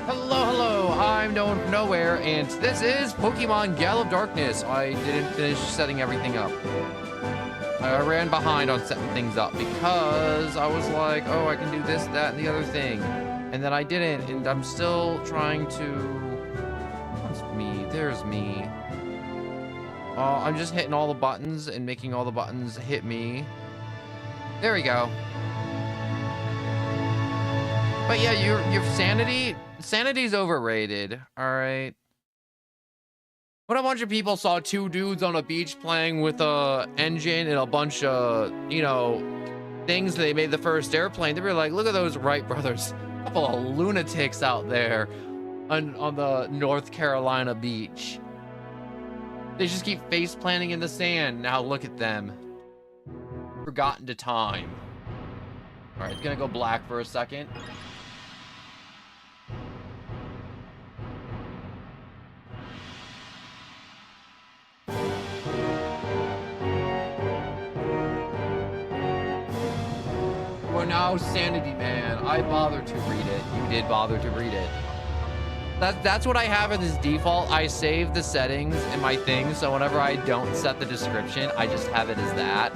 Hello, hello, I'm no one from nowhere, and this is Pokemon Gale of Darkness. I didn't finish setting everything up. I ran behind on setting things up because I was like, oh, I can do this, that, and the other thing. And then I didn't, and I'm still trying to... That's me, there's me. I'm just hitting all the buttons and making all the buttons hit me. There we go. But yeah, your sanity's overrated, all right? When a bunch of people saw two dudes on a beach playing with a engine and a bunch of, you know, things they made the first airplane, they were like, look at those Wright brothers. A couple of lunatics out there on the North Carolina beach. They just keep face planting in the sand. Now look at them. Forgotten to time. All right, it's gonna go black for a second. We're now Sanity Man. I bothered to read it. You did bother to read it. That's what I have in this default. I save the settings in my thing, so whenever I don't set the description, I just have it as that.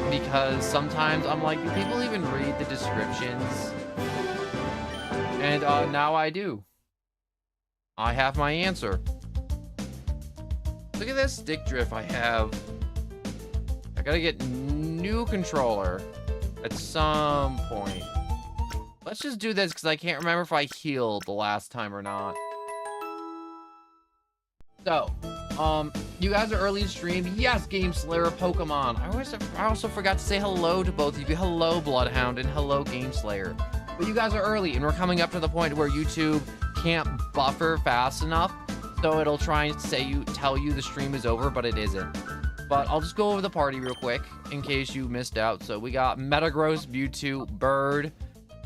Because sometimes I'm like, do people even read the descriptions? And now I do. I have my answer. Look at this stick drift I have. I gotta get new controller at some point. Let's just do this because I can't remember if I healed the last time or not. So, you guys are early stream. Yes, Game Slayer Pokemon. I also forgot to say hello to both of you. Hello, Bloodhound, and hello, Game Slayer. But you guys are early, and we're coming up to the point where YouTube can't buffer fast enough, so it'll try and tell you the stream is over, but it isn't. But I'll just go over the party real quick in case you missed out. So we got Metagross, Mewtwo, Bird,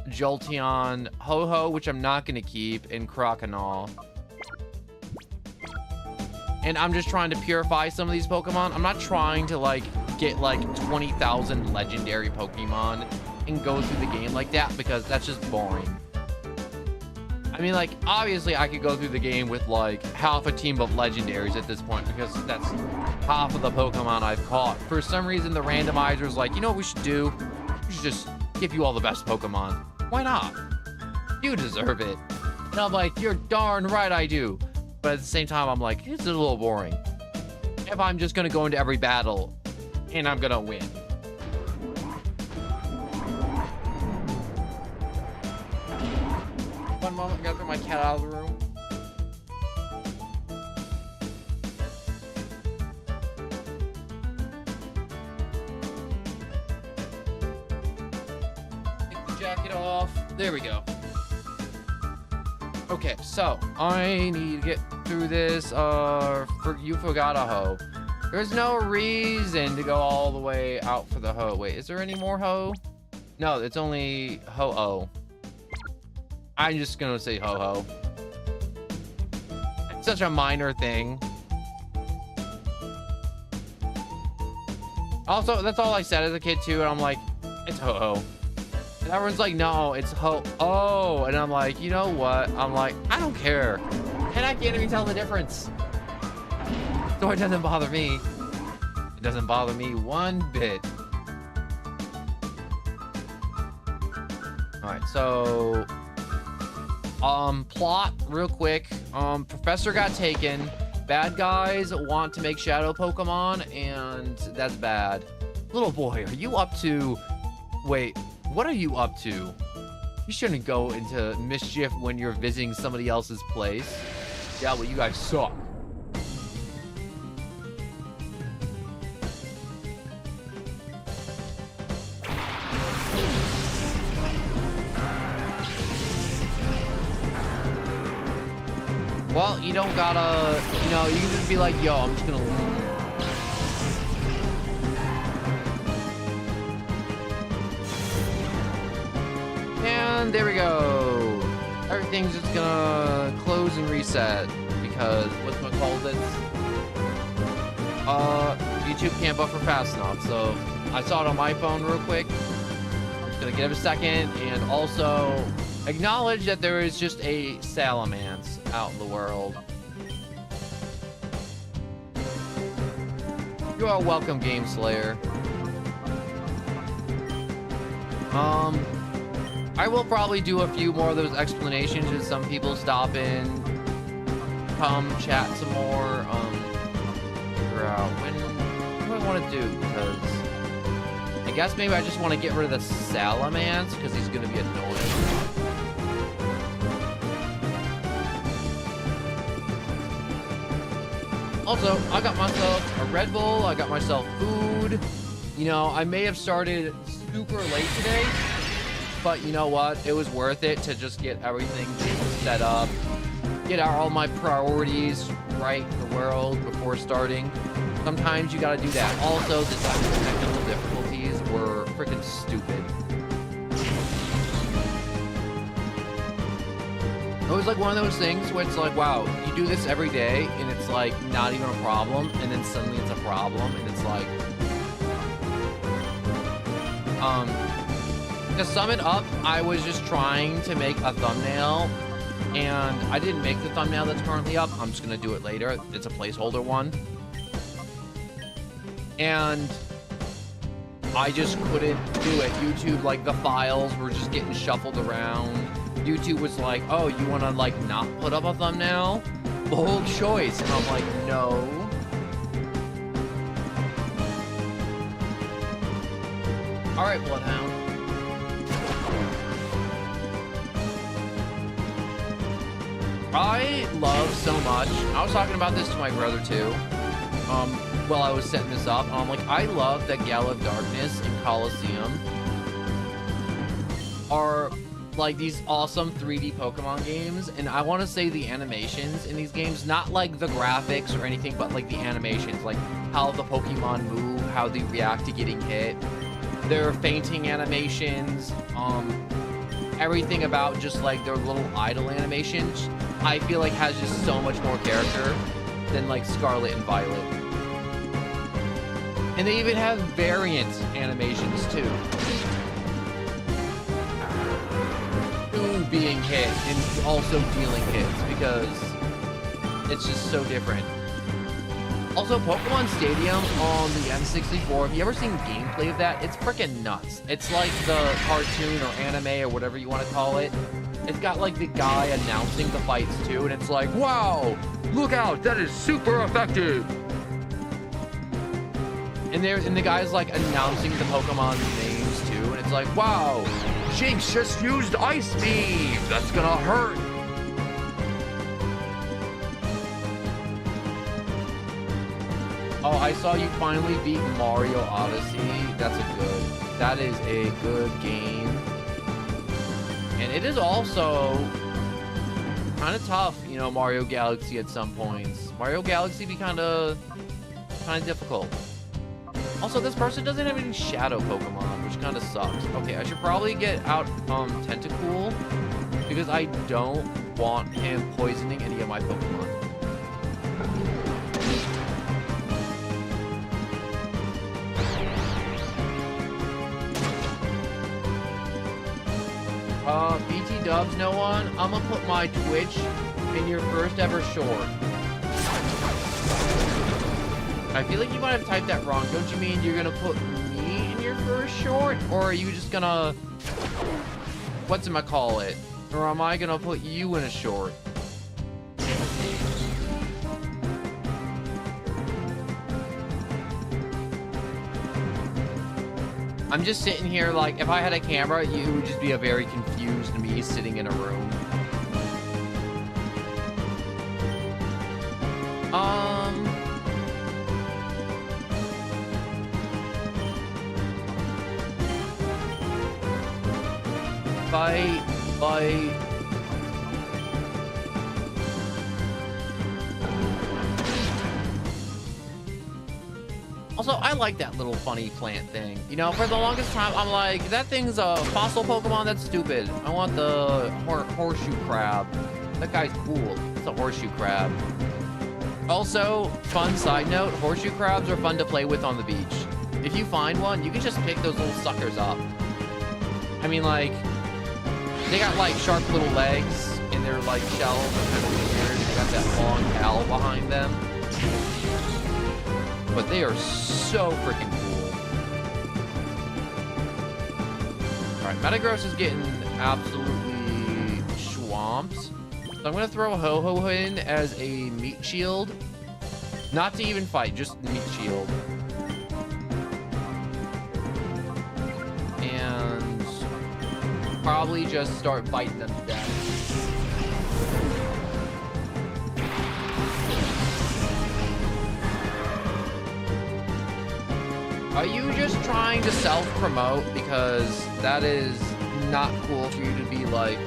Jolteon, Ho-Ho, which I'm not going to keep, and Croconaw. And I'm just trying to purify some of these Pokemon. I'm not trying to, like, get, like, 20,000 legendary Pokemon and go through the game like that, because that's just boring. I mean, like, obviously I could go through the game with, like, half a team of legendaries at this point, because that's half of the Pokemon I've caught. For some reason, the randomizer's like, you know what we should do? We should just give you all the best Pokemon. Why not? You deserve it. And I'm like, you're darn right I do. But at the same time, I'm like, it's a little boring. If I'm just gonna go into every battle and I'm gonna win. One moment, I gotta put my cat out of the room. Take the jacket off. There we go. Okay, so I need to get through this. You forgot a Ho. There's no reason to go all the way out for the Ho. Wait, is there any more Ho? No, it's only Ho-Oh. I'm just gonna say Ho-Ho. It's such a minor thing. Also, that's all I said as a kid too, and I'm like, it's Ho-Ho. And everyone's like, no, it's Ho-Oh. And I'm like, you know what? I'm like, I don't care. And I can't even tell the difference. So it doesn't bother me. It doesn't bother me one bit. All right, so plot real quick. Professor got taken. Bad guys want to make shadow Pokemon, and that's bad. Little boy, are you up to... Wait, what are you up to? You shouldn't go into mischief when you're visiting somebody else's place. Yeah, well, you guys suck. Well, you don't gotta, you know, you can just be like, yo, I'm just gonna leave. And there we go. Everything's just gonna close and reset because what's gonna call this? YouTube can't buffer fast enough. So I saw it on my phone real quick. I'm just gonna give it a second, and also Acknowledge that there is just a salamence out in the world. You are welcome, Game Slayer. I will probably do a few more of those explanations as some people stop in, come chat some more, figure out what do I want to do, because I guess maybe I just want to get rid of the salamence because he's going to be annoying. Also, I got myself a Red Bull, I got myself food. You know, I may have started super late today, but you know what? It was worth it to just get everything set up, get out all my priorities right in the world before starting. Sometimes you gotta do that. Also, the technical difficulties were freaking stupid. It was like one of those things where it's like, wow, you do this every day and it's like not even a problem, and then suddenly it's a problem, and it's like, to sum it up, I was just trying to make a thumbnail, and I didn't make the thumbnail that's currently up. I'm just gonna do it later. It's a placeholder one. And I just couldn't do it. YouTube, like, the files were just getting shuffled around. YouTube was like, oh, you wanna, like, not put up a thumbnail? Bold choice. And I'm like, no. All right, Bloodhound. I love so much. I was talking about this to my brother too. While I was setting this up, I'm like, I love that Gale of Darkness and Coliseum are like these awesome 3D Pokemon games, and I want to say the animations in these games, not like the graphics or anything, but like the animations, like how the Pokemon move, how they react to getting hit, their fainting animations, everything about just like their little idle animations, I feel like has just so much more character than like Scarlet and Violet. And they even have variant animations too. Being hit and also dealing hits, because it's just so different. Also, Pokemon Stadium on the N64, have you ever seen gameplay of that? It's freaking nuts. It's like the cartoon or anime or whatever you want to call it. It's got like the guy announcing the fights too, and it's like, wow, look out, that is super effective. And the guy's like announcing the Pokemon names too, and it's like, wow, Jinx just used Ice Beam! That's gonna hurt! Oh, I saw you finally beat Mario Odyssey. That is a good game. And it is also kind of tough, you know, Mario Galaxy at some points. Mario Galaxy be kind of difficult. Also, this person doesn't have any shadow Pokemon, which kind of sucks. Okay, I should probably get out Tentacool, because I don't want him poisoning any of my Pokemon. BT Dubs, no one. I'm gonna put my Twitch in your first ever short. I feel like you might have typed that wrong. Don't you mean you're gonna put me in your first short? Or are you just gonna... whatchamacallit? Or am I gonna put you in a short? I'm just sitting here like, if I had a camera, you would just be a very confused me sitting in a room. Bye. Also, I like that little funny plant thing. You know, for the longest time, I'm like, that thing's a fossil Pokemon, that's stupid. I want the horseshoe crab. That guy's cool. It's a horseshoe crab. Also, fun side note, horseshoe crabs are fun to play with on the beach. If you find one, you can just pick those little suckers up. I mean, like, They got like sharp little legs in their like shells. Kind of weird. They got that long owl behind them. But they are so freaking cool. Alright, Metagross is getting absolutely swamped. So I'm gonna throw Ho-Ho in as a meat shield. Not to even fight, just meat shield. And probably just start biting them to death. Are you just trying to self-promote? Because that is not cool for you to be like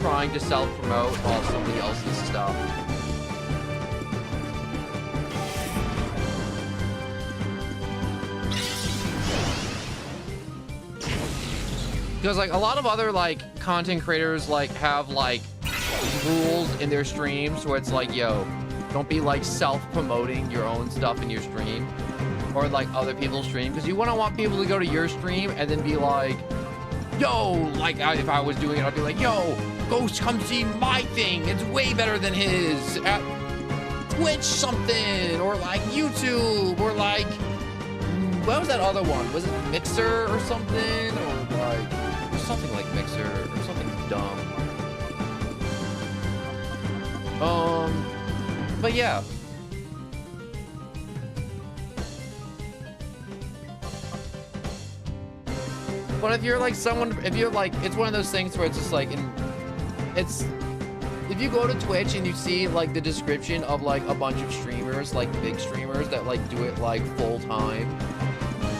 trying to self-promote while somebody else's stuff. Because like a lot of other like content creators like have like rules in their streams where it's like, yo, don't be like self-promoting your own stuff in your stream or like other people's stream, because you wouldn't want people to go to your stream and then be like, yo, like if I was doing it, I'd be like, yo, go come see my thing, it's way better than his at Twitch something, or like YouTube, or like what was that other one, was it Mixer or something, or like something like Mixer or something dumb. But yeah. But if you're like someone, if you're like, it's one of those things where it's just like, it's, if you go to Twitch and you see like the description of like a bunch of streamers, like big streamers that like do it like full time,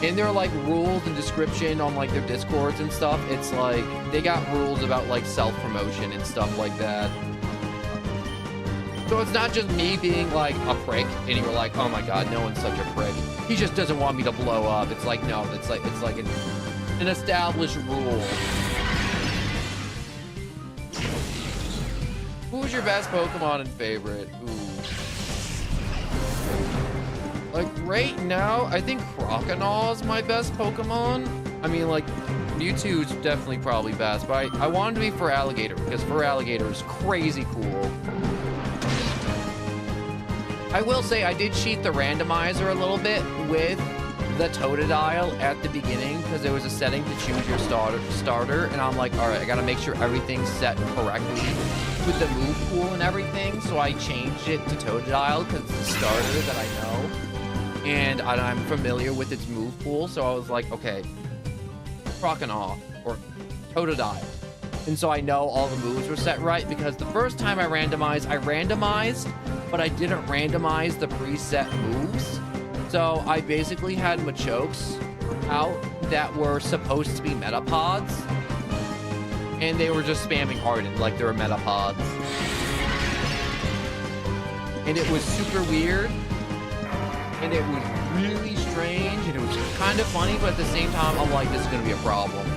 and their like rules and description on like their Discords and stuff, it's like they got rules about like self-promotion and stuff like that. So it's not just me being like a prick and you're like, oh my god, no one's such a prick, he just doesn't want me to blow up. It's like, no, it's like an established rule. Who's your best Pokemon and favorite? Ooh. Like right now, I think Croconaw is my best Pokemon. I mean, like Mewtwo's definitely probably best, but I wanted to be Feraligatr because Feraligatr is crazy cool. I will say I did cheat the randomizer a little bit with the Totodile at the beginning because there was a setting to choose your starter, and I'm like, all right, I gotta make sure everything's set correctly with the move pool and everything, so I changed it to Totodile because it's the starter that I know and I'm familiar with its move pool. So I was like, okay, Croconaw or Totodile, and so I know all the moves were set right, because the first time I randomized, but I didn't randomize the preset moves. So I basically had Machokes out that were supposed to be Metapods, and they were just spamming Ardent like they were Metapods. And it was super weird, and it was really strange, and it was kind of funny, but at the same time, I'm like, this is gonna be a problem.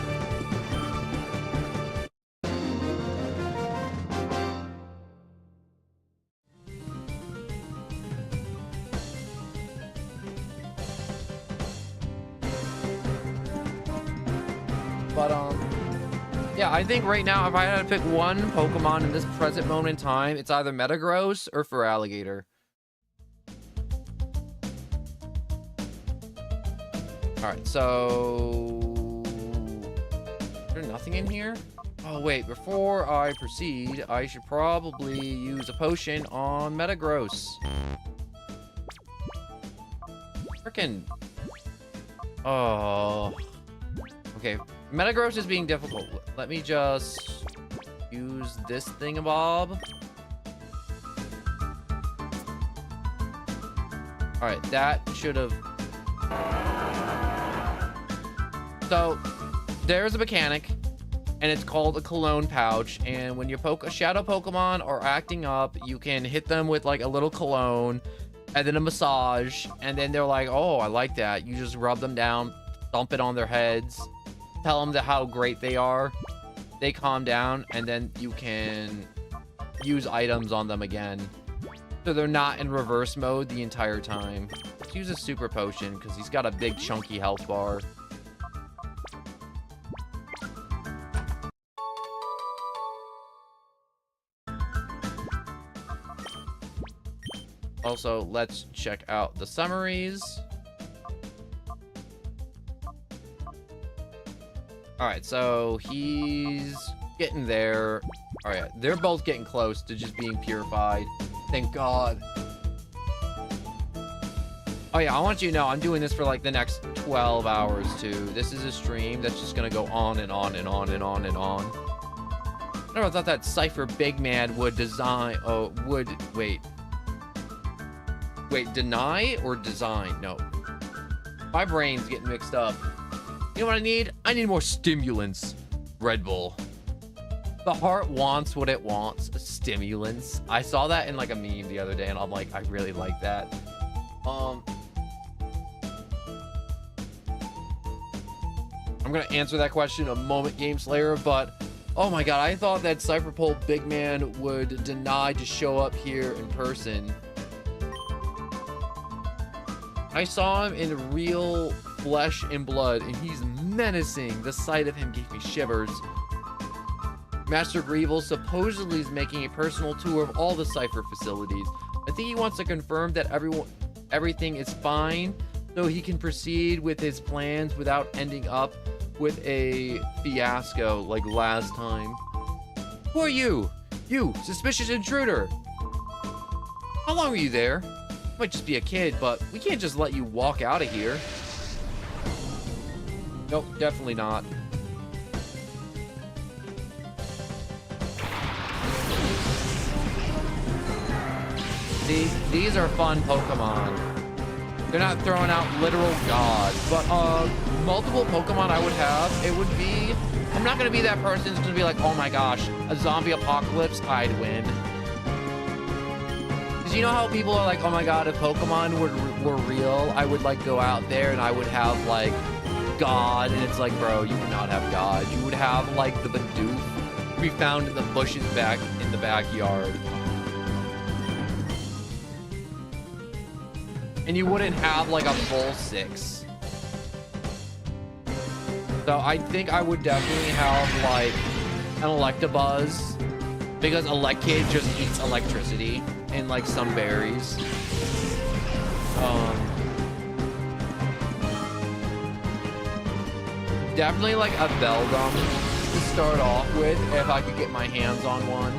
Yeah, I think right now, if I had to pick one Pokemon in this present moment in time, it's either Metagross or Feraligatr. Alright, so... Is there nothing in here? Oh, wait, before I proceed, I should probably use a potion on Metagross. Frickin'... Oh... Okay, Metagross is being difficult. Let me just use this thingamabob. Alright, that should have... So, there's a mechanic, and it's called a cologne pouch, and when your shadow Pokemon are acting up, you can hit them with like a little cologne, and then a massage, and then they're like, oh, I like that. You just rub them down, thump it on their heads, tell them how great they are, they calm down, and then you can use items on them again. So they're not in reverse mode the entire time. Let's use a super potion, because he's got a big chunky health bar. Also, let's check out the summaries. All right, so he's getting there. All right, they're both getting close to just being purified. Thank God. Oh yeah, I want you to know I'm doing this for like the next 12 hours too. This is a stream that's just gonna go on and on and on and on and on. I never thought that Cypher Big Man would design. Oh, would wait. Wait, deny or design? No. My brain's getting mixed up. You know what I need? I need more stimulants. Red Bull. The heart wants what it wants. Stimulants. I saw that in like a meme the other day, and I'm like, I really like that. I'm gonna answer that question in a moment, Game Slayer, but oh my god, I thought that Cypherpole Big Man would deny to show up here in person. I saw him in real flesh and blood, and he's menacing. The sight of him gave me shivers. Master Greevil supposedly is making a personal tour of all the Cypher facilities. I think he wants to confirm that everything is fine, so he can proceed with his plans without ending up with a fiasco like last time. Who are you? You, suspicious intruder. How long were you there? You might just be a kid, but we can't just let you walk out of here. Nope, definitely not. These are fun Pokemon. They're not throwing out literal gods, but multiple Pokemon I would have, it would be, I'm not gonna be that person who's gonna be like, oh my gosh, a zombie apocalypse, I'd win. Because you know how people are like, oh my god, if Pokemon were real, I would like go out there and I would have like God, and it's like, bro, you would not have God. You would have like the Bidoof be found in the bushes back in the backyard. And you wouldn't have like a full 6. So I think I would definitely have like an Electabuzz, because Elekid just eats electricity and like some berries. Definitely like a Beldum to start off with if I could get my hands on one.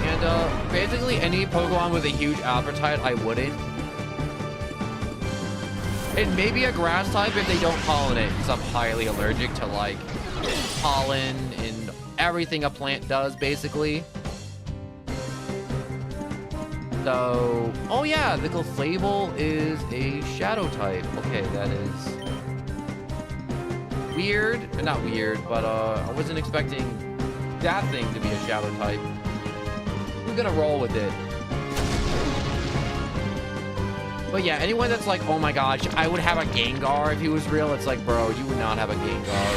And basically any Pokemon with a huge appetite, I wouldn't. And maybe a grass type if they don't pollinate, because I'm highly allergic to like pollen and everything a plant does, basically. So, oh yeah, the Clefable is a shadow type. Okay, that is weird. Not weird, but I wasn't expecting that thing to be a shadow type. I'm gonna roll with it. But yeah, anyone that's like, oh my gosh, I would have a Gengar if he was real, it's like, bro, you would not have a Gengar.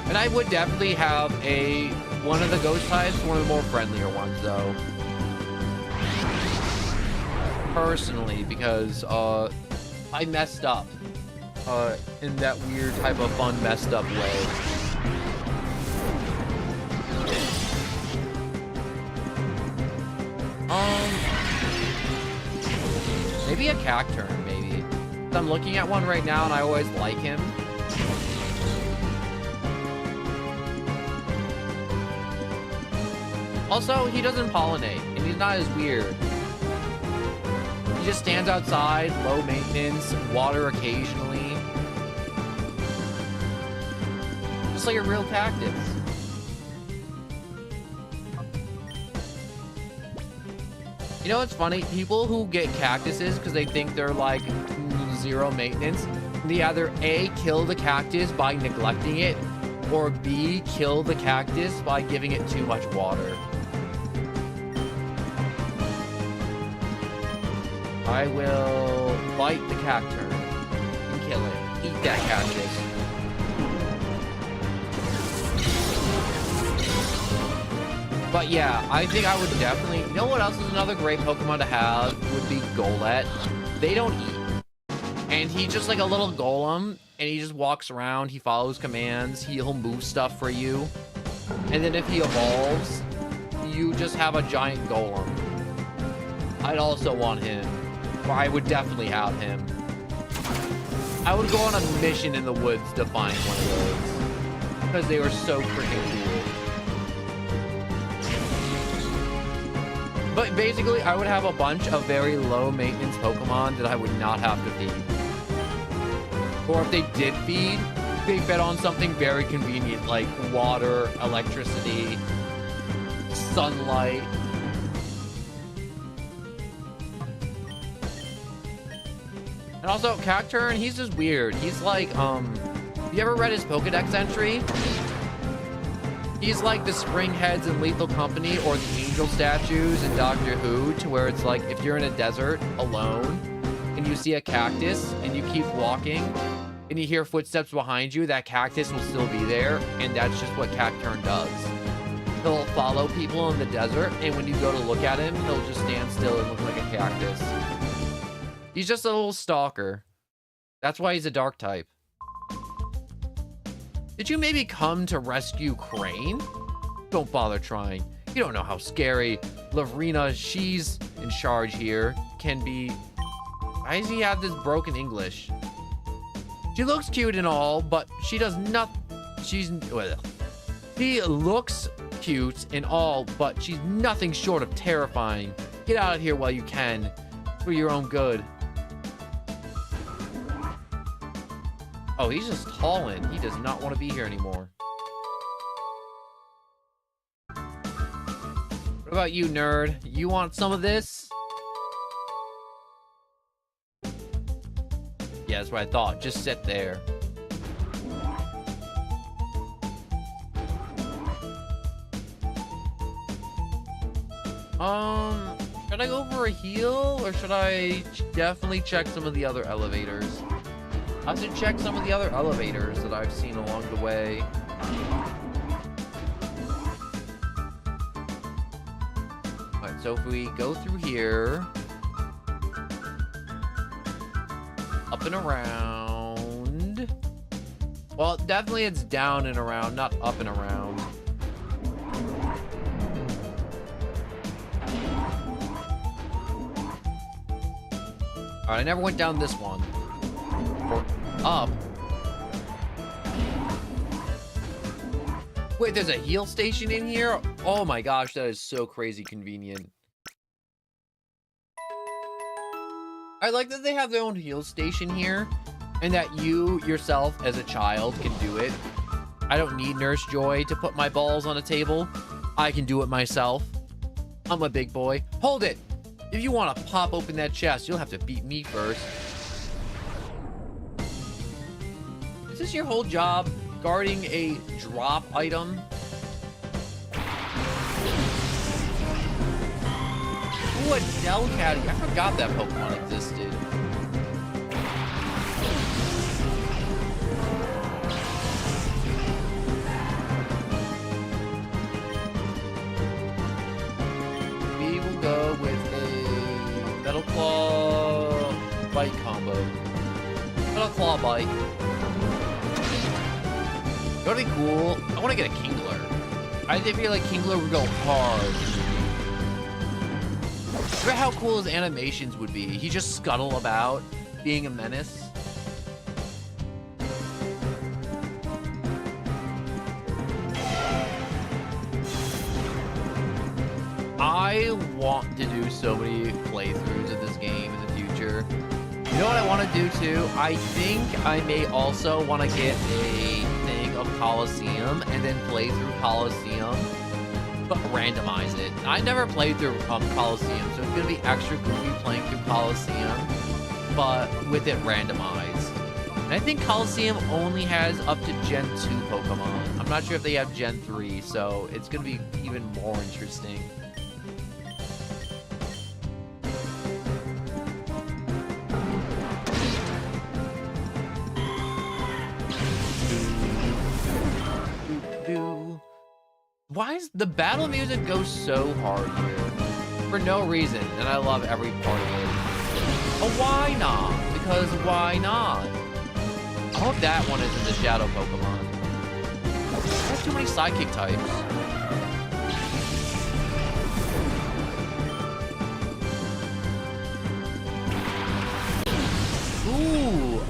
And I would definitely have one of the ghost types, one of the more friendlier ones though. Personally, because I messed up in that weird type of fun messed up way. Maybe a Cacturn, maybe. I'm looking at one right now and I always like him. Also, he doesn't pollinate and he's not as weird. He just stands outside, low maintenance, water occasionally. Just like a real cactus. You know what's funny? People who get cactuses because they think they're like zero maintenance, they either A, kill the cactus by neglecting it, or B, kill the cactus by giving it too much water. I will bite the Cacturn and kill it. Eat that cactus. But yeah, I think I would definitely... You know what else is another great Pokemon to have? Would be Golett. They don't eat. And he's just like a little golem. And he just walks around. He follows commands. He'll move stuff for you. And then if he evolves, you just have a giant golem. I'd also want him. Or I would definitely have him. I would go on a mission in the woods to find one of those. Because they were so freaking cool. But basically, I would have a bunch of very low maintenance Pokemon that I would not have to feed. Or if they did feed, they fed on something very convenient like water, electricity, sunlight. And also, Cacturn, he's just weird. He's like, you ever read his Pokedex entry? He's like the Spring Heads in Lethal Company or the Angel statues in Doctor Who, to where it's like if you're in a desert alone and you see a cactus and you keep walking and you hear footsteps behind you, that cactus will still be there, and that's just what Cacturn does. He'll follow people in the desert, and when you go to look at him, he'll just stand still and look like a cactus. He's just a little stalker. That's why he's a dark type. Did you maybe come to rescue Crane? Don't bother trying. You don't know how scary Lavrina, she's in charge here, can be. Why does he have this broken English? She looks cute and all, but she does not. She looks cute and all, but she's nothing short of terrifying. Get out of here while you can, for your own good. Oh, he's just hauling. He does not want to be here anymore. What about you, nerd? You want some of this? Yeah, that's what I thought. Just sit there. Should I go for a heal, or should I definitely check some of the other elevators? I should check some of the other elevators that I've seen along the way. Alright, so if we go through here, up and around. Well, definitely it's down and around, not up and around. Alright, I never went down this one. Or up. Wait, there's a heal station in here? Oh my gosh, that is so crazy convenient. I like that they have their own heal station here, and that you yourself as a child can do it. I don't need Nurse Joy to put my balls on a table. I can do it myself. I'm a big boy. Hold it! If you want to pop open that chest, you'll have to beat me first. Is this your whole job? Guarding a drop item? Ooh, a Delcatty. I forgot that Pokemon existed. We will go with a Metal Claw Bite combo. Metal Claw Bite. That would be cool. I want to get a Kingler. I feel like Kingler would go hard. Remember how cool his animations would be? He just scuttle about, being a menace. I want to do so many playthroughs of this game in the future. You know what I want to do too? I think I may also want to get a thing of Coliseum and then play through Coliseum, but randomize it. I never played through Coliseum, so it's gonna be extra goofy playing through Coliseum, but with it randomized. And I think Coliseum only has up to Gen 2 Pokemon. I'm not sure if they have Gen 3, so it's gonna be even more interesting. Why is the battle music go so hard here? For no reason, and I love every part of it. Oh, why not? Because why not? I hope that one isn't the Shadow Pokemon. I have too many Psychic types.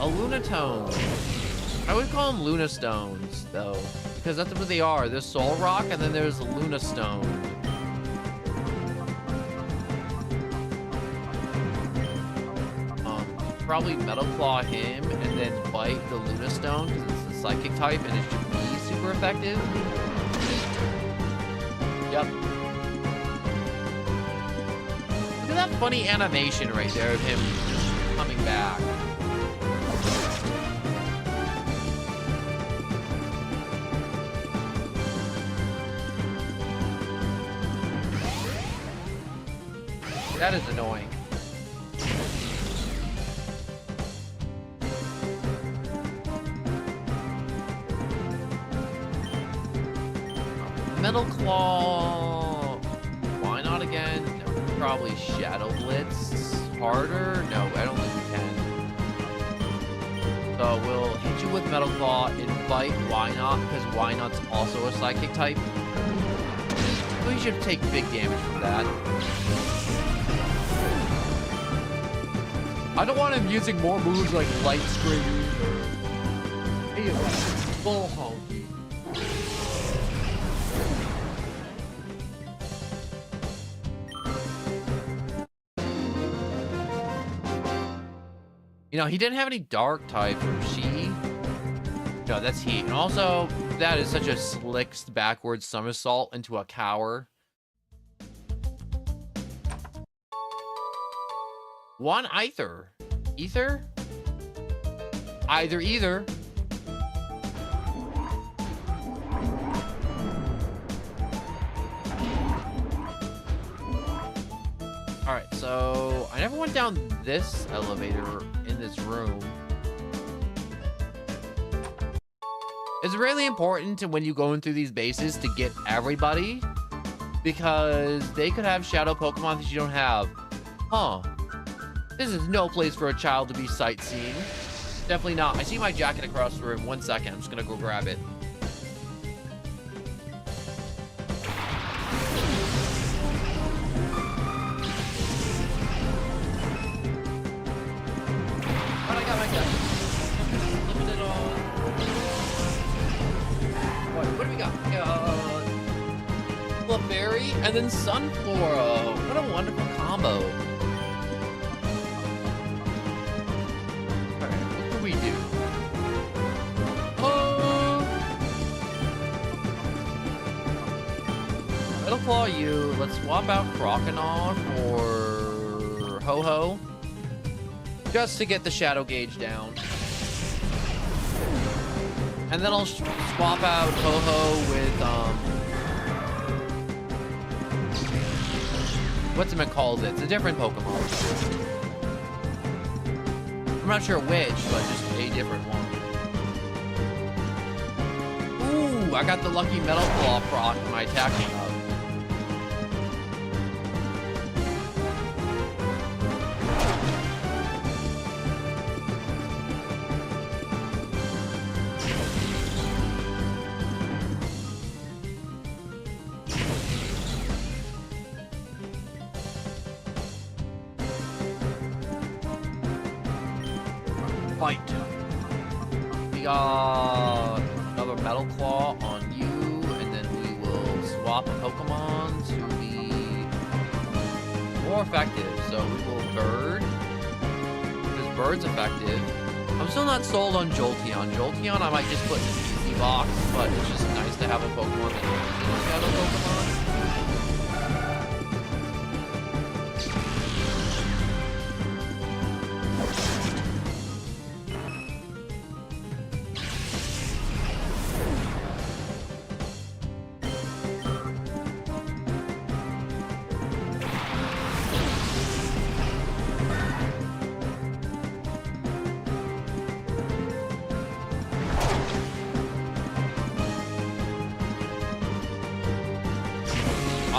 A Lunatone. I would call them Lunastones, though, because that's what they are. There's Soul Rock, and then there's Lunastone. Probably Metal Claw him, and then bite the Lunastone, because it's the Psychic type, and it should be super effective. Yep. Look at that funny animation right there of him coming back. That is annoying. Metal Claw. Why not again? No, probably Shadow Blitz harder. No, I don't think we can. So we'll hit you with Metal Claw, invite Why Not, because Why Not's also a Psychic type. So you should take big damage from that. I don't want him using more moves like Light Screen or Bull Honky. You know, he didn't have any dark types, or she. No, that's he. And also, that is such a slick backwards somersault into a cower. One Ether. Ether? Either. Alright, so I never went down this elevator in this room. It's really important to, when you go into these bases, to get everybody, because they could have shadow Pokemon that you don't have. Huh. This is no place for a child to be sightseeing. Definitely not. I see my jacket across the room. 1 second. I'm just gonna go grab it. But I got my jacket. Limited on. What do we got? We got Clefairy and then Sunflora. What a wonderful combo. We do. Metal Claw you. Let's swap out Croconaw for Ho-Ho. Just to get the shadow gauge down. And then I'll swap out Ho-Ho with, what's it called? It's a different Pokemon. I'm not sure which, but just a different one. Ooh, I got the lucky Metal Claw proc when I attack him up. Fight. We got another Metal Claw on you, and then we will swap a Pokemon to be more effective. So we will Bird, because Bird's effective. I'm still not sold on Jolteon. Jolteon I might just put in an easy box, but it's just nice to have a Pokemon that is a Shadow Pokemon.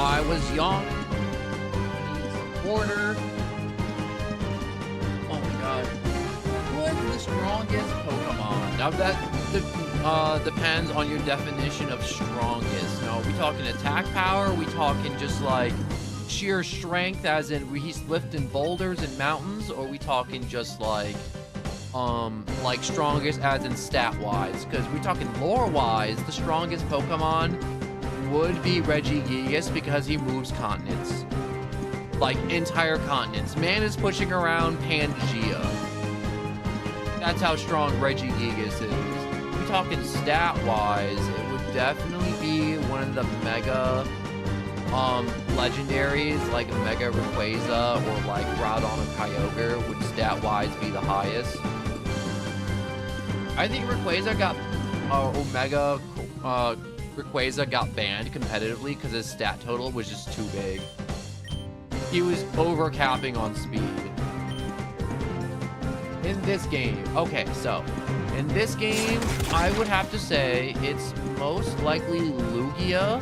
I was young. Needs a quarter. Oh my god. Who is the strongest Pokemon? Now that depends on your definition of strongest. Now, are we talking attack power? Are we talking just like sheer strength, as in he's lifting boulders and mountains? Or are we talking just like like strongest as in stat wise, because we're talking lore wise, the strongest Pokemon would be Regigigas because he moves continents, like entire continents. Man is pushing around Pangea. That's how strong Regigigas is. We're talking stat wise, it would definitely be one of the mega legendaries like Mega Rayquaza or like Groudon or Kyogre would stat wise be the highest. I think Rayquaza got Omega Rayquaza got banned competitively because his stat total was just too big. He was over capping on speed. In this game, okay, so in this game, I would have to say it's most likely Lugia,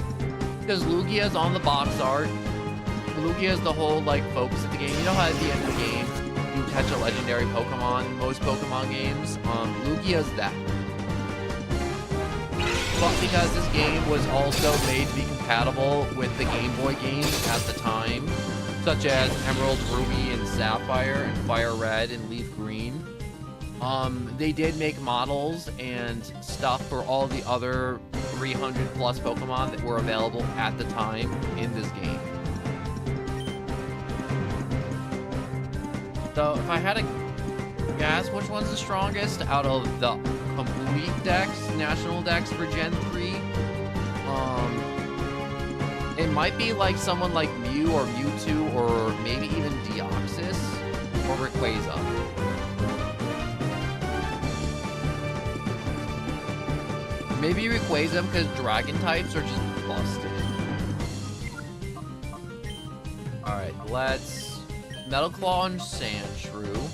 because Lugia is on the box art. Lugia is the whole like focus of the game. You know how at the end of the game you catch a legendary Pokemon in most Pokemon games? Lugia is that. But because this game was also made to be compatible with the Game Boy games at the time, such as Emerald, Ruby, and Sapphire, and Fire Red, and Leaf Green, they did make models and stuff for all the other 300 plus Pokemon that were available at the time in this game. So if I had to guess which one's the strongest out of the complete decks, national decks for Gen 3, it might be like someone like Mew or Mewtwo or maybe even Deoxys or Rayquaza. Maybe Rayquaza because dragon types are just busted. Alright, let's Metal Claw and Sandshrew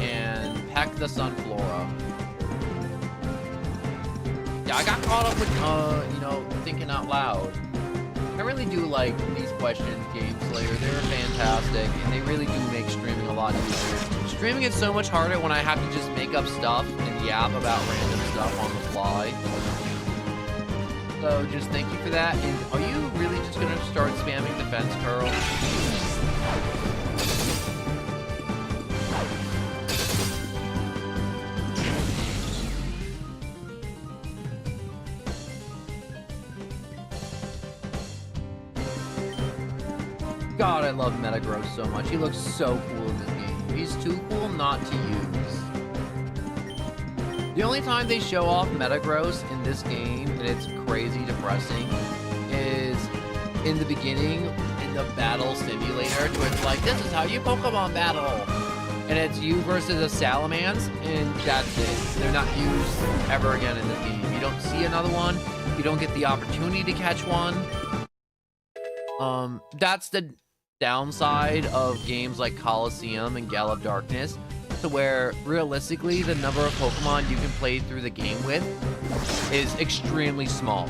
and Peck the Sunflora. Yeah, I got caught up with, you know, thinking out loud. I really do like these questions, Game Slayer. They're fantastic, and they really do make streaming a lot easier. Streaming is so much harder when I have to just make up stuff and yap about random stuff on the fly. So just thank you for that. And are you really just gonna start spamming Defense Curl? God, I love Metagross so much. He looks so cool in this game. He's too cool not to use. The only time they show off Metagross in this game, and it's crazy depressing, is in the beginning in the battle simulator, where it's like, this is how you Pokemon battle. And it's you versus a Salamence, and that's it. They're not used ever again in this game. You don't see another one. You don't get the opportunity to catch one. That's the downside of games like Colosseum and Gale of Darkness, to where realistically the number of Pokemon you can play through the game with is extremely small.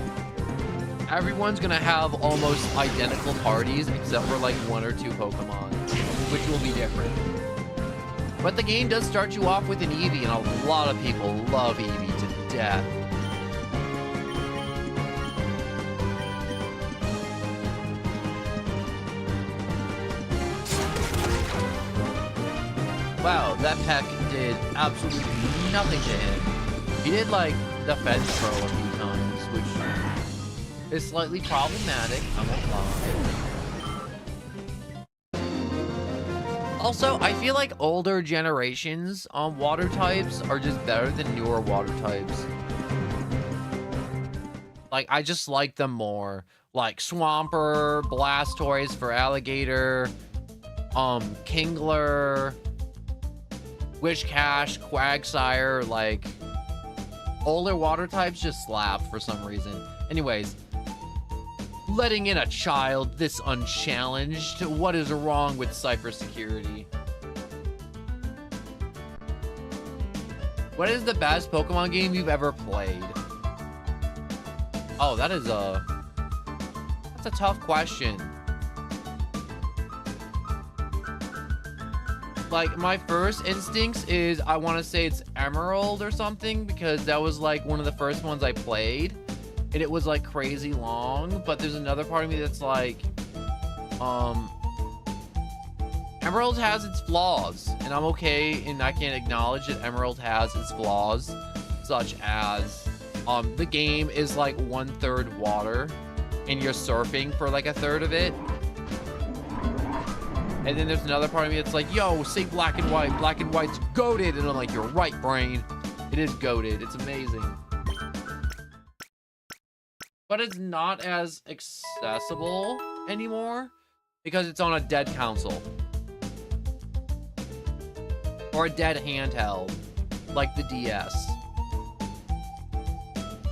Everyone's gonna have almost identical parties except for like 1 or 2 Pokemon, which will be different. But the game does start you off with an Eevee, and a lot of people love Eevee to death. Wow, that Peck did absolutely nothing to him. He did like Defense Curl a few times, which is slightly problematic, I won't lie. Also, I feel like older generations on water types are just better than newer water types. Like, I just like them more. Like Swampert, Blastoise for Alligator, Kingler, Wishcash, Quagsire, like, older water types just slap for some reason. Anyways, letting in a child this unchallenged. What is wrong with cybersecurity? What is the best Pokemon game you've ever played? Oh, that's a tough question. Like, my first instincts is I want to say it's Emerald or something, because that was like one of the first ones I played, and it was like crazy long. But there's another part of me that's like, Emerald has its flaws, and I'm okay, and I can acknowledge that Emerald has its flaws, such as the game is like 1/3 water, and you're surfing for like 1/3 of it. And then there's another part of me that's like, yo, say black and white. Black and white's goated. And I'm like, you're right, brain. It is goated. It's amazing. But it's not as accessible anymore because it's on a dead console. Or a dead handheld, like the DS.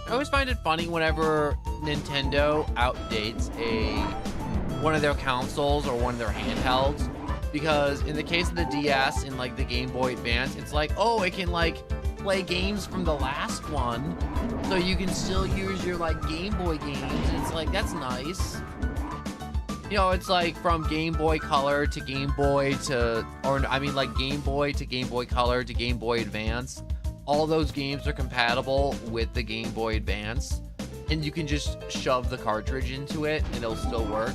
I always find it funny whenever Nintendo outdates one of their consoles or one of their handhelds, because in the case of the DS and like the Game Boy Advance, it's like, oh, it can like play games from the last one, so you can still use your like Game Boy games, and it's like, that's nice. You know, it's like from Game Boy Color to Game Boy to, or I mean like Game Boy to Game Boy Color to Game Boy Advance. All those games are compatible with the Game Boy Advance, and you can just shove the cartridge into it and it'll still work.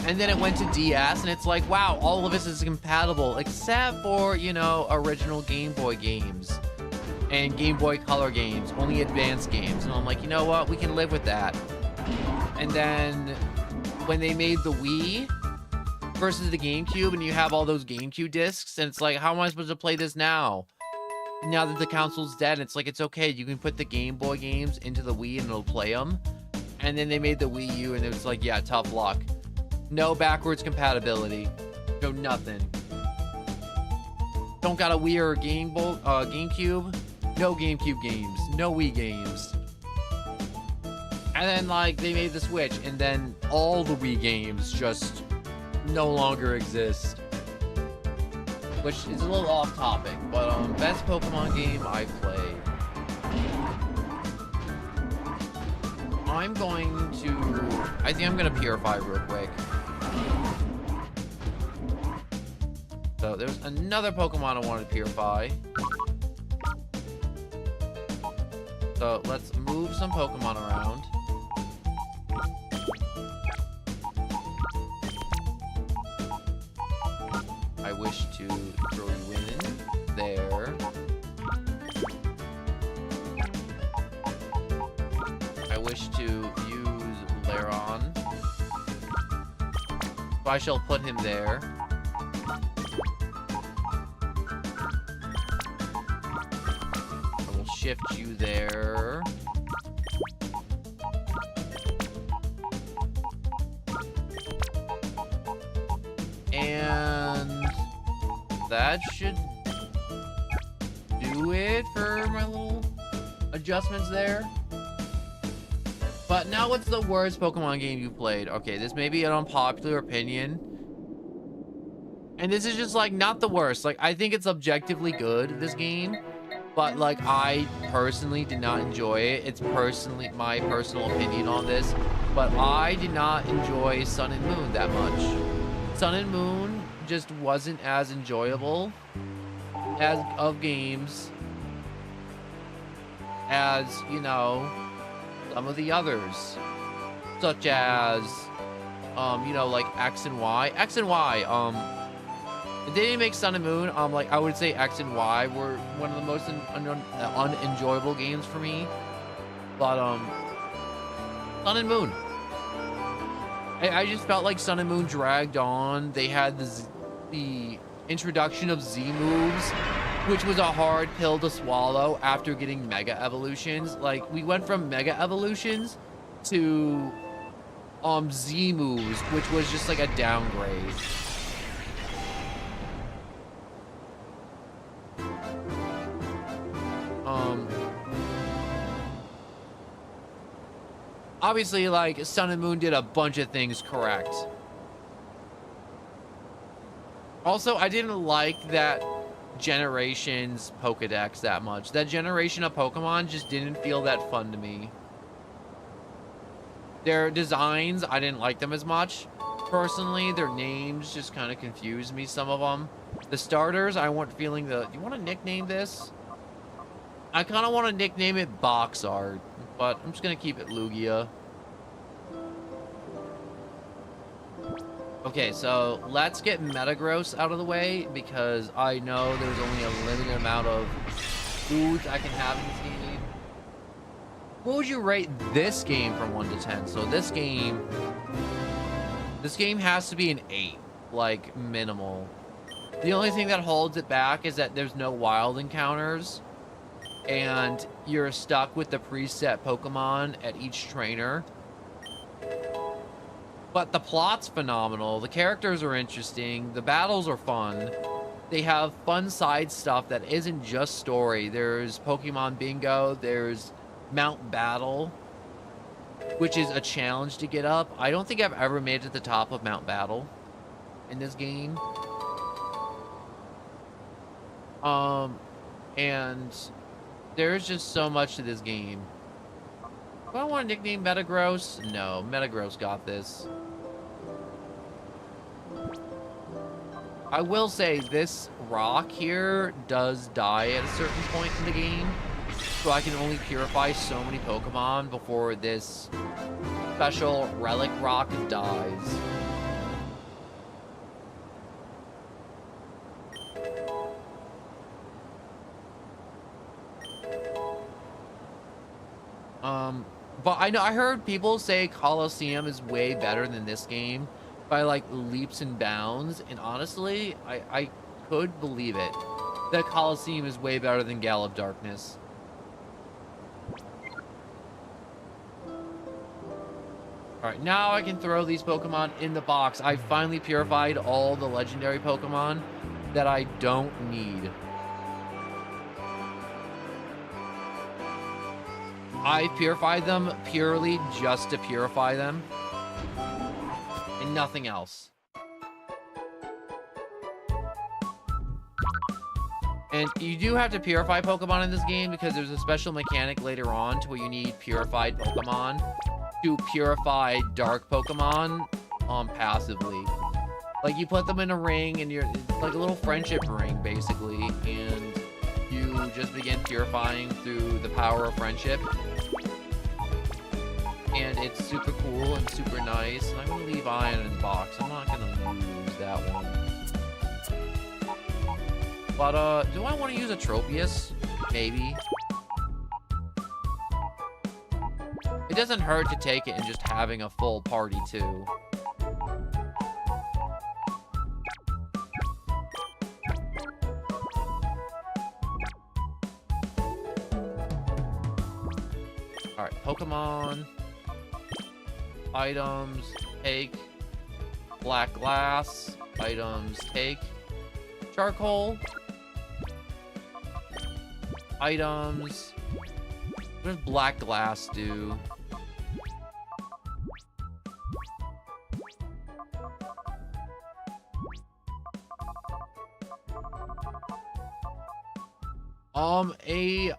And then it went to DS, and it's like, wow, all of this is compatible except for, you know, original Game Boy games and Game Boy Color games, only advanced games. And I'm like, you know what? We can live with that. And then when they made the Wii versus the GameCube, and you have all those GameCube discs, and it's like, how am I supposed to play this now? Now that the console's dead, it's like, it's okay. You can put the Game Boy games into the Wii and it'll play them. And then they made the Wii U, and it was like, yeah, tough luck. No backwards compatibility. No nothing. Don't got a Wii or a GameCube? No GameCube games. No Wii games. And then, like, they made the Switch, and then all the Wii games just no longer exist. Which is a little off topic, but best Pokemon game I've played. I'm going to... I think I'm going to purify real quick. So there's another Pokemon I want to purify. So let's move some Pokemon around. I wish to throw you in there. I wish to use Lairon. So I shall put him there. I will shift you there. And that should do it for my little adjustments there. But now, what's the worst Pokemon game you played? Okay, this may be an unpopular opinion. And this is just, like, not the worst. Like, I think it's objectively good, this game. But, like, I personally did not enjoy it. It's personally my personal opinion on this. But I did not enjoy Sun and Moon that much. Sun and Moon just wasn't as enjoyable as of games as, you know, some of the others, such as, you know, like X and Y. X and Y, if they didn't make Sun and Moon, like, I would say X and Y were one of the most unenjoyable games for me. But, Sun and Moon. I just felt like Sun and Moon dragged on. They had the introduction of Z moves, which was a hard pill to swallow after getting Mega Evolutions. Like, we went from Mega Evolutions to Z moves, which was just like a downgrade. Obviously, like, Sun and Moon did a bunch of things correct. Also, I didn't like that generation's Pokedex that much. That generation of Pokemon just didn't feel that fun to me. Their designs, I didn't like them as much. Personally, their names just kind of confused me, some of them. The starters, I wasn't feeling the... You want to nickname this? I kind of want to nickname it Box Art, but I'm just going to keep it Lugia. Okay, so let's get Metagross out of the way because I know there's only a limited amount of foods I can have in this game. What would you rate this game from 1 to 10? So this game has to be an 8, like minimal. The only thing that holds it back is that there's no wild encounters and you're stuck with the preset Pokemon at each trainer. But the plot's phenomenal. The characters are interesting. The battles are fun. They have fun side stuff that isn't just story. There's Pokemon Bingo. There's Mount Battle, which is a challenge to get up. I don't think I've ever made it to the top of Mount Battle in this game. And there's just so much to this game. Do I want to nickname Metagross? No, Metagross got this. I will say this rock here does die at a certain point in the game. So I can only purify so many Pokemon before this special relic rock dies. But I heard people say Colosseum is way better than this game by like leaps and bounds, and honestly, I could believe it. That Colosseum is way better than Gale of Darkness. Alright, now I can throw these Pokemon in the box. I finally purified all the legendary Pokemon that I don't need. I purified them purely just to purify them. And nothing else. And you do have to purify Pokemon in this game because there's a special mechanic later on to where you need purified Pokemon to purify dark Pokemon passively. Like you put them in a ring and it's like a little friendship ring basically, and you just begin purifying through the power of friendship. And it's super cool and super nice. And I'm gonna leave Iron in the box. I'm not gonna use that one. But do I want to use a Tropius? Maybe. It doesn't hurt to take it and just having a full party too. Alright, Pokemon. Items, take. Black glass. Items, take. Charcoal. Items. What does black glass do? A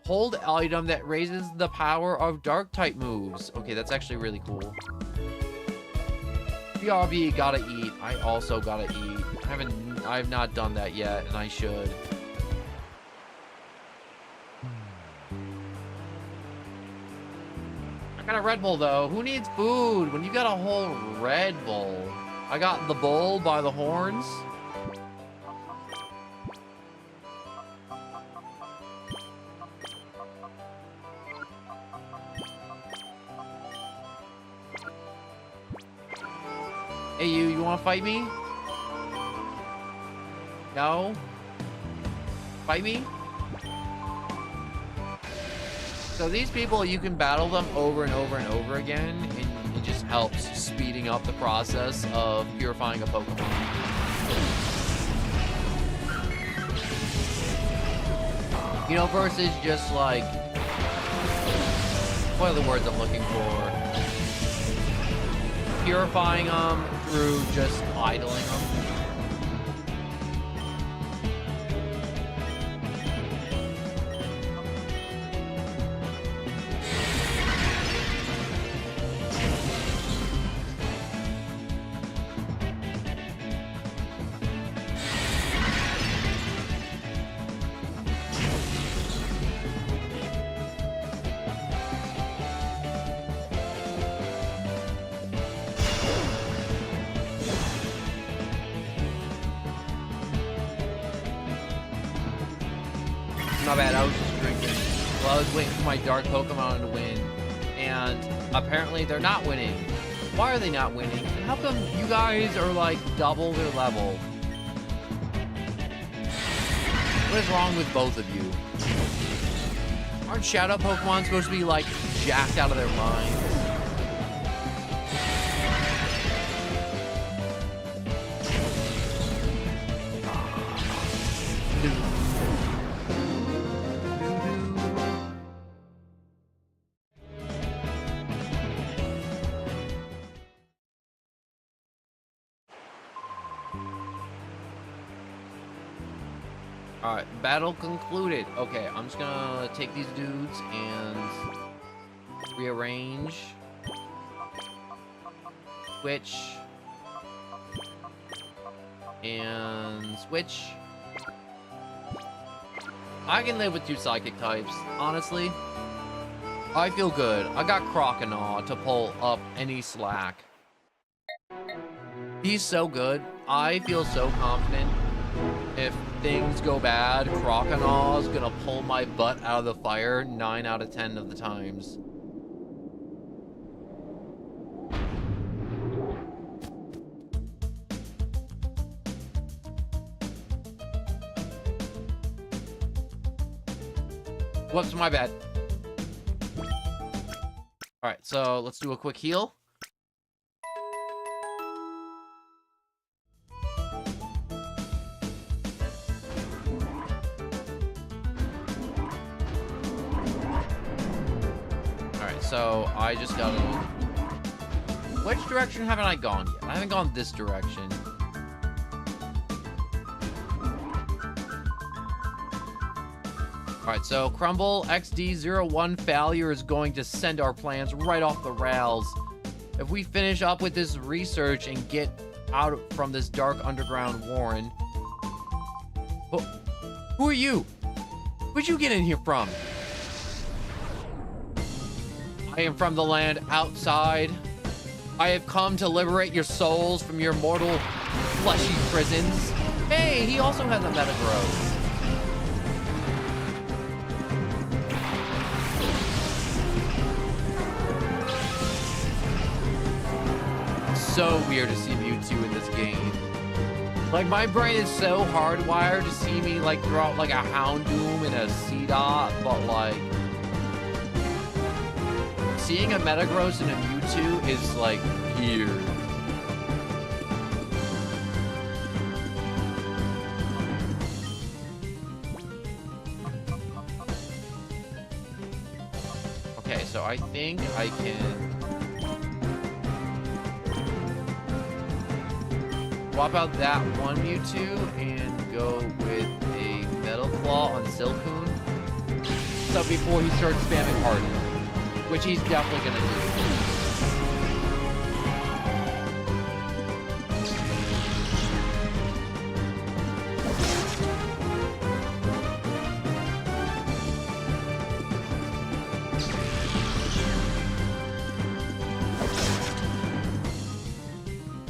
hold item that raises the power of dark type moves. Okay, that's actually really cool. BRB, gotta eat. I also gotta eat. I've not done that yet, and I should. I got a Red Bull though. Who needs food when you got a whole Red Bull? I got the bull by the horns. Hey, you want to fight me? No? Fight me? So these people, you can battle them over and over and over again, and it just helps speeding up the process of purifying a Pokemon. You know, versus just like... what are the words I'm looking for? Purifying them through just idling them. My bad, I was just drinking. Well, I was waiting for my dark Pokemon to win, and apparently they're not winning. Why are they not winning? And how come you guys are like double their level? What is wrong with both of you? Aren't Shadow Pokemon supposed to be like jacked out of their minds? Alright, battle concluded. Okay, I'm just gonna take these dudes and rearrange. Switch. And switch. I can live with 2 psychic types, honestly. I feel good. I got Croconaw to pull up any slack. He's so good. I feel so confident. If things go bad, Croconaw's gonna pull my butt out of the fire 9 out of 10 of the times. Whoops, my bad. Alright, so let's do a quick heal. So I just gotta... Which direction haven't I gone yet? I haven't gone this direction. Alright, so Crumble XD01 failure is going to send our plans right off the rails. If we finish up with this research and get out from this dark underground warren... Oh, who are you? Where'd you get in here from? I am from the land outside. I have come to liberate your souls from your mortal, fleshy prisons. Hey, he also has a Metagross. So weird to see Mewtwo in this game. Like, my brain is so hardwired to see me, like, throw out, like, a Houndoom and a Seedot, but, like... Seeing a Metagross and a Mewtwo is, like, weird. Okay, so I think I can... swap out that one Mewtwo and go with a Metal Claw on Silcoon. So before he starts spamming Harden. Which he's definitely gonna do.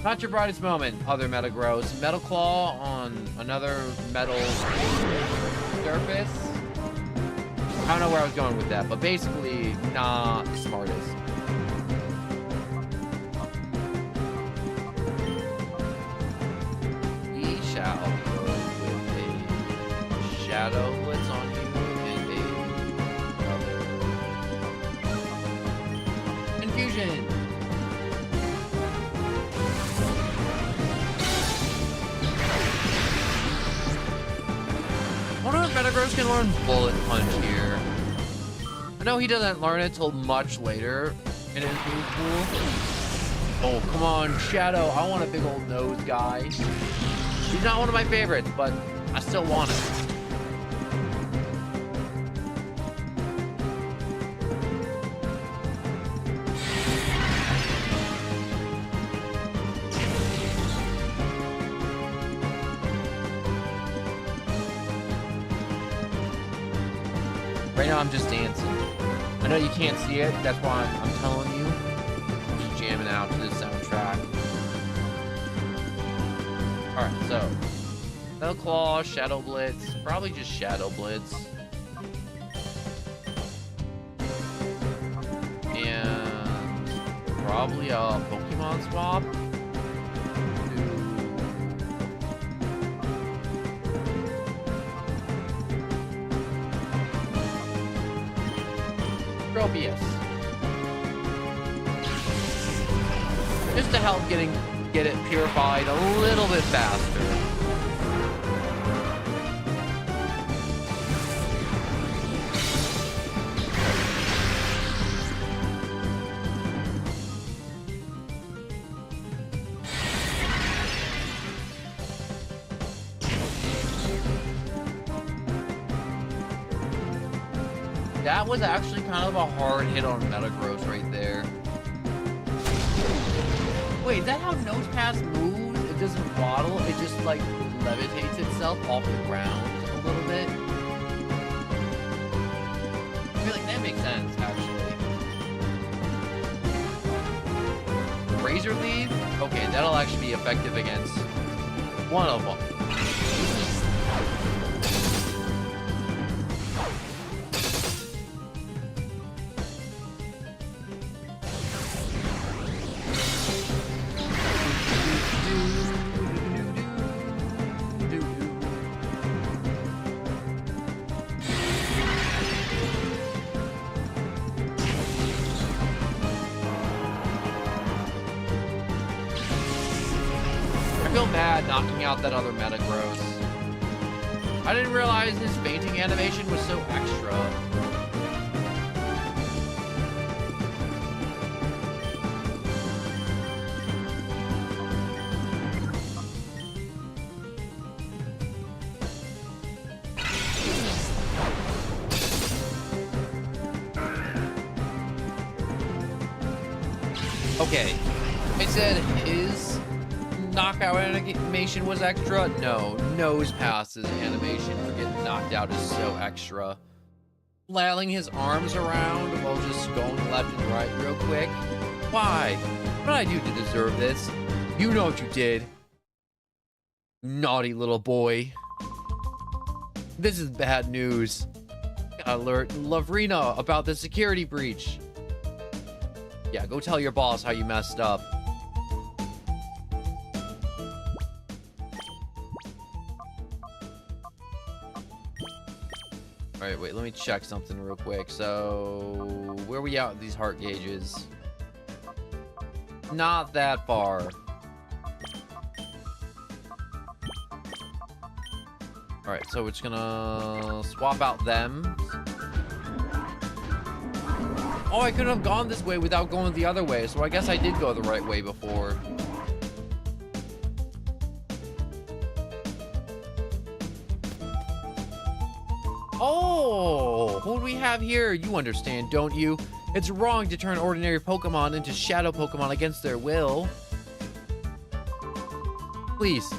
Not your brightest moment, other Metagross. Metal Claw on another metal surface. I don't know where I was going with that, but basically, not the smartest. We shall go with a Shadow Blitz on you and another Infusion. I wonder if Metagross can learn Bullet Punch here. I know he doesn't learn it till much later in his move pool. Oh, come on, Shadow. I want a big old nose guy. He's not one of my favorites, but I still want him. Right now, I'm just dancing. I know you can't see it. That's why I'm telling you. I'm just jamming out to this soundtrack. Alright, so Metal Claw, Shadow Blitz. Probably just Shadow Blitz. probably a Pokemon swap. Tropius. Just to help get it purified a little bit faster. That was actually kind of a hard hit on Metagross right there. Wait, is that how Nosepass moves? It doesn't waddle, it just like levitates itself off the ground a little bit. I feel like that makes sense, actually. Razor Leaf? Okay, that'll actually be effective against one of them. I feel bad knocking out that other Metagross. I didn't realize his fainting animation was so extra. Okay, I said his knockout animation was extra. No, Nosepass's animation for getting knocked out is so extra. Flailing his arms around while just going left and right real quick. Why? What did I do to deserve this? You know what you did. Naughty little boy. This is bad news. Alert Lavrina about the security breach. Yeah, go tell your boss how you messed up. Alright, wait, let me check something real quick. So, where are we at with these heart gauges? Not that far. Alright, so we're just gonna swap out them. Oh, I couldn't have gone this way without going the other way, so I guess I did go the right way before. Oh, who do we have here? You understand, don't you? It's wrong to turn ordinary Pokemon into shadow Pokemon against their will. Please,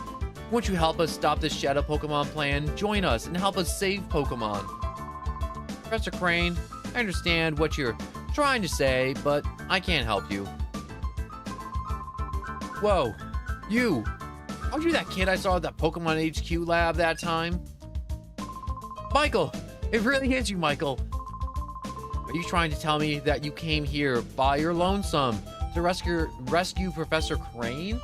won't you help us stop this shadow Pokemon plan? Join us and help us save Pokemon. Professor Crane, I understand what you're trying to say, but I can't help you. Whoa, you! Aren't you that kid I saw at that Pokemon HQ lab that time? Michael! It really is you, Michael. Are you trying to tell me that you came here by your lonesome to rescue Professor Crane?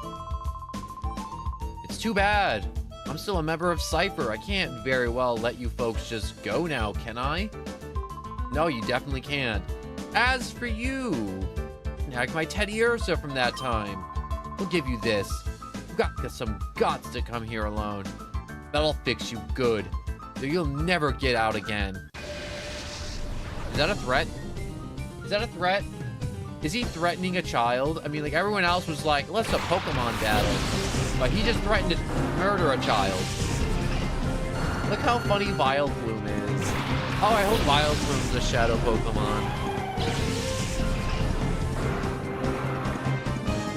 It's too bad. I'm still a member of Cypher. I can't very well let you folks just go now, can I? No, you definitely can't. As for you, like my Teddy Ursa from that time, we'll give you this. You've got some guts to come here alone. That'll fix you good. So you'll never get out again. Is that a threat? Is that a threat? Is he threatening a child? I mean, like, everyone else was like, let's a Pokemon battle. But he just threatened to murder a child. Look how funny Vileplume is. Oh, I hope Vileplume's a shadow Pokemon.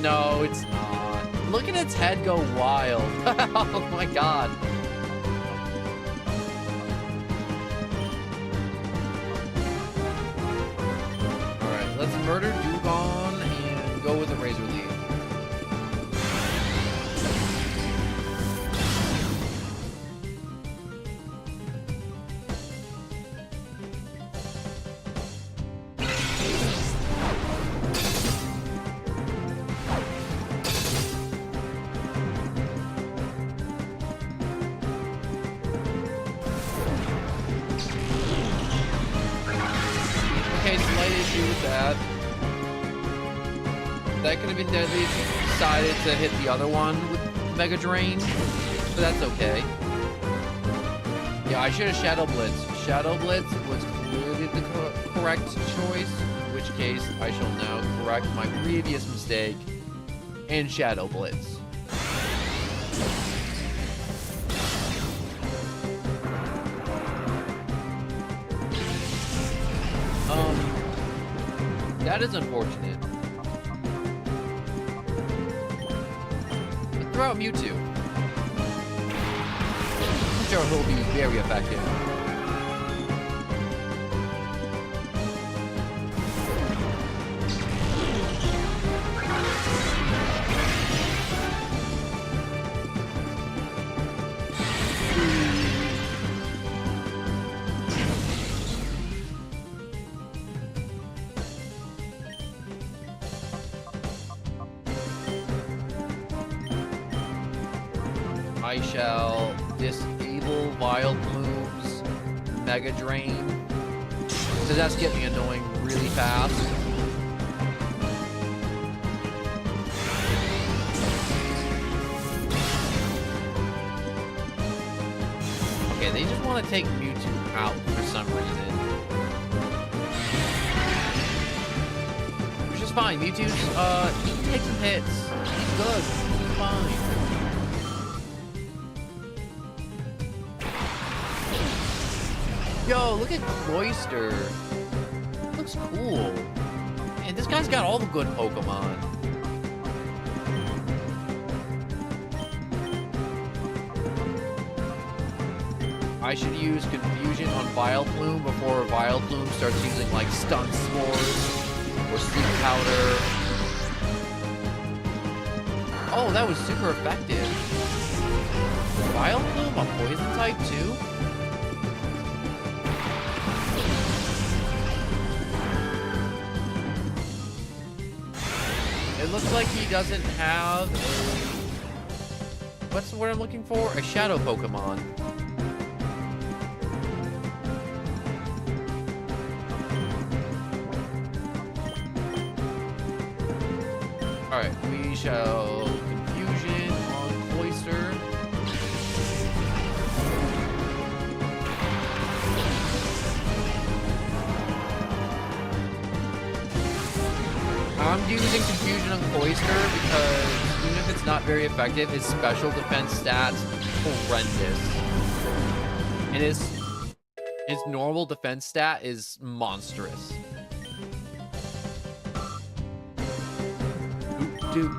No, it's not. Look at its head go wild. Oh my god. Alright, let's murder Dewgong and go with a Razor Leaf. Okay, slight issue with that. That could have been deadly if you decided to hit the other one with Mega Drain, but that's okay. Yeah, I should have Shadow Blitz. Shadow Blitz was clearly the correct choice, in which case I shall now correct my previous mistake and Shadow Blitz. That is unfortunate. But throw out Mewtwo. I'm sure he'll be very effective. I shall disable Vileplume's Mega Drain, because that's getting me annoying really fast. Okay, they just want to take Mewtwo out for some reason. Which is fine. Mewtwo's, he can take some hits. He's good. He's fine. Yo, look at Cloyster. Looks cool. Man, this guy's got all the good Pokemon. I should use Confusion on Vileplume before Vileplume starts using, like, Stun Spores or Sleep Powder. Oh, that was super effective. Vileplume a Poison type, too? It looks like he doesn't have a... What's the word I'm looking for? A Shadow Pokemon. Alright, we shall Confusion on Cloyster. I'm using Confusion on Cloyster because even if it's not very effective, his special defense stats horrendous. And his normal defense stat is monstrous. Do.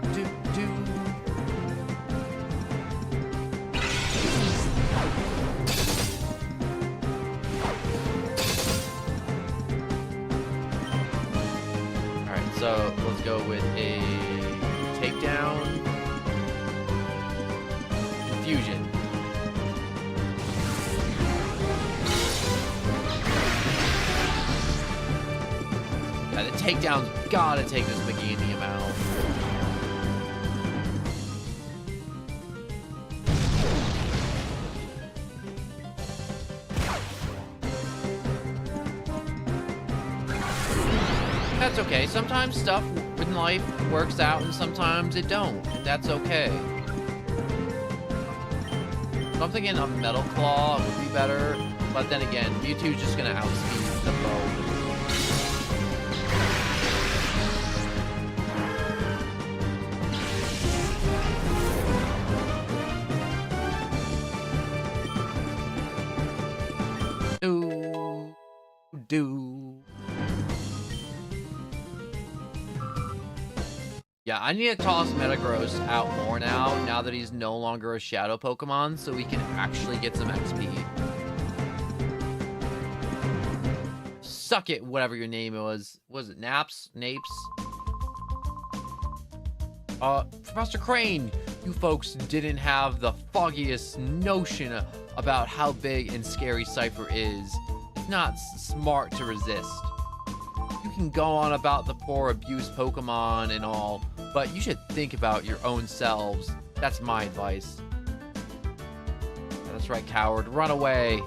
Alright, so let's go with a takedown. Confusion. Yeah, the takedown's gotta take this Meganium out. That's okay. Sometimes stuff in life works out and sometimes it don't. And that's okay. So I'm thinking a Metal Claw would be better. But then again, Mewtwo's just going to outspeed the bow. Yeah, I need to toss Metagross out more now that he's no longer a Shadow Pokemon, so we can actually get some XP. Suck it, whatever your name was. Was it Naps? Napes? Professor Crane, you folks didn't have the foggiest notion about how big and scary Cypher is. It's not smart to resist. You can go on about the poor abused Pokemon and all, but you should think about your own selves. That's my advice. That's right, coward. Run away.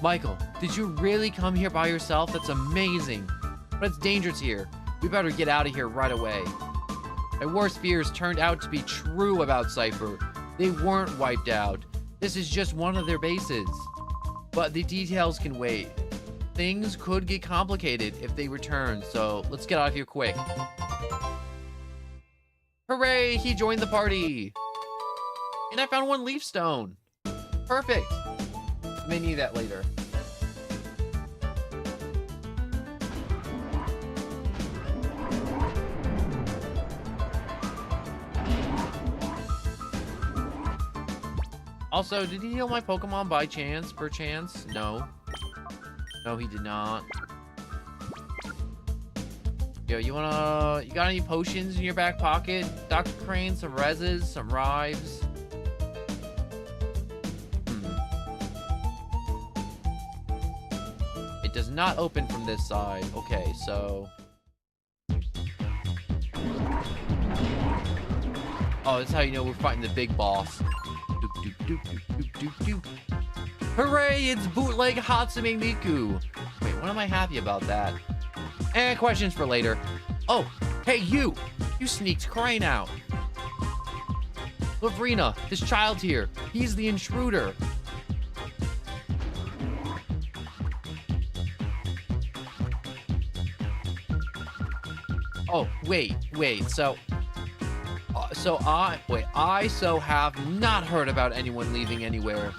Michael, did you really come here by yourself? That's amazing. But it's dangerous here. We better get out of here right away. My worst fears turned out to be true about Cypher. They weren't wiped out. This is just one of their bases. But the details can wait. Things could get complicated if they return, so let's get out of here quick. Hooray, he joined the party. And I found one leaf stone. Perfect. I may need that later. Also, did he heal my Pokemon by chance, perchance? No. No, he did not. Yo, you got any potions in your back pocket? Dr. Crane, some reses, some rives. It does not open from this side. Okay, so... Oh, that's how you know we're fighting the big boss. Doop, doop, doop, doop, doop, doop, doop. Hooray, it's bootleg Hatsune Miku. Wait, what am I happy about that? And questions for later. Oh, hey, you sneaked Crane out. Lavrina, this child here, he's the intruder. Oh, wait, so I have not heard about anyone leaving anywhere.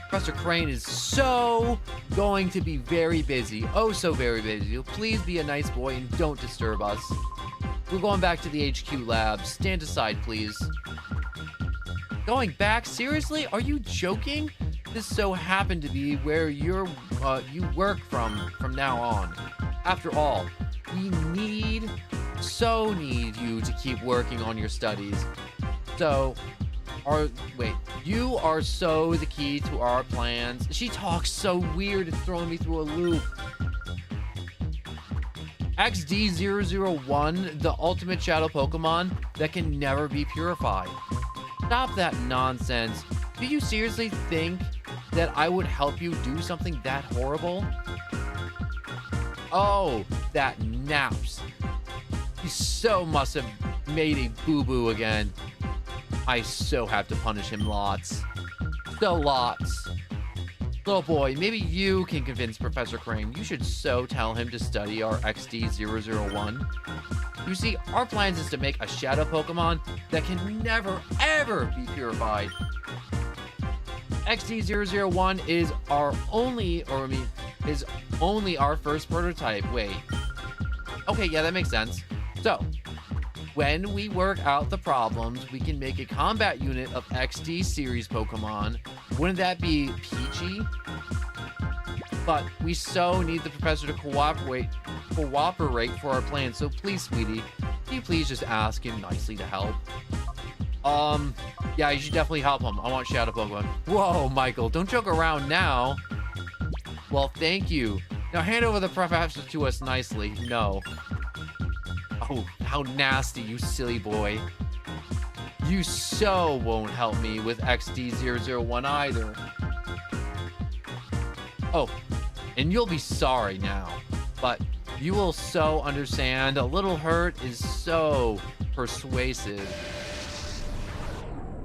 Professor Crane is so going to be very busy. Oh, so very busy. Please be a nice boy and don't disturb us. We're going back to the HQ lab. Stand aside, please. Going back? Seriously? Are you joking? This so happened to be where you work from now on. After all, we so need you to keep working on your studies. You are so the key to our plans. She talks so weird, it's throwing me through a loop. XD001, the ultimate shadow Pokemon that can never be purified. Stop that nonsense. Do you seriously think that I would help you do something that horrible? Oh, that naps. He so must have made a boo-boo again. I so have to punish him lots. So lots. Little boy, maybe you can convince Professor Crane. You should so tell him to study our XD001. You see, our plans is to make a shadow Pokemon that can never, ever be purified. XD001 is only our first prototype. Wait. Okay, yeah, that makes sense. So, when we work out the problems, we can make a combat unit of XD series Pokemon. Wouldn't that be peachy? But we so need the professor to cooperate for our plan. So please, sweetie, can you please just ask him nicely to help? Yeah, you should definitely help him. I want shadow Pokemon. Whoa, Michael, don't joke around now. Well, thank you. Now hand over the professor to us nicely. No. Oh, how nasty, you silly boy. You so won't help me with XD001 either. Oh, and you'll be sorry now, but you will so understand. A little hurt is so persuasive.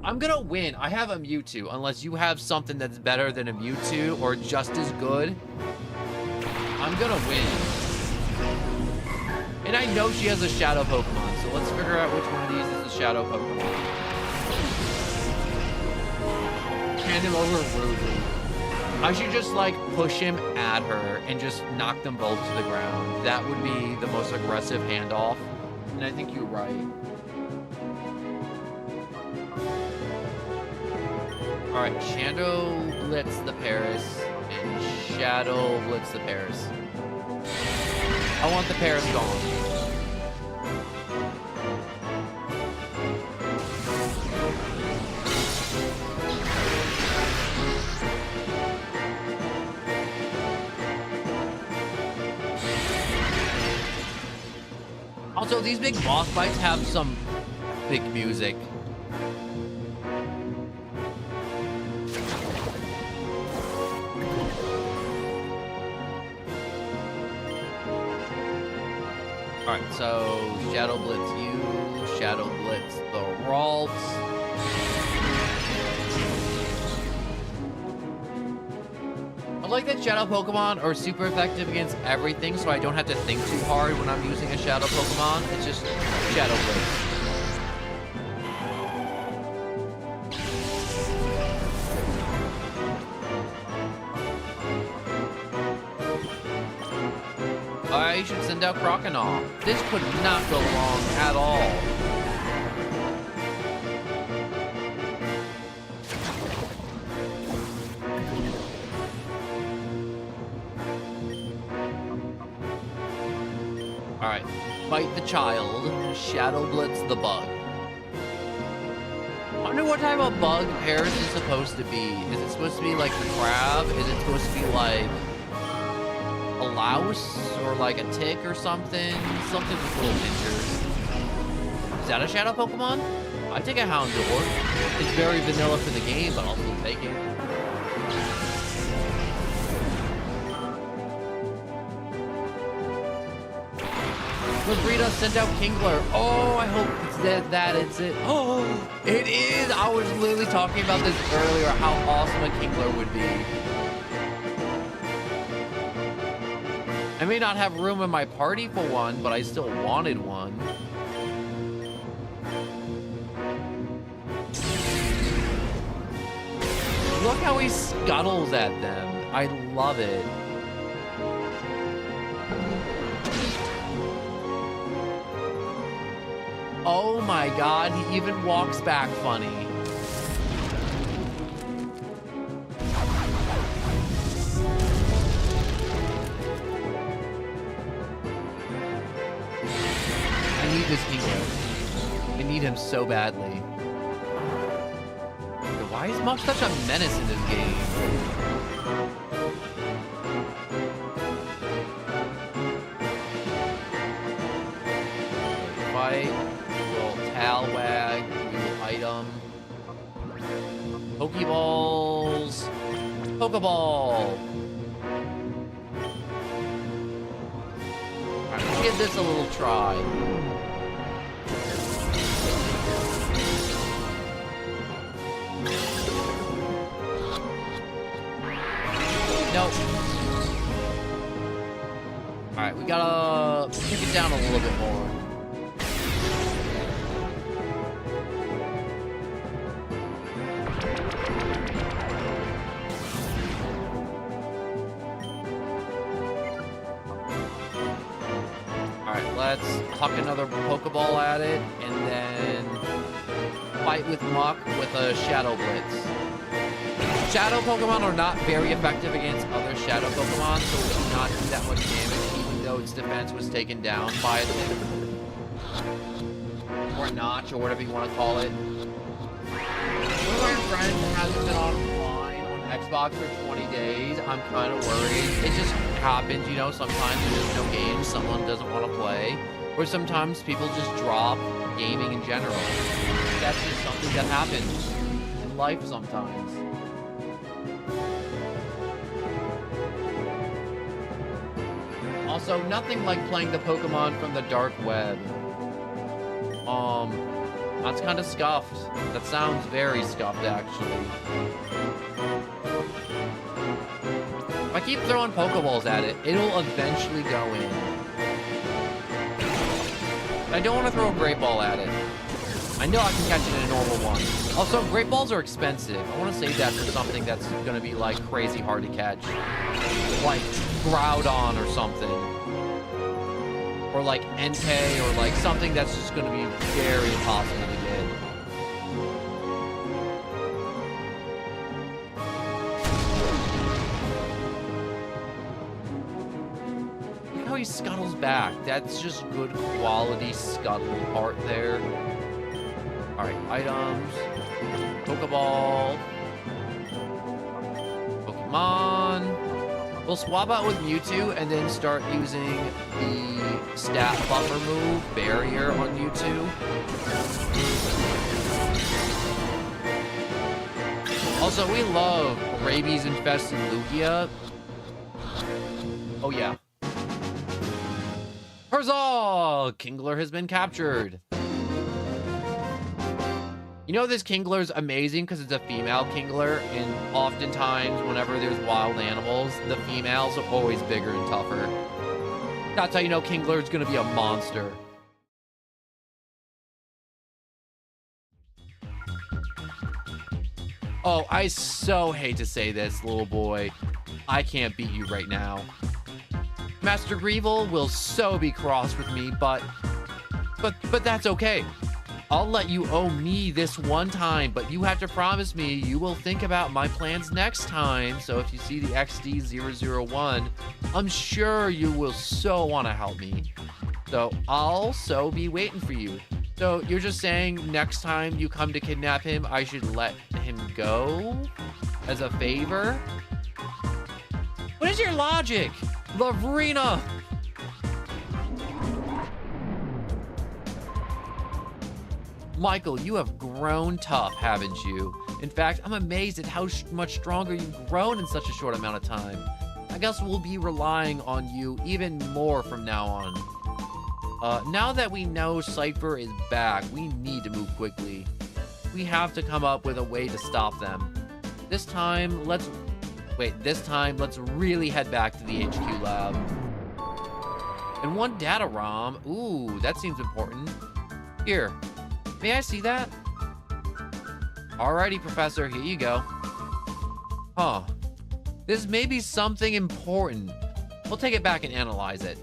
I'm gonna win. I have a Mewtwo, unless you have something that's better than a Mewtwo or just as good. I'm gonna win. And I know she has a shadow Pokemon, so let's figure out which one of these is a shadow Pokemon. Hand him over rudely. I should just like push him at her and just knock them both to the ground. That would be the most aggressive handoff. And I think you're right. Alright, Shadow Blitz the Paris and Shadow Blitz the Paris. I want the Paris gone. Also, these big boss fights have some big music. Alright, so Shadow Blitz you, Shadow Blitz the Ralts. I like that Shadow Pokemon are super effective against everything, so I don't have to think too hard when I'm using a Shadow Pokemon. It's just Shadow Blitz. I should send out Croconaw. This could not go wrong at all. Alright, fight the child, Shadow Blitz the bug. I wonder what type of bug Paris is supposed to be. Is it supposed to be like the crab? Is it supposed to be like a louse or like a tick or something? Something with little pinchers. Is that a Shadow Pokemon? I take a Houndour. It's very vanilla for the game, but I'll still take it. Rita sent out Kingler. Oh, I hope it's that it's it. Oh, it is. I was literally talking about this earlier, how awesome a Kingler would be. I may not have room in my party for one, but I still wanted one. Look how he scuttles at them. I love it. Oh my god, he even walks back funny. I need this Kingler. I need him so badly. Why is Muck such a menace in this game? Fight. Talwag, new item. Pokeballs. Pokeball. Alright, let's give this a little try. Nope. Alright, we gotta kick it down a little bit more. Let's huck another Pokeball at it, and then fight with Muck with a Shadow Blitz. Shadow Pokemon are not very effective against other Shadow Pokemon, so it do not do that much damage, even though its defense was taken down by it. Or Notch, or whatever you want to call it. One of our friends hasn't been online on Xbox for 20 days. I'm kind of worried. It just happens, you know, sometimes there's no games someone doesn't want to play, or sometimes people just drop gaming in general. That's just something that happens in life sometimes. Also, nothing like playing the Pokemon from the dark web. That's kind of scuffed. That sounds very scuffed, actually. If I keep throwing Pokeballs at it, it'll eventually go in. I don't want to throw a Great Ball at it. I know I can catch it in a normal one. Also, Great Balls are expensive. I want to save that for something that's going to be, like, crazy hard to catch. Like, Groudon or something. Or, like, Entei, or, like, something that's just going to be very impossible to get. How he scuttles back. That's just good quality scuttle art there. Alright, items. Pokeball. Pokemon. We'll swap out with Mewtwo and then start using the stat buffer move, Barrier, on Mewtwo. Also, we love rabies-infested Lugia. Oh, yeah. Huzzah! Kingler has been captured. You know, this Kingler's amazing because it's a female Kingler, and oftentimes whenever there's wild animals, the females are always bigger and tougher. That's how you know Kingler's gonna be a monster. Oh, I so hate to say this, little boy. I can't beat you right now. Master Greevil will so be cross with me, but that's okay. I'll let you owe me this one time, but you have to promise me you will think about my plans next time. So if you see the XD001, I'm sure you will so want to help me. So I'll so be waiting for you. So you're just saying next time you come to kidnap him, I should let him go as a favor? What is your logic? Lavrina! Michael, you have grown tough, haven't you? In fact, I'm amazed at how much stronger you've grown in such a short amount of time. I guess we'll be relying on you even more from now on. Now that we know Cypher is back, we need to move quickly. We have to come up with a way to stop them. This time, let's really head back to the HQ lab. And one data ROM. Ooh, that seems important. Here. May I see that? Alrighty, Professor, here you go. Huh. This may be something important. We'll take it back and analyze it.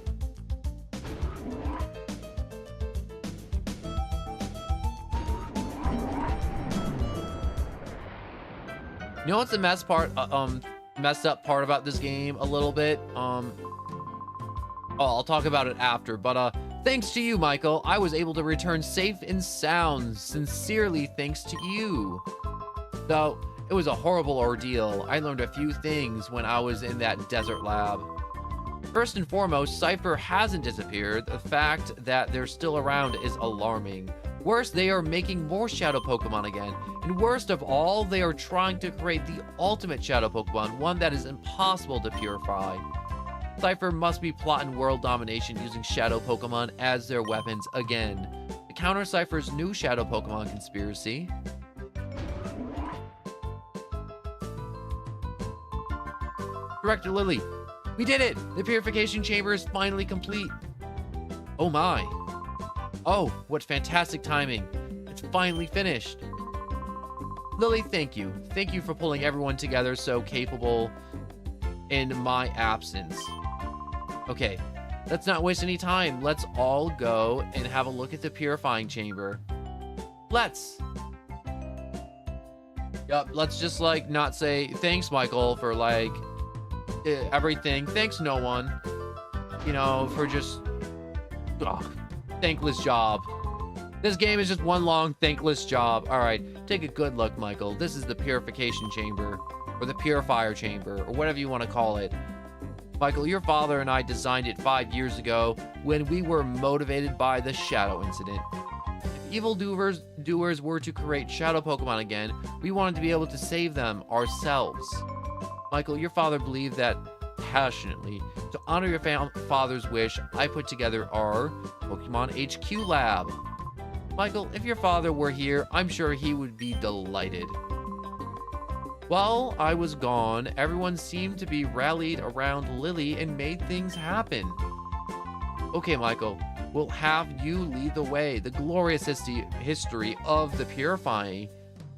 You know what's the messed up part about this game a little bit? I'll talk about it after, but thanks to you, Michael, I was able to return safe and sound. Sincerely, thanks to you. Though it was a horrible ordeal, I learned a few things when I was in that desert lab. First and foremost, Cypher hasn't disappeared. The fact that they're still around is alarming. Worse, they are making more shadow Pokemon again. And worst of all, they are trying to create the ultimate shadow Pokemon, one that is impossible to purify. Cypher must be plotting world domination using shadow Pokemon as their weapons again. To counter Cypher's new shadow Pokemon conspiracy, Director Lily, we did it! The purification chamber is finally complete. Oh my. Oh, what fantastic timing. It's finally finished. Lily, thank you. Thank you for pulling everyone together so capable in my absence. Okay, let's not waste any time. Let's all go and have a look at the purifying chamber. Let's. Yup, let's just like not say thanks, Michael, for like everything. Thanks, no one. You know, for just thankless job. This game is just one long thankless job. All right, take a good look, Michael. This is the purification chamber, or the purifier chamber, or whatever you want to call it. Michael, your father and I designed it 5 years ago when we were motivated by the Shadow incident. If evildoers were to create Shadow Pokemon again, we wanted to be able to save them ourselves. Michael, your father believed that passionately. To honor your father's wish, I put together our Pokemon HQ lab. Michael, if your father were here, I'm sure he would be delighted. While I was gone, everyone seemed to be rallied around Lily and made things happen. Okay, Michael, we'll have you lead the way. The glorious history of the purifying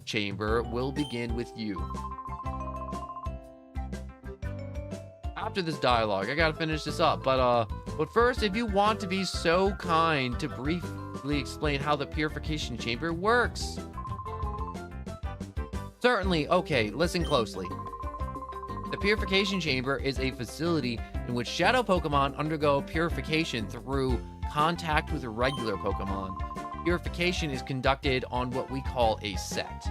chamber will begin with you. After this dialogue, I gotta finish this up, but first, if you want to be so kind to briefly explain how the purification chamber works. Certainly. Okay, listen closely. The purification chamber is a facility in which shadow Pokemon undergo purification through contact with regular Pokemon. Purification is conducted on what we call a set.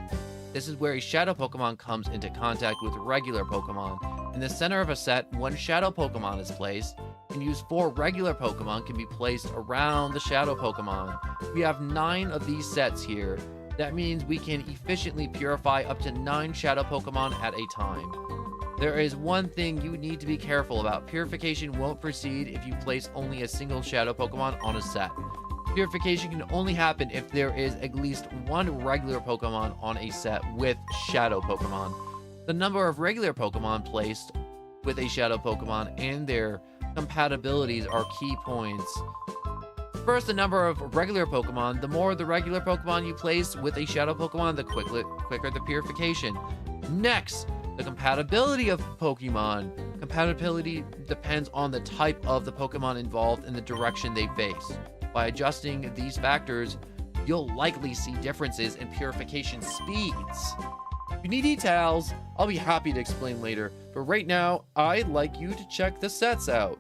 This is where a shadow Pokemon comes into contact with regular Pokemon. In the center of a set, one shadow Pokemon is placed, and use 4 regular Pokemon can be placed around the shadow Pokemon. We have 9 of these sets here. That means we can efficiently purify up to 9 shadow Pokemon at a time. There is one thing you need to be careful about. Purification won't proceed if you place only a single shadow Pokemon on a set. Purification can only happen if there is at least one regular Pokemon on a set with shadow Pokemon. The number of regular Pokemon placed with a shadow Pokemon and their compatibilities are key points. First, the number of regular Pokemon. The more the regular Pokemon you place with a shadow Pokemon, the quicker the purification. Next, the compatibility of Pokemon. Compatibility depends on the type of the Pokemon involved and the direction they face. By adjusting these factors, you'll likely see differences in purification speeds. If you need details, I'll be happy to explain later, but right now, I'd like you to check the sets out.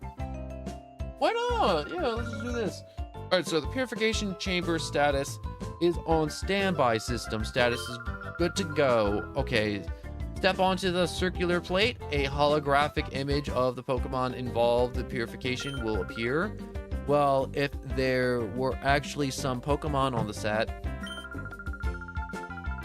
Why not? Yeah, let's just do this. All right, so the purification chamber status is on standby. System status is good to go. Okay, step onto the circular plate. A holographic image of the Pokemon involved in purification will appear. Well, if there were actually some Pokemon on the set.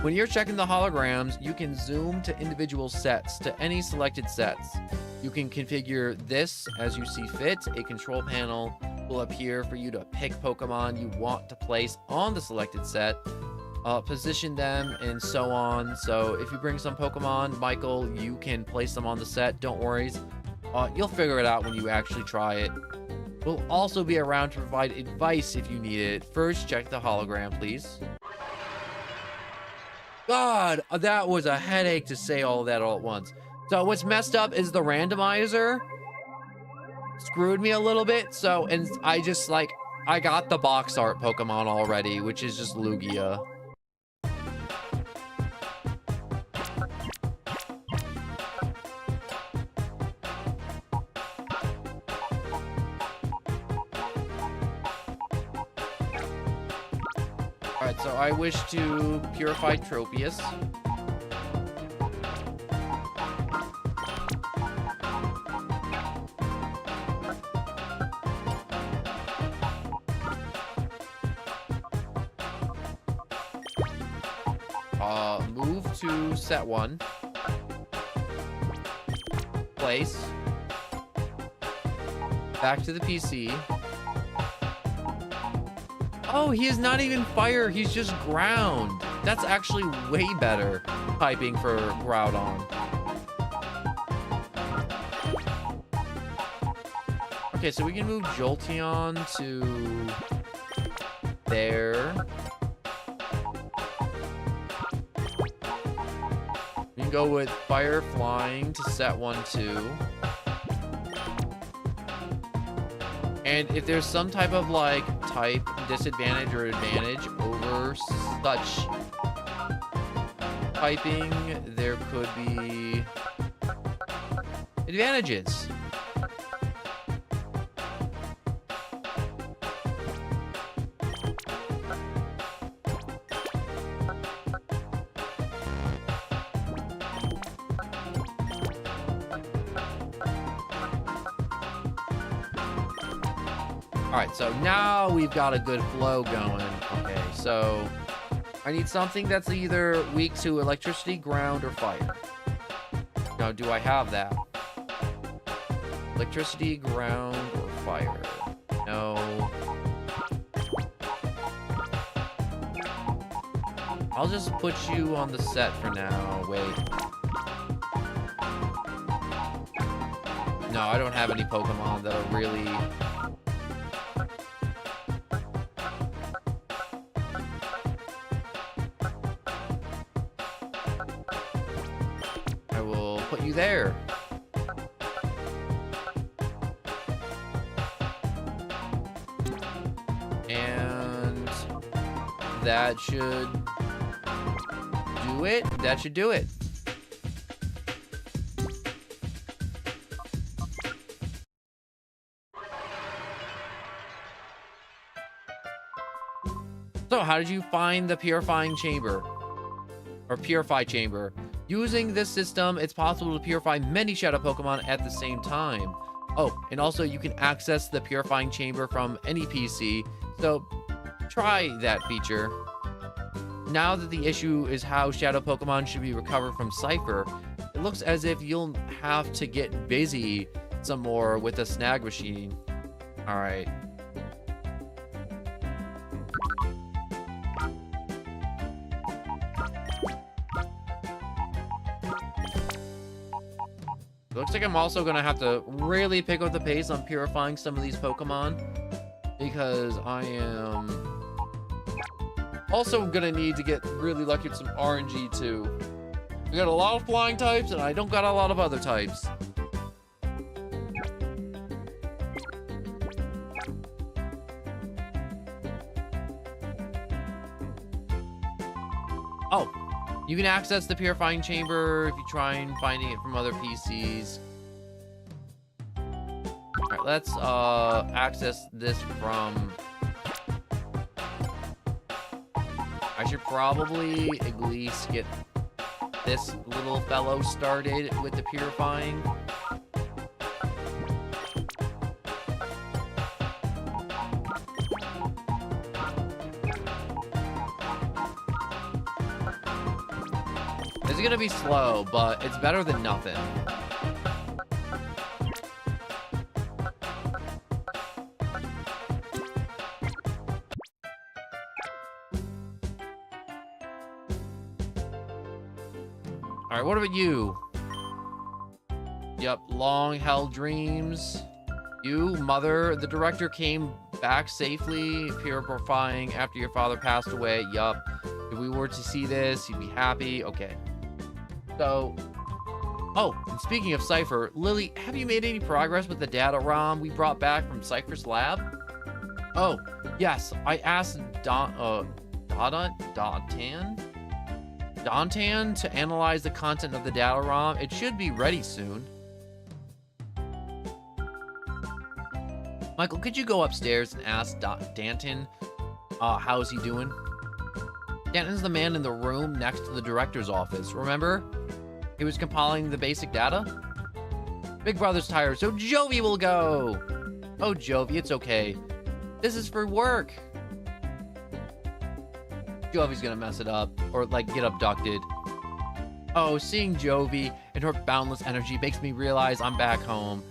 When you're checking the holograms, you can zoom to individual sets, to any selected sets. You can configure this as you see fit. A control panel will appear for you to pick Pokemon you want to place on the selected set, position them, and so on. So if you bring some Pokemon, Michael, you can place them on the set. Don't worry. You'll figure it out when you actually try it. We'll also be around to provide advice if you need it. First, check the hologram, please. God, that was a headache to say all of that all at once. So what's messed up is the randomizer screwed me a little bit. So, and I just like, I got the box art Pokemon already, which is just Lugia. Alright, so I wish to purify Tropius. Move to set 1. Place. Back to the PC. Oh, he is not even fire. He's just ground. That's actually way better typing for Groudon. Okay, so we can move Jolteon to there. We can go with Fire Flying to set 1, 2. And if there's some type of like type disadvantage or advantage over such typing, there could be advantages. Alright, so now we've got a good flow going. Okay, so I need something that's either weak to electricity, ground, or fire. Now, do I have that? Electricity, ground, or fire? No. I'll just put you on the set for now. Wait. No, I don't have any Pokemon that are really... put you there. And that should do it. That should do it. So how did you find the purifying chamber? Or purify chamber? Using this system, it's possible to purify many shadow Pokemon at the same time. Oh, and also you can access the purifying chamber from any PC, so try that feature. Now that the issue is how shadow Pokemon should be recovered from Cypher, It looks as if you'll have to get busy some more with the snag machine. All right. Looks like I'm also gonna have to really pick up the pace on purifying some of these Pokemon, because I am also gonna need to get really lucky with some RNG too. We got a lot of flying types, and I don't got a lot of other types. Oh, you can access the purifying chamber if you try and finding it from other PCs. All right, let's access this from... I should probably at least get this little fellow started with the purifying. It's gonna be slow, but it's better than nothing. All right, what about you? Yep, long-held dreams. You, mother, the director came back safely, purifying after your father passed away. Yup. If we were to see this, you'd be happy. Okay. So, oh, and speaking of Cypher, Lily, have you made any progress with the data ROM we brought back from Cypher's lab? Oh, yes, I asked Dontan to analyze the content of the data ROM. It should be ready soon. Michael, could you go upstairs and ask Danton how's he doing? Danton's the man in the room next to the director's office, remember? He was compiling the basic data? Big Brother's tired, so Jovi will go! Oh, Jovi, it's okay. This is for work. Jovi's gonna mess it up, or like get abducted. Oh, seeing Jovi and her boundless energy makes me realize I'm back home.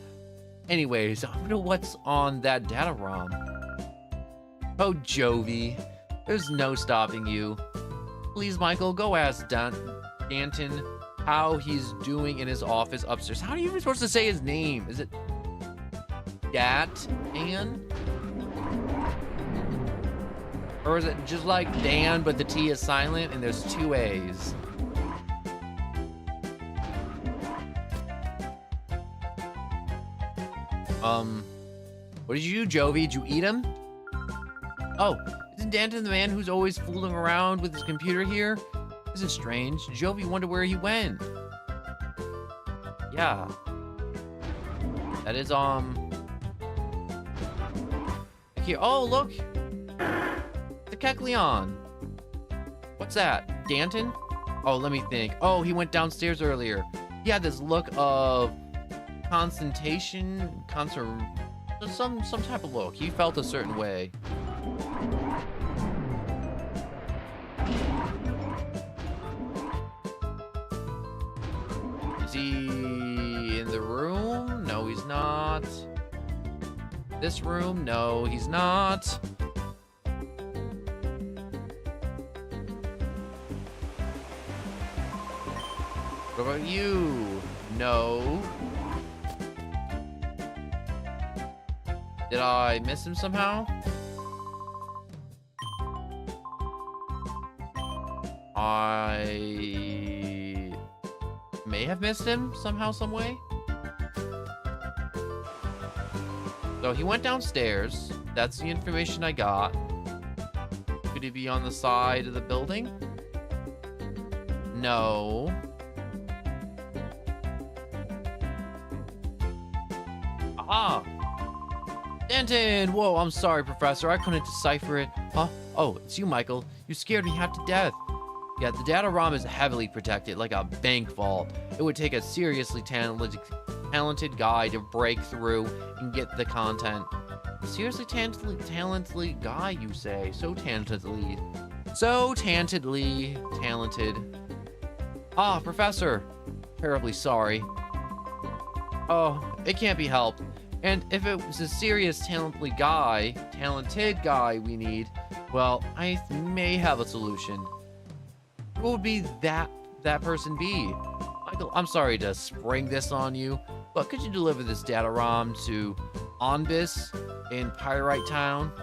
Anyways, I wonder what's on that data ROM. Oh, Jovi, there's no stopping you. Please, Michael, go ask Danton how he's doing in his office upstairs. How are you even supposed to say his name? Is it Dan? Or is it just like Dan, but the T is silent and there's two A's? What did you do, Jovi? Did you eat him? Oh, isn't Danton the man who's always fooling around with his computer here? This is strange. Jovi wonder where he went. Yeah. That is, here. Oh, look! The Kecleon. What's that? Danton? Oh, let me think. Oh, he went downstairs earlier. He had this look of some type of look. He felt a certain way. Is he in the room? No, he's not. This room? No, he's not. What about you? No. Did I miss him somehow? I may have missed him somehow, some way. So he went downstairs. That's the information I got. Could he be on the side of the building? No. Aha! Danton! Whoa, I'm sorry, Professor. I couldn't decipher it. Huh? Oh, it's you, Michael. You scared me half to death. Yeah, the data ROM is heavily protected, like a bank vault. It would take a seriously talented guy to break through and get the content. A seriously talented guy, you say? So talentedly talented. Ah, Professor. terribly sorry. Oh, it can't be helped. And if it was a serious, talented guy we need, well, I may have a solution. Who would be that person be? Michael, I'm sorry to spring this on you, but could you deliver this data ROM to Onbis in Pyrite Town?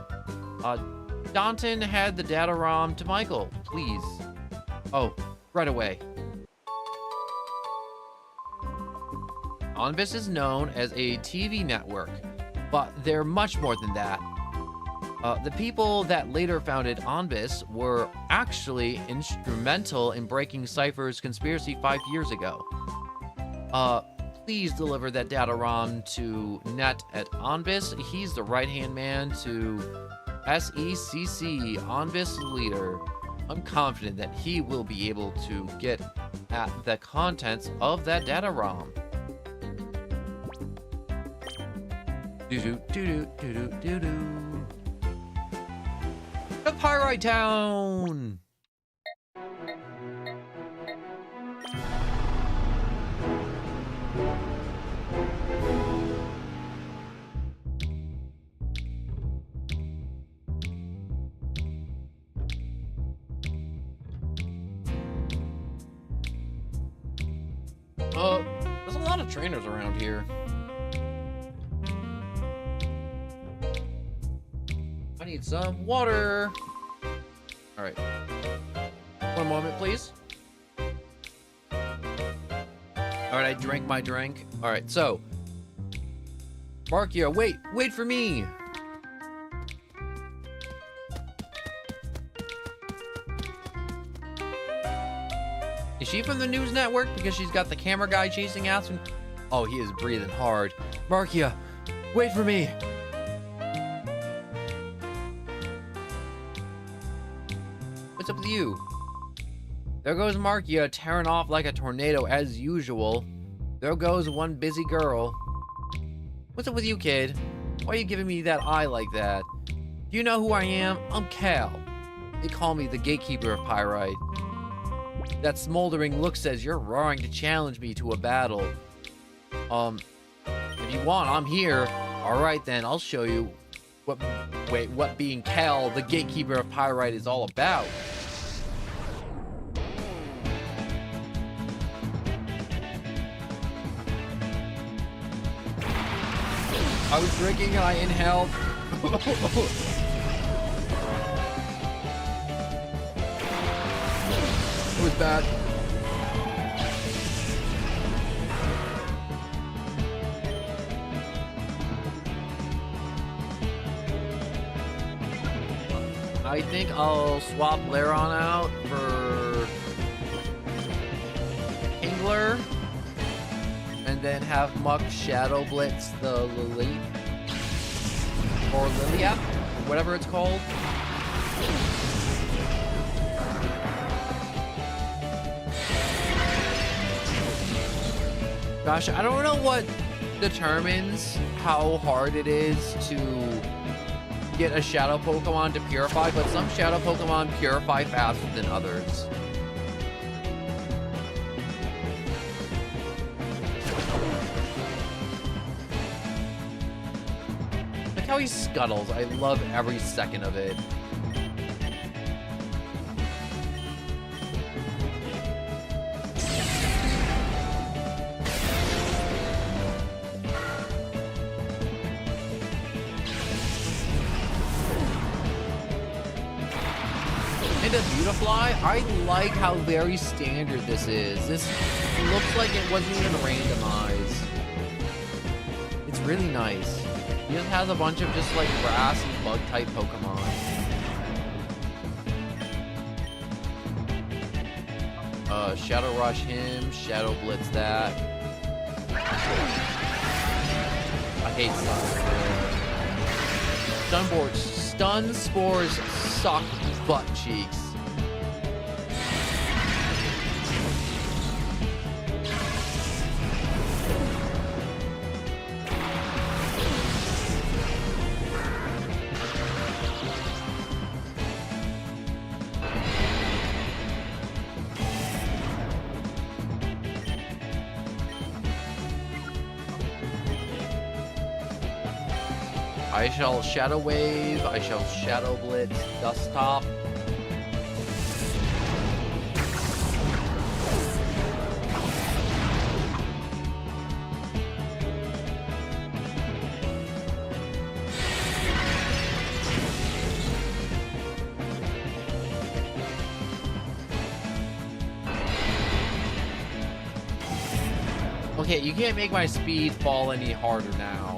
Danton had the data ROM to Michael, please. Oh, right away. Onbis is known as a TV network, but they're much more than that. The people that later founded Onbis were actually instrumental in breaking Cypher's conspiracy 5 years ago. Please deliver that data ROM to Net at Onbis. He's the right-hand man to SECC, Onbis leader. I'm confident that he will be able to get at the contents of that data ROM. Do-do-do-do-do-do-do. The Pyrite Town! There's a lot of trainers around here. I need some water. All right. One moment, please. All right, I drank my drink. All right, so. Markia, wait for me. Is she from the news network? Because she's got the camera guy chasing after me. Oh, he is breathing hard. Markia, wait for me. What's up with you? There goes Markia tearing off like a tornado as usual. There goes one busy girl. What's up with you, kid? Why are you giving me that eye like that? Do you know who I am? I'm Gale. They call me the gatekeeper of Pyrite. That smoldering look says you're roaring to challenge me to a battle. If you want, I'm here. Alright then, I'll show you what being Gale, the gatekeeper of Pyrite, is all about. I was drinking and I inhaled. It was bad. I think I'll swap Laron out for Kingler, and then have Muck Shadow Blitz the Lily, or Lilia, whatever it's called. Gosh, I don't know what determines how hard it is to get a Shadow Pokemon to Purify, but some Shadow Pokemon purify faster than others. Look how he scuttles. I love every second of it. And a Beautifly, I like how very standard this is. This looks like it wasn't even randomized. It's really nice. He just has a bunch of just like grass and bug type Pokemon. Shadow Rush him, Shadow Blitz that. I hate Stun Spores suck butt cheeks. I shall Shadow Wave. I shall Shadow Blitz Desktop. Okay, you can't make my speed fall any harder now.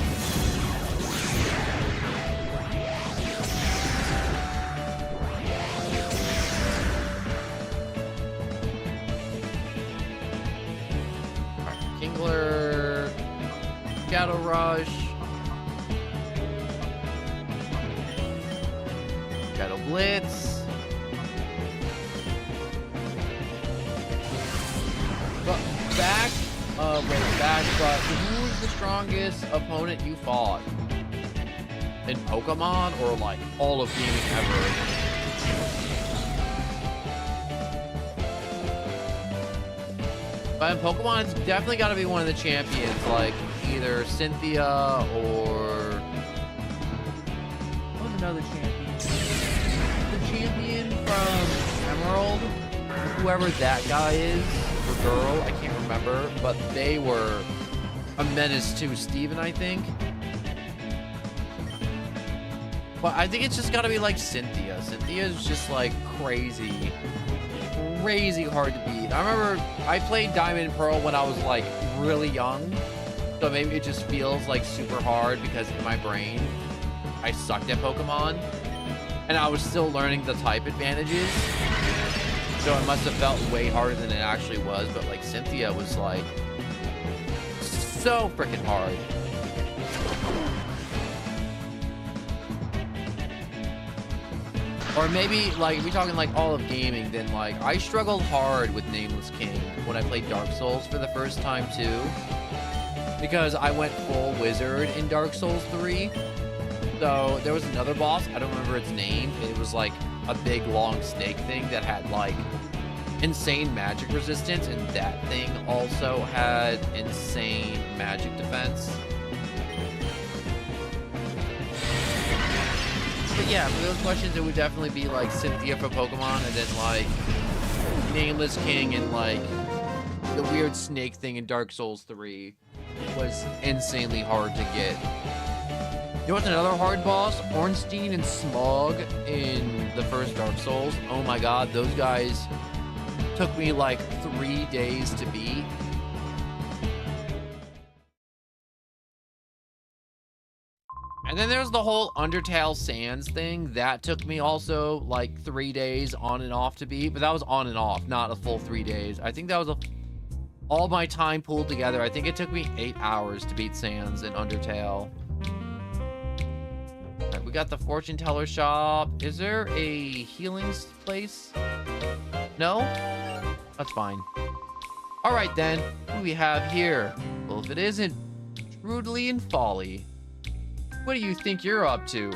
Alright, Kingler, Shadow Rush, Shadow Blitz. But who's the strongest opponent you fought? In Pokemon or like all of gaming ever? But in Pokemon, it's definitely got to be one of the champions, like either Cynthia or... What's another champion? The champion from Emerald? Whoever that guy is. Girl, I can't remember, but they were a menace to Steven, I think. But I think it's just gotta be like Cynthia. Cynthia is just like crazy hard to beat. I remember I played Diamond and Pearl when I was like really young, so maybe it just feels like super hard because in my brain I sucked at Pokemon and I was still learning the type advantages. So it must have felt way harder than it actually was, but like Cynthia was like so freaking hard. Or maybe like if we're talking like all of gaming, then like I struggled hard with Nameless King when I played Dark Souls for the first time too, because I went full wizard in Dark Souls 3. So there was another boss, I don't remember its name. It was like a big long snake thing that had like insane magic resistance, and that thing also had insane magic defense. But yeah, for those questions, it would definitely be like Cynthia for Pokemon, and then like Nameless King and like the weird snake thing in Dark Souls 3 was insanely hard to get. You know what's another hard boss? Ornstein and Smog in the first Dark Souls. Oh my god, those guys took me like 3 days to beat. And then there's the whole Undertale Sands thing. That took me also like 3 days on and off to beat. But that was on and off, not a full 3 days. I think that was all my time pulled together. I think it took me 8 hours to beat Sands in Undertale. We got the fortune teller shop. Is there a healing place? No? That's fine. All right then, what do we have here? Well, if it isn't Trudely and Folly, what do you think you're up to?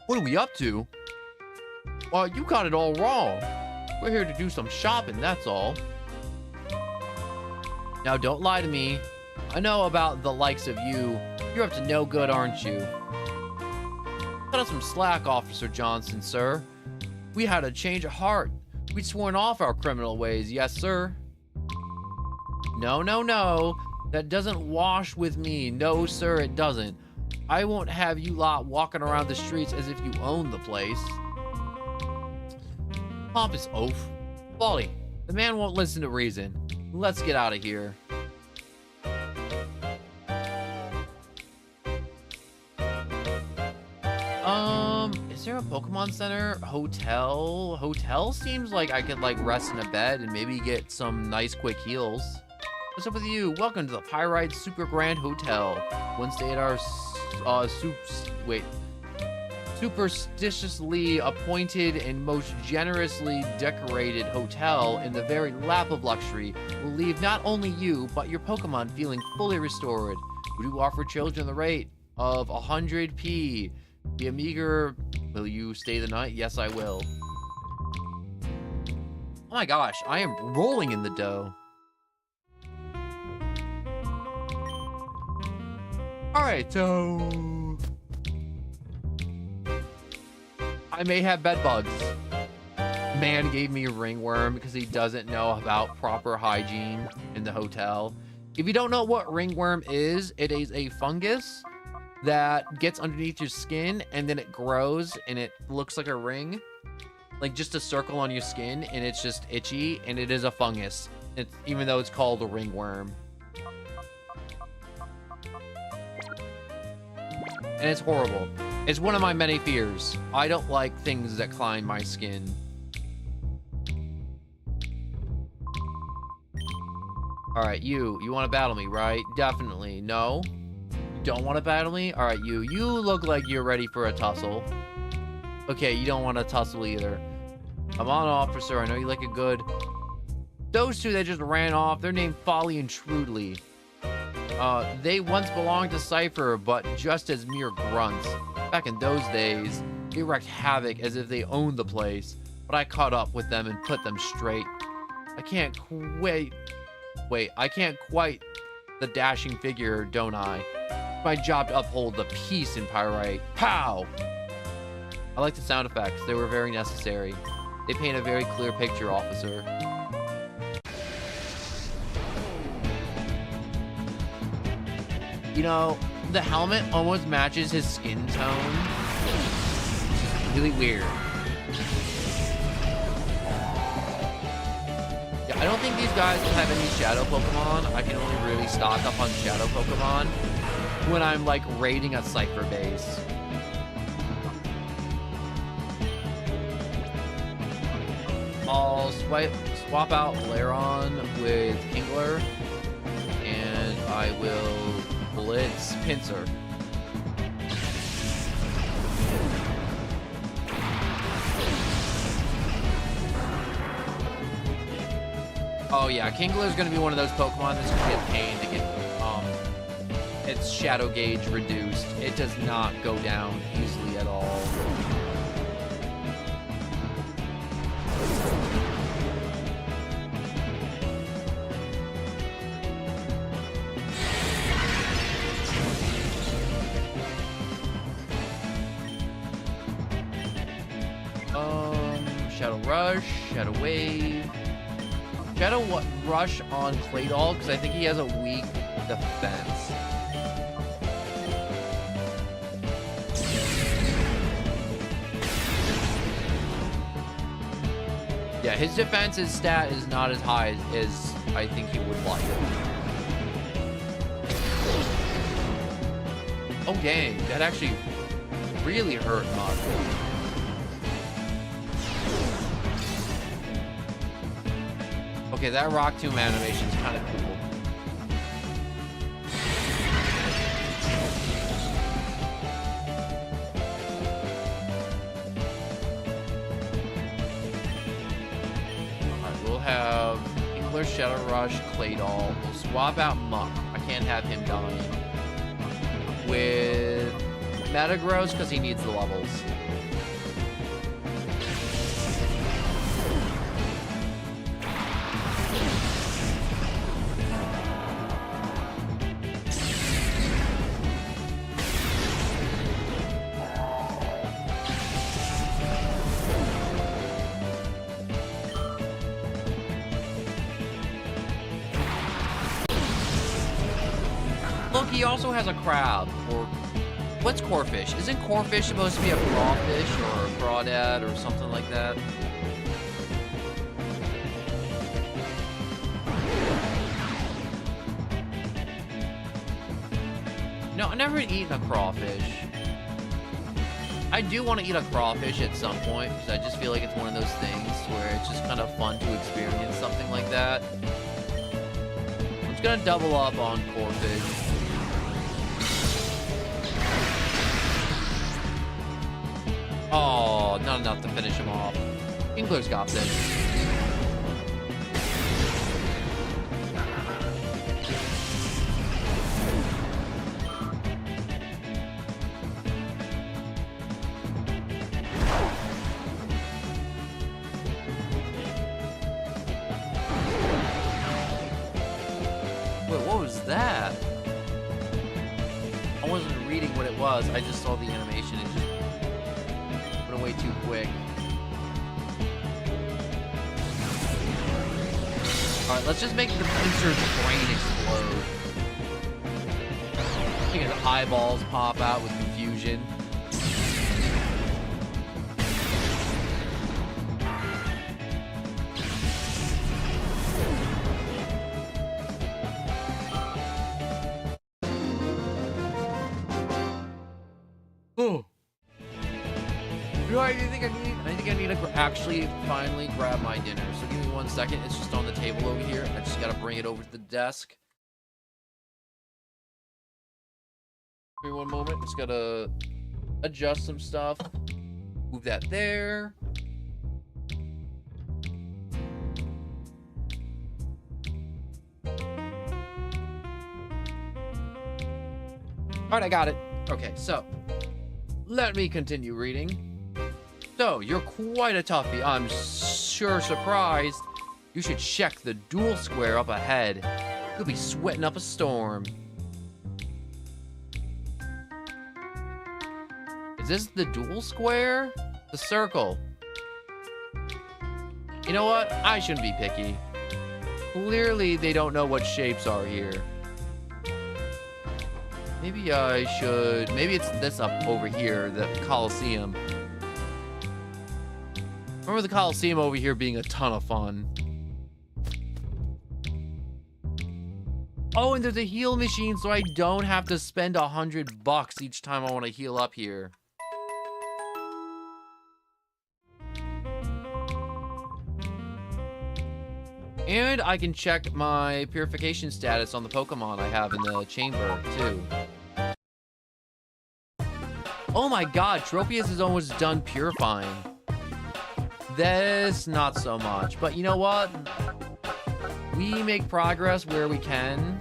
What are we up to? Well, you got it all wrong. We're here to do some shopping, that's all. Now, don't lie to me. I know about the likes of you. You're up to no good, aren't you? Cut us some slack, Officer Johnson, sir. We had a change of heart. We'd sworn off our criminal ways, yes, sir. No, no, no. That doesn't wash with me. No, sir, it doesn't. I won't have you lot walking around the streets as if you own the place. Pompous oaf. Folly, the man won't listen to reason. Let's get out of here. Is there a Pokemon Center? Hotel? Hotel seems like I could like rest in a bed and maybe get some nice quick heals. What's up with you? Welcome to the Pyrite Super Grand Hotel. One stay at our superstitiously appointed and most generously decorated hotel in the very lap of luxury will leave not only you, but your Pokemon feeling fully restored. We do offer children the rate of 100p. Be a meager... Will you stay the night? Yes, I will. Oh my gosh, I am rolling in the dough. All right, so I may have bed bugs. Man gave me a ringworm because he doesn't know about proper hygiene in the hotel. If you don't know what ringworm is, it is a fungus that gets underneath your skin and then it grows and it looks like a ring, like just a circle on your skin, and it's just itchy, and it is a fungus. It's, even though it's called a ringworm. And it's horrible. It's one of my many fears. I don't like things that climb my skin. All right, you want to battle me, right? Definitely. No? You don't want to battle me? All right, you look like you're ready for a tussle. Okay, you don't want to tussle either. Come on, officer. I know you like a good... Those two that just ran off, they're named Folly and Shrewdly. They once belonged to Cypher, but just as mere grunts. Back in those days, they wreaked havoc as if they owned the place, but I caught up with them and put them straight. I can't quite the dashing figure, don't I? It's my job to uphold the peace in Pyrite. Pow! I like the sound effects. They were very necessary. They paint a very clear picture, officer. You know, the helmet almost matches his skin tone. Really weird. Yeah, I don't think these guys will have any shadow Pokemon. I can only really stock up on shadow Pokemon when I'm like raiding a Cypher base. I'll swap out Lairon with Kingler, and I will Blitz Pinsir. Oh yeah, Kingler's gonna be one of those Pokemon that's gonna get pain to get its shadow gauge reduced. It does not go down easily at all. Shadow Rush, Shadow Wave, Shadow Rush on Claydol because I think he has a weak defense. Yeah, his defense's stat is not as high as I think he would like. Oh dang, that actually really hurt Mud. Okay, that Rock Tomb animation is kind of cool. Alright, we'll have Kingler, Shadow Rush, Claydol. We'll swap out Muck. I can't have him dying. With Metagross, because he needs the levels. Look, he also has a crab, or what's Corfish? Isn't Corfish supposed to be a crawfish or a crawdad or something like that? No, I've never eaten a crawfish. I do want to eat a crawfish at some point because I just feel like it's one of those things where it's just kind of fun to experience something like that. I'm just gonna double up on Corfish. Oh, not enough to finish him off. Kingler's got this. Wait, what was that? I what it was. I just saw the animation and just went away too quick. Alright, let's just make the pincer's brain explode. Make his eyeballs pop out with confusion. Oh. You know, I think I need to actually finally grab my dinner. So give me 1 second. It's just on the table over here. I just gotta bring it over to the desk. Give me 1 moment. Just gotta adjust some stuff. Move that there. All right, I got it. Okay, so let me continue reading. So, you're quite a toughie. I'm sure surprised. You should check the dual square up ahead. You'll be sweating up a storm. Is this the dual square? The circle. You know what? I shouldn't be picky. Clearly, they don't know what shapes are here. Maybe I should... Maybe it's this up over here, the Coliseum. Remember the Coliseum over here being a ton of fun. Oh, and there's a heal machine, so I don't have to spend $100 each time I want to heal up here. And I can check my purification status on the Pokemon I have in the chamber, too. Oh my god, Tropius is almost done purifying. This, not so much. But you know what? We make progress where we can,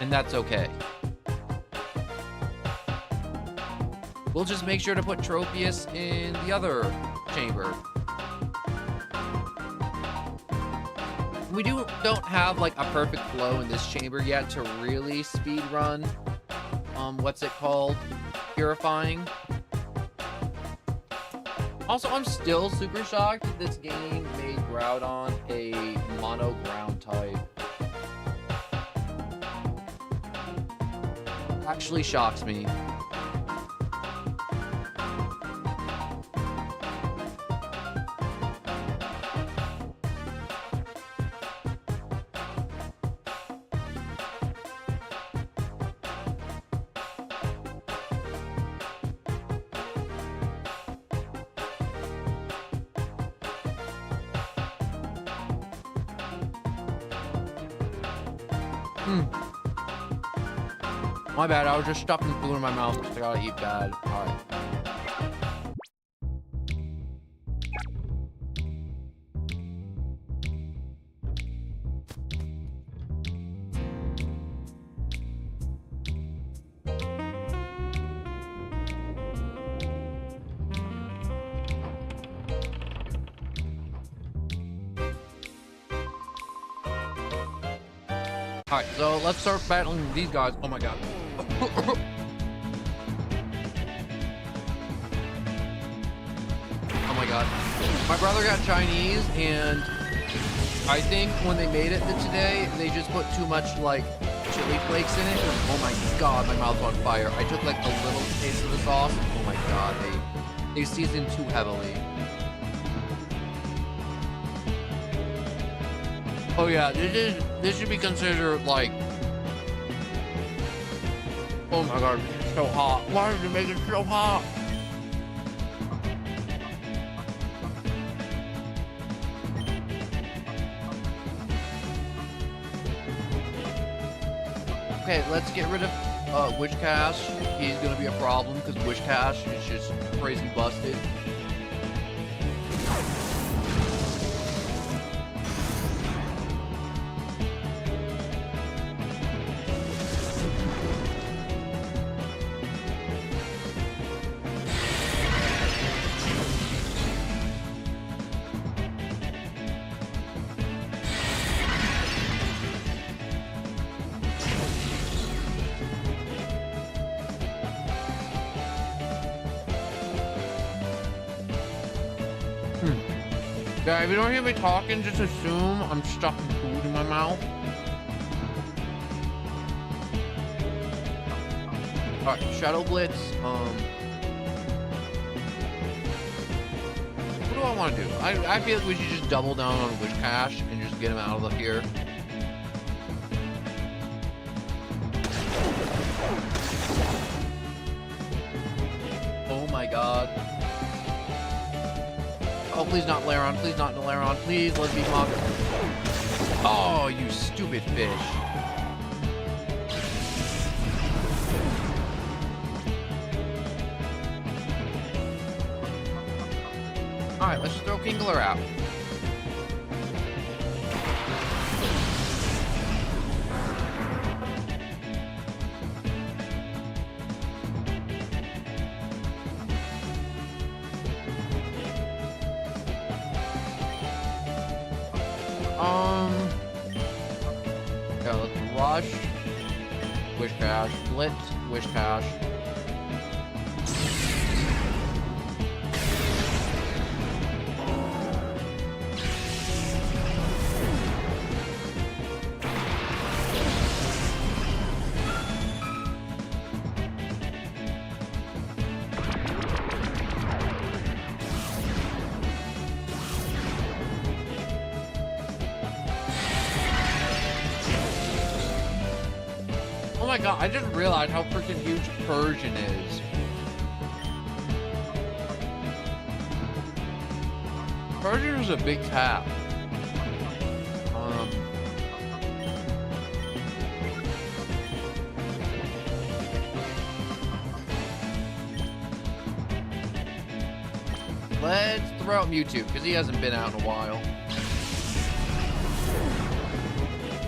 and that's okay. We'll just make sure to put Tropius in the other chamber. We don't have like a perfect flow in this chamber yet to really speed run. What's it called? Purifying. Also, I'm still super shocked that this game made Groudon a mono ground type. Actually shocks me. My bad, I was just stuffing food in my mouth because I gotta eat bad. Alright. Alright, so let's start battling these guys. Oh my god. Oh my god. My brother got Chinese, and I think when they made it today, they just put too much, like, chili flakes in it. Oh my god, my mouth's on fire. I took, like, a little taste of the sauce. Oh my god, they seasoned too heavily. Oh yeah, this should be considered, like... Oh my god, it's so hot. Why did you make it so hot? Okay, let's get rid of Witchcash. He's gonna be a problem because Witchcash is just crazy busted. Yeah, if you don't hear me talking, just assume I'm stuffing food in my mouth. Alright, Shadow Blitz, what do I want to do? I feel like we should just double down on Wish Cash and just get him out of here. Oh my god. Oh, please not Laron. Please not Laron. Please, let's be Mog. Oh, you stupid fish. Alright, let's just throw Kingler out. Yeah, let's rush. Wish Cash. Blitz. Wish Cash. Oh my god, I just realized how freaking huge Persian is. Persian is a big tap. Let's throw out Mewtwo, because he hasn't been out in a while.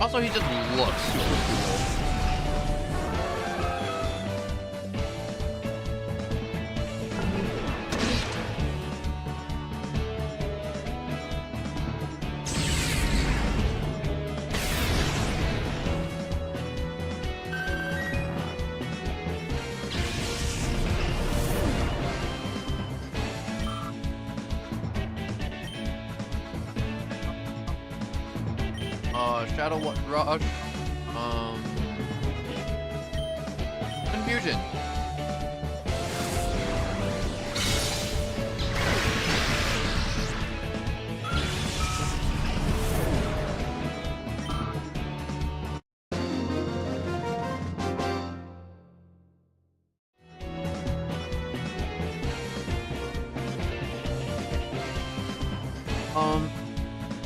Also, he just looks super cool. Shadow Rush, Confusion.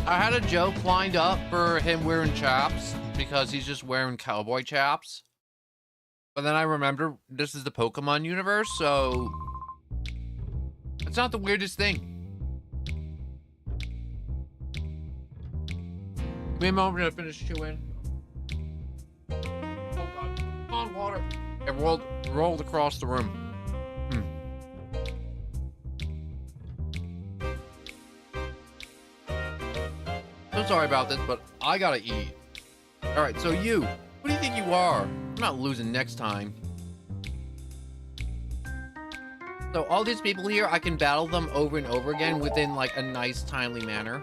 I had a joke lined up for him wearing chaps because he's just wearing cowboy chaps. But then I remember this is the Pokemon universe, so it's not the weirdest thing. Give me a moment to finish chewing. Oh god. Come on, water. It rolled across the room. I'm sorry about this, but I gotta eat. Alright, so you, who do you think you are? I'm not losing next time. So all these people here, I can battle them over and over again within like a nice, timely manner.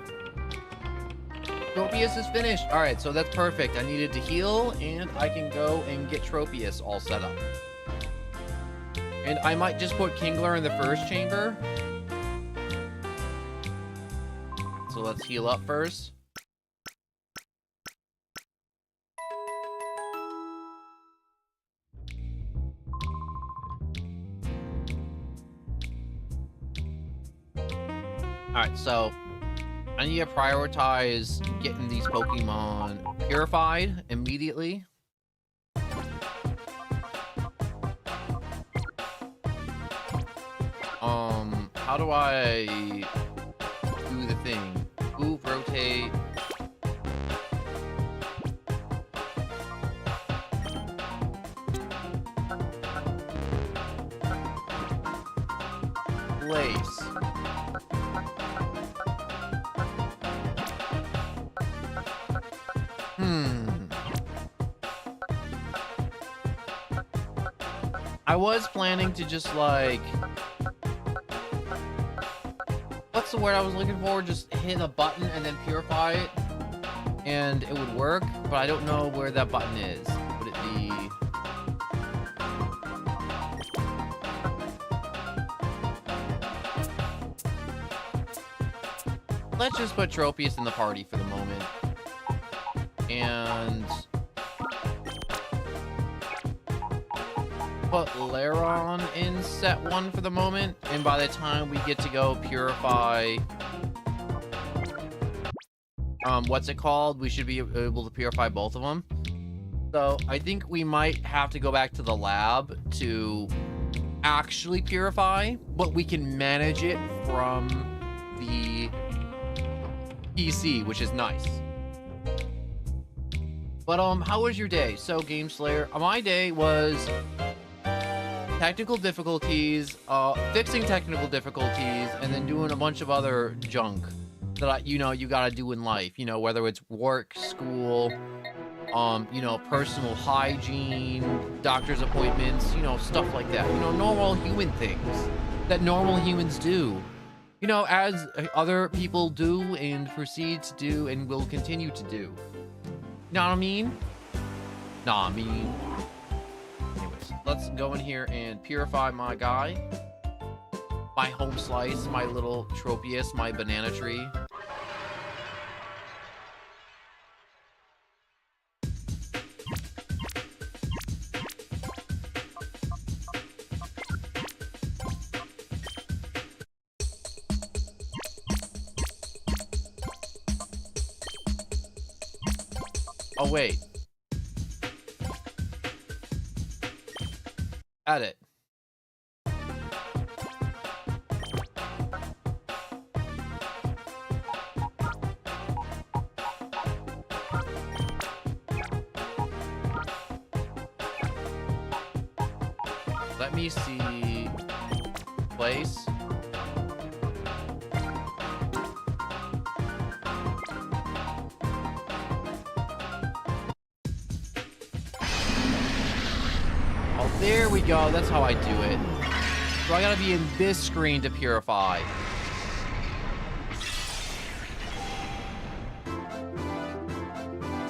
Tropius is finished. Alright, so that's perfect. I needed to heal, and I can go and get Tropius all set up. And I might just put Kingler in the first chamber. So let's heal up first. Alright, so I need to prioritize getting these Pokemon purified immediately. How do I do the thing? Move, rotate. Place. I was planning to just like, let's What's the word I was looking for? Just hit a button and then purify it, and it would work. But I don't know where that button is. Would it be? Let's just put Tropius in the party for the moment. And put Laron in set 1 for the moment. And by the time we get to go purify... what's it called? We should be able to purify both of them. So I think we might have to go back to the lab to actually purify. But we can manage it from the... PC, which is nice. But how was your day? So Game Slayer, my day was technical difficulties, fixing technical difficulties, and then doing a bunch of other junk that you gotta do in life. Whether it's work, school, personal hygiene, doctor's appointments, stuff like that. Normal human things that normal humans do. As other people do and proceed to do and will continue to do. Know what I mean? Nah, I mean. Anyways, let's go in here and purify my guy. My home slice, my little Tropius, my banana tree. Oh, wait. Edit. Let me see. Place. There we go. That's how I do it. So I gotta be in this screen to purify.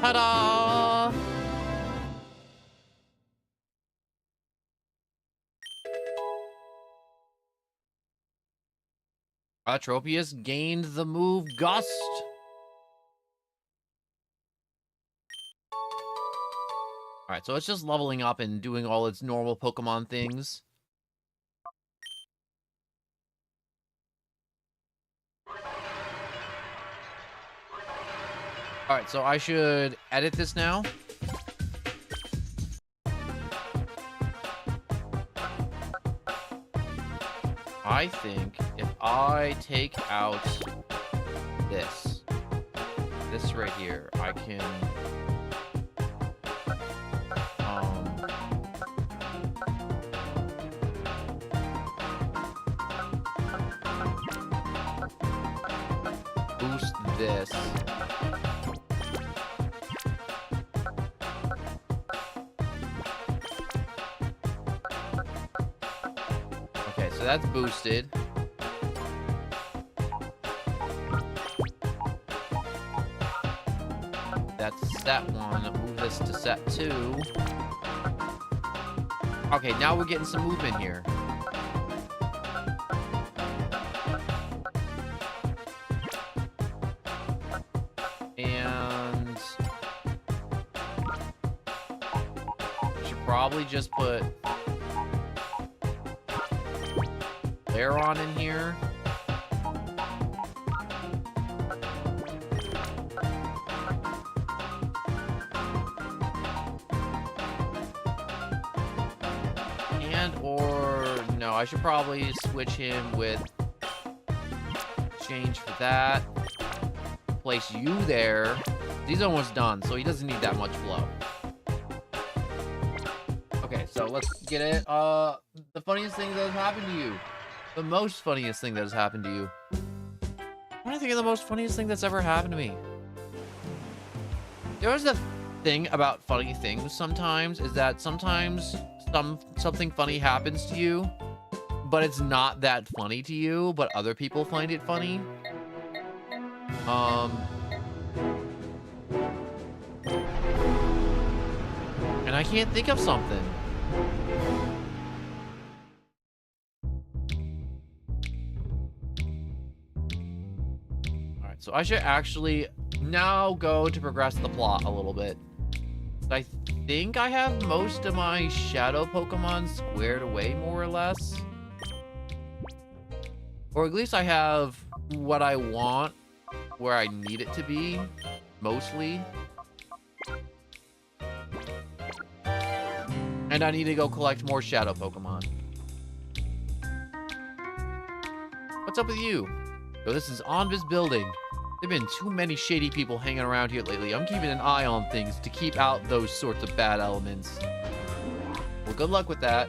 Ta-da! Tropius gained the move Gust. Alright, so it's just leveling up and doing all its normal Pokemon things. Alright, so I should edit this now. I think if I take out this right here, I can... boost this. Okay, so that's boosted. That's set 1. Move this to set 2. Okay, now we're getting some movement here. And I should probably just put Laron in here. No, I should probably switch him with change for that. Place you there. He's almost done, so he doesn't need that much flow. Okay, so let's get it. The funniest thing that has happened to you. The most funniest thing that has happened to you. What do you think of the most funniest thing that's ever happened to me? There was a thing about funny things sometimes, is that sometimes something funny happens to you, but it's not that funny to you, but other people find it funny. And I can't think of something. All right, so I should actually now go to progress the plot a little bit. I think I have most of my shadow Pokemon squared away, more or less. Or at least I have what I want where I need it to be, mostly. And I need to go collect more shadow Pokemon. What's up with you? Yo, this is Onvis building. There've been too many shady people hanging around here lately. I'm keeping an eye on things to keep out those sorts of bad elements. Well, good luck with that.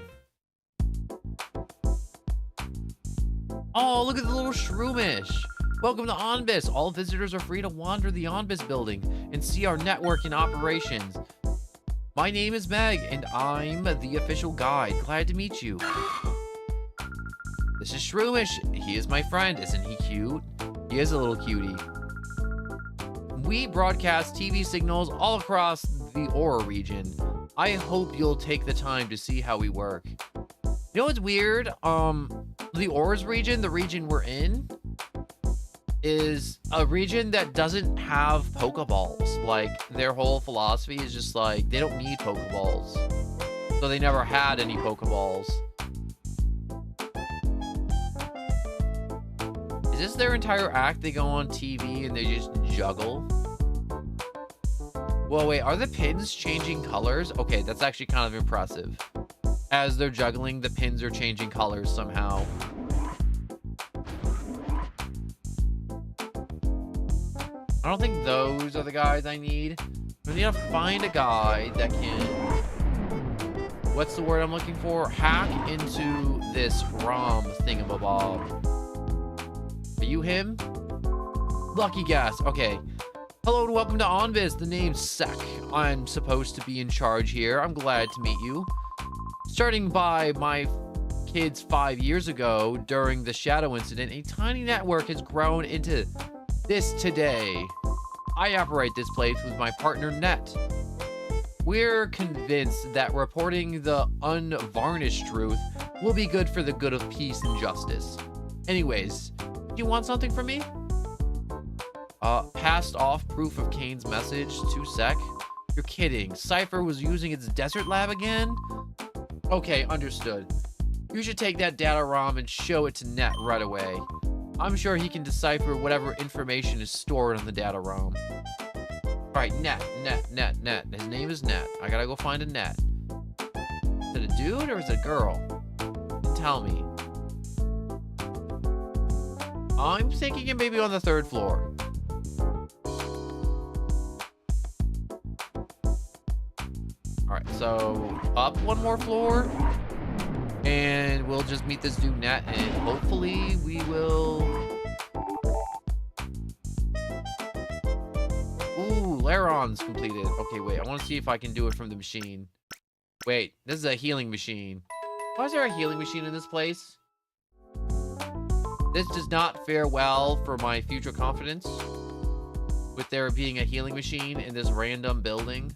Oh, look at the little Shroomish. Welcome to Onvis. All visitors are free to wander the Onvis building and see our network in operations. My name is Meg, and I'm the official guide. Glad to meet you. This is Shroomish. He is my friend. Isn't he cute? He is a little cutie. We broadcast TV signals all across the Aura region. I hope you'll take the time to see how we work. You know what's weird? The Aura's region, the region we're in, is a region that doesn't have Pokeballs. Like, their whole philosophy is just like, they don't need Pokeballs. So they never had any Pokeballs. Is this their entire act? They go on TV and they just juggle? Well, wait, are the pins changing colors? Okay, that's actually kind of impressive. As they're juggling, the pins are changing colors somehow. I don't think those are the guys I need. I need to find a guy that can... What's the word I'm looking for? Hack into this ROM thingamabob. Are you him? Lucky guess. Okay. Hello and welcome to Onvis. The name's Sek. I'm supposed to be in charge here. I'm glad to meet you. Starting by my kids 5 years ago during the Shadow incident, a tiny network has grown into this today. I operate this place with my partner Net. We're convinced that reporting the unvarnished truth will be good for the good of peace and justice. Anyways, do you want something from me? Passed off proof of Kane's message to Sek. You're kidding. Cypher was using its desert lab again? Okay, understood. You should take that data ROM and show it to Net right away. I'm sure he can decipher whatever information is stored on the data ROM. Alright, Net. His name is Net. I gotta go find a Net. Is it a dude or is it a girl? Tell me. I'm thinking it may be on the 3rd floor. Alright, so up one more floor. And we'll just meet this dude Net, and hopefully we will... Ooh, Laron's completed. Okay, wait, I want to see if I can do it from the machine. Wait, this is a healing machine. Why is there a healing machine in this place? This does not fare well for my future confidence with there being a healing machine in this random building.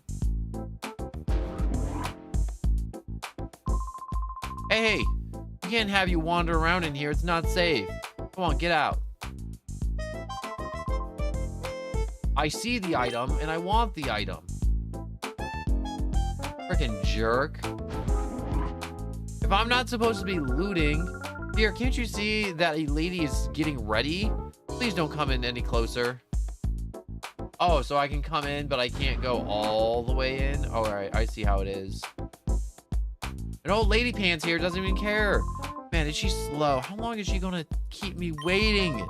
Hey, we can't have you wander around in here. It's not safe. Come on, get out. I see the item, and I want the item. Frickin' jerk. If I'm not supposed to be looting... Here, can't you see that a lady is getting ready? Please don't come in any closer. Oh, so I can come in, but I can't go all the way in? All right, I see how it is. An old lady pants here doesn't even care. Man, is she slow? How long is she gonna keep me waiting?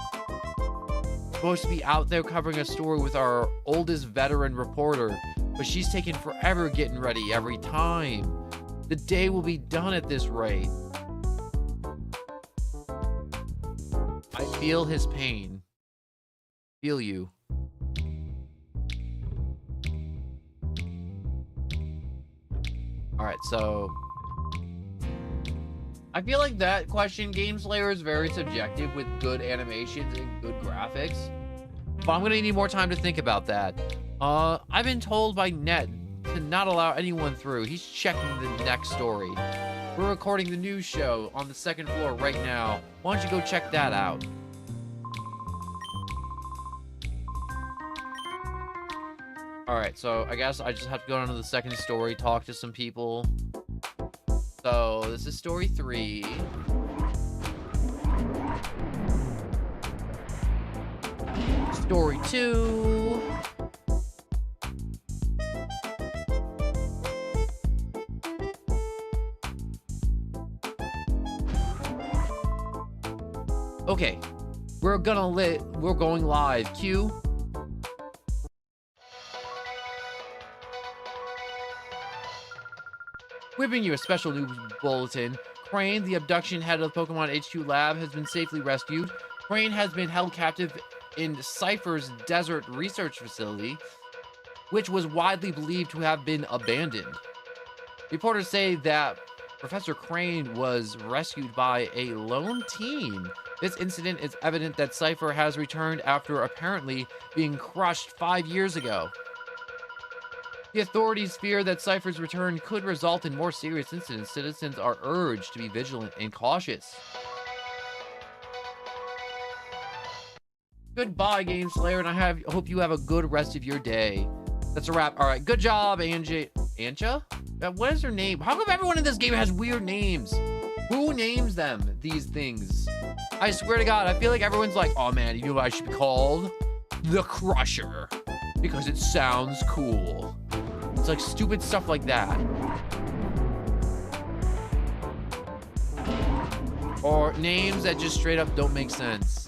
Supposed to be out there covering a story with our oldest veteran reporter, but she's taking forever getting ready every time. The day will be done at this rate. I feel his pain. Feel you. All right, so I feel like that question, Game Slayer, is very subjective with good animations and good graphics. But I'm gonna need more time to think about that. I've been told by Ned to not allow anyone through. He's checking the next story. We're recording the news show on the second floor right now. Why don't you go check that out? Alright, so I guess I just have to go down to the second story, talk to some people. So, this is story 3. Story 2. Okay, we're going live. Cue. We're bringing you a special news bulletin. Crane, the abduction head of the Pokemon HQ lab, has been safely rescued. Crane has been held captive in Cypher's desert research facility, which was widely believed to have been abandoned. Reporters say that Professor Crane was rescued by a lone teen. This incident is evident that Cypher has returned after apparently being crushed 5 years ago. The authorities fear that Cypher's return could result in more serious incidents. Citizens are urged to be vigilant and cautious. Goodbye, Game Slayer, and I hope you have a good rest of your day. That's a wrap. All right, good job, Angie. Anja? What is her name? How come everyone in this game has weird names? Who names them, these things? I swear to God, I feel like everyone's like, oh man, you know what I should be called? The Crusher. Because it sounds cool. It's like stupid stuff like that. Or names that just straight up don't make sense.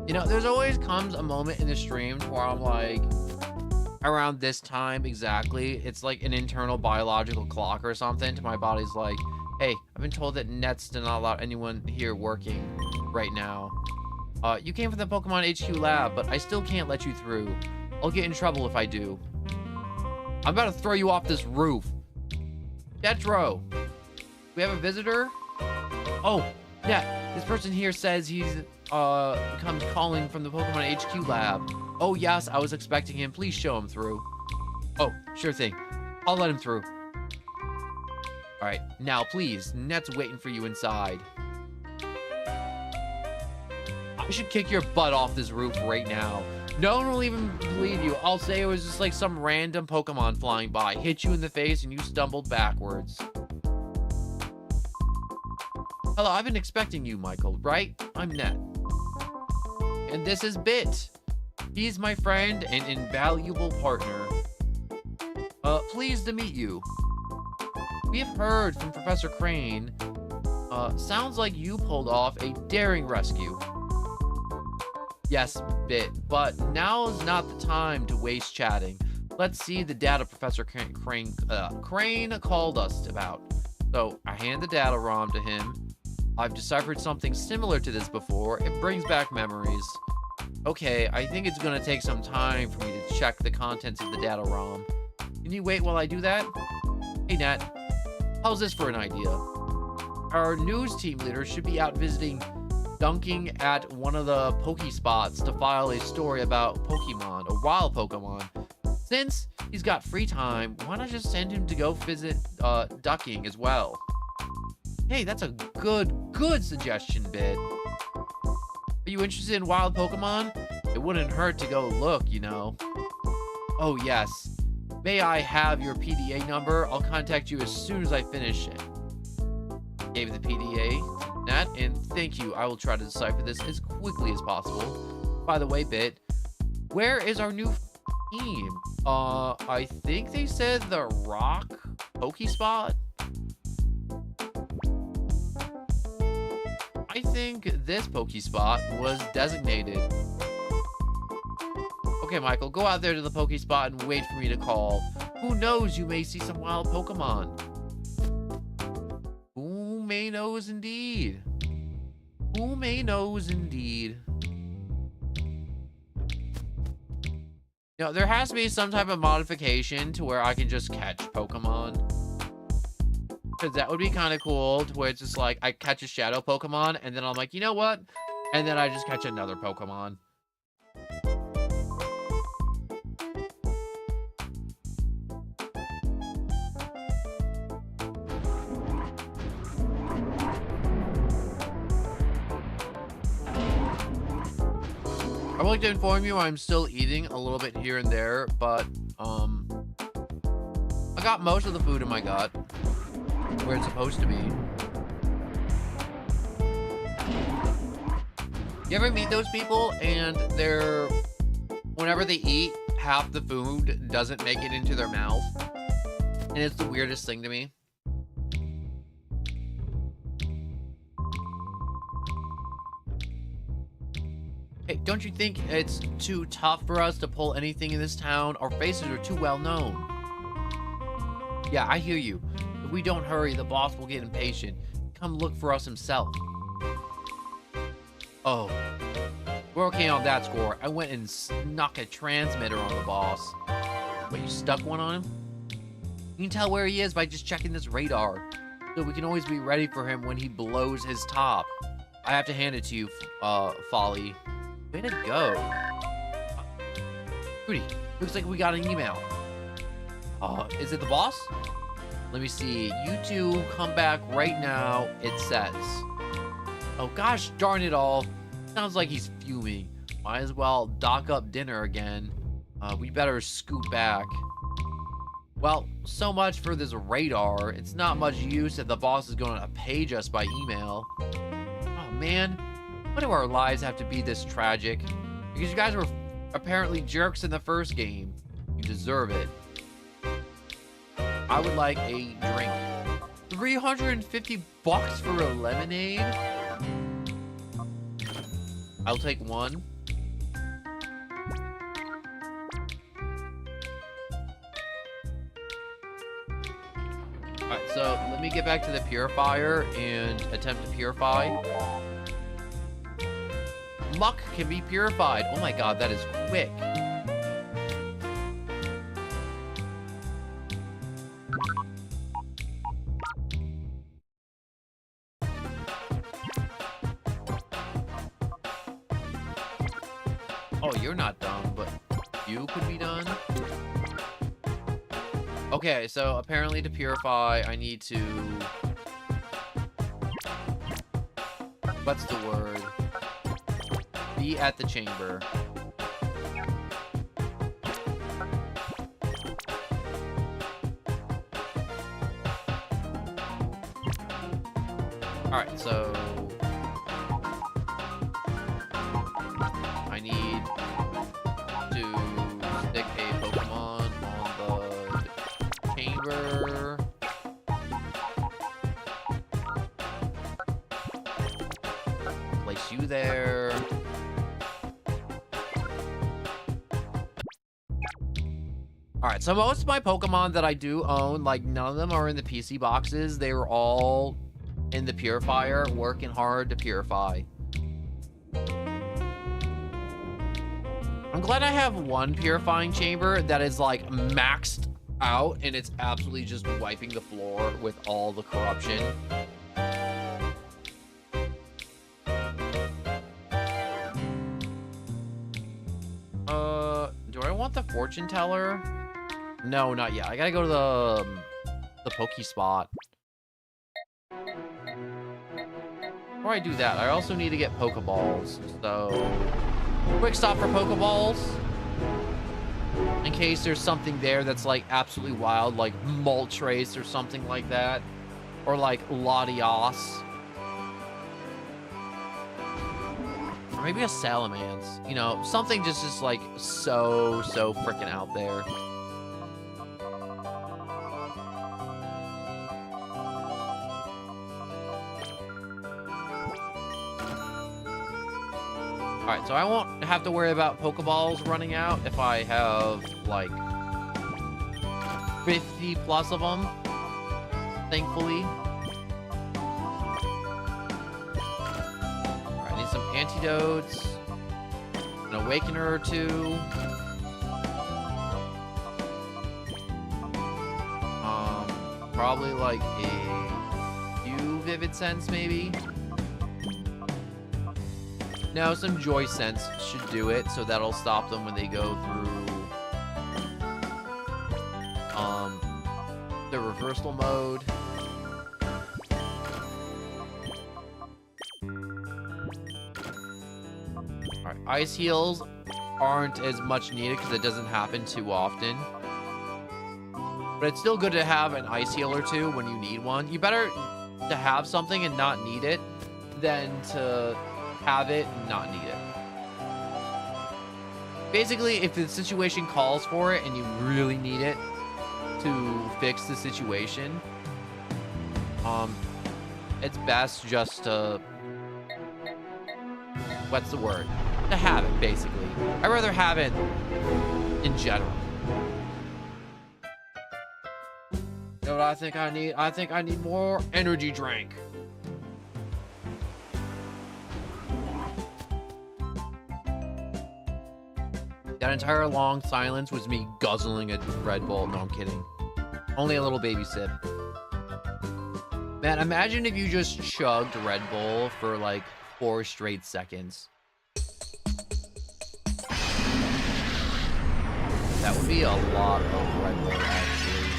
You know, there's always comes a moment in the streams where I'm like, around this time exactly, it's like an internal biological clock or something to my body's like, hey, I've been told that Nets do not allow anyone here working right now. You came from the Pokemon HQ lab, but I still can't let you through. I'll get in trouble if I do. I'm about to throw you off this roof. Detro, we have a visitor? Oh, yeah, this person here says he's comes calling from the Pokemon HQ lab. Oh yes, I was expecting him. Please show him through. Oh, sure thing. I'll let him through. All right, now please, Net's waiting for you inside. I should kick your butt off this roof right now. No one will even believe you. I'll say it was just like some random Pokemon flying by, hit you in the face, and you stumbled backwards. Hello, I've been expecting you, Michael, right? I'm Net. And this is Bit. He's my friend and invaluable partner. Pleased to meet you. We have heard from Professor Crane. Sounds like you pulled off a daring rescue. Yes, Bit, but now's not the time to waste chatting. Let's see the data Professor Crane called us about. So I hand the data ROM to him. I've deciphered something similar to this before. It brings back memories. Okay, I think it's gonna take some time for me to check the contents of the data ROM. Can you wait while I do that? Hey, Nat. How's this for an idea? Our news team leader should be out visiting dunking at one of the Pokespots to file a story about Pokemon, a wild Pokemon. Since he's got free time, why not just send him to go visit ducking as well? Hey, that's a good suggestion, Bit. Are you interested in wild Pokemon? It wouldn't hurt to go look, you know. Oh, yes. May I have your PDA number? I'll contact you as soon as I finish it. Gave the PDA to Nat, and thank you. I will try to decipher this as quickly as possible. By the way, Bit, where is our new team? I think they said the Rock Pokespot? I think this Pokespot was designated. Okay, Michael, go out there to the Pokespot and wait for me to call. Who knows? You may see some wild Pokemon. Who may knows indeed? Who may knows indeed? You know, there has to be some type of modification to where I can just catch Pokemon. Because that would be kind of cool, to where it's just like, I catch a shadow Pokemon, and then I'm like, you know what? And then I just catch another Pokemon. I would like to inform you I'm still eating a little bit here and there, but I got most of the food in my gut where it's supposed to be. You ever meet those people and whenever they eat, half the food doesn't make it into their mouth? And it's the weirdest thing to me. Hey, don't you think it's too tough for us to pull anything in this town? Our faces are too well known. Yeah, I hear you. If we don't hurry, the boss will get impatient. Come look for us himself. Oh, we're okay on that score. I went and snuck a transmitter on the boss. Wait, you stuck one on him? You can tell where he is by just checking this radar. So we can always be ready for him when he blows his top. I have to hand it to you, Folly. Way to go. Rudy, looks like we got an email. Is it the boss? Let me see. You two come back right now, it says. Oh gosh, darn it all. Sounds like he's fuming. Might as well dock up dinner again. We better scoot back. Well, so much for this radar. It's not much use if the boss is going to page us by email. Oh man. Why do our lives have to be this tragic? Because you guys were apparently jerks in the first game. You deserve it. I would like a drink. 350 bucks for a lemonade? I'll take one. Alright, so let me get back to the purifier and attempt to purify. Muck can be purified. Oh my god, that is quick. Oh, you're not done, but you could be done. Okay, so apparently to purify, I need to... What's the word? Be at the chamber. Alright, so... I need to stick a Pokemon on the chamber. Place you there. Alright, so most of my Pokemon that I do own, like, none of them are in the PC boxes. They were all in the purifier, working hard to purify. I'm glad I have one purifying chamber that is, like, maxed out, and it's absolutely just wiping the floor with all the corruption. Do I want the fortune teller? No, not yet. I gotta go to the Pokespot. Before I do that, I also need to get Pokeballs. So, quick stop for Pokeballs. In case there's something there that's like absolutely wild, like Moltres or something like that. Or like Latios. Or maybe a Salamence. You know, something just like so freaking out there. Alright, so I won't have to worry about Pokeballs running out if I have, like... 50 plus of them, thankfully. All right, I need some antidotes, an awakener or two. Probably like a few vivid sense, maybe. No, some joy sense should do it, so that'll stop them when they go through the reversal mode. Alright, ice heals aren't as much needed because it doesn't happen too often. But it's still good to have an ice heal or two when you need one. You better to have something and not need it than to have it and not need it. Basically, if the situation calls for it and you really need it to fix the situation, it's best just to, what's the word? To have it, basically. I'd rather have it in general. You know what I think I need? I think I need more energy drink. That entire long silence was me guzzling a Red Bull. No, I'm kidding. Only a little baby sip. Man, imagine if you just chugged Red Bull for like 4 straight seconds. That would be a lot of Red Bull, actually.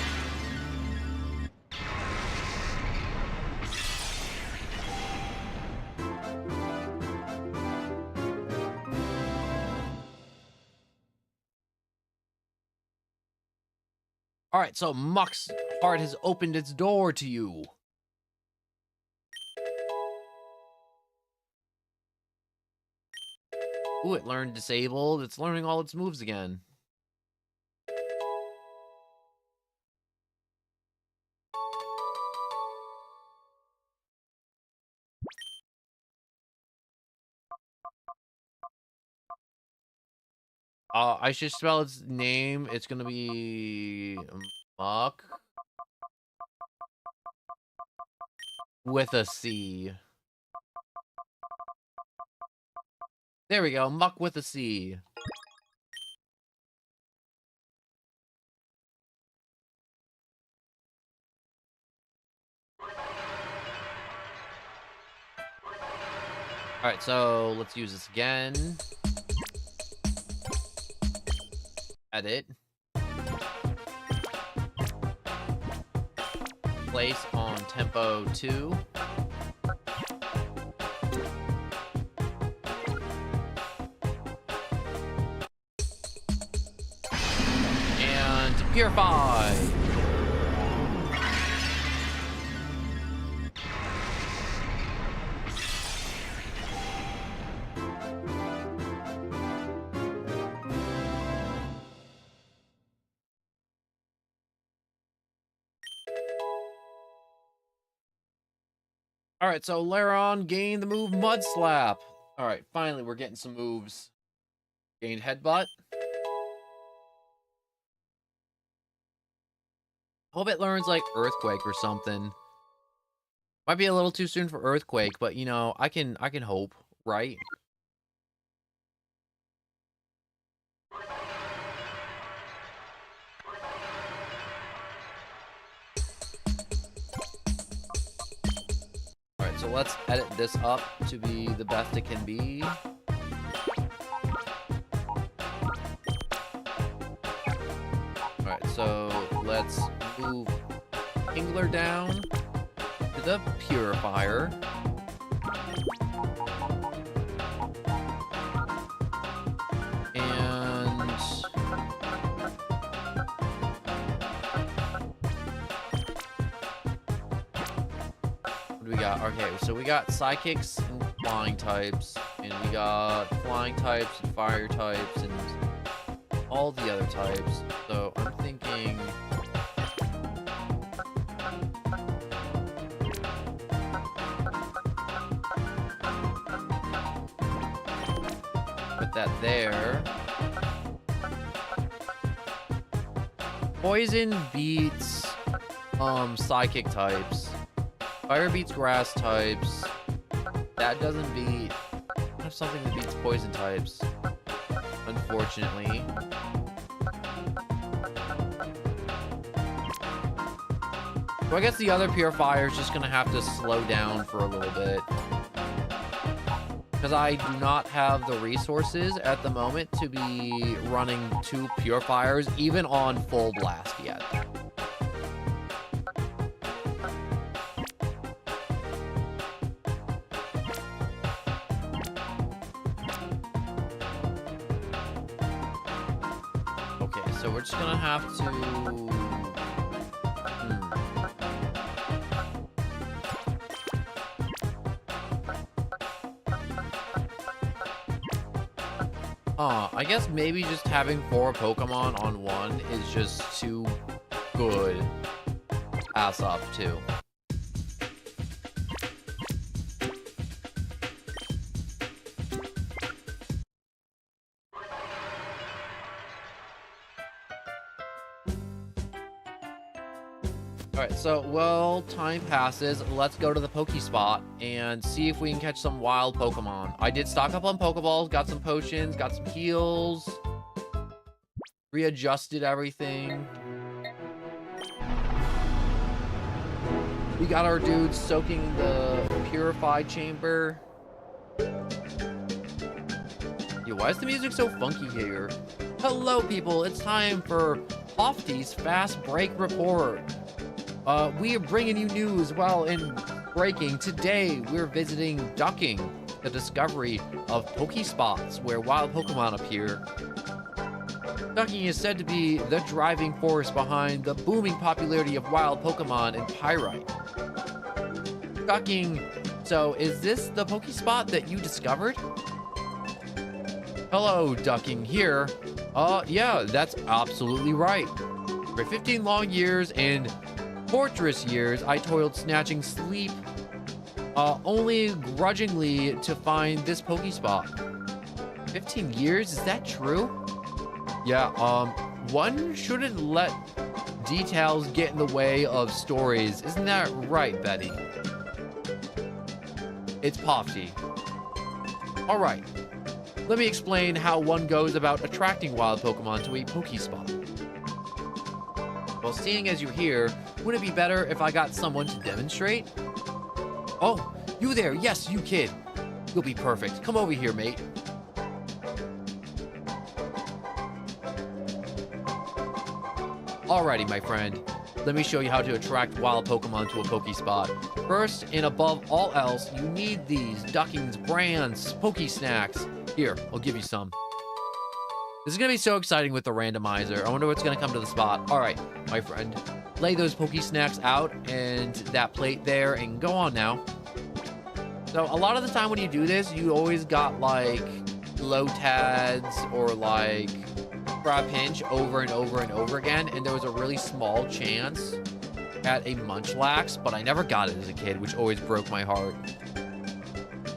All right, so Muck's heart has opened its door to you. Ooh, it learned disabled. It's learning all its moves again. I should spell its name. It's gonna be Muck with a C. There we go, Muck with a C. Alright, so let's use this again. Edit. Place on tempo 2. And purify. Alright, so Laron gained the move Mud Slap. Alright, finally we're getting some moves. Gained Headbutt. Hope it learns like Earthquake or something. Might be a little too soon for Earthquake, but you know, I can hope, right? Alright, so let's edit this up to be the best it can be. Alright, so let's move Kingler down to the Purifier. And what do we got? Okay, so we got Psychics and Flying types, and we got Flying types and Fire types, and all the other types. So I'm thinking put that there. Poison beats psychic types. Fire beats grass types. That doesn't beat... I have something that beats poison types, unfortunately. So I guess the other purifier is just gonna have to slow down for a little bit. Because I do not have the resources at the moment to be running 2 purifiers, even on full blast yet. Okay, so we're just gonna have to... I guess maybe just having 4 Pokemon on one is just too good. Ass up, too. Alright, so, well, time passes. Let's go to the Pokespot and see if we can catch some wild Pokemon. I did stock up on Pokeballs, got some potions, got some heals. Readjusted everything. We got our dudes soaking the purified chamber. Yo, why is the music so funky here? Hello, people. It's time for Hofty's Fast Break Report. We are bringing you news while in breaking. Today, we're visiting Ducking, the discovery of Pokespots, where wild Pokemon appear. Ducking is said to be the driving force behind the booming popularity of wild Pokemon in Pyrite. Ducking, so is this the Pokespot that you discovered? Hello, Ducking here. Yeah, that's absolutely right. For 15 long years and torturous years, I toiled snatching sleep, only grudgingly to find this Pokespot. 15 years? Is that true? Yeah, one shouldn't let details get in the way of stories. Isn't that right, Betty? It's Pofty. All right, let me explain how one goes about attracting wild Pokemon to a Pokespot. Well, seeing as you're here, would it be better if I got someone to demonstrate? Oh, you there. Yes, you kid. You'll be perfect. Come over here, mate. Alrighty, my friend. Let me show you how to attract wild Pokemon to a Pokespot. First, and above all else, you need these Ducking's brands, Pokesnacks. Here, I'll give you some. This is going to be so exciting with the randomizer. I wonder what's going to come to the spot. All right, my friend. Lay those Pokesnacks out and that plate there and go on now. So a lot of the time when you do this, you always got like Lotads or like Trapinch over and over and over again. And there was a really small chance at a Munchlax, but I never got it as a kid, which always broke my heart.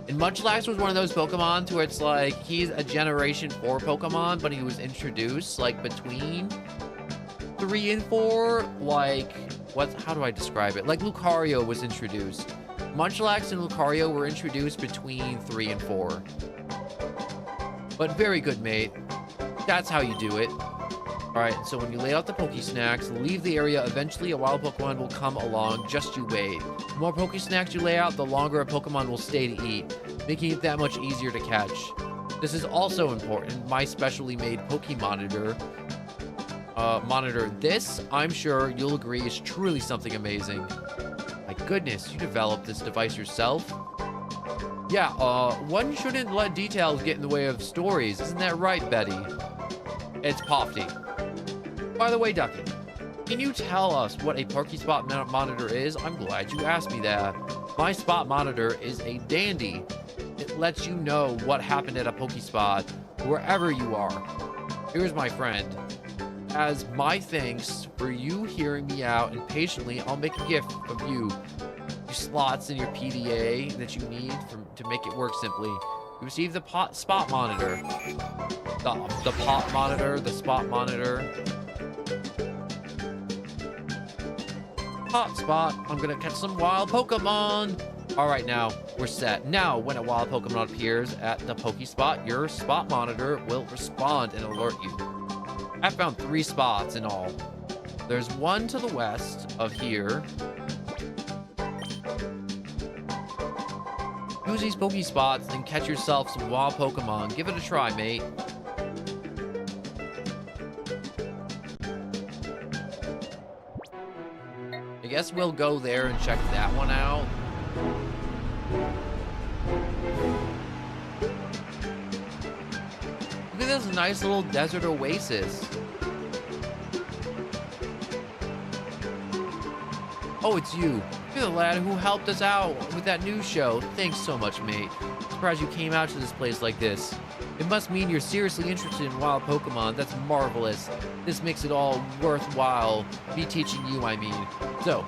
And Munchlax was one of those Pokemon to where it's like, he's a Generation 4 Pokemon, but he was introduced, like, between 3 and 4. Like, how do I describe it? Like, Lucario was introduced. Munchlax and Lucario were introduced between 3 and 4. But very good, mate. That's how you do it. Alright, so when you lay out the Pokesnacks, leave the area. Eventually, a wild Pokemon will come along. Just you wait. The more Pokesnacks you lay out, the longer a Pokemon will stay to eat, making it that much easier to catch. This is also important. My specially made Pokemonitor. Monitor this, I'm sure you'll agree, is truly something amazing. My goodness, you developed this device yourself? Yeah, one shouldn't let details get in the way of stories. Isn't that right, Betty? It's Pofty. By the way, Ducky, can you tell us what a Pokespot monitor is? I'm glad you asked me that. My spot monitor is a dandy. It lets you know what happened at a Pokespot wherever you are. Here's my friend. As my thanks for you hearing me out and patiently, I'll make a gift of you. Your slots in your PDA that you need to make it work simply. You receive the spot monitor. The pop monitor, the spot monitor. Hotspot. I'm gonna catch some wild Pokemon. All right, now we're set. Now, when a wild Pokemon appears at the Pokespot, your spot monitor will respond and alert you. I found 3 spots in all. There's one to the west of here. Use these Pokespots and catch yourself some wild Pokemon. Give it a try, mate. I guess we'll go there and check that one out. Look at this nice little desert oasis. Oh, it's you. You're the lad who helped us out with that news show. Thanks so much, mate. Surprised you came out to this place like this. It must mean you're seriously interested in wild Pokemon. That's marvelous. This makes it all worthwhile. Me teaching you, I mean. So,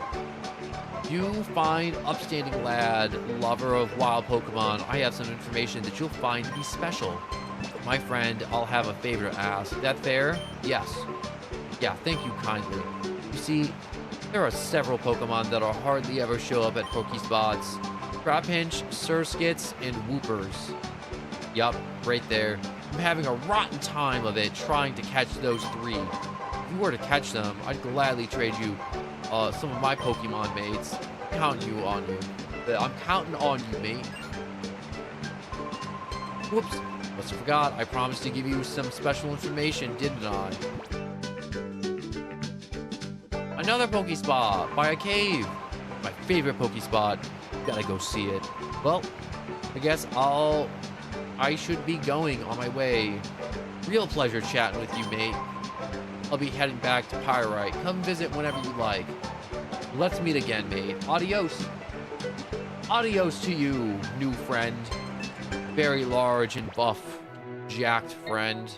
you fine, upstanding lad, lover of wild Pokemon, I have some information that you'll find to be special. My friend, I'll have a favor to ask. That fair? Yes. Yeah, thank you kindly. You see, there are several Pokemon that'll hardly ever show up at Pokespots. Trapinch, Surskits, and Whoopers. Yup, right there. I'm having a rotten time of it trying to catch those 3. If you were to catch them, I'd gladly trade you some of my Pokemon mates. I'm counting on you, mate. Whoops, must have forgot. I promised to give you some special information, didn't I? Another Pokespot by a cave. My favorite Pokespot. Gotta go see it. Well, I guess I should be going on my way. Real pleasure chatting with you, mate. I'll be heading back to Pyrite. Come visit whenever you like. Let's meet again, mate. Adios. Adios to you, new friend. Very large and buff, jacked friend.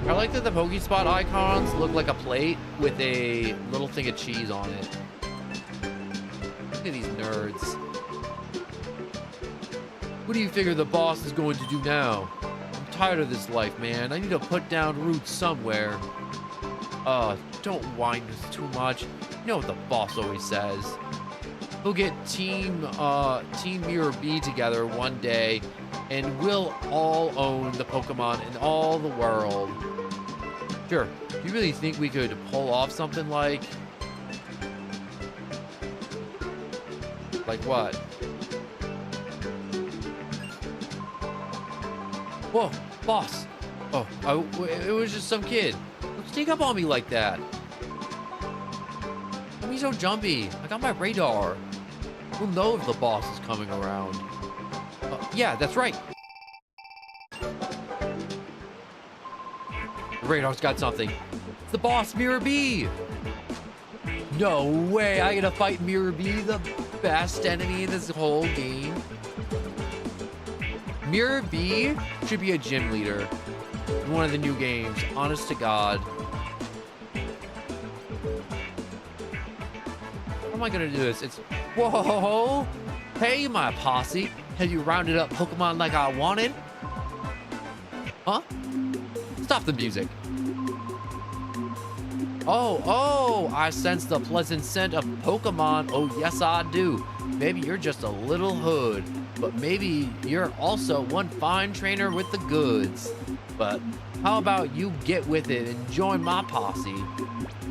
I like that the Pokespot icons look like a plate with a little thing of cheese on it. Look at these nerds. What do you figure the boss is going to do now? I'm tired of this life, man. I need to put down roots somewhere. Don't whine too much. You know what the boss always says. We'll get Team Mirror B together one day, and we'll all own the Pokemon in all the world. Sure. Do you really think we could pull off something like what? Whoa, boss. Oh, it was just some kid. Don't sneak up on me like that. Don't be so jumpy. I got my radar. We'll know if the boss is coming around. Yeah, that's right. The radar's got something. It's the boss, Mirror B. No way. I gotta fight Mirror B, the best enemy in this whole game. Mirror B should be a gym leader in one of the new games. Honest to God. How am I gonna do this? It's... Whoa! Hey, my posse. Have you rounded up Pokemon like I wanted? Huh? Stop the music. Oh, I sense the pleasant scent of Pokemon. Oh, yes, I do. Maybe you're just a little hood, but maybe you're also one fine trainer with the goods. But how about you get with it and join my posse?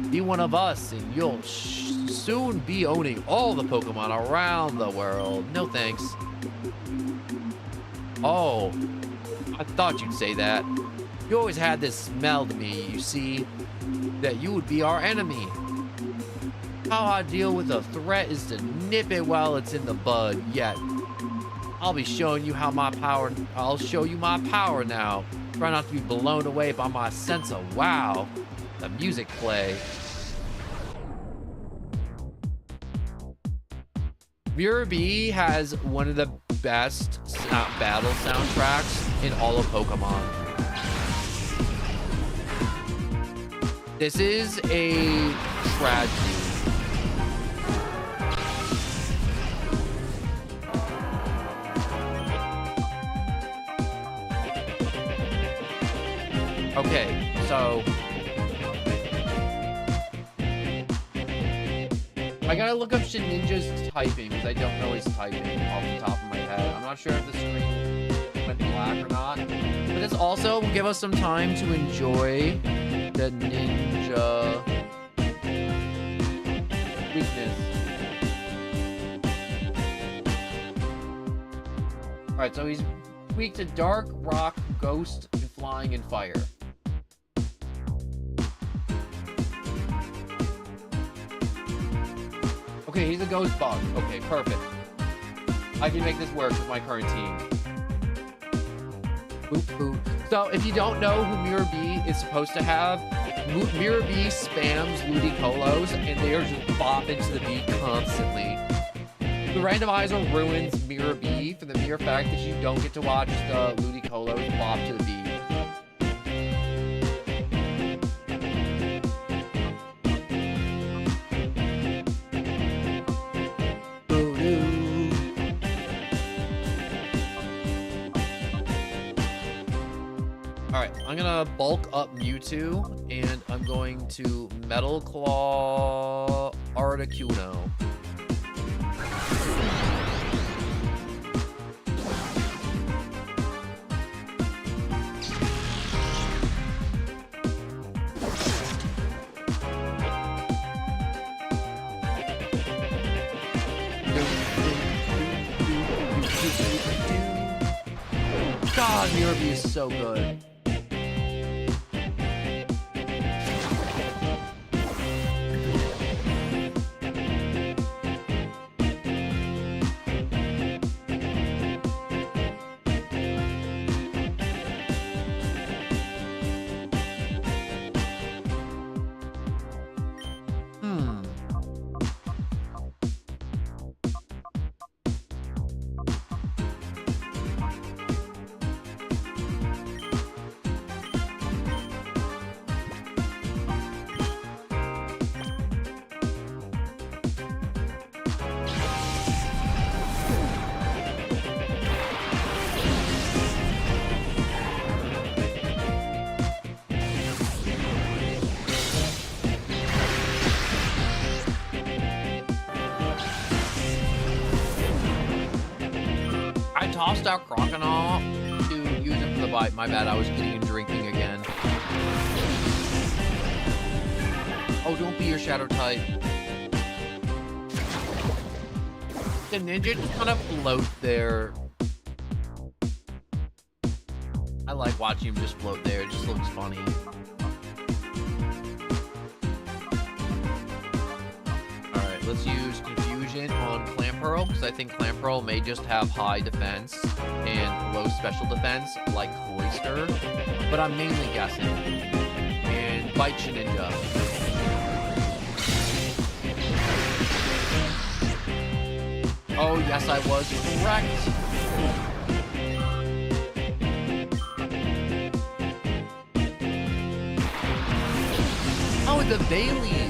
Be one of us, and you'll soon be owning all the Pokemon around the world. No thanks. Oh, I thought you'd say that. You always had this smell to me, you see, that you would be our enemy. How I deal with a threat is to nip it while it's in the bud. Yet, I'll be showing you I'll show you my power now. Try not to be blown away by my sense of wow. The music play. Mirror B has one of the best battle soundtracks in all of Pokemon. This is a tragedy. Okay, so I gotta look up Ninja's typing because I don't know his typing off the top of my head. I'm not sure if the screen went black or not. But this also will give us some time to enjoy the ninja weakness. Alright, so he's weak to dark, rock, ghost, and flying and fire. Okay, he's a ghost bug. Okay, perfect. I can make this work with my current team. Boop, boop. So, if you don't know who Mirror B is supposed to have, Mirror B spams Ludicolo's, and they are just bopping to the beat constantly. The randomizer ruins Mirror B for the mere fact that you don't get to watch the Ludicolo's bop to the beat. Alright, I'm gonna bulk up Mewtwo, and I'm going to Metal Claw Articuno. God, Mirror B is so good. Tossed out Croconaw to use it for the bite. My bad, I was eating and drinking again. Oh, don't be your shadow type. The ninja just kind of float there. I like watching him just float there. It just looks funny. Alright, let's use Confusion on Clamperl, because I think Clamperl may just have high defense and low special defense, like Cloyster, but I'm mainly guessing. And Bite Ninja. Oh, yes, I was correct. Oh, the Bailey.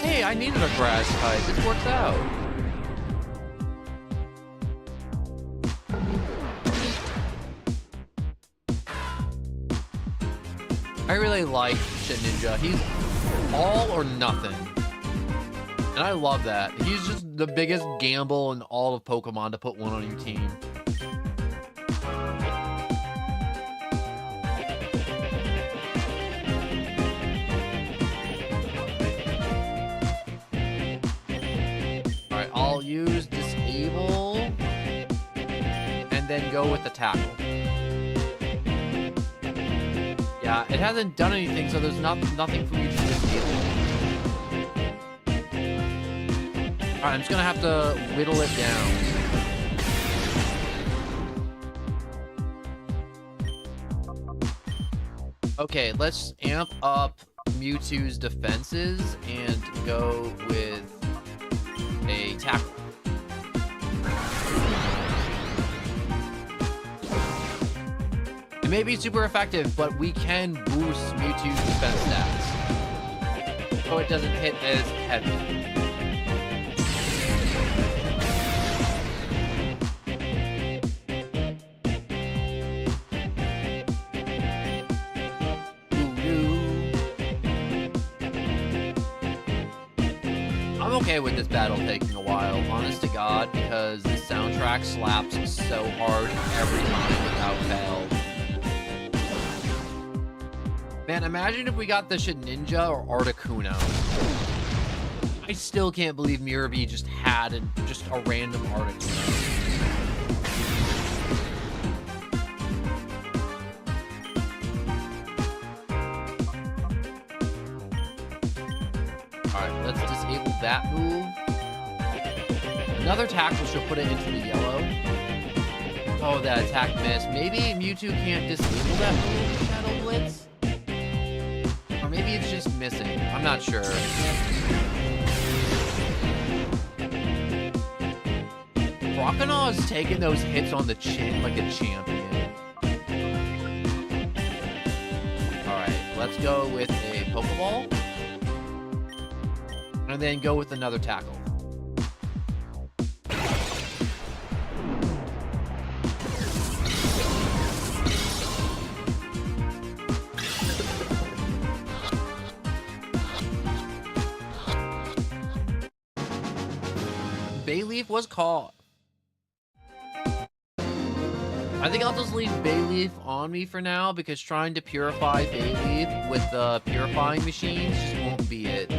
Hey, I needed a grass type. This works out. I really like Ninja. He's all or nothing. And I love that. He's just the biggest gamble in all of Pokemon to put one on your team. Alright, I'll use Disable and then go with the Tackle. Yeah, it hasn't done anything, so there's nothing for me to disable. Alright, I'm just gonna have to whittle it down. Okay, let's amp up Mewtwo's defenses and go with a Tackle. It may be super effective, but we can boost Mewtwo's defense stats, so it doesn't hit as heavy. I'm okay with this battle taking a while, honest to God, because the soundtrack slaps so hard every time without fail. Man, imagine if we got the Ninja or Articuno. I still can't believe Mirabee just had just a random Articuno. Alright, let's disable that move. Another tackle should put it into the yellow. Oh, that attack missed. Maybe Mewtwo can't disable that move, Shadow Blitz? Or maybe it's just missing. I'm not sure. Croconaw is taking those hits on the chin like a champion. Alright, let's go with a Pokeball. And then go with another tackle. Bayleaf was caught. I think I'll just leave Bayleaf on me for now because trying to purify Bayleaf with the purifying machines just won't be it.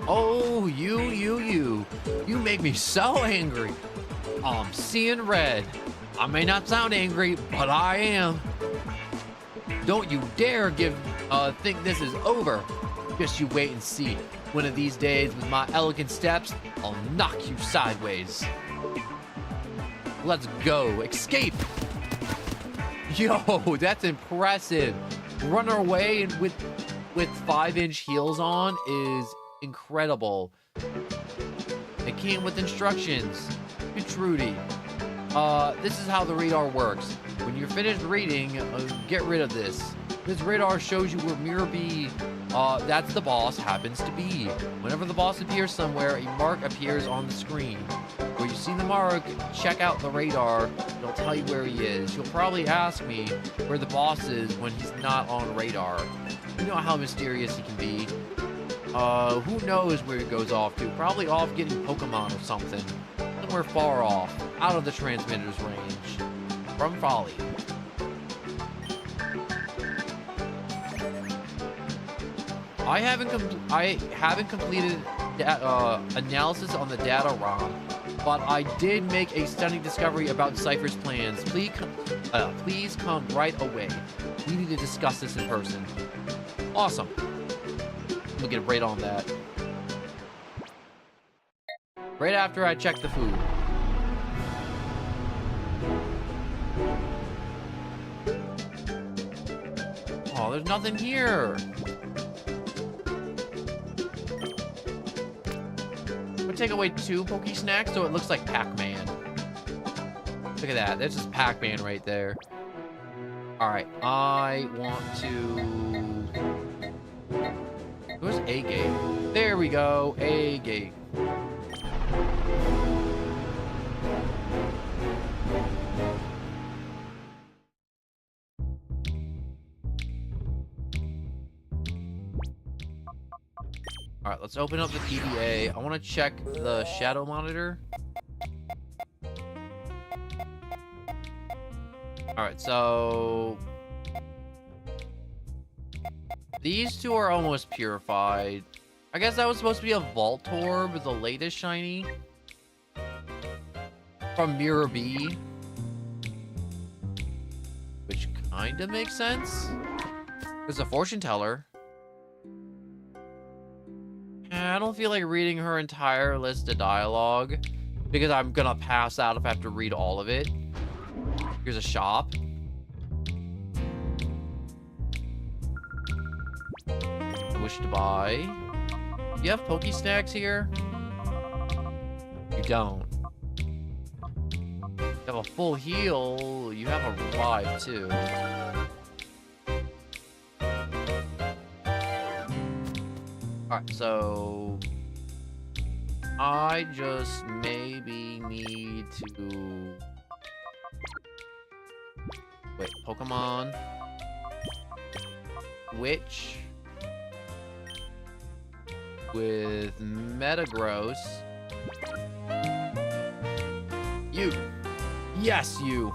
Oh, you make me so angry. I'm seeing red. I may not sound angry, but I am. Don't you dare think this is over. Just you wait and see. One of these days, with my elegant steps, I'll knock you sideways. Let's go. Escape. Yo, that's impressive. Run away and with 5-inch heels on is incredible. It came with instructions. Good Trudy. This is how the radar works. When you're finished reading, get rid of this. This radar shows you where Mirabee, that's the boss, happens to be. Whenever the boss appears somewhere, a mark appears on the screen. Where you see the mark, check out the radar. It'll tell you where he is. You'll probably ask me where the boss is when he's not on radar. You know how mysterious he can be. Who knows where he goes off to? Probably off getting Pokemon or something. Somewhere far off, out of the transmitter's range. From Folly. I haven't completed analysis on the data ROM, but I did make a stunning discovery about Cypher's plans. Please come right away. We need to discuss this in person. Awesome. We'll get right on that. Right after I check the food. Oh, there's nothing here. I'm gonna take away 2 Poke Snacks so it looks like Pac-Man. Look at that. There's just Pac-Man right there. Alright, I want to... Where's A gate? There we go. A gate. All right, let's open up the PDA. I want to check the shadow monitor. All right, so these 2 are almost purified. I guess that was supposed to be a Voltorb, the latest shiny from Mirabee, which kind of makes sense. There's a fortune teller. I don't feel like reading her entire list of dialogue because I'm gonna pass out if I have to read all of it. Here's a shop. I wish to buy. Do you have Poke Snacks here? You don't. You have a full heal. You have a revive too. Alright, so I just maybe need to Wait, Pokemon. Which with Metagross. You. Yes, you.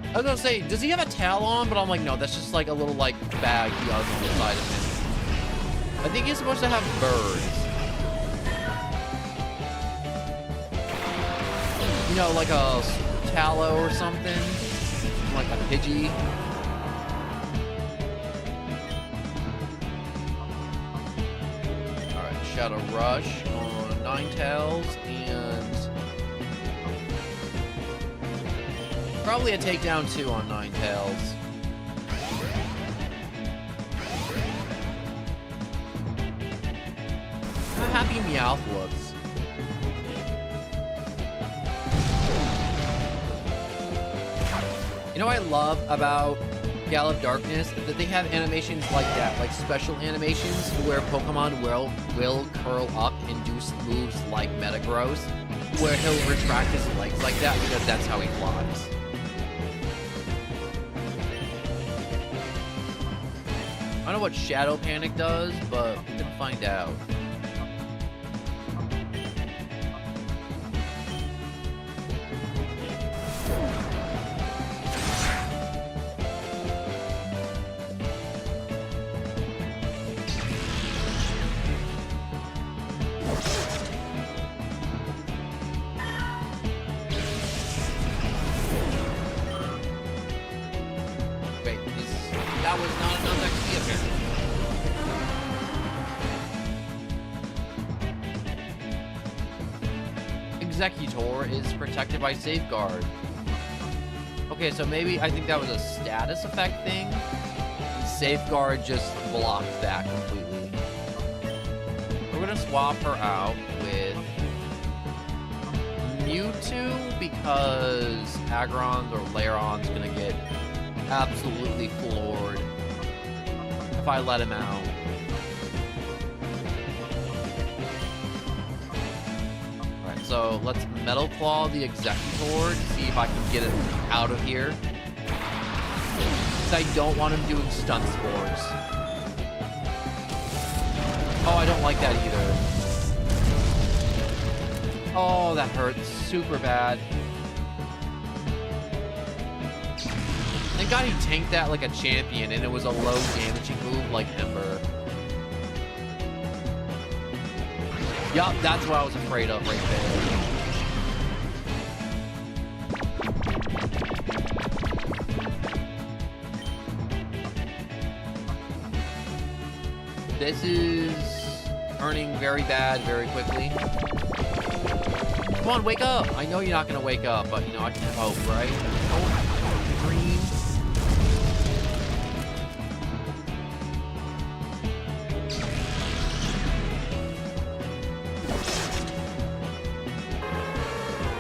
I was gonna say, does he have a Talon? But I'm like, no, that's just like a little like bag he has on the side of him. I think he's supposed to have birds. You know, like a Tallow or something. Like a Pidgey. Alright, Shadow Rush on Ninetales and probably a takedown 2 on Ninetales. How happy Meowth looks. You know what I love about Gale of Darkness? That they have animations like that, like special animations where Pokemon will curl up and do moves like Metagross, where he'll retract his legs like that because that's how he flies. I don't know what Shadow Panic does, but we can find out. That was not enough XP apparently. Executor is protected by Safeguard. Okay, so maybe I think that was a status effect thing. And Safeguard just blocked that completely. We're gonna swap her out with Mewtwo because Aggron's or Lairon's gonna get absolutely floored if I let him out. Alright, so let's Metal Claw the Executor to see if I can get him out of here. Because I don't want him doing Stun Spores. Oh, I don't like that either. Oh, that hurts super bad. Thank God he tanked that like a champion, and it was a low damaging move like Ember. Yup, that's what I was afraid of right there. This is turning very bad very quickly. Come on, wake up! I know you're not gonna wake up, but you know, I can hope, right? Oh, dream.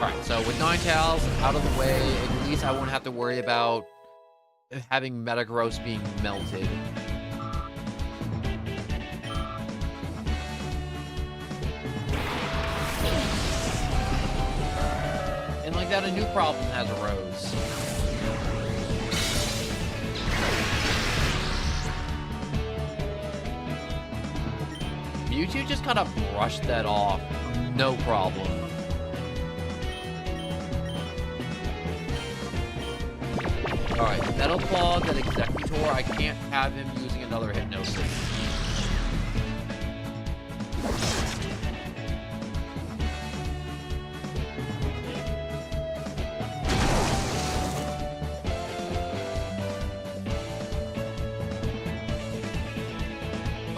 Alright, so with Ninetales out of the way, at least I won't have to worry about having Metagross being melted. And like that, a new problem has arose. Mewtwo just kind of brushed that off. No problem. Alright, Metal Claw, that Executor, I can't have him using another Hypnosis.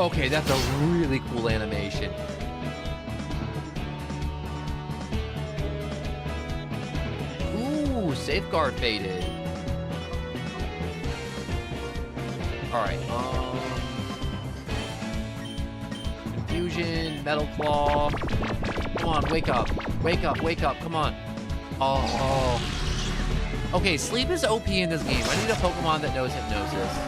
Okay, that's a really cool animation. Ooh, Safeguard faded. Alright, Confusion, Metal Claw. Come on, wake up. Wake up, wake up, come on. Oh. Okay, sleep is OP in this game. I need a Pokemon that knows Hypnosis.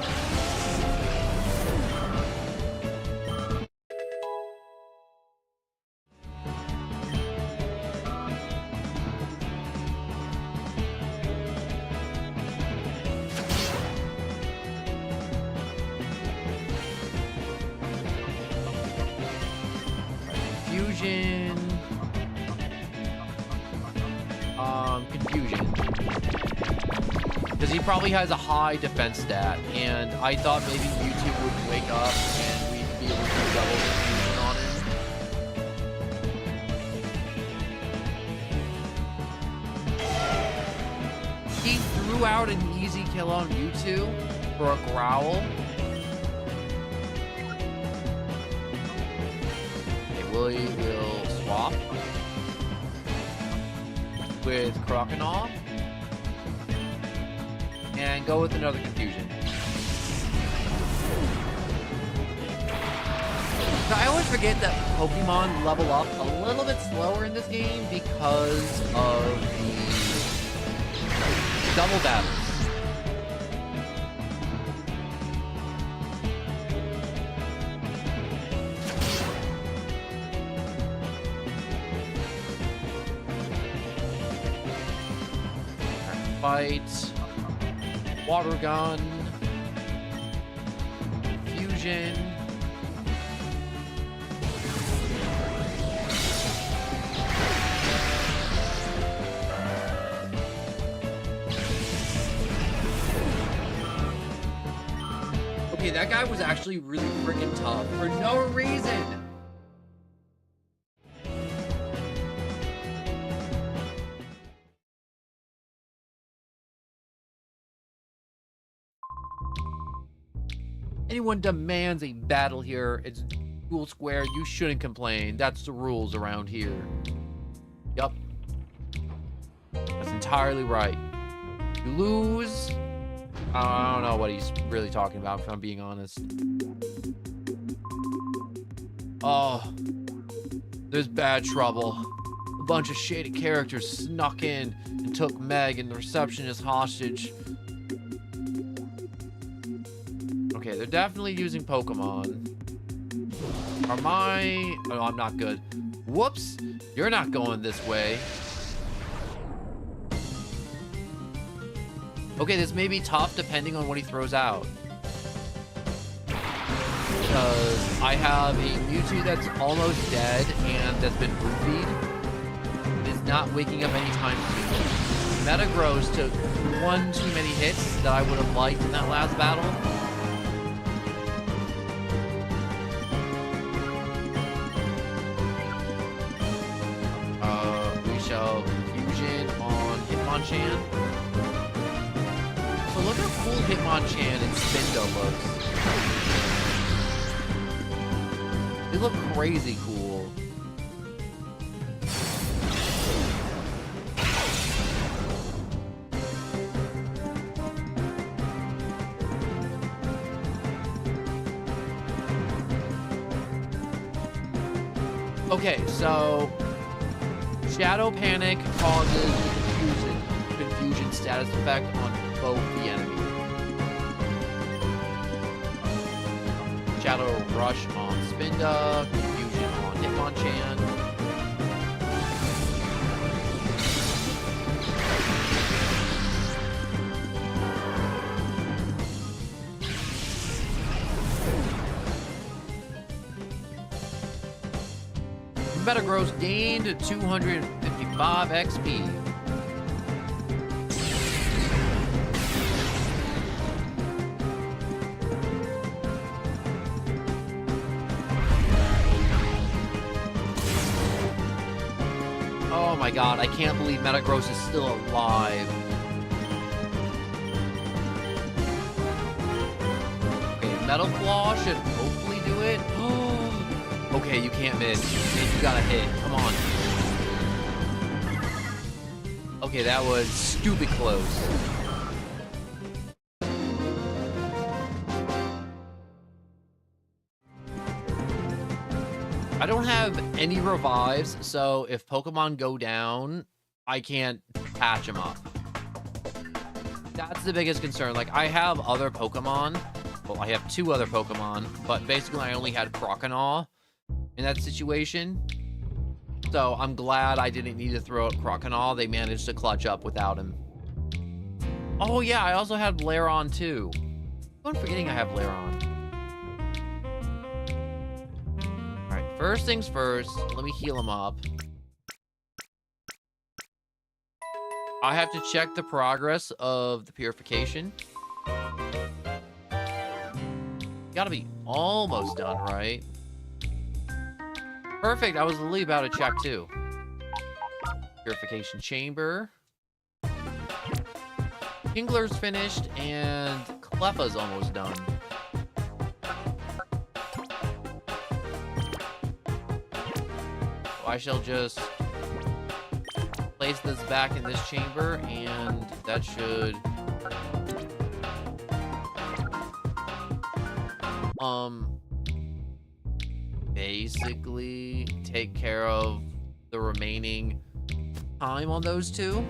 Fusion. Confusion. Because he probably has a high defense stat, and I thought maybe YouTube would wake up and we'd be able to do double confusion on him. He threw out an easy kill on YouTube for a growl. Okay, Willie will swap with Croconaw and go with another confusion. So I always forget that Pokemon level up a little bit slower in this game because of the double battles. Fight, water gun, fusion. Okay, that guy was actually really freaking tough for no reason. Anyone demands a battle here. It's dual square. You shouldn't complain. That's the rules around here. Yup. That's entirely right. You lose. I don't know what he's really talking about, if I'm being honest. Oh. There's bad trouble. A bunch of shaded characters snuck in and took Meg and the receptionist hostage. Okay, they're definitely using Pokemon. Oh, I'm not good. Whoops! You're not going this way. Okay, this may be tough depending on what he throws out. Because I have a Mewtwo that's almost dead and that's been roofied. It's not waking up anytime soon. Metagross took one too many hits that I would have liked in that last battle. Confusion on Hitmonchan. So look how cool Hitmonchan and Spindo looks. They look crazy cool. Okay, so Shadow Panic causes confusion status effect on both the enemy. Shadow Rush on Spinda, confusion on Hitmonchan. Metagross gained 255 XP. Oh my god, I can't believe Metagross is still alive. Okay, Metal Claw should hopefully do it. Okay, you can't miss. You gotta hit. Come on. Okay, that was stupid close. I don't have any revives, so if Pokemon go down, I can't patch them up. That's the biggest concern. Like, I have other Pokemon. Well, I have 2 other Pokemon, but basically I only had Croconaw in that situation. So I'm glad I didn't need to throw out Croconaw. They managed to clutch up without him. Oh yeah, I also had Lairon too. I'm forgetting I have Lairon. Alright, First things first, let me heal him up. I have to check the progress of the purification. Gotta be almost done, right? Perfect. I was literally about to check too. Purification chamber. Kingler's finished and Cleffa's almost done. So I shall just place this back in this chamber and that should basically take care of the remaining time on those two.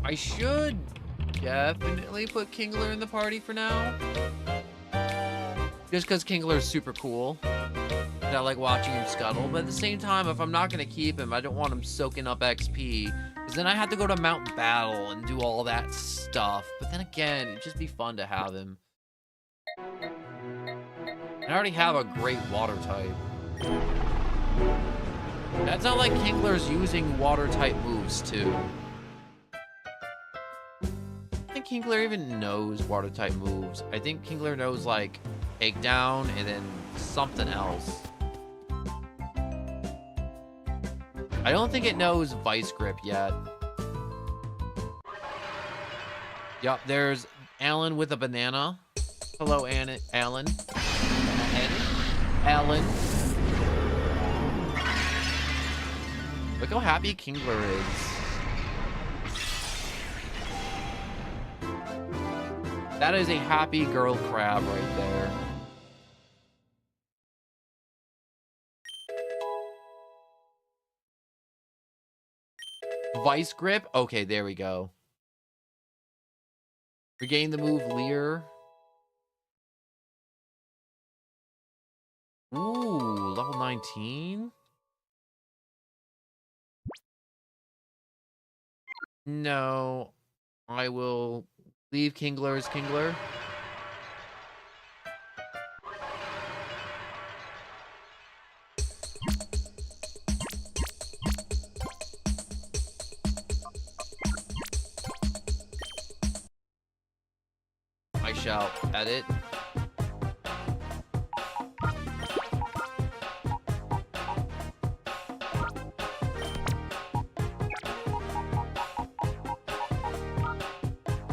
I should definitely put Kingler in the party for now. Just because Kingler is super cool. And I like watching him scuttle. But at the same time, if I'm not going to keep him, I don't want him soaking up XP. Because then I have to go to Mountain Battle and do all that stuff. But then again, it'd just be fun to have him. I already have a great water type. That's not like Kingler's using water type moves too. I think Kingler even knows water type moves. I think Kingler knows like takedown and then something else. I don't think it knows vice grip yet. Yup, there's Alan with a banana. Hello, Alan. Alan. Look how happy Kingler is. That is a happy girl crab right there. Vice grip? Okay, there we go. Regain the move Leer. Ooh, level 19? No, I will leave Kingler as Kingler. I shall edit.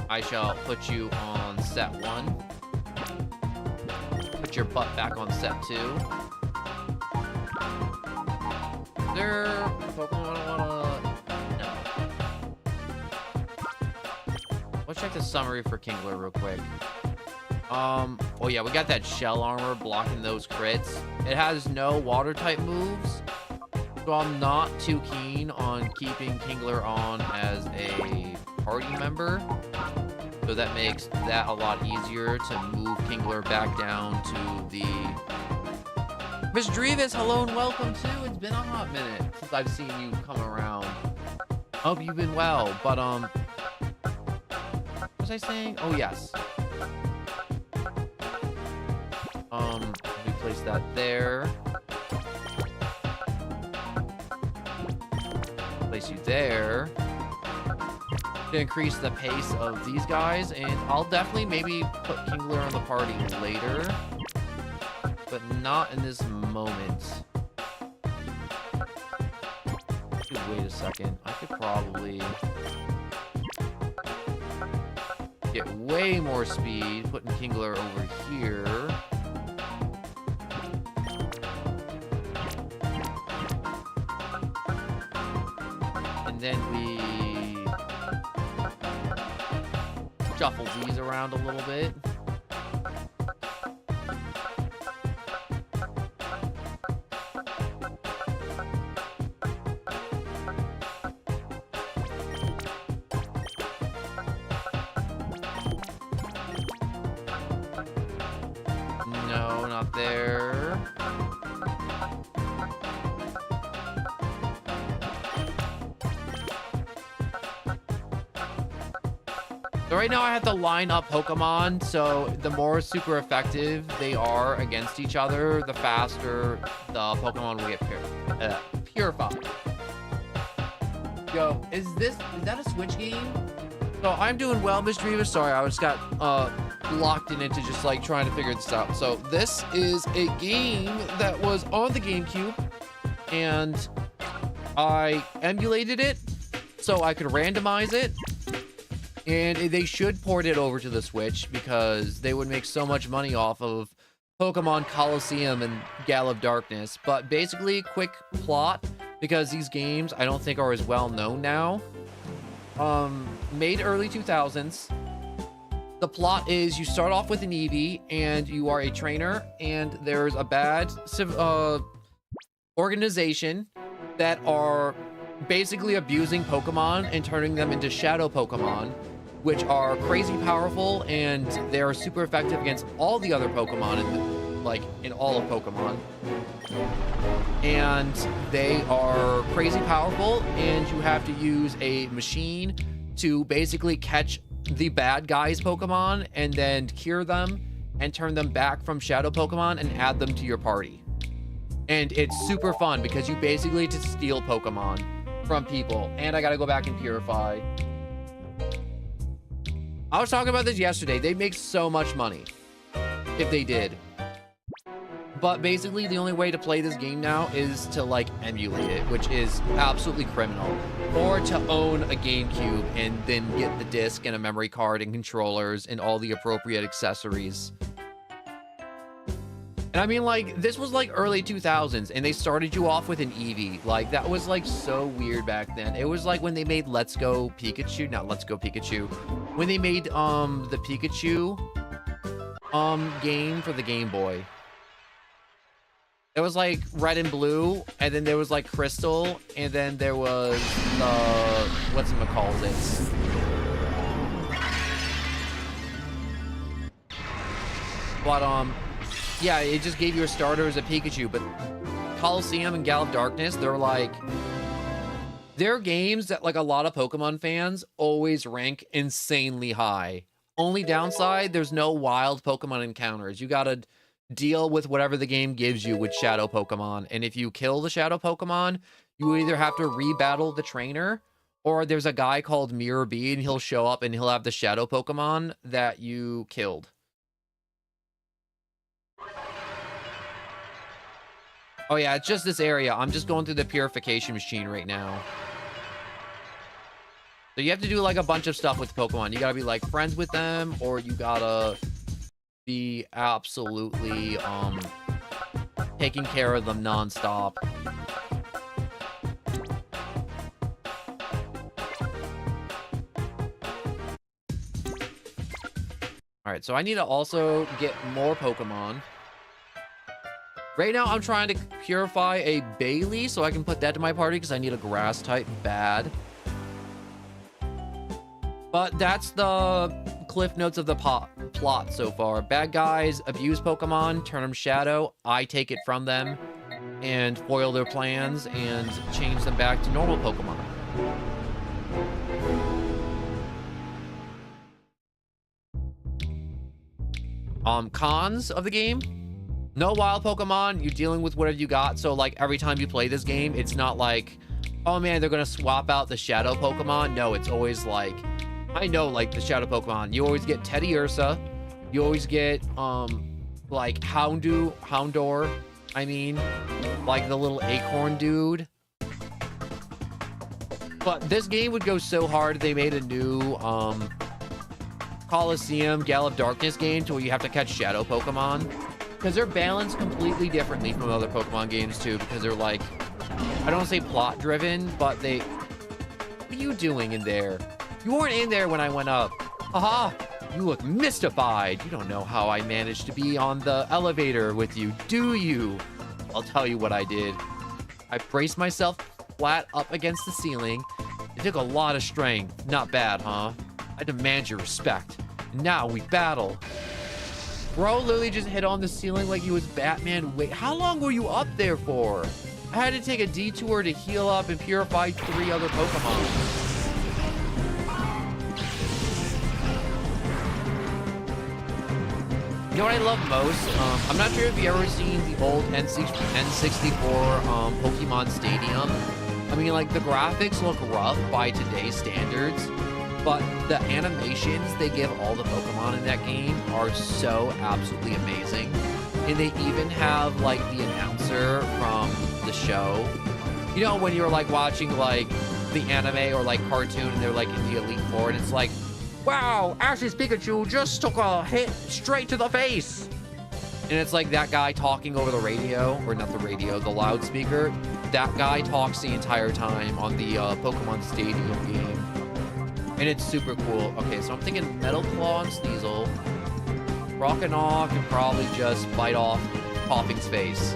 I shall put you on set 1. Put your butt back on set 2. Is there a Pokemon I wanna... No. Let's check the summary for Kingler real quick. Oh yeah, we got that shell armor blocking those crits. It has no water type moves, so I'm not too keen on keeping Kingler on as a party member. So that makes that a lot easier to move Kingler back down to the... Miss Drevis, hello and welcome too. It's been a hot minute since I've seen you come around. Hope you've been well, but what was I saying? Oh yes. Let me place that there. Place you there. To increase the pace of these guys, and I'll definitely maybe put Kingler on the party later, but not in this moment. Wait a second, I could probably get way more speed putting Kingler over here. And then we shuffle these around a little bit. No, not there. So right now I have to line up Pokemon, so the more super effective they are against each other, the faster the Pokemon will get purified. Yo, is that a Switch game? So I'm doing well, Miss Dreamer. Sorry, I just got locked into just like trying to figure this out. So this is a game that was on the GameCube, and I emulated it so I could randomize it. And they should port it over to the Switch because they would make so much money off of Pokemon Coliseum and Gale of Darkness. But basically, quick plot, because these games I don't think are as well known now. Made early 2000s. The plot is you start off with an Eevee and you are a trainer, and there's a bad organization that are basically abusing Pokemon and turning them into shadow Pokemon, which are crazy powerful, and they're super effective against all the other Pokemon in all of Pokemon. And they are crazy powerful, and you have to use a machine to basically catch the bad guys' Pokemon and then cure them and turn them back from shadow Pokemon and add them to your party. And it's super fun because you basically just steal Pokemon from people. And I gotta go back and purify. I was talking about this yesterday. They'd make so much money if they did. But basically, the only way to play this game now is to, like, emulate it, which is absolutely criminal. Or to own a GameCube and then get the disc and a memory card and controllers and all the appropriate accessories. And I mean, like, this was, like, early 2000s, and they started you off with an Eevee. Like, that was, like, so weird back then. It was like when they made Let's Go Pikachu. Not Let's Go Pikachu. When they made, the Pikachu, game for the Game Boy. It was like red and blue, and then there was like crystal, and then there was the whatchamacallit. But yeah, it just gave you a starter as a Pikachu. But Coliseum and Gale of Darkness, they're games that like a lot of Pokemon fans always rank insanely high. Only downside, there's no wild Pokemon encounters. You gotta deal with whatever the game gives you with shadow Pokemon, and if you kill the shadow Pokemon, you either have to rebattle the trainer, or there's a guy called Mirror B, and he'll show up and he'll have the shadow Pokemon that you killed. Oh yeah, it's just this area. I'm just going through the purification machine right now. So you have to do like a bunch of stuff with Pokemon. You gotta be like friends with them, or you gotta be absolutely taking care of them non-stop. All right, so I need to also get more Pokemon. Right now I'm trying to purify a Bailey so I can put that to my party because I need a grass type bad. But that's the cliff notes of the plot so far. Bad guys abuse Pokemon, turn them shadow. I take it from them and foil their plans and change them back to normal Pokemon. Cons of the game: no wild Pokemon. You're dealing with whatever you got. So like every time you play this game, it's not like, oh man, they're gonna swap out the shadow Pokemon. No, it's always like, I know, like the shadow Pokemon, you always get Teddy Ursa, you always get like Houndour, I mean, like the little acorn dude. But this game would go so hard if they made a new Coliseum Gale of Darkness game to where you have to catch shadow Pokemon, because they're balanced completely differently from other Pokemon games too, because they're like, I don't want to say plot driven, but they, what are you doing in there? You weren't in there when I went up. Aha! You look mystified. You don't know how I managed to be on the elevator with you, do you? I'll tell you what I did. I braced myself flat up against the ceiling. It took a lot of strength. Not bad, huh? I demand your respect. And now we battle. Bro literally just hit on the ceiling like he was Batman. Wait, how long were you up there for? I had to take a detour to heal up and purify 3 other Pokemon. You know what I love most? I'm not sure if you ever seen the old N64 Pokemon Stadium. I mean, like, the graphics look rough by today's standards, but the animations they give all the Pokemon in that game are so absolutely amazing. And they even have, like, the announcer from the show. You know, when you're, like, watching, like, the anime or, like, cartoon, and they're, like, in the Elite Four, and it's like, wow, Ash's Pikachu just took a hit straight to the face. And it's like that guy talking over the radio, or not the radio, the loudspeaker. That guy talks the entire time on the Pokemon Stadium game. And it's super cool. Okay, so I'm thinking Metal Claw and Sneasel. Rockinol can probably just bite off Popping's face.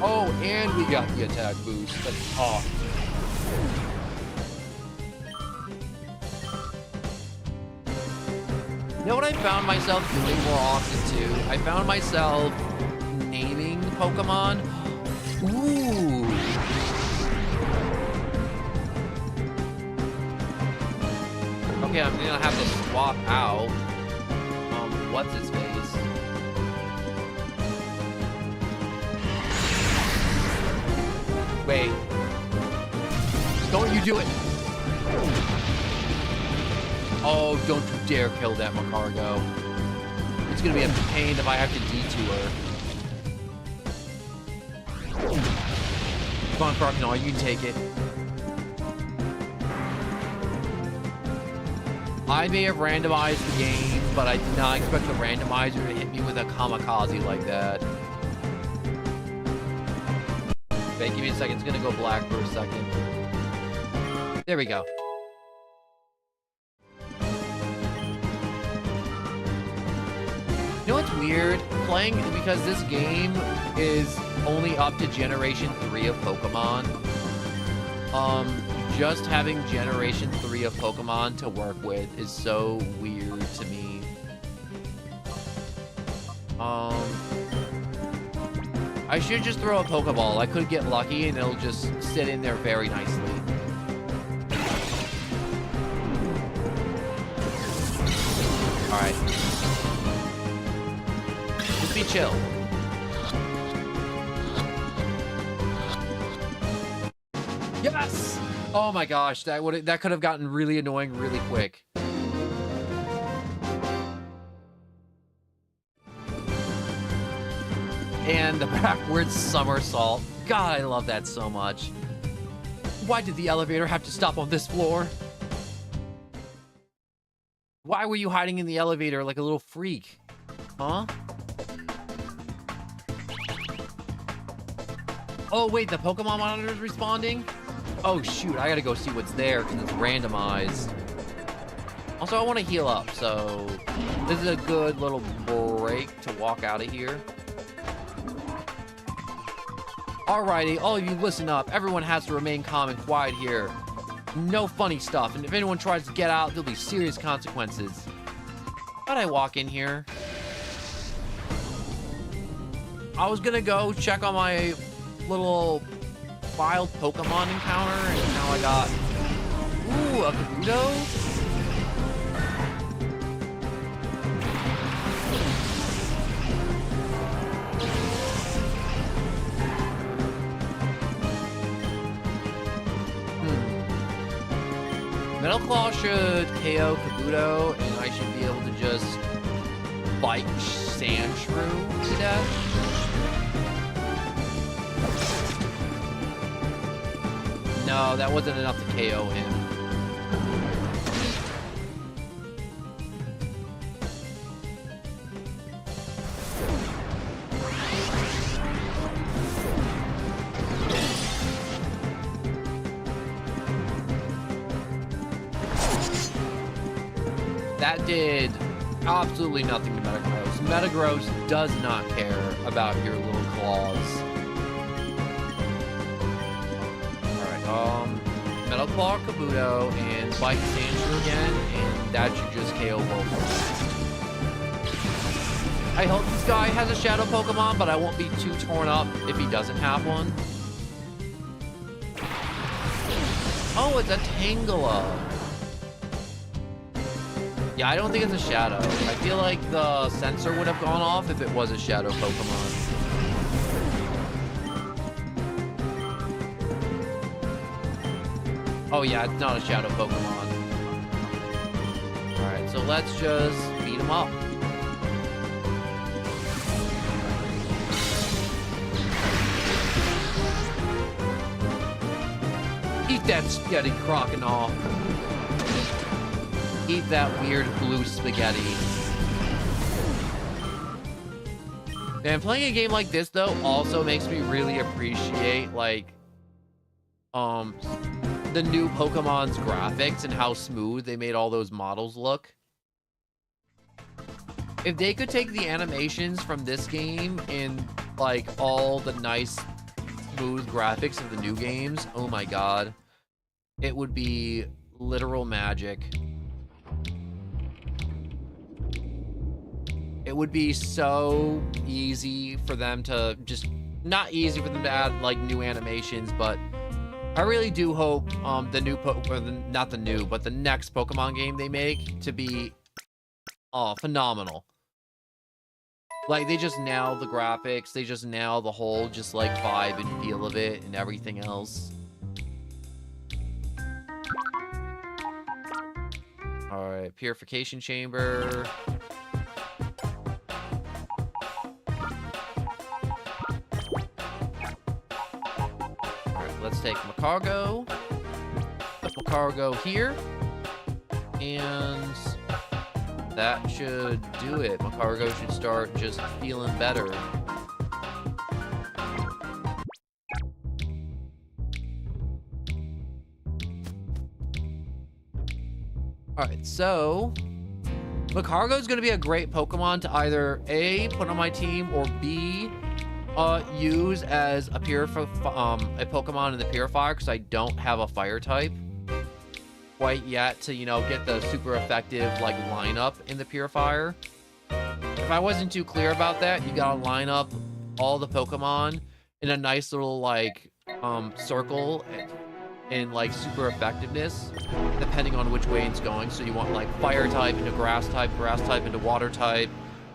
Oh, and we got the attack boost. That's awesome. You know what I found myself doing more often too? I found myself naming Pokemon. Ooh. Okay, I'm gonna have to swap out. What's his face? Wait. Don't you do it. Oh, don't you dare kill that Macargo. It's gonna be a pain if I have to detour. Come on, Crocodile, you can take it. I may have randomized the game, but I did not expect the randomizer to hit me with a kamikaze like that. Wait, give me a second. It's gonna go black for a second. There we go. You know what's weird? Playing, because this game is only up to Generation 3 of Pokemon. Just having Generation 3 of Pokemon to work with is so weird to me. I should just throw a Pokeball. I could get lucky and it'll just sit in there very nicely. Alright. Just be chill. Yes! Oh my gosh, that could have gotten really annoying really quick. And the backwards somersault. God, I love that so much. Why did the elevator have to stop on this floor? Why were you hiding in the elevator like a little freak? Huh? Oh, wait, the Pokemon monitor is responding? Oh, shoot, I gotta go see what's there because it's randomized. Also, I want to heal up, so this is a good little break to walk out of here. Alrighty, all of you listen up. Everyone has to remain calm and quiet here. No funny stuff, and if anyone tries to get out, there'll be serious consequences. How'd I walk in here? I was gonna go check on my little wild Pokemon encounter, and now I got... Ooh, a Kabuto? Metal Claw should KO Kabuto, and I should be able to just bite Sandshrew to death. No, that wasn't enough to KO him. That did absolutely nothing to Metagross. Metagross does not care about your little claws. Alright, Metal Claw Kabuto and Bite Sandshrew again, and that should just KO both. I hope this guy has a shadow Pokemon, but I won't be too torn up if he doesn't have one. Oh, it's a Tangela. Yeah, I don't think it's a shadow. I feel like the sensor would have gone off if it was a shadow Pokemon. Oh yeah, it's not a shadow Pokemon. Alright, so let's just beat him up. Eat that spaghetti, Crocodile. Eat that weird blue spaghetti. Man, playing a game like this though also makes me really appreciate like the new Pokemon's graphics and how smooth they made all those models look. If they could take the animations from this game and like all the nice smooth graphics of the new games, oh my god, it would be literal magic. It would be so easy for them to just, not easy for them to add like new animations, but I really do hope the new not the new, but the next Pokemon game they make to be phenomenal. Like they just nail the graphics, they just nail the whole just like vibe and feel of it and everything else. All right, purification chamber. Let's take Macargo. Put Macargo here. And that should do it. Macargo should start just feeling better. Alright, so Macargo is going to be a great Pokemon to either A, put on my team, or B, use as a Pokemon in the Purifier, because I don't have a fire type quite yet to, you know, get the super effective like lineup in the Purifier. If I wasn't too clear about that, you gotta line up all the Pokemon in a nice little like circle and like super effectiveness depending on which way it's going. So you want like fire type into grass type into water type,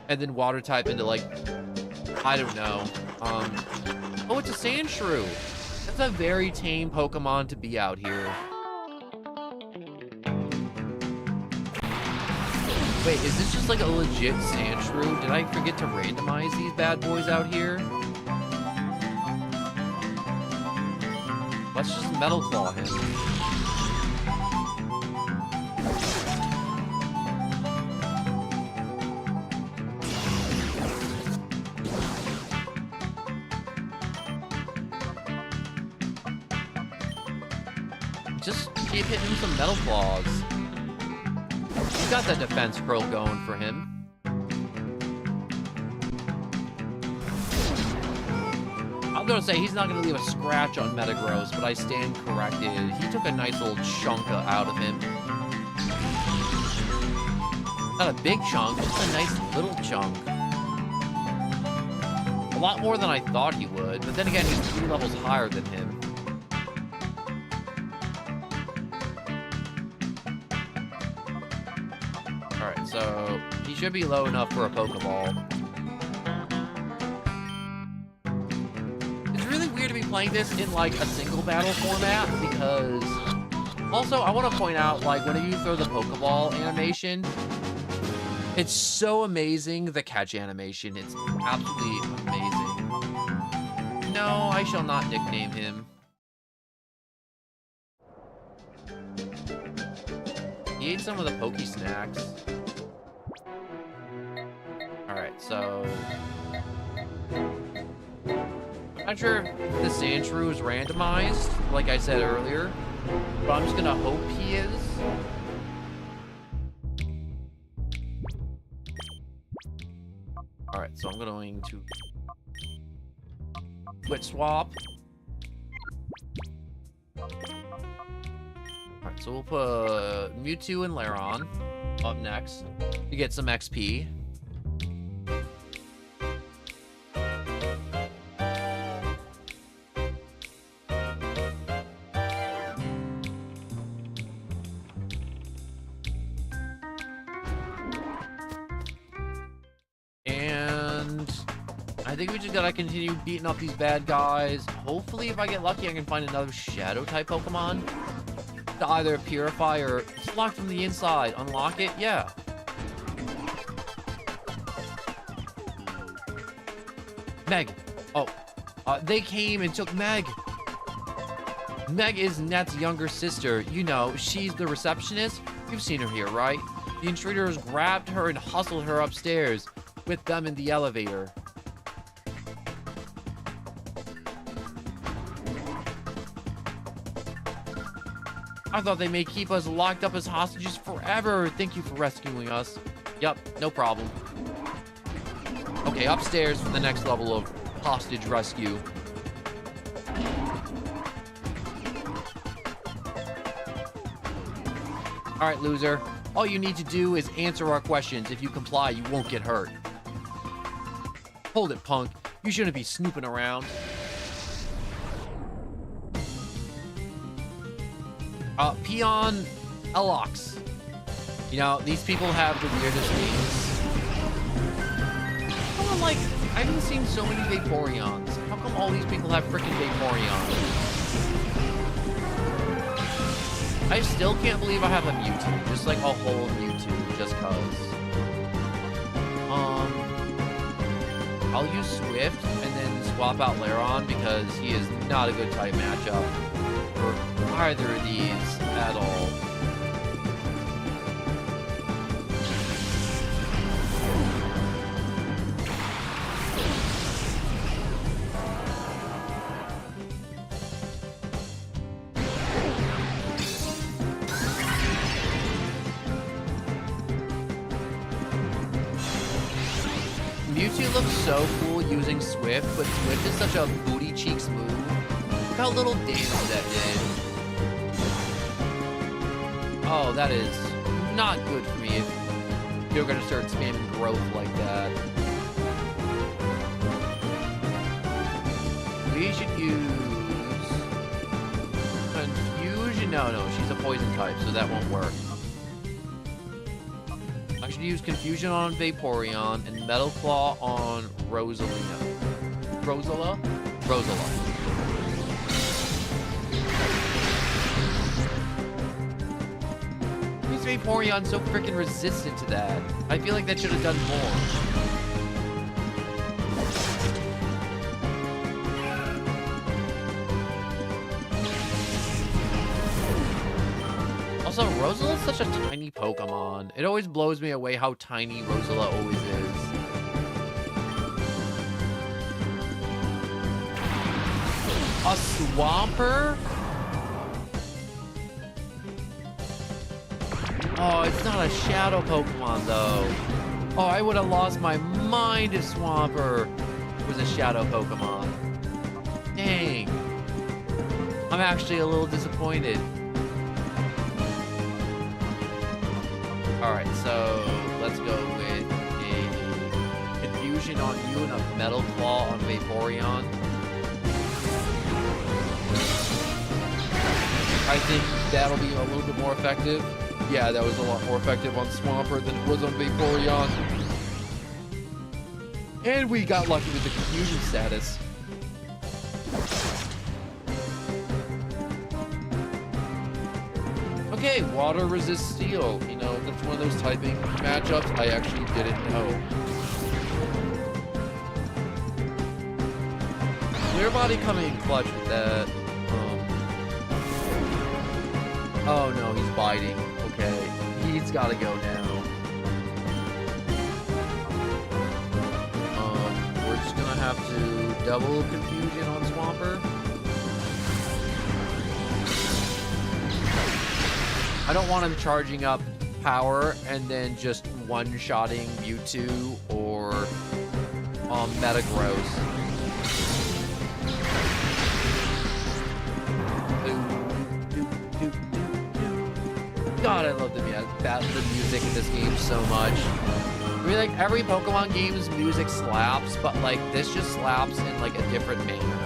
and then water type into like, I don't know. Oh, it's a Sandshrew. That's a very tame Pokemon to be out here. Wait, is this just like a legit Sandshrew? Did I forget to randomize these bad boys out here? Let's just Metal Claw him. Just keep hitting him some Metal Claws. He's got that defense curl going for him. I'm gonna say he's not gonna leave a scratch on Metagross, but I stand corrected. He took a nice little chunk out of him. Not a big chunk, just a nice little chunk. A lot more than I thought he would, but then again, he's 3 levels higher than him. Alright, so he should be low enough for a Pokeball. It's really weird to be playing this in like a single battle format, because also I want to point out, like, when you throw the Pokeball animation, it's so amazing. The catch animation, it's absolutely amazing. No, I shall not nickname him. He ate some of the Poke Snacks. Alright, so I'm not sure if the Sandshrew is randomized, like I said earlier, but I'm just gonna hope he is. Alright, so I'm going to Quick Swap. Alright, so we'll put Mewtwo and Lairon up next to get some XP. I think we just gotta continue beating up these bad guys. Hopefully, if I get lucky, I can find another Shadow-type Pokemon to either purify or... It's locked from the inside. Unlock it? Yeah. Meg. Oh. They came and took Meg. Meg is Net's younger sister. You know, she's the receptionist. You've seen her here, right? The intruders grabbed her and hustled her upstairs with them in the elevator. I thought they may keep us locked up as hostages forever. Thank you for rescuing us. Yup, no problem. Okay, upstairs for the next level of hostage rescue. Alright, loser. All you need to do is answer our questions. If you comply, you won't get hurt. Hold it, punk. You shouldn't be snooping around. Peon Elox. You know, these people have the weirdest names. How come, like, I haven't seen so many Vaporeons. How come all these people have freaking Vaporeons? I still can't believe I have a Mewtwo. Just like a whole Mewtwo, just cause. I'll use Swift and then swap out Lairon because he is not a good type matchup for either of these at all. Mewtwo looks so cool using Swift, but Swift is such a booty cheeks move. Look how little damage that did. Oh, that is not good for me if you're gonna start spamming growth like that. We should use Confusion. No, she's a poison type, so that won't work. I should use Confusion on Vaporeon and Metal Claw on Rosalina. Rosala? Why is Vaporeon so freaking resistant to that? I feel like that should have done more. Also, Rosala's such a tiny Pokemon. It always blows me away how tiny Rosala always is. A Swampert? Oh, it's not a Shadow Pokemon, though. Oh, I would have lost my mind if Swampert was a Shadow Pokemon. Dang. I'm actually a little disappointed. Alright, so let's go with a Confusion on you and a Metal Claw on Vaporeon. I think that'll be a little bit more effective. Yeah, that was a lot more effective on Swampert than it was on Vaporeon. And we got lucky with the Confusion status. Okay, water resists steel. You know, that's one of those typing matchups I actually didn't know. Clear Body coming in clutch with that. Oh no, he's biting. Okay, he's gotta go now. We're just gonna have to double Confusion on Swampert. I don't want him charging up power and then just one-shotting Mewtwo or Metagross. God, I love the music in this game so much. I mean, like, every Pokemon game's music slaps, but, like, this just slaps in, like, a different manner.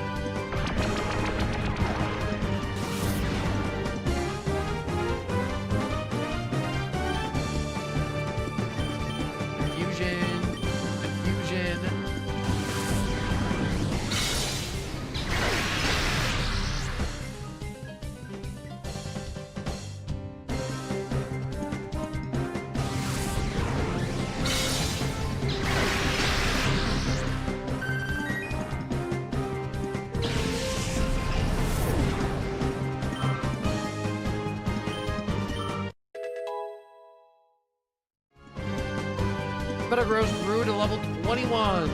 Metagross grew to level 21.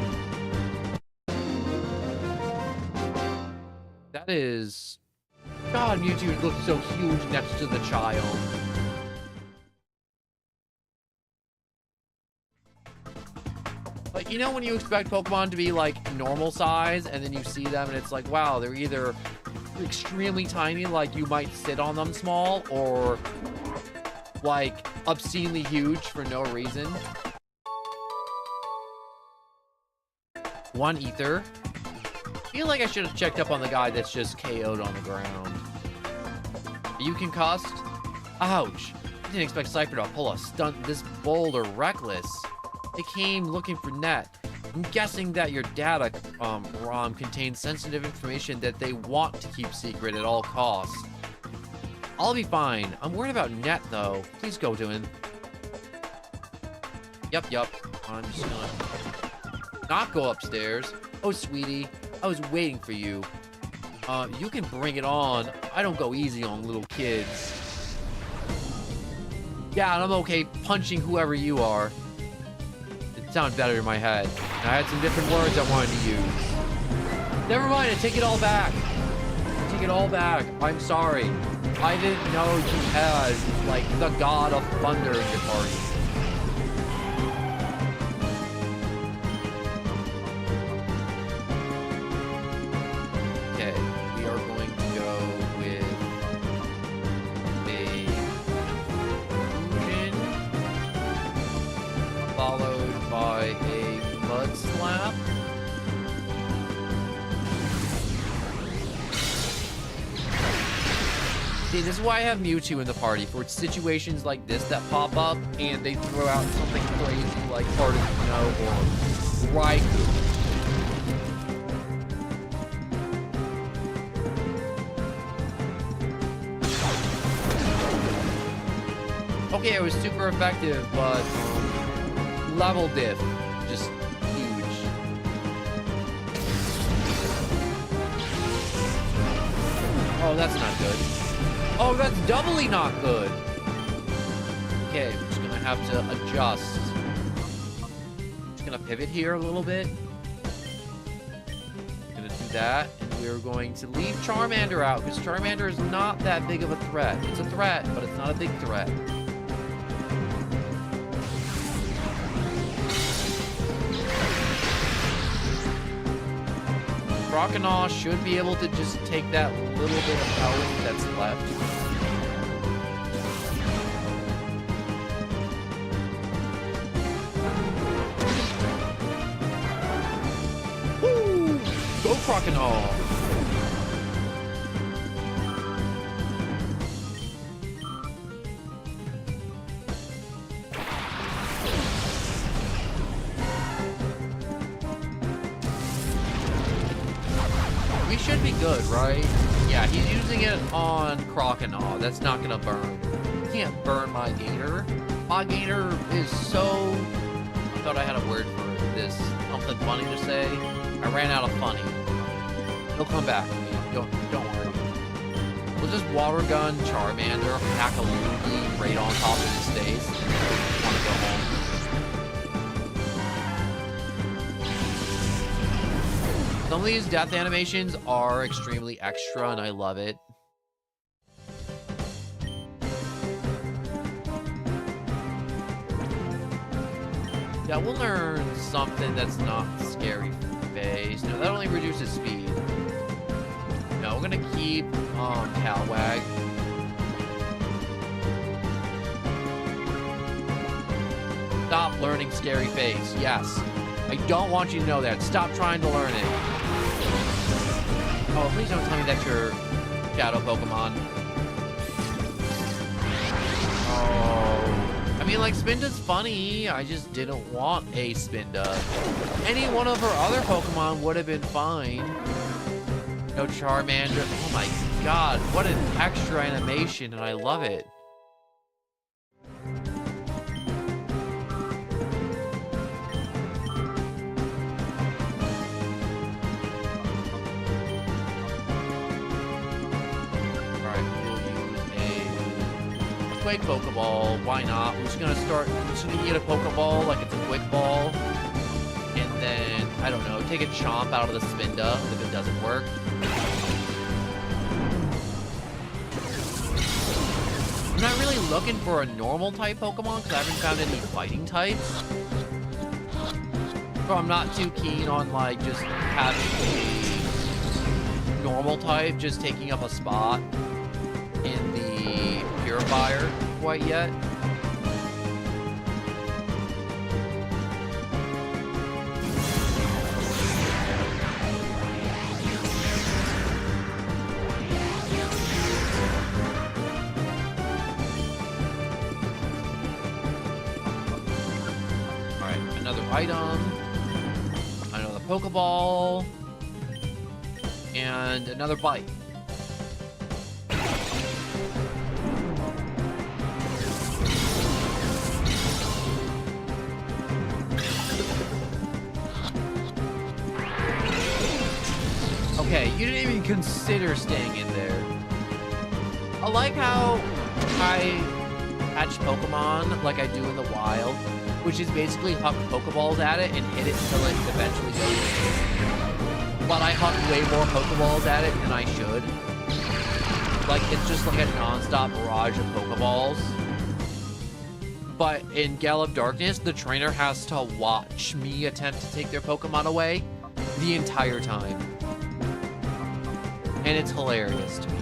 That is... God, Mewtwo looks so huge next to the child. But you know when you expect Pokemon to be like normal size and then you see them and it's like, wow, they're either extremely tiny, like you might sit on them small, or like obscenely huge for no reason. One ether. I feel like I should have checked up on the guy that's just KO'd on the ground. Are you concussed? Ouch. I didn't expect Cypher to pull a stunt this bold or reckless. They came looking for Net. I'm guessing that your data ROM contains sensitive information that they want to keep secret at all costs. I'll be fine. I'm worried about Net though. Please go to him. Yup. I'm just gonna not go upstairs. Oh, sweetie. I was waiting for you. You can bring it on. I don't go easy on little kids. Yeah, and I'm okay punching whoever you are. It sounds better in my head. And I had some different words I wanted to use. Never mind, I take it all back. I take it all back. I'm sorry. I didn't know you had, like, the god of thunder in your party. See, this is why I have Mewtwo in the party, for situations like this that pop up, and they throw out something crazy like Articuno or Raikou. Okay, it was super effective, but level diff, just huge. Oh, that's not good. Oh, that's doubly not good. Okay, we're just gonna have to adjust. Just gonna pivot here a little bit. Gonna do that, and we're going to leave Charmander out, because Charmander is not that big of a threat. It's a threat, but it's not a big threat. Croconaw should be able to just take that little bit of health that's left. Woo! Go Croconaw! Should be good, right? Yeah, he's using it on Croconaw. That's not gonna burn. You can't burn my Gator. My Gator is so... I thought I had a word for this. Something funny to say. I ran out of funny. He'll come back to me. Don't worry. We'll just water gun Charmander, hack a Luigi right on top of his face. I want to go home. Some of these death animations are extremely extra, and I love it. Yeah, we'll learn something that's not scary face. No, that only reduces speed. No, we're gonna keep Calwag. Stop learning scary face. Yes. I don't want you to know that. Stop trying to learn it. Oh, please don't tell me that's your shadow Pokemon. Oh. I mean, like, Spinda's funny. I just didn't want a Spinda. Any one of her other Pokemon would have been fine. No Charmander. Oh my god, what an extra animation, and I love it. earthquake Pokeball. Why not? I'm just gonna get a Pokeball like it's a quick ball. And then, I don't know, take a Chomp out of the Spinda if it doesn't work. I'm not really looking for a normal type Pokemon because I haven't found any fighting types. So I'm not too keen on like just having a normal type just taking up a spot in the Purifier quite yet. Item, another Pokeball, and another bite. Okay, you didn't even consider staying in there. I like how I catch Pokemon like I do in the wild, which is basically huck Pokeballs at it and hit it until it eventually goes in. But I huck way more Pokeballs at it than I should. Like, it's just like a non-stop barrage of Pokeballs. But in Gale of Darkness, the trainer has to watch me attempt to take their Pokemon away the entire time. And it's hilarious to me.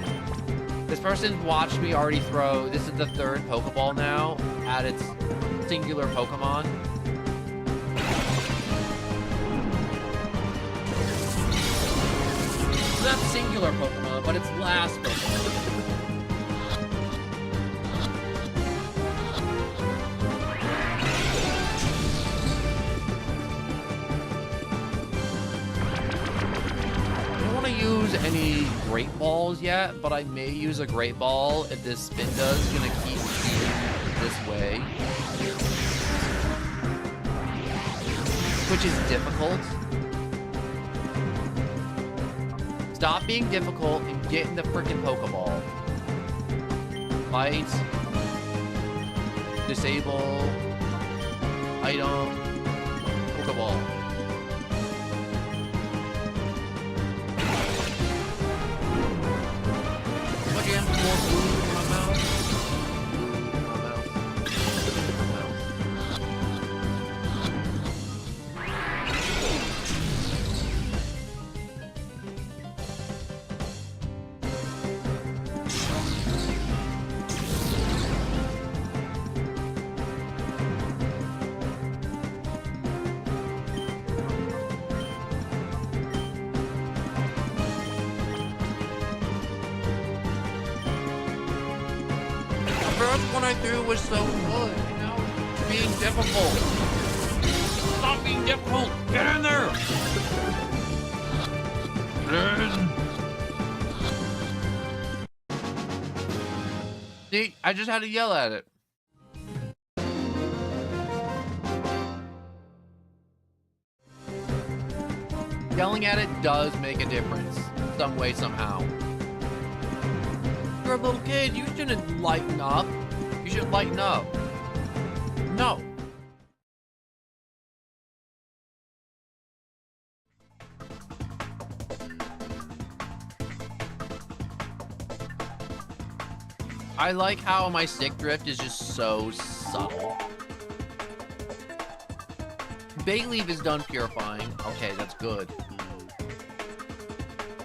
This person watched me already throw, this is the third Pokeball now, at its singular Pokemon. It's not singular Pokemon, but its last Pokemon. I don't want to use any Great Balls yet, but I may use a Great Ball if this Spinda is going to keep being this way. Which is difficult. Stop being difficult and get in the freaking Pokeball. Fight. Disable. Item. Pokeball. Again, more food in my mouth. Food in my mouth. Food in my mouth. One I threw was so good, you know? It's being difficult. Stop being difficult. Get in there. See, I just had to yell at it. Yelling at it does make a difference, some way, somehow. You're a little kid, you shouldn't lighten up. You should lighten up. No. I like how my stick drift is just so subtle. Bayleaf is done purifying. Okay, that's good.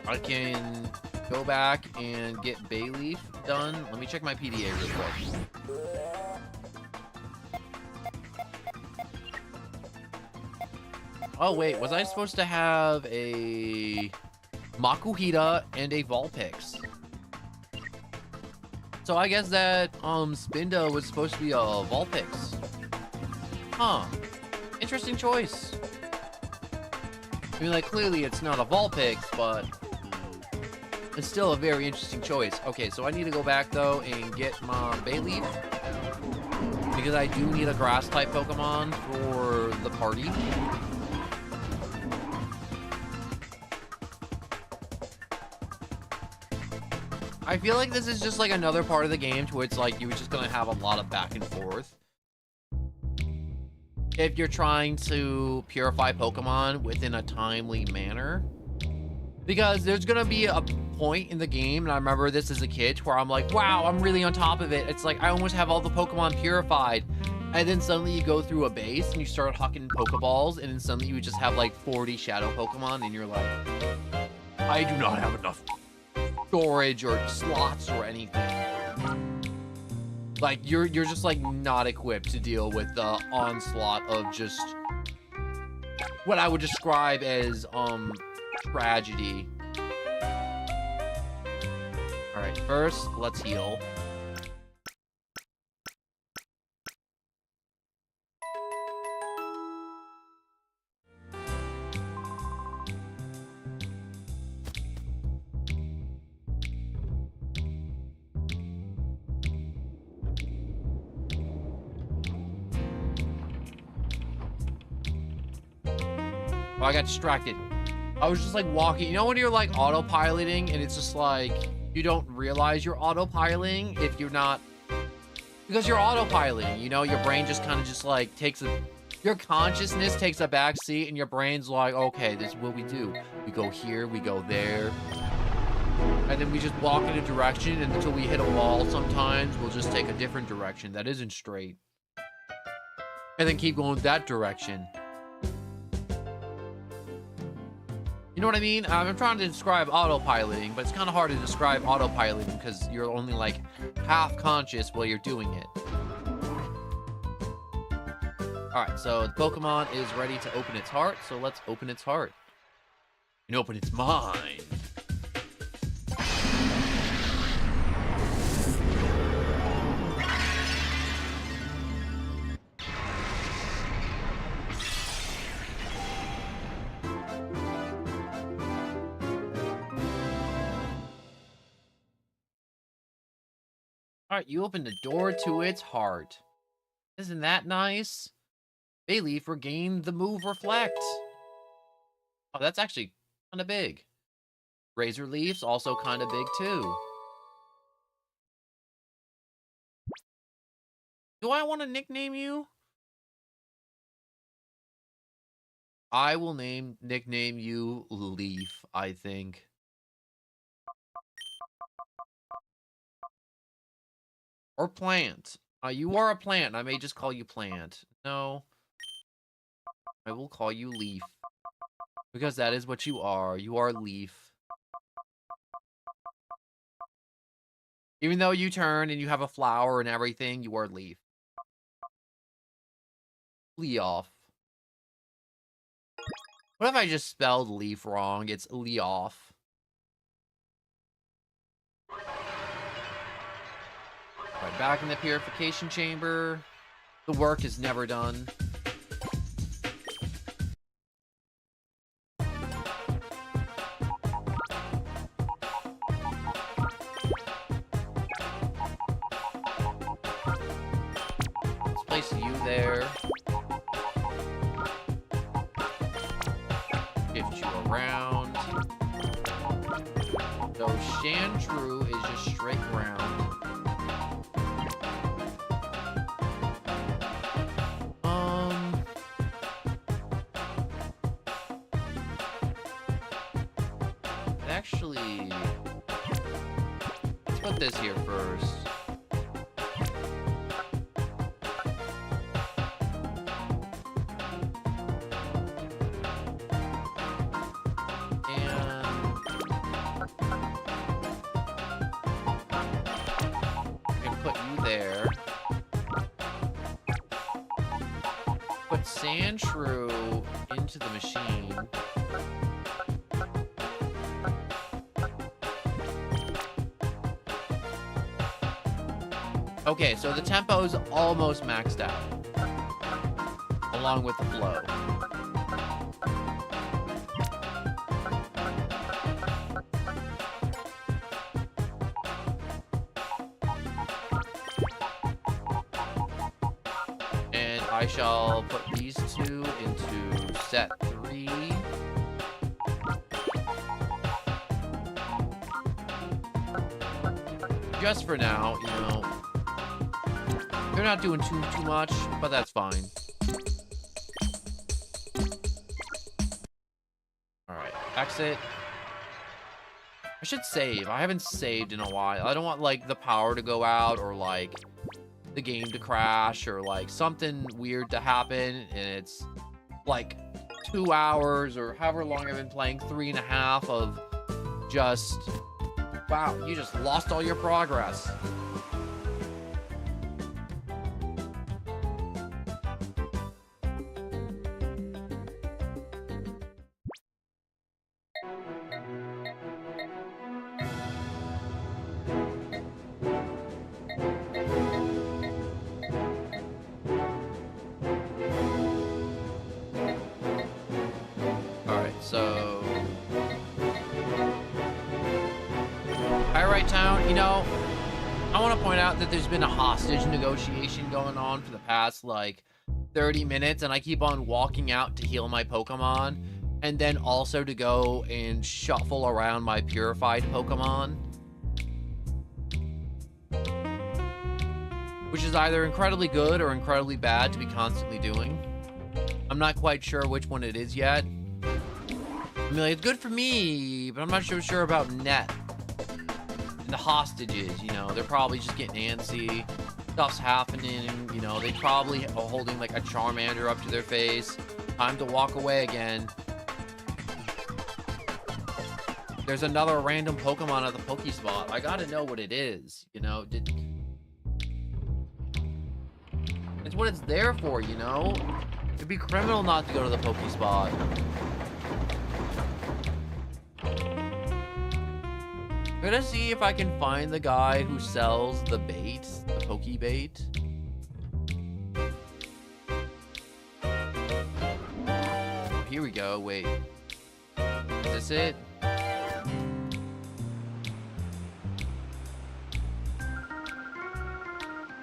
I can go back and get Bayleaf done. Let me check my PDA real quick. Oh wait, was I supposed to have a Makuhita and a Vulpix? So I guess that Spinda was supposed to be a Vulpix. Huh. Interesting choice. I mean, like, clearly it's not a Vulpix, but it's still a very interesting choice. Okay, so I need to go back, though, and get my Bayleaf. Because I do need a Grass-type Pokemon for the party. I feel like this is just like another part of the game to where it's like you're just gonna have a lot of back and forth. If you're trying to purify Pokemon within a timely manner. Because there's gonna be a point in the game, and I remember this as a kid, where I'm like, wow, I'm really on top of it. It's like I almost have all the Pokemon purified. And then suddenly you go through a base and you start hucking Pokeballs, and then suddenly you just have like 40 Shadow Pokemon, and you're like, I do not have enough storage or slots or anything. Like you're just like not equipped to deal with the onslaught of just what I would describe as tragedy. All right, first let's heal. Oh, I got distracted. I was just like walking. You know when you're like autopiloting and it's just like you don't realize you're autopiloting if you're not, because you're autopiloting, you know, your brain just kind of just like your consciousness takes a back seat and your brain's like, okay, this is what we do. We go here, we go there. And then we just walk in a direction, and until we hit a wall sometimes, we'll just take a different direction that isn't straight. And then keep going that direction. You know what I mean? I'm trying to describe autopiloting, but it's kind of hard to describe autopiloting because you're only like half conscious while you're doing it. All right, so the Pokemon is ready to open its heart, so let's open its heart. And open its mind. All right, you opened the door to its heart. Isn't that nice? Bayleaf regained the move Reflect. Oh, that's actually kind of big. Razor Leaf's also kind of big too. Do I want to nickname you? I will nickname you Leaf, I think. Or Plant. You are a plant. I may just call you Plant. No. I will call you Leaf. Because that is what you are. You are Leaf. Even though you turn and you have a flower and everything, you are Leaf. Leoff. What if I just spelled Leaf wrong? It's Leoff. Right, back in the purification chamber. The work is never done. Let's place you there. Shift you around. So Chantru is just straight round. Actually, let's put this here first. There. Put Sandshrew into the machine. Okay, so the tempo is almost maxed out, along with the flow. I shall put these two into set 3. just for now, you know. They're not doing too much, but that's fine. All right, exit. I should save. I haven't saved in a while. I don't want, like, the power to go out or, like, the game to crash or, like, something weird to happen. And it's, like, 2 hours or however long I've been playing, 3.5 of just, wow, you just lost all your progress. So, Pyrite Town, you know, I want to point out that there's been a hostage negotiation going on for the past, like, 30 minutes, and I keep on walking out to heal my Pokemon, and then also to go and shuffle around my purified Pokemon. Which is either incredibly good or incredibly bad to be constantly doing. I'm not quite sure which one it is yet. I mean, like, it's good for me, but I'm not so sure about Net. And the hostages, you know, they're probably just getting antsy. Stuff's happening, you know, they probably are holding, like, a Charmander up to their face. Time to walk away again. There's another random Pokemon at the Pokespot. I gotta know what it is, you know? It's what it's there for, you know? It'd be criminal not to go to the Pokespot. I'm gonna see if I can find the guy who sells the bait, the Poke bait. Here we go, wait. Is this it?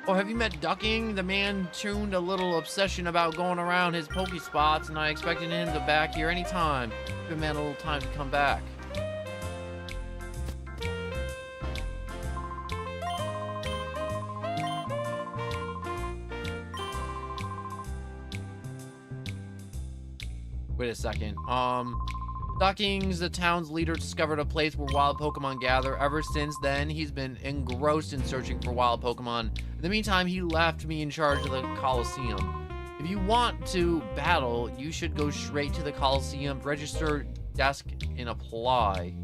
Oh, have you met Ducking? The man tuned a little obsession about going around his Pokespots, and I expected him to back here anytime. Give a man a little time to come back. Wait a second. Duckings, the town's leader, discovered a place where wild Pokemon gather. Ever since then, he's been engrossed in searching for wild Pokemon. In the meantime, he left me in charge of the Coliseum. If you want to battle, you should go straight to the Coliseum, register desk, and apply.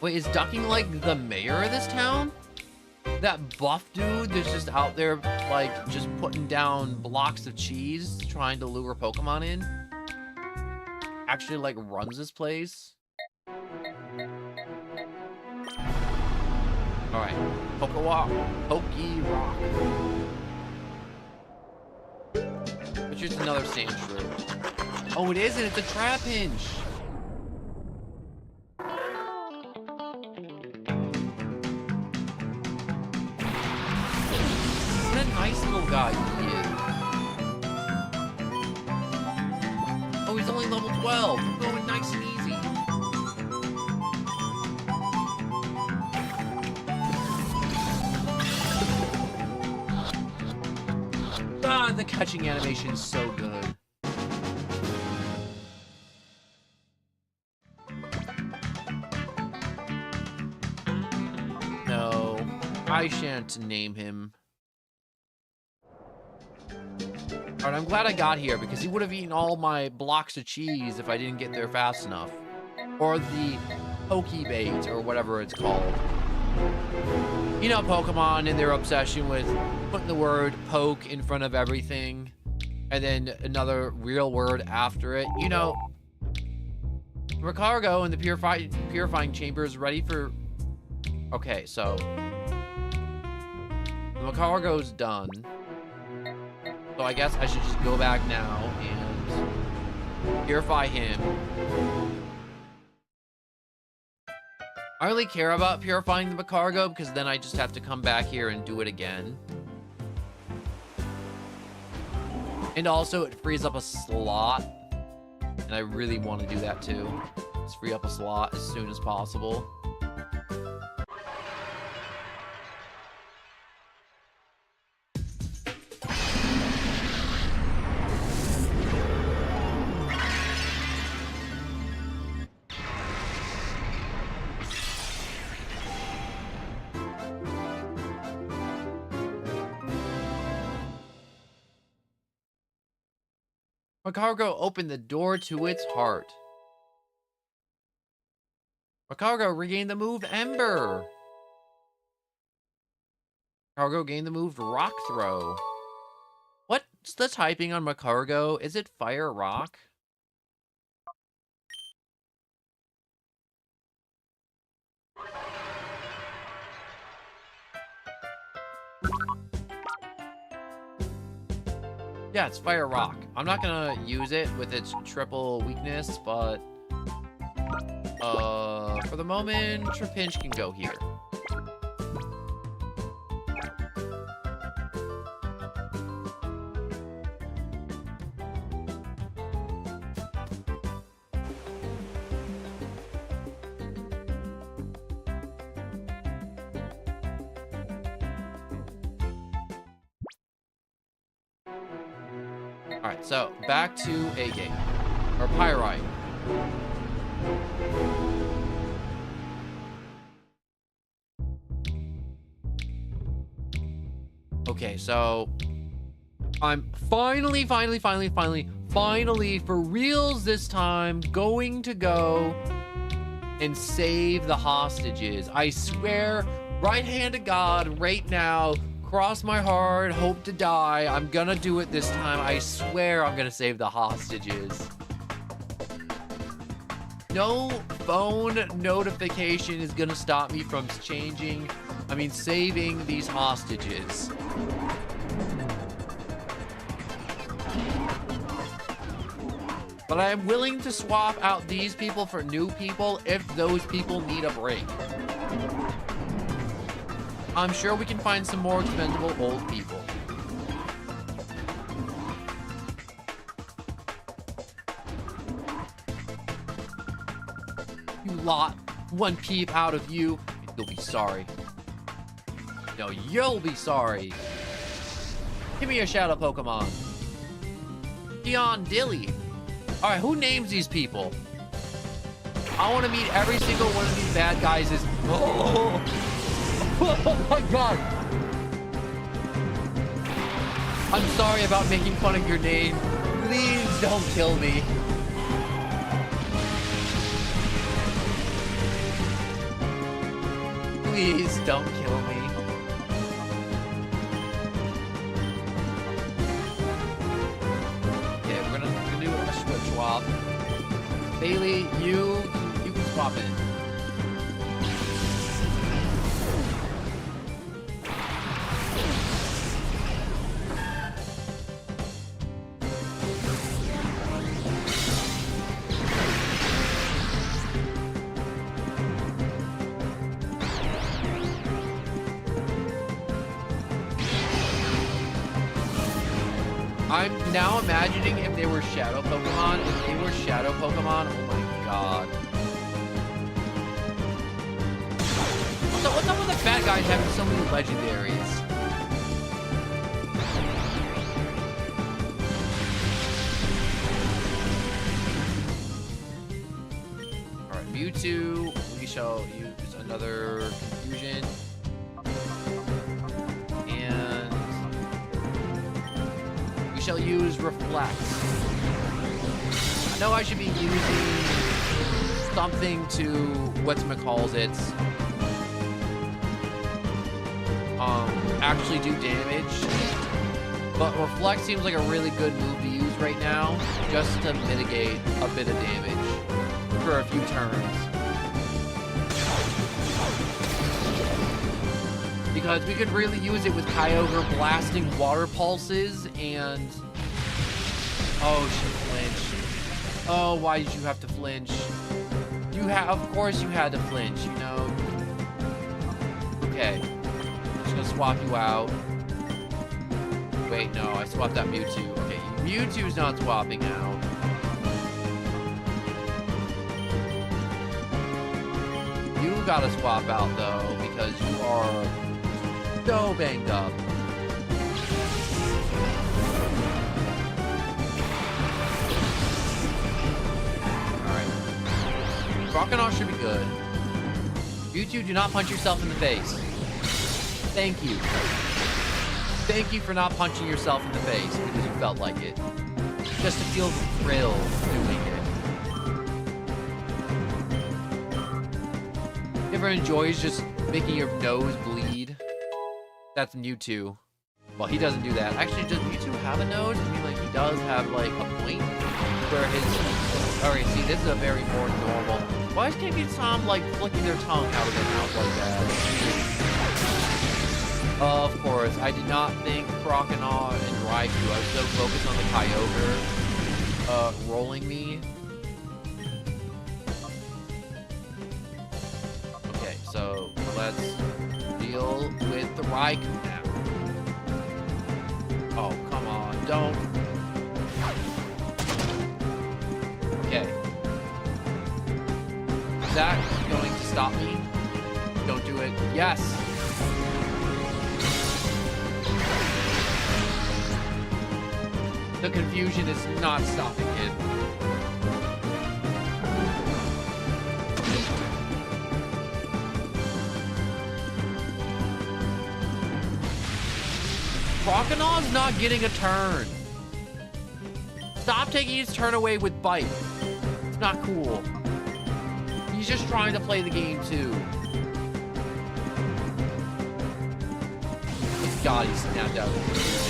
Wait, is Ducking like the mayor of this town? That buff dude that's just out there, like, just putting down blocks of cheese, trying to lure Pokemon in? Actually, like, runs this place? Alright, Pokey Rock. But here's another Sandshrew. Oh, it isn't, it's a Trapinch! What a nice little guy he is. Oh, he's only level 12. I'm going nice and easy. Ah, the catching animation is so good. No, I shan't name him. Alright, I'm glad I got here because he would have eaten all my blocks of cheese if I didn't get there fast enough. Or the Pokebait, or whatever it's called. You know Pokemon and their obsession with putting the word poke in front of everything. And then another real word after it. You know, Recargo in the purifying chamber is ready for... Okay, so... The Recargo's done. So I guess I should just go back now and purify him. I really care about purifying the Recargo because then I just have to come back here and do it again. And also it frees up a slot. And I really want to do that too. Just free up a slot as soon as possible. Macargo opened the door to its heart. Macargo regained the move Ember. Macargo gained the move Rock Throw. What's the typing on Macargo? Is it Fire Rock? Yeah, it's Fire Rock. I'm not gonna use it with its triple weakness, but for the moment, Trapinch can go here. Alright, so back to A-Gate. Or Pyrite. Okay, so I'm finally for reals this time going to go and save the hostages. I swear, right hand to God, right now, cross my heart, hope to die. I'm gonna do it this time. I swear I'm gonna save the hostages. No phone notification is gonna stop me from saving these hostages. But I am willing to swap out these people for new people if those people need a break. I'm sure we can find some more expendable old people. You lot, one peep out of you, you'll be sorry. No, you'll be sorry. Give me a shadow Pokemon. Dion Dilly. All right, who names these people? I want to meet every single one of these bad guys. Oh my God. I'm sorry about making fun of your name. Please don't kill me. Please don't kill me. Okay, we're gonna do a switch swap. Bailey, you can swap in. I'm now imagining if they were shadow Pokemon. If they were shadow Pokemon, oh my God. So what's up with the bad guys having so many legendaries? Alright, Mewtwo. We shall use another Confusion. Shall use Reflect. I know I should be using something to whatchamacalls it. Actually do damage. But Reflect seems like a really good move to use right now, just to mitigate a bit of damage for a few turns. Because we could really use it with Kyogre blasting water pulses and... Oh, she flinched. Oh, why did you have to flinch? Of course you had to flinch, you know? Okay. I'm just gonna swap you out. Wait, no, I swapped out Mewtwo. Okay, Mewtwo's not swapping out. You gotta swap out, though, because you are... so banged up. Alright. Croconaw should be good. You two do not punch yourself in the face. Thank you. Thank you for not punching yourself in the face because you felt like it. just to feel the thrill of doing it. You ever enjoys just making your nose bleed? That's Mewtwo. Well, he doesn't do that. Actually, does Mewtwo have a nose? I mean, like, he does have, like, a point where his... Alright, see, this is a very more normal... Why can't you Tom, like, flicking their tongue out of their mouth like that? Of course, I did not think Croconaw and Raikou. I was so focused on the Kyogre rolling me. Okay, so let's deal with the Raikou now. Oh, come on, don't. Okay. Is that going to stop me? Don't do it. Yes! The confusion is not stopping it. Croconaw's not getting a turn. Stop taking his turn away with Bite. It's not cool. He's just trying to play the game too. God, he snapped out of the confusion.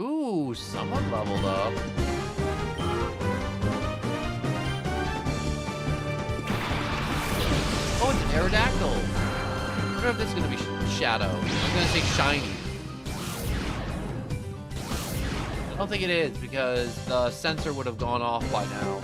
Ooh, someone leveled up. Oh, it's an Aerodactyl. I don't know if this is going to be Shadow. I'm going to say Shiny. I don't think it is because the sensor would have gone off by now.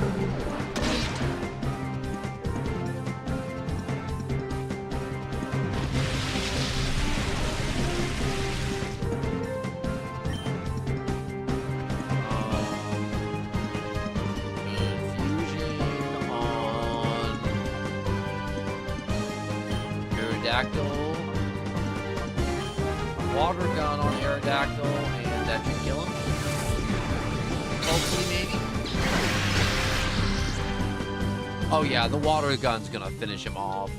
Water gun on Aerodactyl, and that should kill him. Hopefully, maybe. Oh yeah, the water gun's gonna finish him off.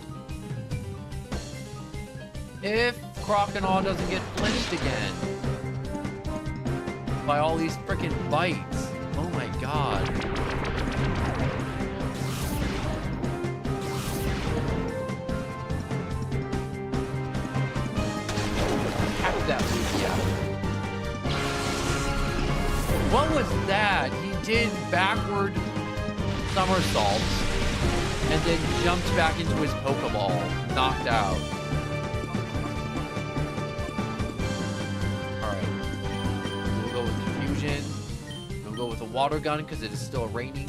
If Croconaw doesn't get flinched again by all these freaking bites. Oh my god. That move, yeah. What was that? He did backward somersaults and then jumped back into his Pokeball, knocked out. Alright. We'll go with Confusion. We'll go with a water gun because it is still raining.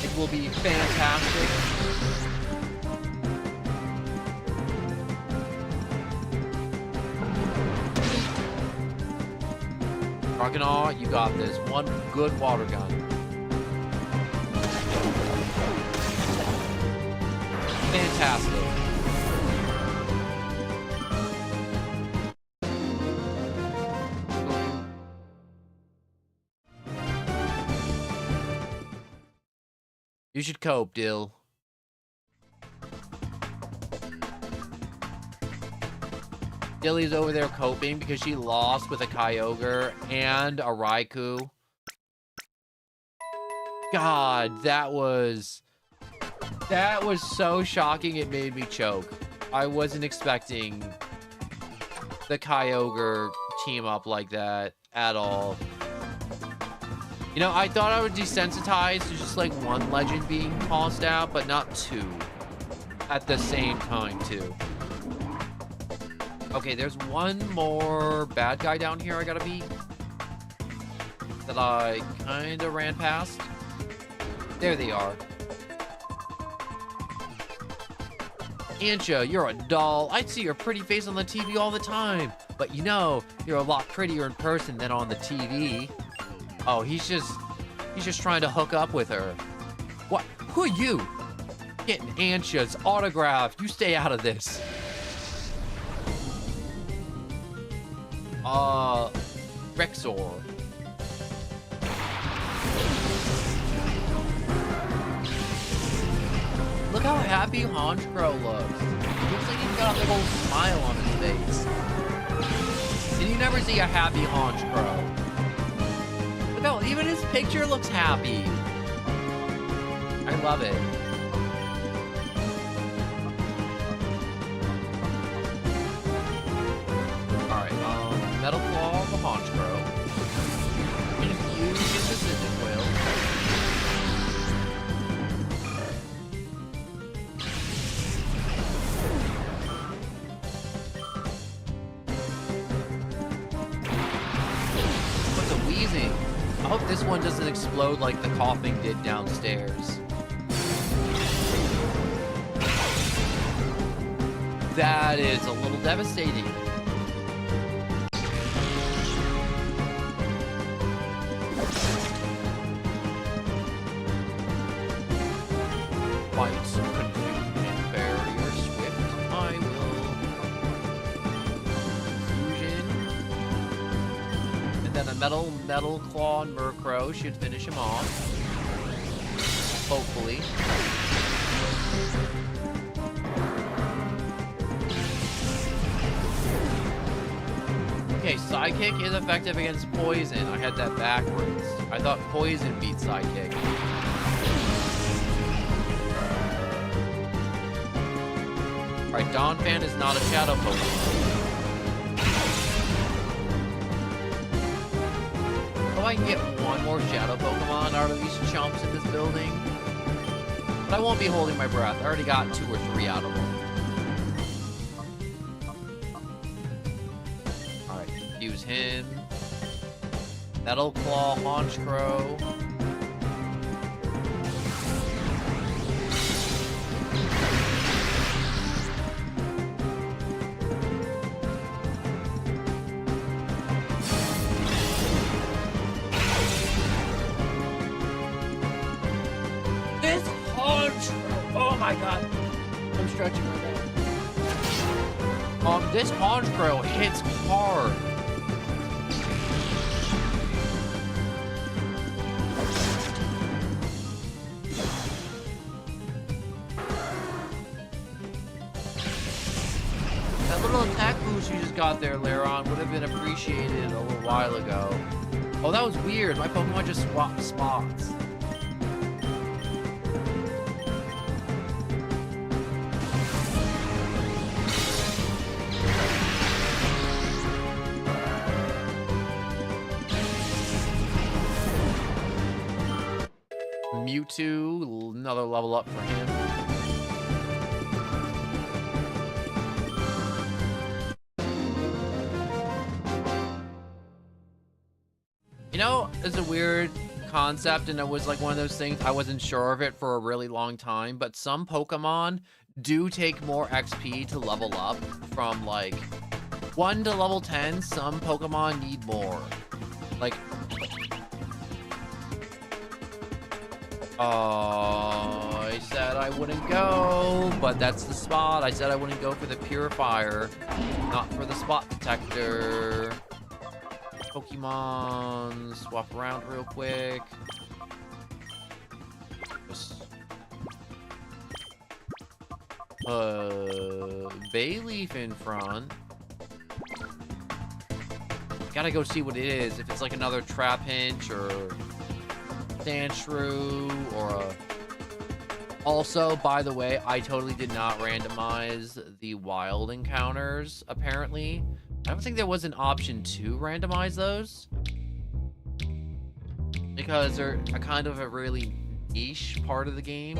It will be fantastic. Croconaw, you got this. One good water gun. Fantastic. You should cope, Dill. Dilly's over there coping because she lost with a Kyogre and a Raikou. God, that was so shocking it made me choke. I wasn't expecting the Kyogre team up like that at all. You know, I thought I would desensitize to just like one legend being tossed out, but not two at the same time too. Okay, there's one more bad guy down here I gotta beat that I kinda ran past. There they are. Antia, you're a doll. I'd see your pretty face on the TV all the time. But you know, you're a lot prettier in person than on the TV. Oh, he's just trying to hook up with her. What? Who are you? Getting Antia's autograph. You stay out of this. Rexor. how happy Honchkrow looks. He looks like he's got a big old smile on his face. And you never see a happy Honchkrow. But no, even his picture looks happy. I love it. Alright, Metal Claw of the Honchkrow. Infuse into Cinder Coil. What's a wheezing? I hope this one doesn't explode like the coughing did downstairs. That is a little devastating. Fights, confusion, barrier, swift, I will. Fusion. And then a metal claw and Murkrow should finish him off. Hopefully. Okay, Psychic is effective against Poison. I had that backwards. I thought Poison beat Psychic. Alright, Donphan is not a Shadow Pokemon. Oh, I can get one more Shadow Pokemon out of these chumps in this building. But I won't be holding my breath. I already got 2 or 3 out of them. Use him. Metal Claw, Honchkrow. This Honchkrow! Oh my god! I'm stretching right now. This Honchkrow hits hard. That little attack boost you just got there, Laron, would have been appreciated a little while ago. Oh, that was weird. My Pokemon just swapped spots. Mewtwo, another level up for him. You know, it's a weird concept, and it was like one of those things I wasn't sure of it for a really long time, but some Pokemon do take more XP to level up from like 1 to level 10. Some Pokemon need more. Like, I said I wouldn't go, but that's the spot. I said I wouldn't go for the Purifier, not for the Spot Detector. Pokemon, swap around real quick. Just, Bayleaf in front. Gotta go see what it is. If it's like another Trapinch or Sandshrew or a... Also, by the way, I totally did not randomize the wild encounters, apparently. I don't think there was an option to randomize those. Because they're a kind of a really niche part of the game.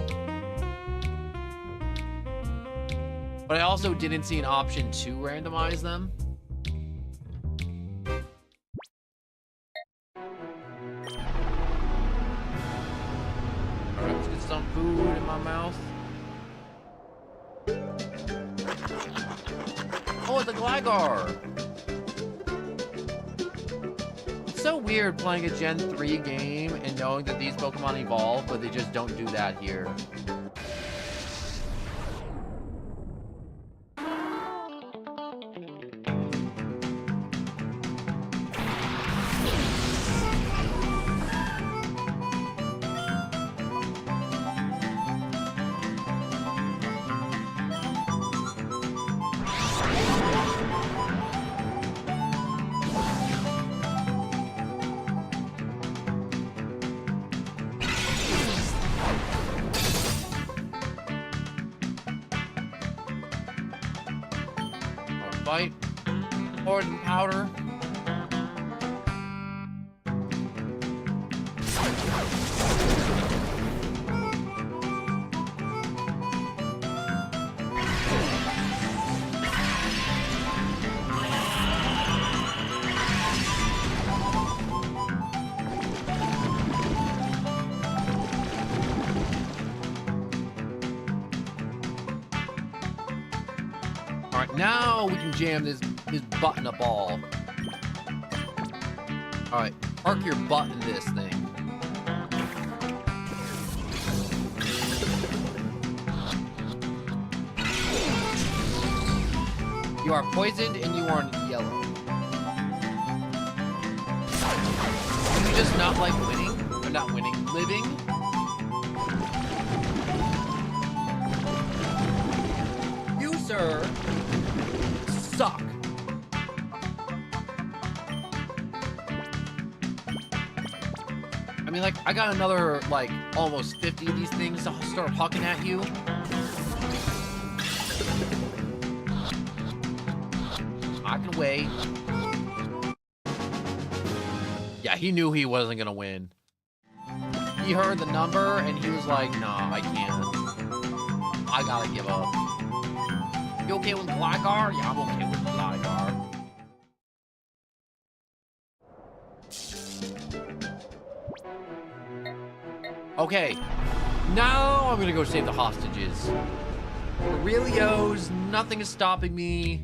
But I also didn't see an option to randomize them. Alright, let's get some food in my mouth. Oh, it's a Gligar! It's so weird playing a Gen 3 game and knowing that these Pokemon evolve, but they just don't do that here. fight. Poison powder. All right, now we can jam this button up all. All right, park your butt in this thing. You are poisoned and you are yellow. Do you just not like winning? Or not winning, living? You, sir, suck. I mean, like, I got another, like, almost 50 of these things to start hucking at you. I can wait. Yeah, he knew he wasn't gonna win. He heard the number and he was like, nah, I can't. I gotta give up. You okay with Gligar? Yeah, I'm okay with Gligar. Okay, now I'm gonna go save the hostages. Aurelios, nothing is stopping me.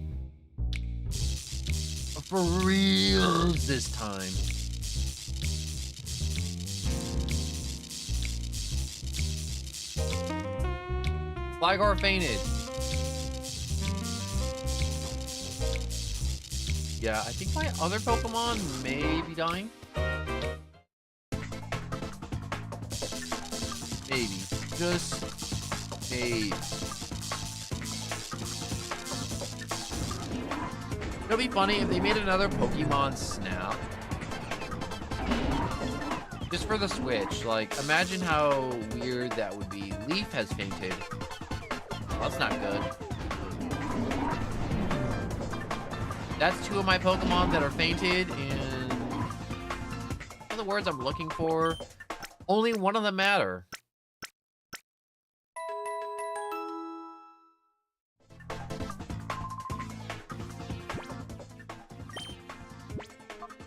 For real this time. Gligar fainted. Yeah, I think my other Pokemon may be dying. Maybe. Just maybe. It'll be funny if they made another Pokemon Snap. Just for the Switch. Like, imagine how weird that would be. Leaf has fainted. Well, that's not good. That's two of my Pokemon that are fainted, and what are the words I'm looking for? Only one of them matter.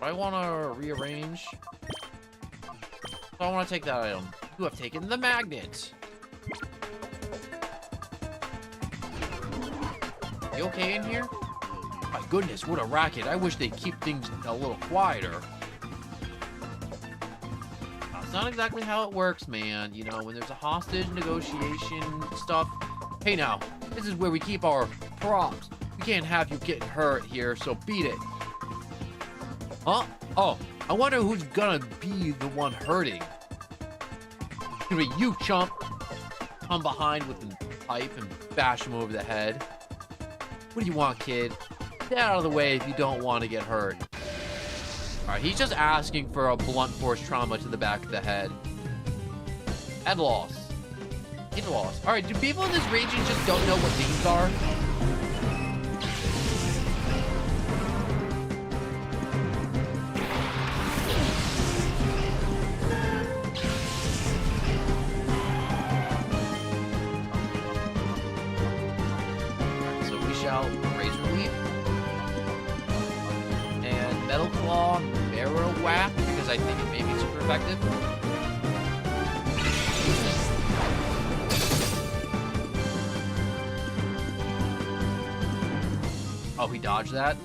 I want to rearrange. So I want to take that item. You have taken the magnet. You okay in here? My goodness, what a racket. I wish they'd keep things a little quieter. That's not exactly how it works, man. You know, when there's a hostage negotiation stuff. Hey now, this is where we keep our props. We can't have you getting hurt here, so beat it. Huh? Oh, I wonder who's gonna be the one hurting. It's gonna be you, chump. Come behind with the pipe and bash him over the head. What do you want, kid? Get out of the way if you don't want to get hurt. Alright, he's just asking for a blunt force trauma to the back of the head. Head loss. Head loss. Alright, do people in this region just don't know what things are? Because I think it may be super effective. Oh, he dodged that?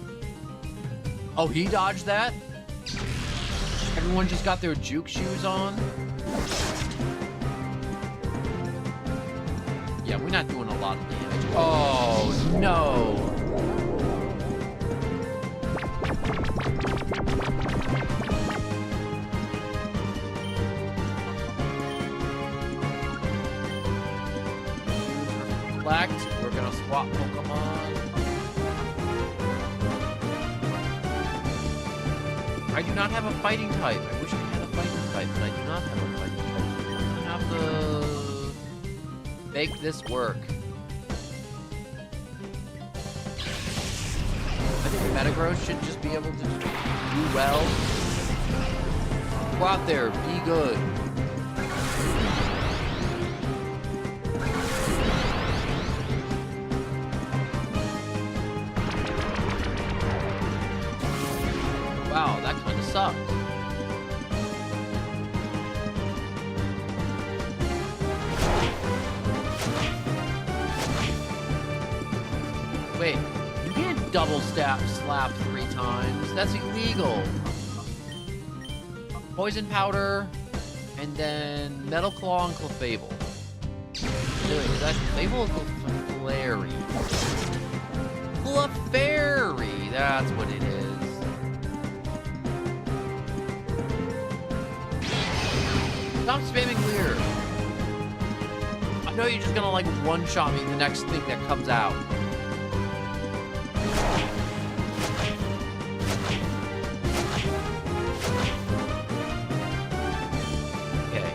Oh, he dodged that? Everyone just got their juke shoes on? Yeah, we're not doing a lot of damage. Oh, no. We're gonna swap Pokemon. I do not have a fighting type. I wish I had a fighting type, but I do not have a fighting type. I'm gonna have to make this work. Metagross should just be able to do well. Go out there, be good. Wow, that kind of sucked. Wait, you can't double slap 3 times. That's illegal. Poison Powder, and then Metal Claw and Clefable. Is that Clefable or Clefairy? Clefairy, that's what it is. Stop spamming clear. I know you're just gonna like one-shot me the next thing that comes out. Okay.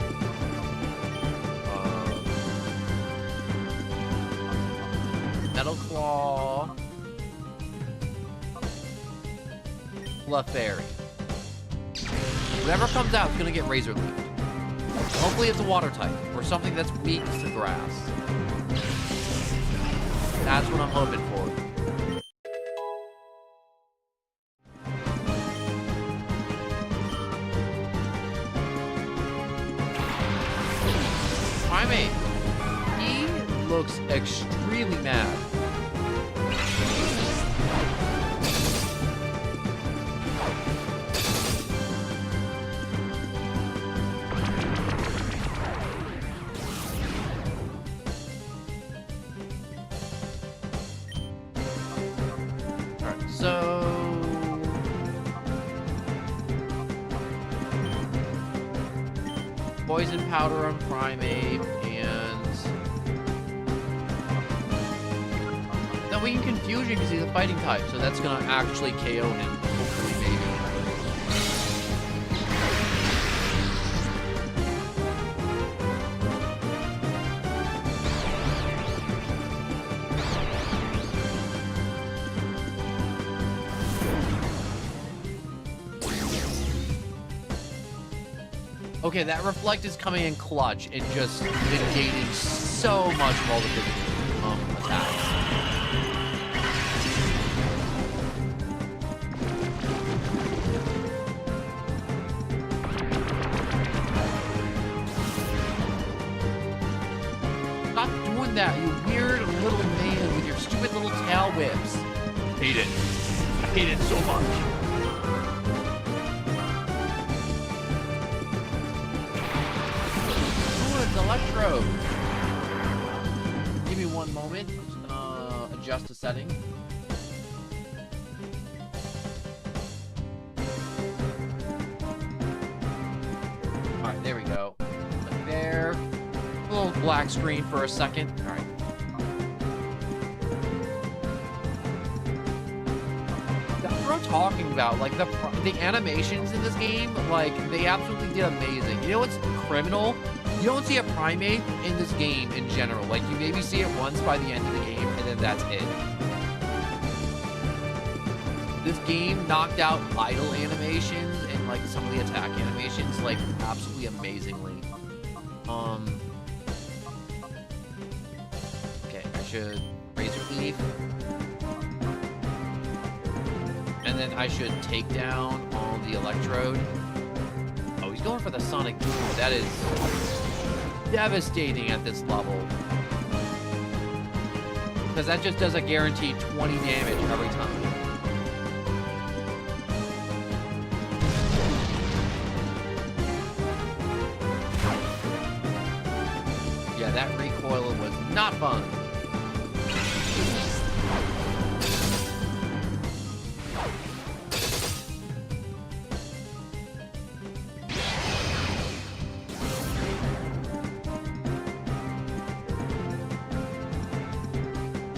Metal Claw. Clefairy. Whatever comes out is gonna get Razor Leaf. Hopefully it's a water type, or something that's weak to grass. That's what I'm hoping for. Primate. He looks extremely mad. Poison Powder on Primate, and then we can confuse you because he's a fighting type, so that's gonna actually KO him. Hopefully, maybe. Okay, that Reflect is coming in clutch and just negating so much of all the physical attacks. Stop doing that, you weird little man with your stupid little tail whips. Hate it. I hate it so much. Electro. Give me one moment. I'm just gonna adjust the setting. Alright, there we go. Like there. A little black screen for a second. Alright. That's what I'm talking about. Like the animations in this game, like they absolutely did amazing. You know what's criminal? You don't see a Primate in this game in general. Like, you maybe see it once by the end of the game, and then that's it. This game knocked out idle animations and, like, some of the attack animations, like, absolutely amazingly. Okay, I should Razor Leaf. And then I should take down on the Electrode. Oh, he's going for the Sonic Boom. That is devastating at this level. Because that just does a guaranteed 20 damage every time. Yeah, that recoil was not fun.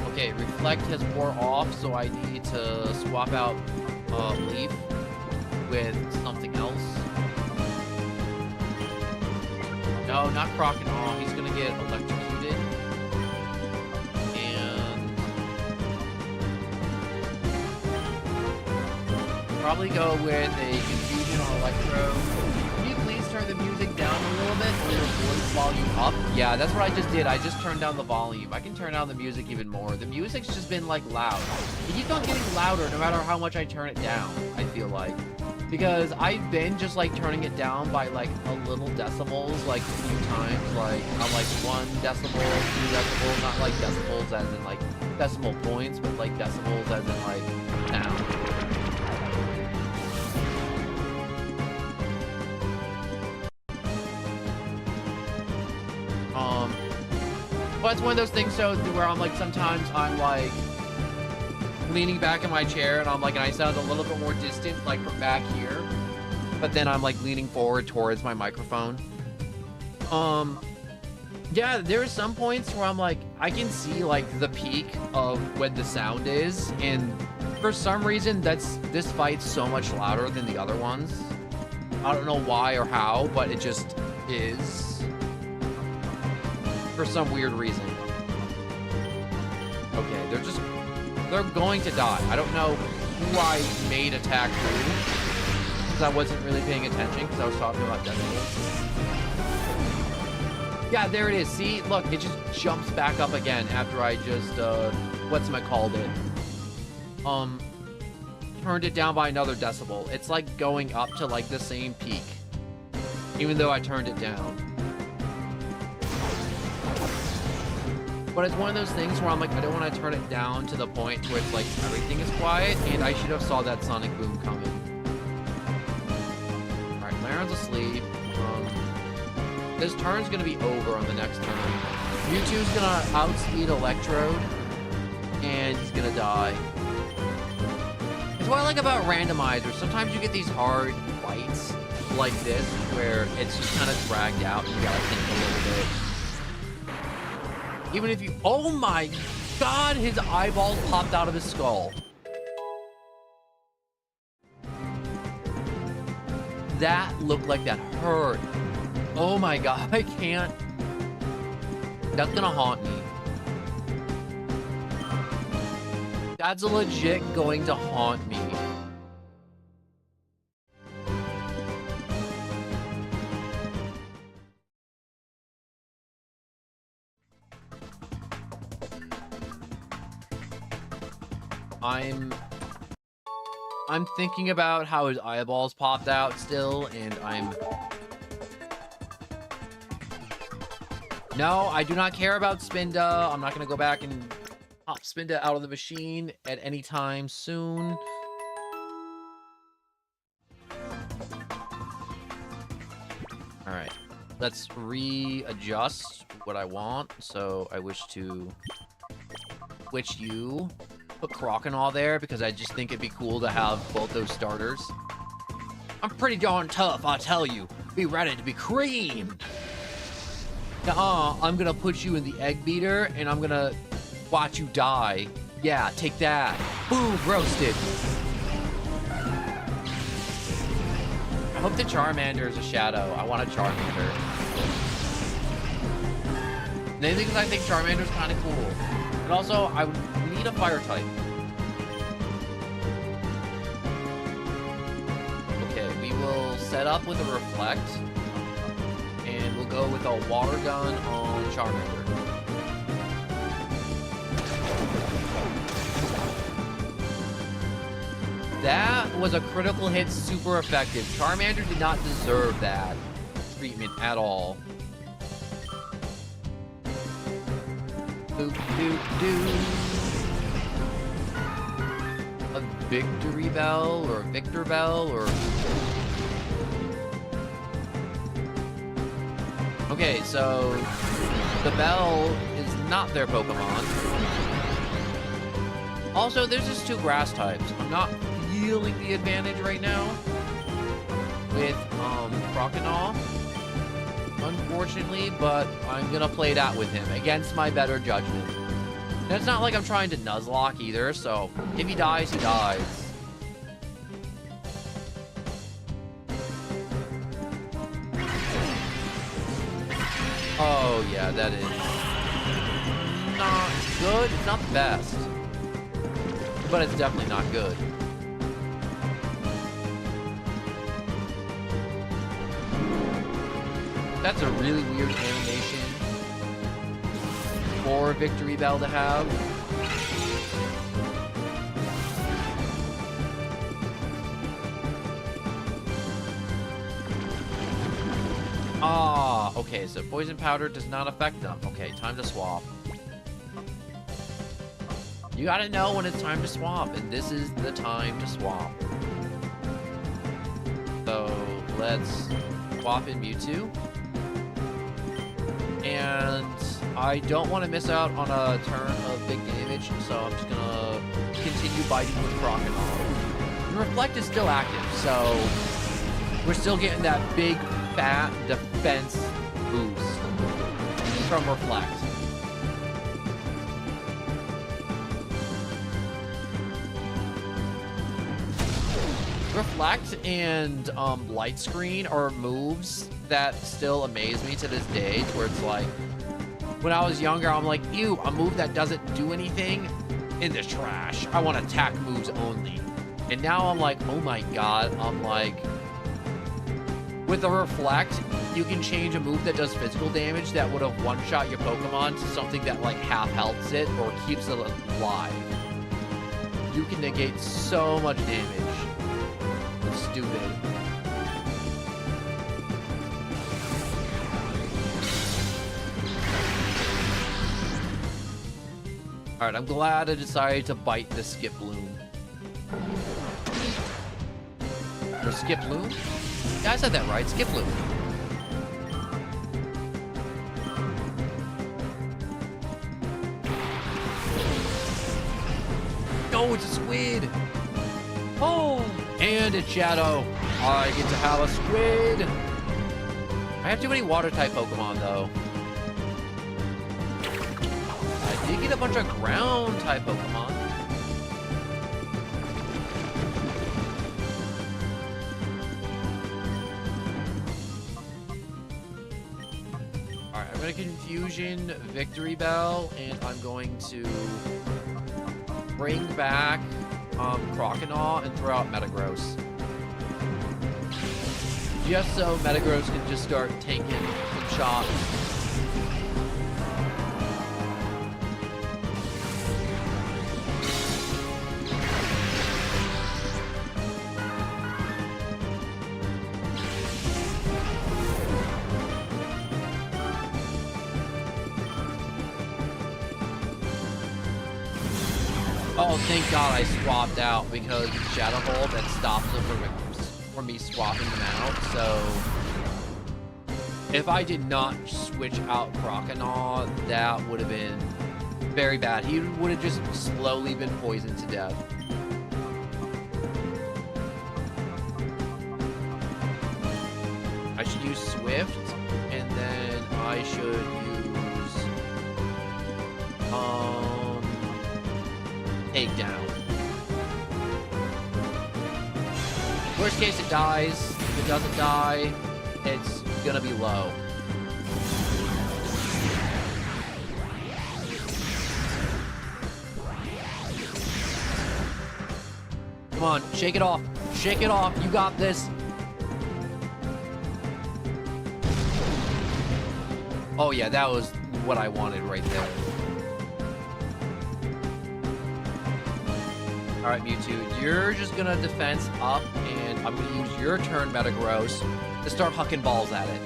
Okay, Reflect has wore off, so I need to swap out Leaf with something else. No, not Croconaw. He's gonna get electrocuted. And probably go with a Confusion or Electro. Can you please turn the music down a little bit or your voice volume up? Yeah, that's what I just did. I just turned down the volume. I can turn down the music even more. The music's just been like loud. It keeps on getting louder no matter how much I turn it down, I feel like. Because I've been just like turning it down by like a little decibels like a few times. Like I'm like 1 decibel, 2 decibels, not like decibels as in like decimal points, but like decibels as in like sound. But it's one of those things so where I'm like sometimes I'm like leaning back in my chair and I'm like, and I sound a little bit more distant like from back here, but then I'm like leaning forward towards my microphone. Yeah, there are some points where I'm like, I can see like the peak of when the sound is, and for some reason this fight's so much louder than the other ones. I don't know why or how, but it just is for some weird reason. Okay, they're going to die. I don't know who I made attack through, because I wasn't really paying attention because I was talking about decibels. Yeah, there it is. See, look, it just jumps back up again after I just, whatchamacalled it? Turned it down by another decibel. It's like going up to like the same peak, even though I turned it down. But it's one of those things where I'm like, I don't want to turn it down to the point where it's like everything is quiet, and I should have saw that sonic boom coming. All right, Laren's asleep. This turn's gonna be over on the next turn. Mewtwo's gonna outspeed Electrode, and he's gonna die. It's what I like about Randomizer. Sometimes you get these hard fights like this, where it's just kind of dragged out, and you gotta think a little bit. Even if you... Oh my god, his eyeballs popped out of his skull. That looked like that hurt. Oh my god, I can't. That's gonna haunt me. That's legit going to haunt me. I'm thinking about how his eyeballs popped out still, and No, I do not care about Spinda. I'm not going to go back and pop Spinda out of the machine at any time soon. Alright, let's readjust what I want. So I wish to switch you. Put Croconaw there because I just think it'd be cool to have both those starters. I'm pretty darn tough, I tell you. Be ready to be creamed. I'm gonna put you in the egg beater and I'm gonna watch you die. Yeah, take that. Boom, roasted. I hope the Charmander is a shadow. I want a Charmander. Mainly because I think Charmander's kind of cool. And also, I would need a fire type. Okay, we will set up with a Reflect. And we'll go with a Water Gun on Charmander. That was a critical hit, super effective. Charmander did not deserve that treatment at all. Boop, doop, doo. A Victory Bell or a Victor Bell or... Okay, so the Bell is not their Pokemon. Also, there's just 2 grass types. I'm not feeling the advantage right now with Croconaw, unfortunately, but I'm gonna play that with him against my better judgment. And it's not like I'm trying to Nuzlocke either, so if he dies, he dies. Oh yeah, that is not good. It's not the best, but it's definitely not good. That's a really weird animation for Victory Bell to have. Ah, okay, so poison powder does not affect them. Okay, time to swap. You gotta know when it's time to swap, and this is the time to swap. So, let's swap in Mewtwo. And I don't want to miss out on a turn of big damage, so I'm just gonna continue biting with Crocodile. The Reflect is still active, so we're still getting that big, fat defense boost from Reflect. Reflect and Light Screen are moves that still amaze me to this day, to where it's like, when I was younger, I'm like, ew, a move that doesn't do anything in the trash. I want attack moves only. And now I'm like, oh my god, I'm like, with the Reflect, you can change a move that does physical damage that would have one-shot your Pokemon to something that like half healths it or keeps it alive. You can negate so much damage. It's stupid. Alright, I'm glad I decided to bite the Skip Loom. Or Skip Loom? Yeah, I said that right. Skip Loom. No, it's a squid! Oh! And it's Shadow. I get to have a squid! I have too many water-type Pokemon, though. I did get a bunch of ground-type Pokemon. Alright, I'm going to Confusion Victory Bell, and I'm going to bring back Croconaw and throw out Metagross. Just so Metagross can just start taking some shots. Oh, thank God I swapped out, because it's Shadow Hold that stops them from me swapping them out. So if I did not switch out Croconaw, that would have been very bad. He would have just slowly been poisoned to death. I should use Swift, and then I should use Takedown. Worst case, it dies. If it doesn't die, it's gonna be low. Come on, shake it off. Shake it off. You got this. Oh yeah, that was what I wanted right there. Alright, Mewtwo, you're just gonna defense up, and I'm gonna use your turn, Metagross, to start hucking balls at it.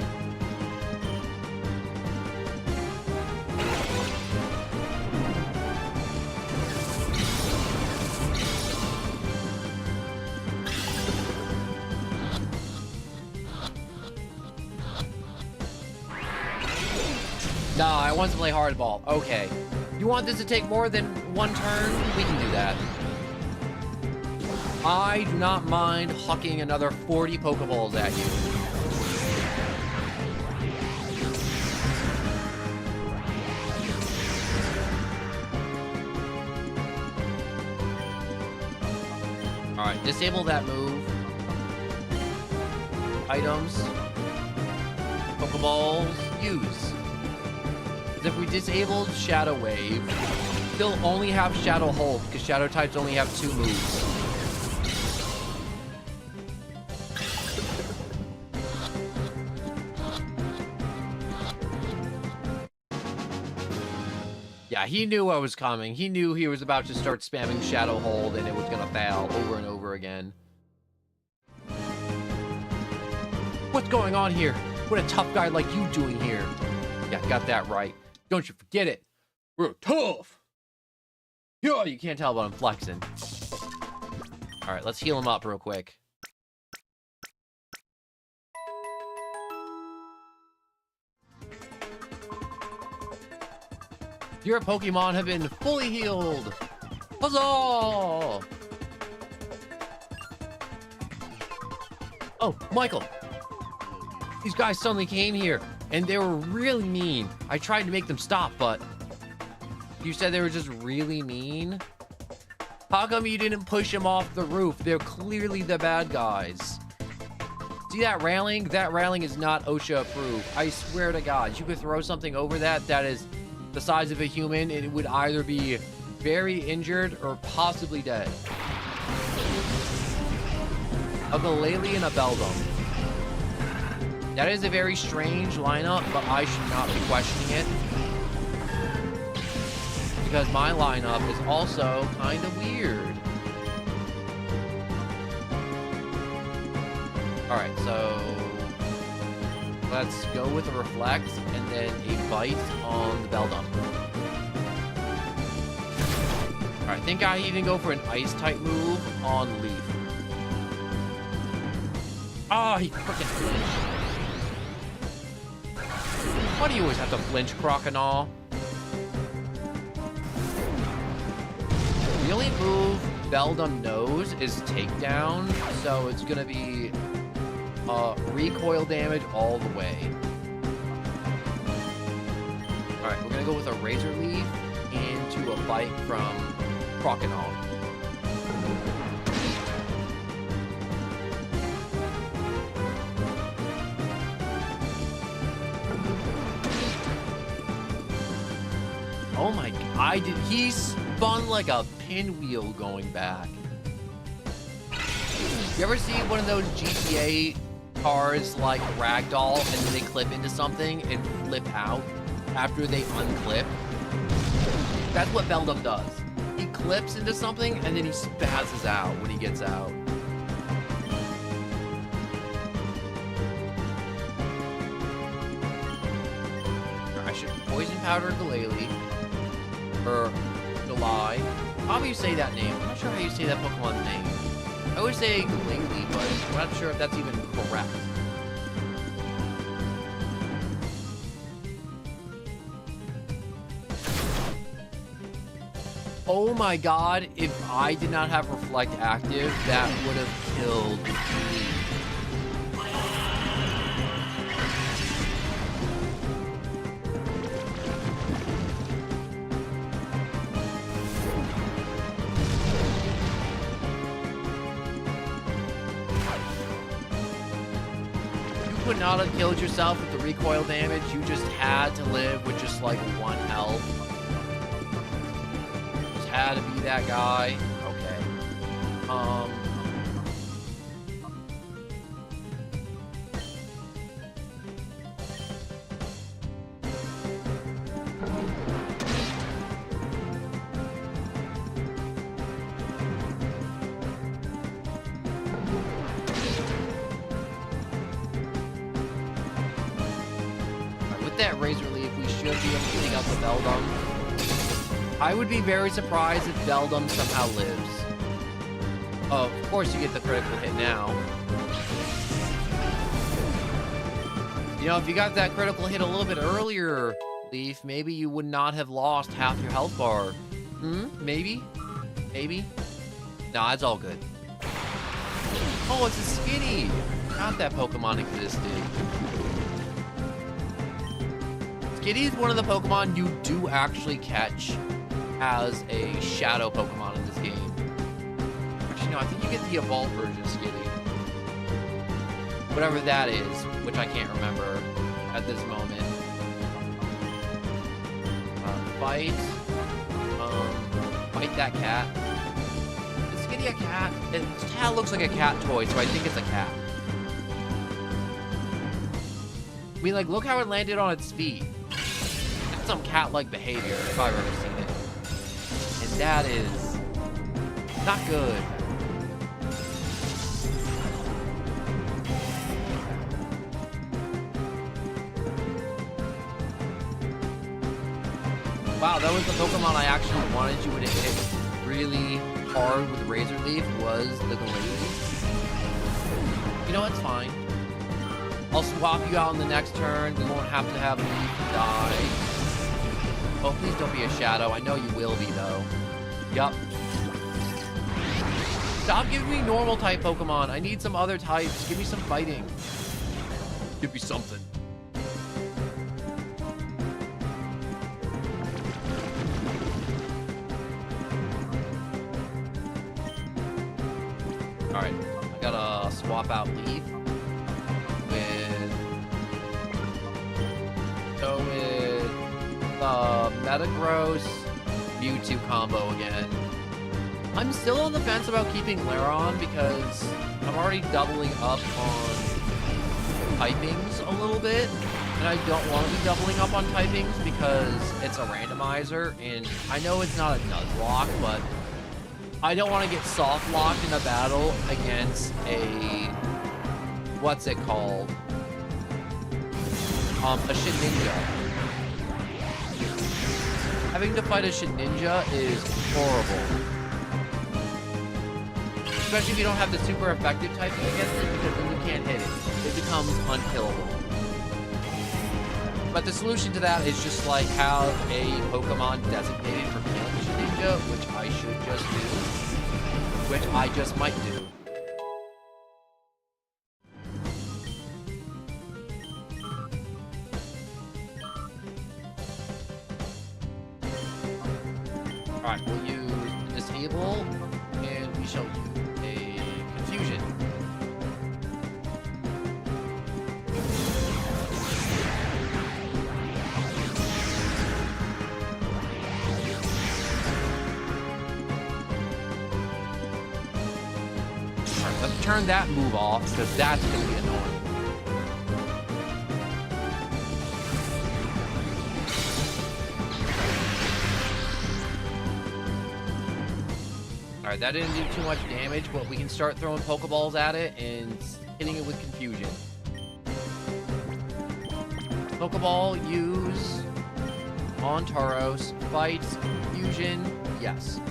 Nah, I want to play hardball. Okay. You want this to take more than one turn? We can do that. I do not mind hucking another 40 Pokeballs at you. Alright, disable that move. Items. Pokeballs. Use. If we disabled Shadow Wave, they'll only have Shadow Hold, because Shadow types only have 2 moves. Yeah, he knew I was coming. He knew he was about to start spamming Shadow Hold and it was gonna fail over and over again. What's going on here? What a tough guy like you doing here? Yeah, got that right. Don't you forget it. We're tough. Yeah, you can't tell, but I'm flexing. All right, let's heal him up real quick. Your Pokemon have been fully healed. Huzzah! Oh, Michael. These guys suddenly came here, and they were really mean. I tried to make them stop, but... You said they were just really mean? How come you didn't push them off the roof? They're clearly the bad guys. See that railing? That railing is not OSHA approved. I swear to God, you could throw something over that is the size of a human, and it would either be very injured or possibly dead. A Galele and a Beldum. That is a very strange lineup, but I should not be questioning it. Because my lineup is also kind of weird. Alright, so let's go with a Reflect and then a Bite on the Beldum. Alright, I think I even go for an Ice-type move on Leaf. Oh, he freaking flinched. Why do you always have to flinch, Croconaw? The only move Beldum knows is Takedown, so it's gonna be recoil damage all the way. Alright, we're gonna go with a Razor Leaf into a Bite from Croconaw. Oh my God, he spun like a pinwheel going back. You ever see one of those GTA cars like Ragdoll and then they clip into something and flip out after they unclip? That's what Beldum does. He clips into something and then he spazzes out when he gets out. I should Poison Powder Galele. Or Galai. How do you say that name? I'm not sure how you say that Pokemon's name. I always say Galele, but I'm not sure if that's even correct. Oh my God, if I did not have Reflect active, that would have killed me. Would not have killed yourself with the recoil damage. You just had to live with just like 1 health. Just had to be that guy. Okay. That Razor Leaf, we should be able to take out the Beldum. I would be very surprised if Beldum somehow lives. Oh, of course you get the critical hit now. You know, if you got that critical hit a little bit earlier, Leaf, maybe you would not have lost half your health bar. Maybe? Maybe? Nah, it's all good. Oh, it's a Skitty! Not that Pokemon existed. Skitty is one of the Pokemon you do actually catch as a Shadow Pokemon in this game. Actually, no, I think you get the evolved version of Skitty. Whatever that is, which I can't remember at this moment. Fight. Fight that cat. Is Skitty a cat? Its cat looks like a cat toy, so I think it's a cat. I mean, like, look how it landed on its feet. It's some cat-like behavior if I've ever seen it. And that is not good. Wow, that was the Pokemon I actually wanted you to hit really hard with Razor Leaf was the Glaze. You know, it's fine. I'll swap you out in the next turn. We won't have to have a Leaf die. Oh, please don't be a Shadow. I know you will be, though. Yup. Stop giving me normal type Pokemon. I need some other types. Give me some fighting. Give me something. Alright, I gotta swap out Leaf with... Go with the Metagross Mewtwo combo again. I'm still on the fence about keeping Lairon because I'm already doubling up on typings a little bit. And I don't want to be doubling up on typings because it's a randomizer. And I know it's not a Nuzlocke, but I don't want to get soft locked in a battle against a, what's it called? A Shedinja. Having to fight a Shedinja is horrible. Especially if you don't have the super effective typing against it, because then you can't hit it. It becomes unkillable. But the solution to that is just like have a Pokemon designated for killing Shedinja, which I should just do. Which I just might do. Alright, we'll use Disable, and we shall use a Confusion. Alright, let's turn that move off, because that's going to be annoying. Alright, that didn't do too much damage, but we can start throwing Pokeballs at it and hitting it with Confusion. Pokeball, use on Tauros, fight, Confusion, yes.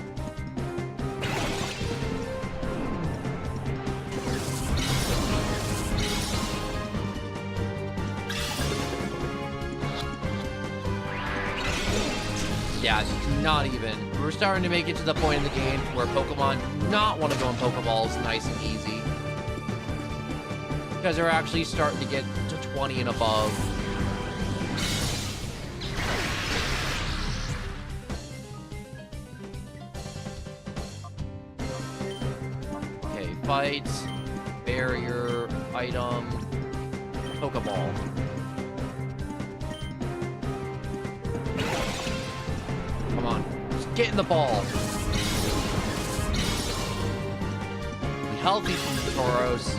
Yeah, not even. We're starting to make it to the point in the game where Pokemon do not want to go in Pokeballs nice and easy. Because they're actually starting to get to 20 and above. Okay, fight, barrier, item, Pokeball. Come on, just get in the ball. Be healthy from the Tauros.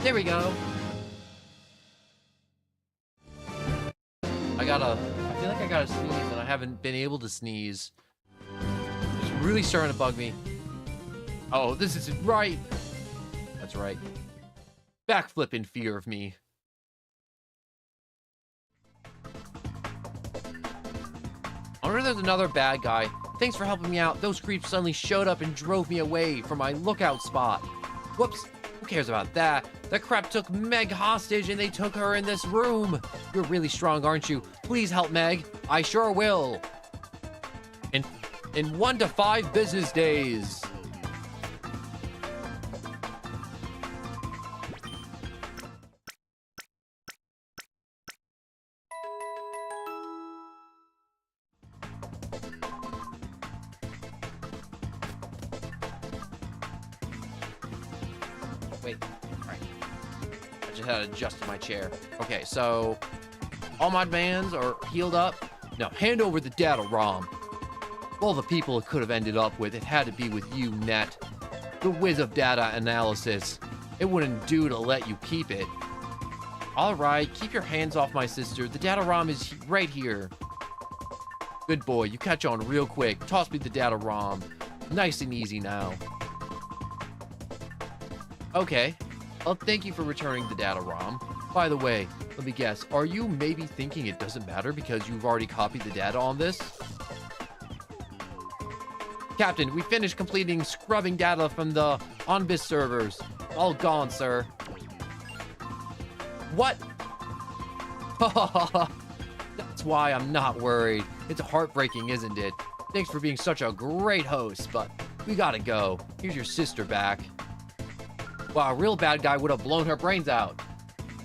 There we go. I feel like I gotta sneeze and I haven't been able to sneeze. It's really starting to bug me. Oh, this isn't right. That's right. Backflip in fear of me. I wonder if there's another bad guy. Thanks for helping me out. Those creeps suddenly showed up and drove me away from my lookout spot. Whoops. Who cares about that? That crap took Meg hostage and they took her in this room. You're really strong, aren't you? Please help Meg. I sure will. In 1 to 5 business days. Wait, all right. I just had to adjust my chair. Okay, so all my bands are healed up. Now hand over the data ROM. All the people it could have ended up with, it had to be with you, Net. The whiz of data analysis. It wouldn't do to let you keep it. All right, keep your hands off my sister. The data ROM is right here. Good boy, you catch on real quick. Toss me the data ROM. Nice and easy now. Okay. Well, thank you for returning the data ROM. By the way, let me guess, are you maybe thinking it doesn't matter because you've already copied the data on this? Captain, we finished completing scrubbing data from the ONBIS servers. All gone, sir. What? That's why I'm not worried. It's heartbreaking, isn't it? Thanks for being such a great host, but we gotta go. Here's your sister back. Wow, a real bad guy would have blown her brains out.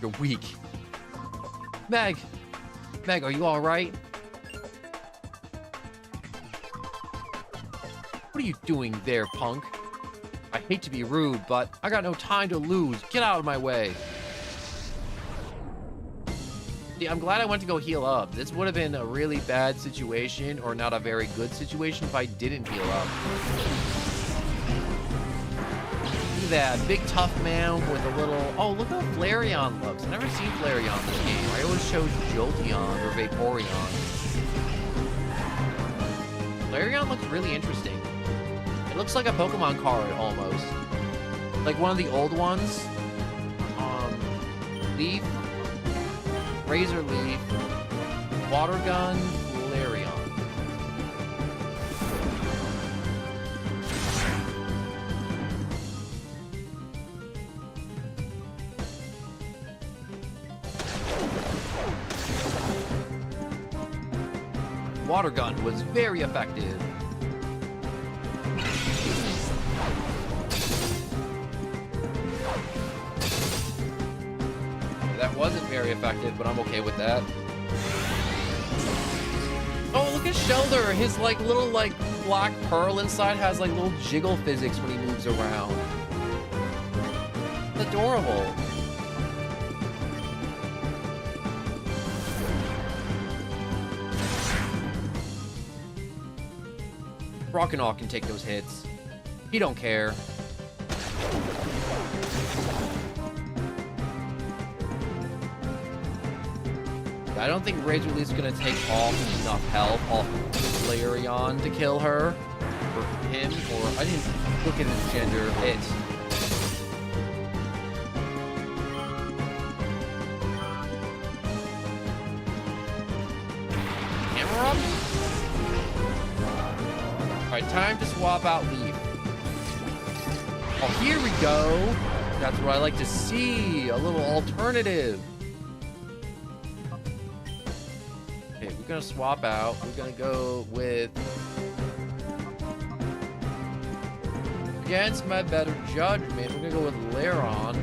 You're weak. Meg, are you all right? What are you doing there, punk? I hate to be rude, but I got no time to lose. Get out of my way. See, I'm glad I went to go heal up. This would have been a really bad situation, or not a very good situation, if I didn't heal up. Look at that big tough man with a little... Oh, look how Flareon looks. I've never seen Flareon in this game. I always chose Jolteon or Vaporeon. Flareon looks really interesting. It looks like a Pokemon card, almost. Like one of the old ones. Leaf. Razor Leaf. Water Gun. Flareon. Water Gun was very effective. That wasn't very effective, but I'm okay with that. Oh, look at Shelter. His like little like black pearl inside has like little jiggle physics when he moves around. It's adorable. Rockinol can take those hits. He don't care. I don't think Razor Leaf's gonna take off enough health off Flareon to kill her. Or him, or I didn't look at his gender. It. Camera up? Alright, time to swap out Leaf. Oh, here we go. That's what I like to see. A little alternative. We're gonna swap out. We're gonna go with, against my better judgment, we're gonna go with Lairon.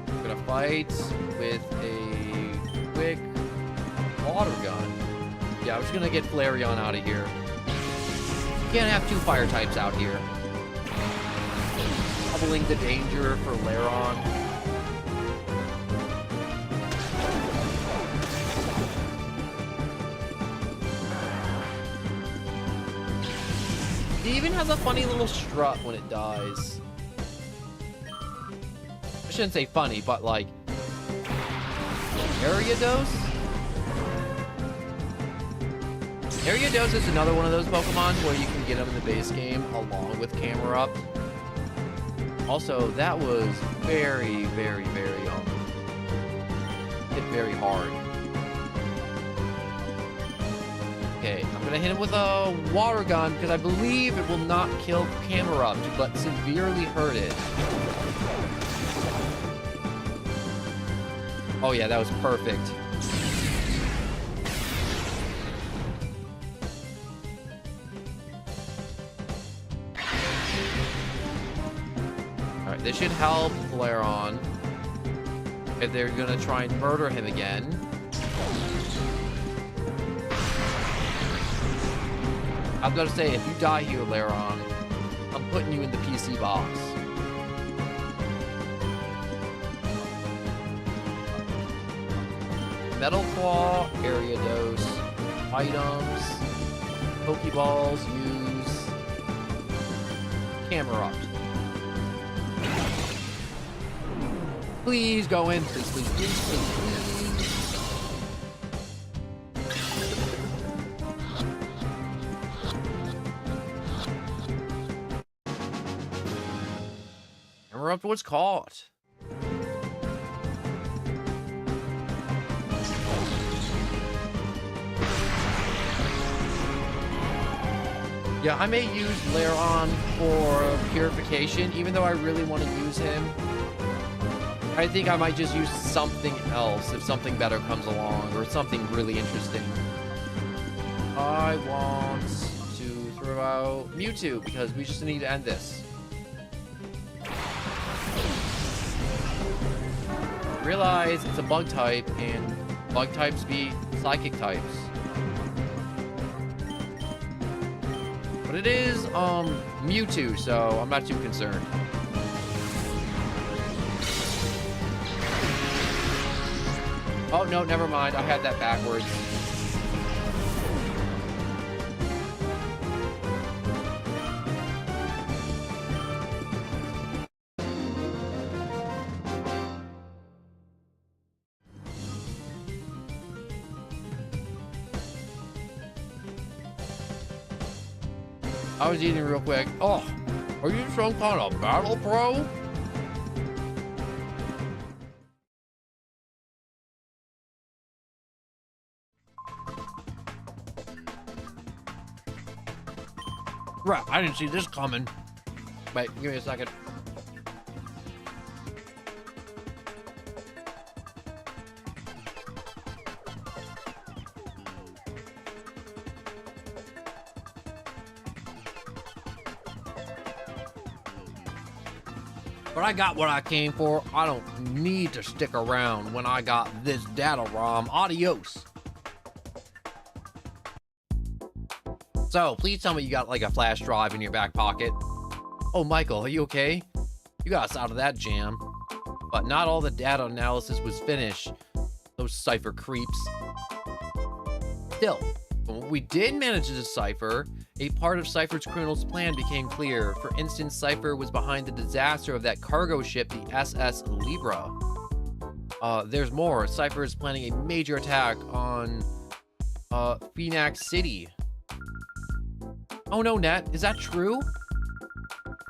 We're gonna fight with a quick water gun. Yeah, I'm just gonna get Flareon out of here. You can't have two fire types out here. Doubling the danger for Lairon. It even has a funny little strut when it dies. I shouldn't say funny, but like... Ariados? Ariados is another one of those Pokemon where you can get them in the base game along with Camera Up. Also, that was very, very, very hit very hard. Okay, I'm gonna hit him with a water gun because I believe it will not kill Camerupt, but severely hurt it. Oh yeah, that was perfect. Alright, this should help Flareon if they're gonna try and murder him again. I was gonna say, if you die here, Lairon, I'm putting you in the PC box. Metal Claw, Ariados, items, Pokeballs, use, Camerupt. Please go in. Please, please, please, please, please. And we're up to what's caught. Yeah, I may use Laron for purification, even though I really want to use him. I think I might just use something else if something better comes along, or something really interesting. I want to throw out Mewtwo, because we just need to end this. Realize it's a bug type, and bug types be psychic types. But it is, Mewtwo, so I'm not too concerned. Oh, no, never mind. I had that backwards. I was eating real quick. Oh, are you some kind of battle pro? Right, I didn't see this coming. Wait, give me a second. But I got what I came for. I don't need to stick around when I got this data ROM. Adios. So, please tell me you got like a flash drive in your back pocket. Oh, Michael, are you okay? You got us out of that jam. But not all the data analysis was finished. Those Cypher creeps. Still, when we did manage to decipher, a part of Cypher's criminal's plan became clear. For instance, Cypher was behind the disaster of that cargo ship, the SS Libra. There's more. Cypher is planning a major attack on Phoenix City. Oh no, Nat, is that true?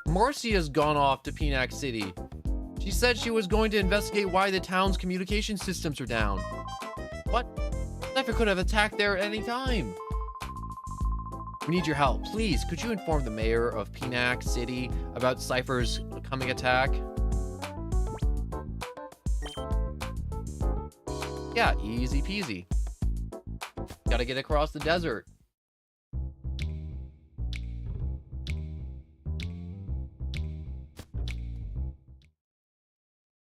Marcia's gone off to Phoenix City. She said she was going to investigate why the town's communication systems are down. What? Cypher could have attacked there at any time. We need your help. Please, could you inform the mayor of Phoenix City about Cypher's coming attack? Yeah, easy peasy. Gotta get across the desert.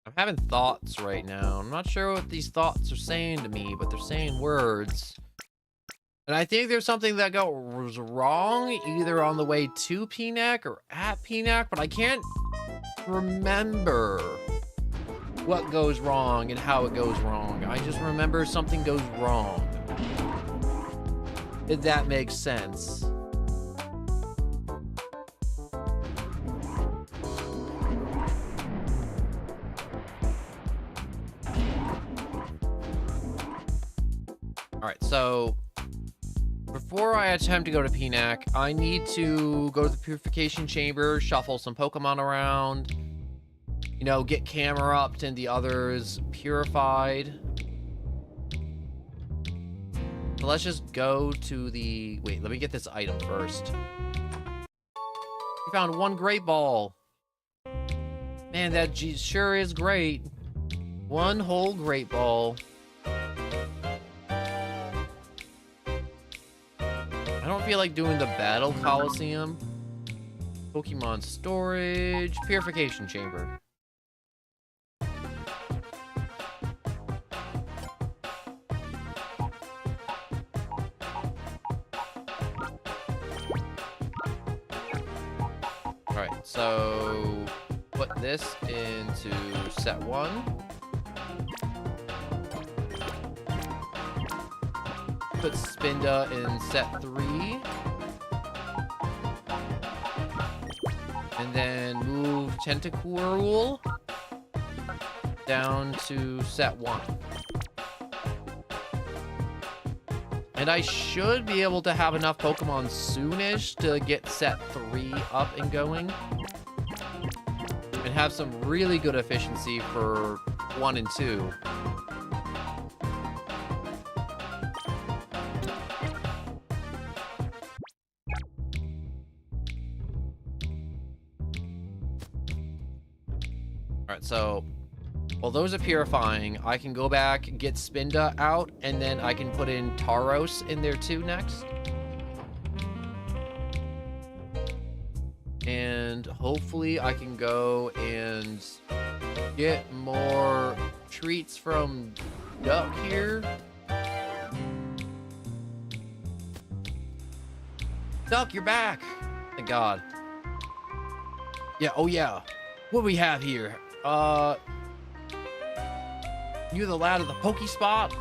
I'm having thoughts right now. I'm not sure what these thoughts are saying to me, but they're saying words. And I think there's something that was wrong, either on the way to PNAC or at PNAC, but I can't remember what goes wrong and how it goes wrong. I just remember something goes wrong. If that makes sense. Alright, so before I attempt to go to PNAC, I need to go to the purification chamber, shuffle some Pokemon around, you know, get camera upped and the others purified. So let's just go to the... Wait, let me get this item first. We found one Great Ball. Man, that sure is great. One whole Great Ball. I don't feel like doing the Battle Coliseum. Pokemon storage. Purification chamber. Alright, so put this into set 1. Put Spinda in set 3. And then move Tentacool. down to set 1. And I should be able to have enough Pokemon soonish to get set 3 up and going. And have some really good efficiency for 1 and 2. Alright, so while those are purifying, I can go back, get Spinda out, and then I can put in Tauros in there too next. And hopefully I can go and get more treats from Duck here. Duck, you're back! Thank God. Yeah, oh yeah. What do we have here? You're the lad of the Pokespot?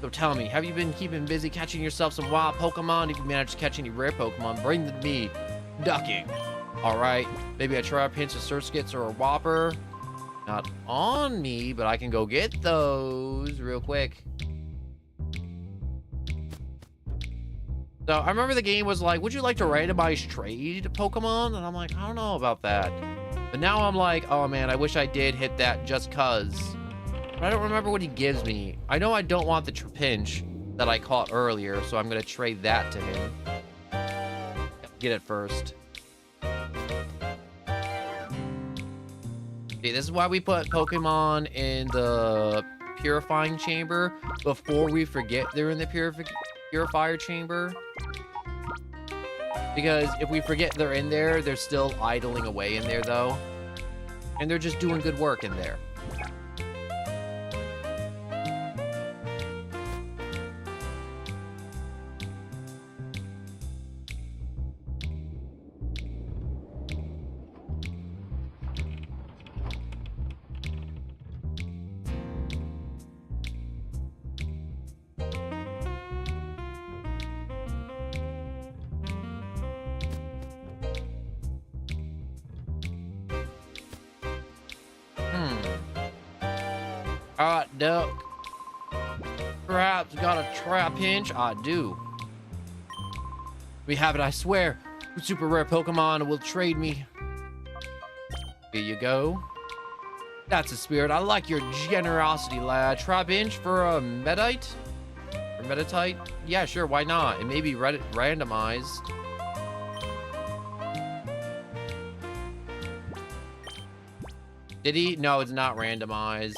So tell me, have you been keeping busy catching yourself some wild Pokemon? If you manage to catch any rare Pokemon, bring them to me. Ducking. Alright, maybe a Trapinch, a Surskits, or a Whopper. Not on me, but I can go get those real quick. So I remember the game was like, would you like to randomize trade Pokemon? And I'm like, I don't know about that. But now I'm like, oh man, I wish I did hit that just cuz. But I don't remember what he gives me. I know I don't want the Trapinch that I caught earlier, so I'm going to trade that to him. Get it first. See, this is why we put Pokemon in the purifying chamber before we forget they're in the purifier chamber. Because if we forget they're in there, they're still idling away in there, though. And they're just doing good work in there. Alright, Duck. Perhaps got a Trapinch? I do. We have it, I swear. Super rare Pokemon will trade me. Here you go. That's a spirit. I like your generosity, lad. Trapinch for a Medite? Or Meditite? Yeah, sure, why not? It may be randomized. Did he? No, it's not randomized.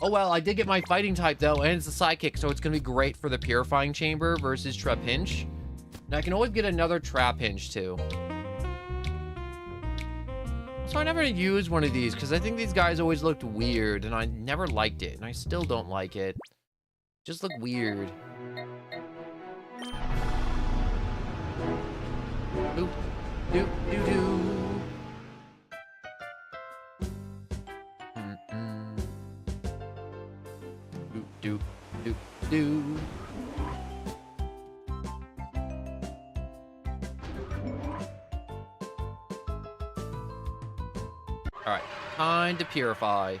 Oh, well, I did get my fighting type, though, and it's a Psychic, so it's going to be great for the Purifying Chamber versus Trapinch. And I can always get another Trapinch, too. So I never used one of these, because I think these guys always looked weird, and I never liked it, and I still don't like it. Just look weird. Boop. Doop, doo, doo. Do, do, do. All right, time to purify.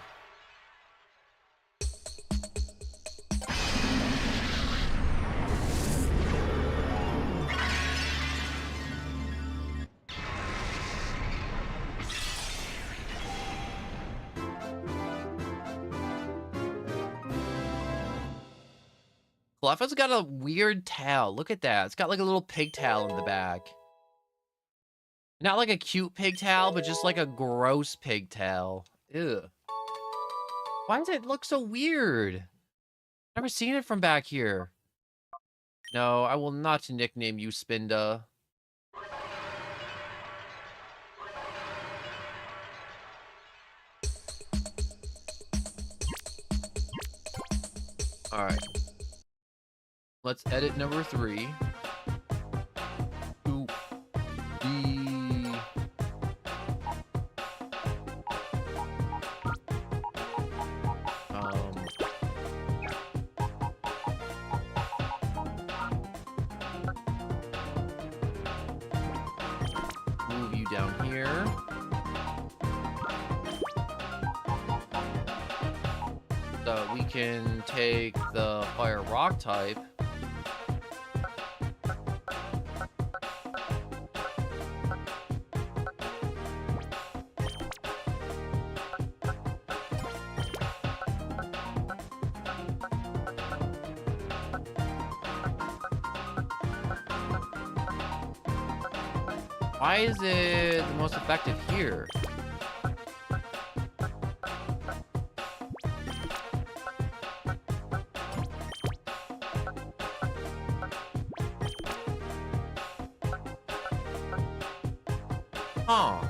Cleffa's got a weird tail. Look at that. It's got like a little pigtail in the back. Not like a cute pigtail, but just like a gross pigtail. Ew. Why does it look so weird? Never seen it from back here. No, I will not nickname you Spinda. Alright. Let's edit number 3. To be... Move you down here. So we can take the fire rock type. Why is it the most effective here? Huh.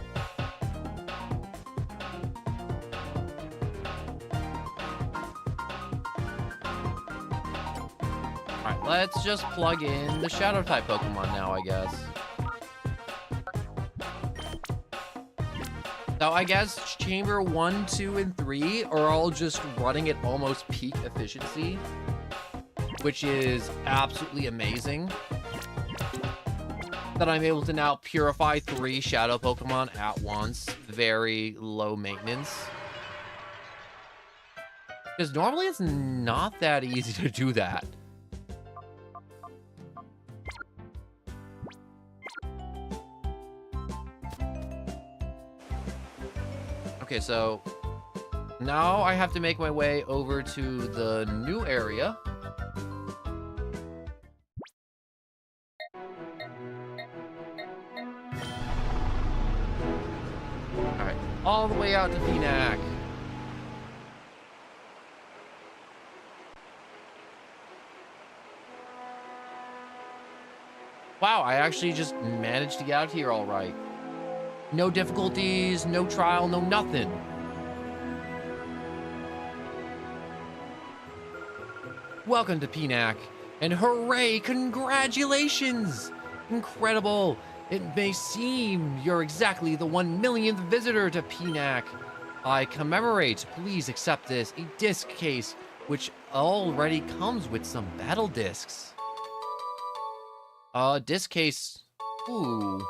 Alright, let's just plug in the Shadow type Pokemon now, I guess. So I guess Chamber 1, 2, and 3 are all just running at almost peak efficiency, which is absolutely amazing. That I'm able to now purify 3 Shadow Pokemon at once. Very low maintenance. Because normally it's not that easy to do that. Okay, so now I have to make my way over to the new area. Alright, all the way out to Pinac. Wow, I actually just managed to get out here all right. No difficulties, no trial, no nothing. Welcome to Pinac, and hooray, congratulations! Incredible! It may seem you're exactly the 1 millionth visitor to Pinac. I commemorate, please accept this, a disc case, which already comes with some battle discs. Disc case, ooh.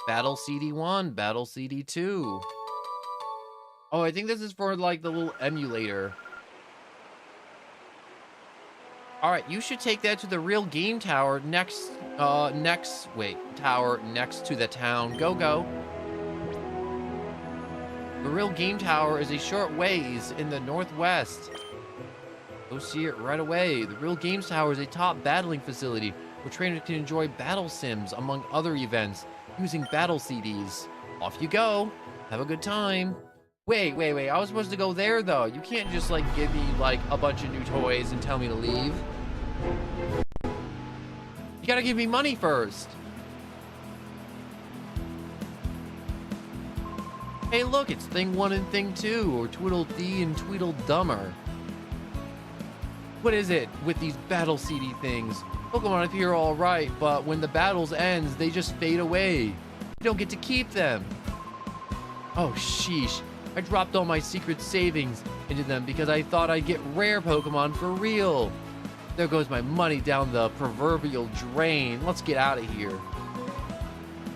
Battle CD1, Battle CD2. Oh, I think this is for like the little emulator. All right, you should take that to the real game tower next tower next to the town. Go. The real game tower is a short ways in the northwest. Go see it right away. The real games tower is a top battling facility where trainers can enjoy battle sims among other events using battle CDs. Off you go. Have a good time. Wait. I was supposed to go there, though. You can't just, like, give me, like, a bunch of new toys and tell me to leave. You gotta give me money first. Hey, look, it's Thing 1 and Thing 2, or Tweedledee and Tweedledummer. What is it with these battle CD things? Pokemon appear all right, but when the battles ends, they just fade away. You don't get to keep them. Oh, sheesh. I dropped all my secret savings into them because I thought I'd get rare Pokemon for real. There goes my money down the proverbial drain. Let's get out of here.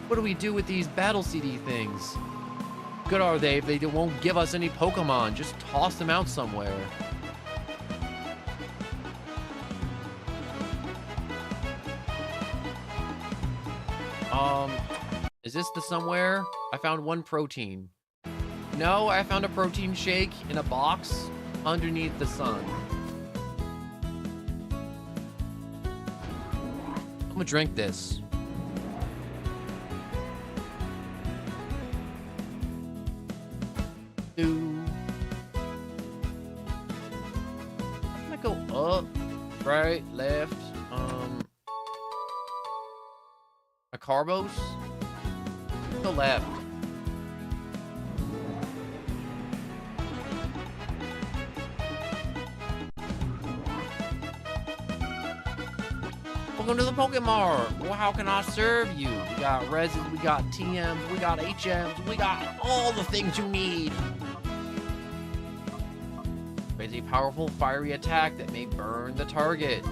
What do we do with these battle CD things? Good are they if they won't give us any Pokemon? Just toss them out somewhere. Is this the somewhere? I found one protein. No, I found a protein shake in a box underneath the sun. I'm gonna drink this. I'm gonna go up, right, left, a Carbos? Go left. Welcome to the Pokemart. Well, how can I serve you? We got Reses, we got TMs, we got HMs, we got all the things you need. There's a powerful fiery attack that may burn the target.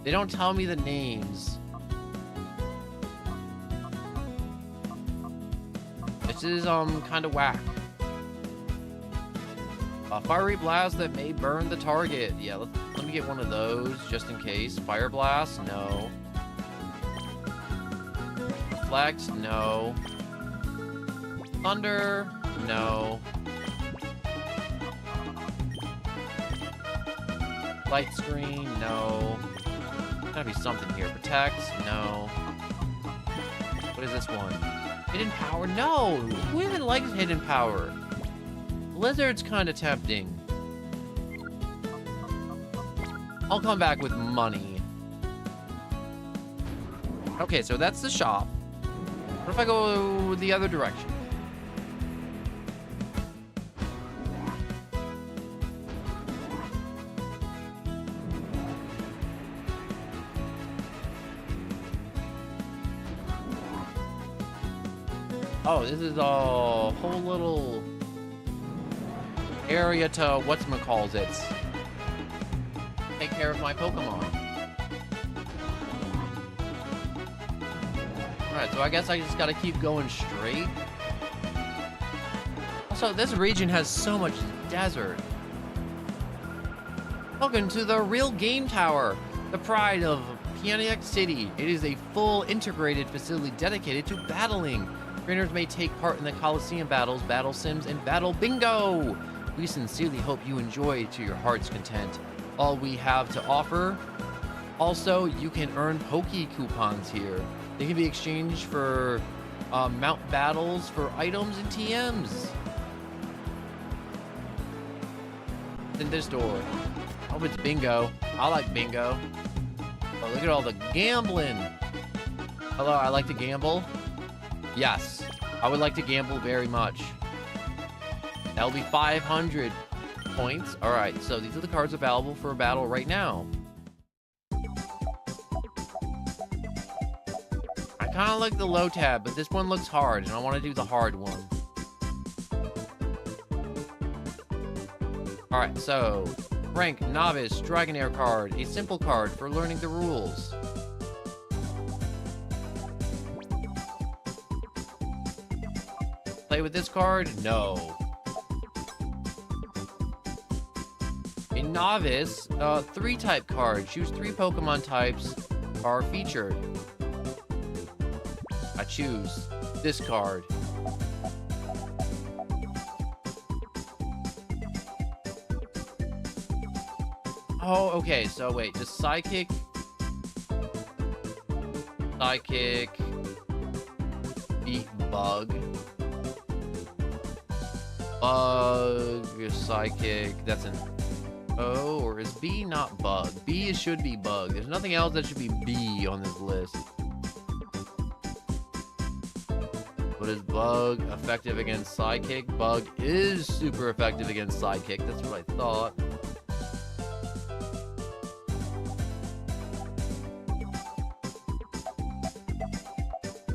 They don't tell me the names. They don't tell me the names. This is kind of whack. A fiery blast that may burn the target. Yeah, let me get one of those just in case. Fire blast, no. Reflect, no. Thunder, no. Light screen, no. Gotta be something here. Protect, no. What is this one? Hidden power, no. Who even likes hidden power? Blizzard's kind of tempting. I'll come back with money. Okay, so that's the shop. What if I go the other direction? Oh, this is a whole little area to whatchamacallit. Take care of my Pokemon. Alright, so I guess I just gotta keep going straight. Also, this region has so much desert. Welcome to the Real Game Tower, the pride of Paniac City. It is a full integrated facility dedicated to battling. Trainers may take part in the Coliseum battles, battle sims, and battle bingo. We sincerely hope you enjoy to your heart's content all we have to offer. Also, you can earn Poke coupons here. They can be exchanged for mount battles for items and TMs. In this door. Oh, it's bingo. I like bingo. Oh, look at all the gambling. Hello, I like to gamble. Yes, I would like to gamble very much. That'll be 500 points. All right, so these are the cards available for a battle right now. I kind of like the low tab, but this one looks hard, and I want to do the hard one. All right, so rank Novice Dragonair card, a simple card for learning the rules. Play with this card? No. A Novice, 3-type card. Choose 3 Pokemon types are featured. I choose this card. Oh, okay, so wait, just Psychic, beat Bug, Psychic, that's an O, or is B not Bug? B should be Bug. There's nothing else that should be B on this list. What is Bug effective against Psychic? Bug is super effective against Psychic, that's what I thought.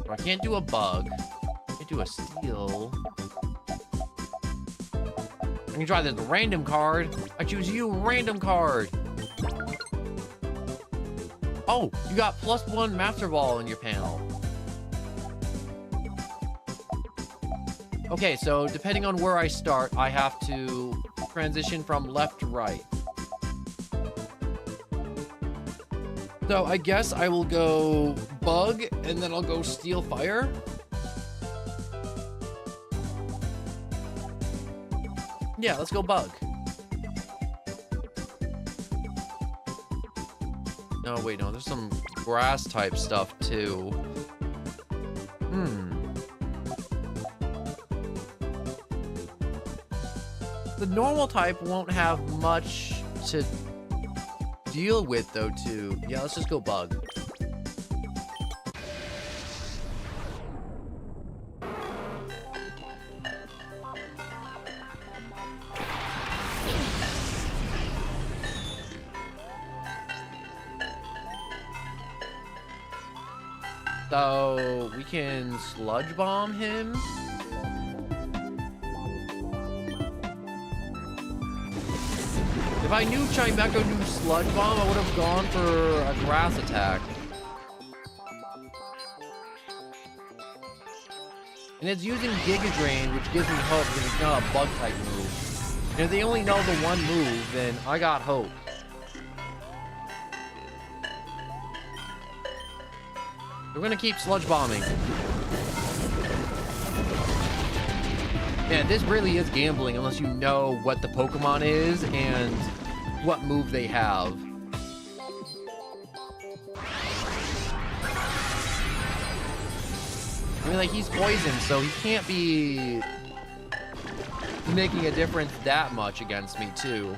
I can't do a Bug. I can't do a Steel. I can try this random card. I choose you, random card. Oh, you got +1 Master Ball in your panel. Okay, so depending on where I start, I have to transition from left to right. So I guess I will go Bug, and then I'll go Steel Fire. Yeah, let's go Bug. No, wait, no, there's some grass type stuff too. The normal type won't have much to deal with though too. Yeah, let's just go Bug. So we can Sludge Bomb him. If I knew Chimecho knew Sludge Bomb, I would have gone for a grass attack. And it's using Giga Drain, which gives me hope that it's not a bug type move. And if they only know the one move, then I got hope. We're gonna keep sludge bombing. Yeah, this really is gambling unless you know what the Pokemon is and what move they have. I mean, like, he's poisoned, so he can't be making a difference that much against me, too.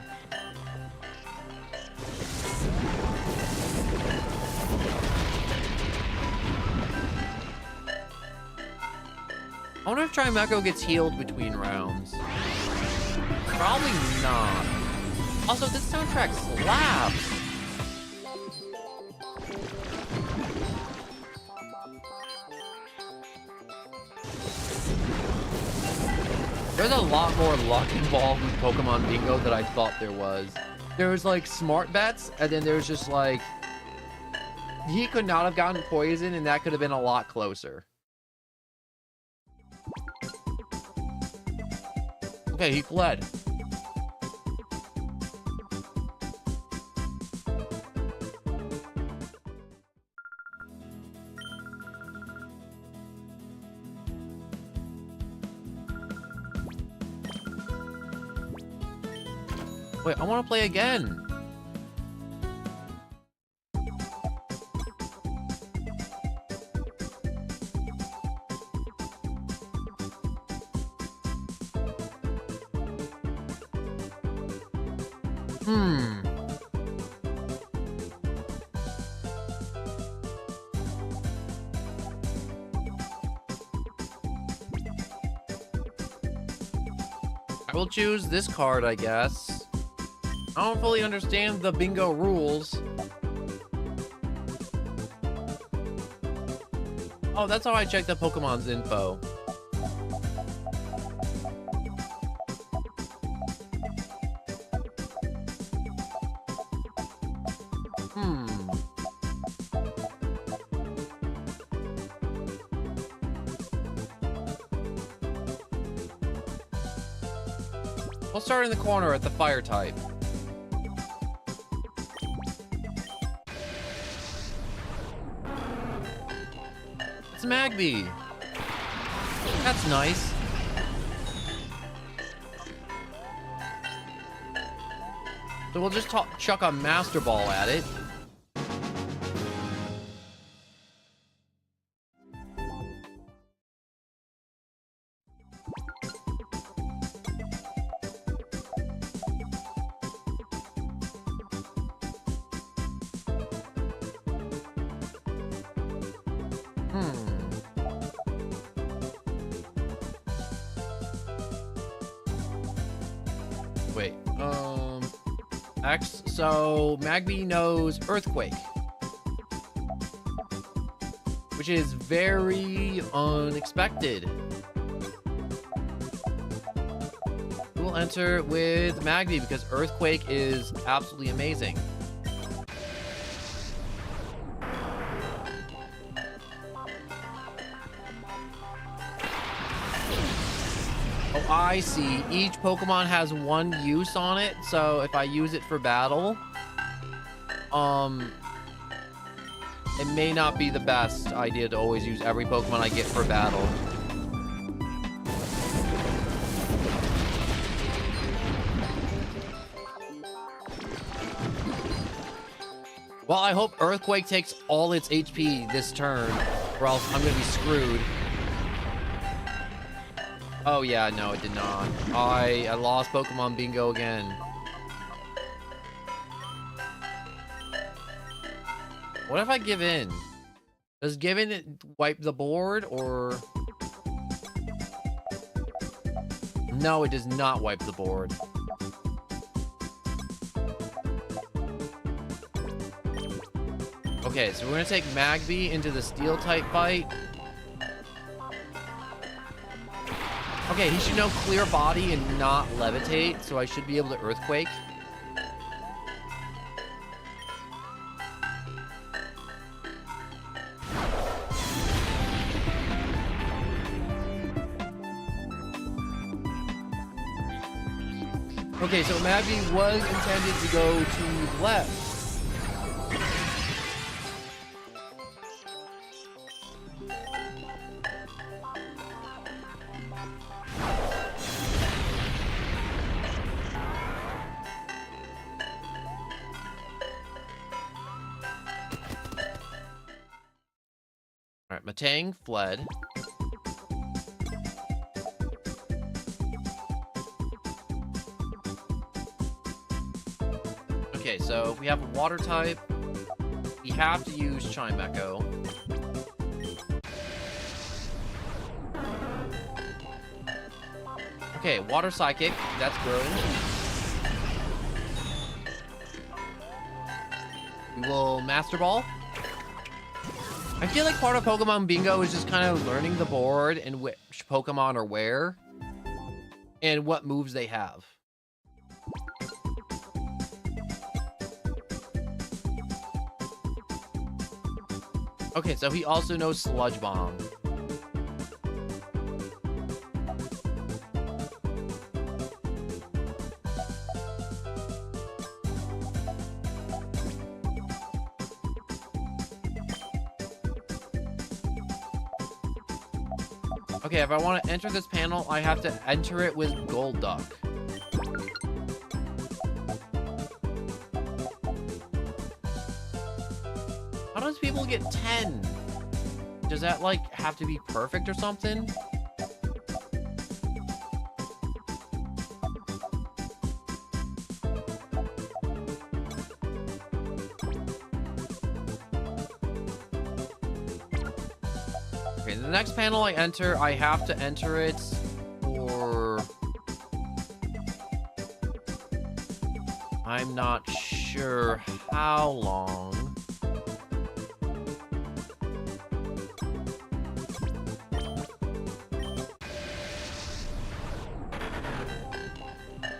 I wonder if Trimeco gets healed between rounds. Probably not. Also, this soundtrack slaps. There's a lot more luck involved with Pokemon Bingo than I thought there was. There was like smart bets, and then there's just like, he could not have gotten poisoned, and that could have been a lot closer. Okay, he fled. Wait, I want to play again. I will choose this card, I guess. I don't fully understand the bingo rules. Oh, that's how I check the Pokemon's info. We'll start in the corner at the fire type. It's Magby. That's nice. So we'll just chuck a Master Ball at it. Wait, so Magby knows Earthquake, which is very unexpected. We'll enter with Magby because Earthquake is absolutely amazing. Oh, I see. Each Pokemon has one use on it, so if I use it for battle, it may not be the best idea to always use every Pokemon I get for battle. Well, I hope Earthquake takes all its HP this turn, or else I'm gonna be screwed. Oh yeah, no, it did not. I lost Pokemon Bingo again. What if I give in? Does give in wipe the board, or... No, it does not wipe the board. Okay, so we're gonna take Magby into the Steel type fight. Okay, he should know Clear Body and not Levitate, so I should be able to Earthquake. Okay, so Magby was intended to go to the left. All right, Matang fled. Okay, so if we have a water type, we have to use Chime Echo. Okay, Water Psychic, that's good. We will Master Ball. I feel like part of Pokemon Bingo is just kind of learning the board and which Pokemon are where and what moves they have. Okay, so he also knows Sludge Bomb. Okay, if I want to enter this panel, I have to enter it with Gold Duck. How does people get 10? Does that, like, have to be perfect or something? Okay, the next panel I enter, I have to enter it for... I'm not sure how long.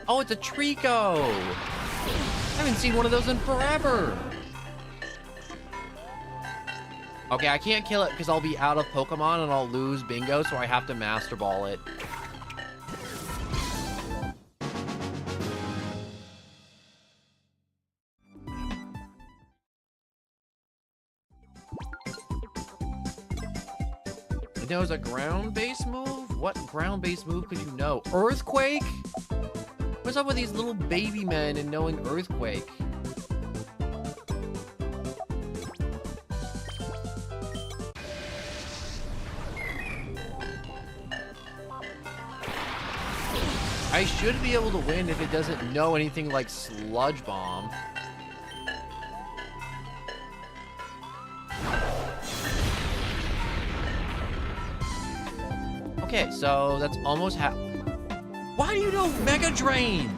Oh, it's a Trico! I haven't seen one of those in forever! Okay, I can't kill it because I'll be out of Pokemon and I'll lose Bingo, so I have to Master Ball it. It knows a ground-based move? What ground-based move could you know? Earthquake? What's up with these little baby men and knowing Earthquake? I should be able to win if it doesn't know anything like Sludge Bomb. Okay, so that's almost half. Why do you know Mega Drain?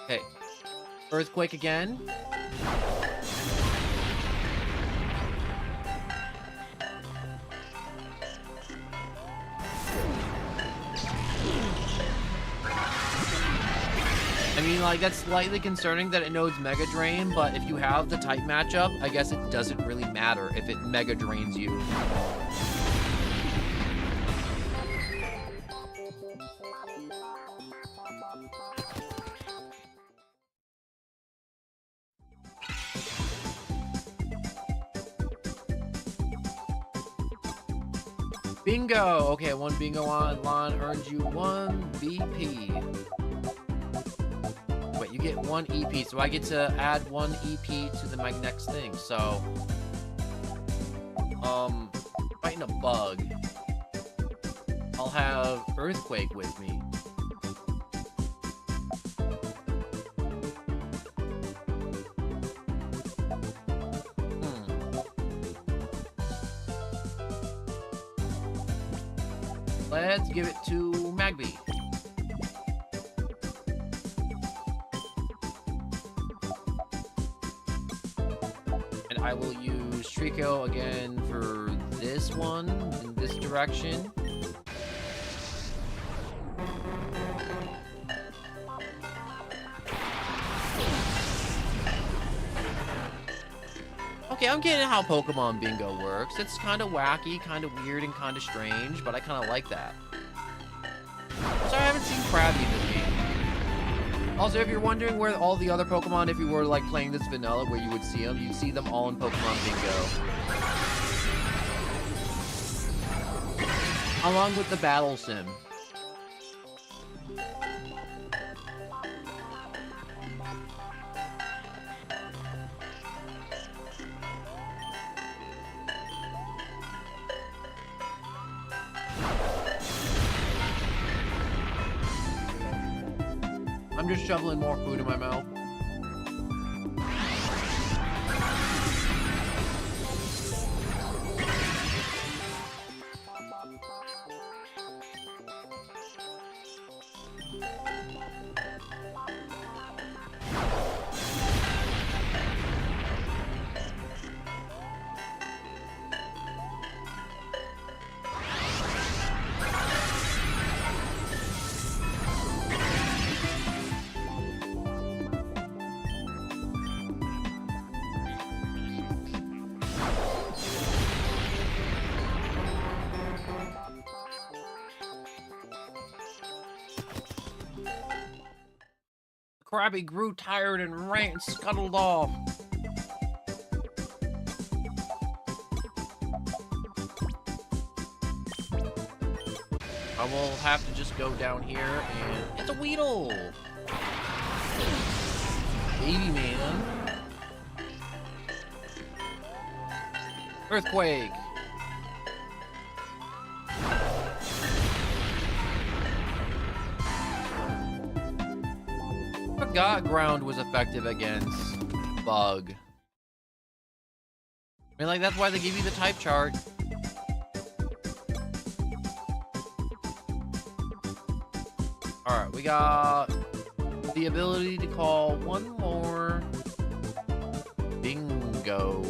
Okay. Earthquake again. I mean, like, that's slightly concerning that it knows Mega Drain, but if you have the type matchup, I guess it doesn't really matter if it Mega Drains you. Bingo! Okay, one bingo on line earns you 1 BP. Wait, you get 1 EP, so I get to add 1 EP to my next thing, so... fighting a bug. I'll have Earthquake with me. Let's give it to Magby. And I will use Trico again for this one, in this direction. Okay, I'm getting how Pokemon Bingo works. It's kind of wacky, kind of weird, and kind of strange, but I kind of like that. So I haven't seen Krabby in this game. Also, if you're wondering where all the other Pokemon, if you were like playing this vanilla, where you would see them, you'd see them all in Pokemon Bingo. Along with the Battle Sim. I'm just shoveling more food in my mouth. Krabby grew tired and ran and scuttled off. I will have to just go down here and... It's a Weedle! Baby man. Earthquake. Forgot ground was effective against bug. I mean, like, that's why they give you the type chart. Alright, we got the ability to call one more Bingo.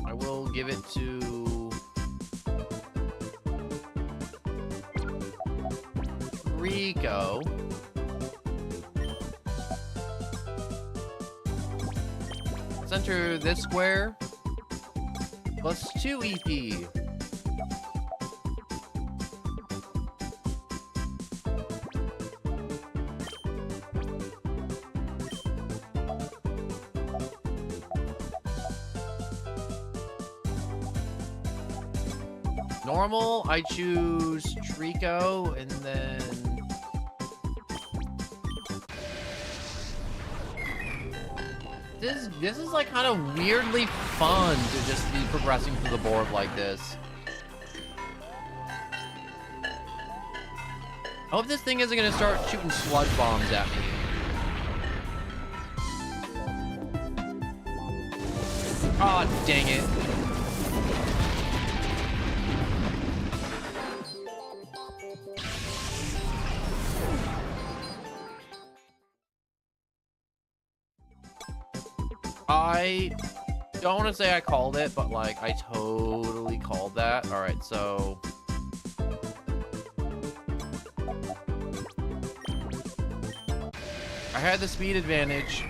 I will give it to Rico. Center this square. Plus 2 EP. Normal, I choose Trico, and then... This is like kind of weirdly fun to just be progressing through the board like this. I hope this thing isn't gonna start shooting sludge bombs at me. Aw, dang it. I don't want to say I called it, but like I totally called that. All right, so I had the speed advantage,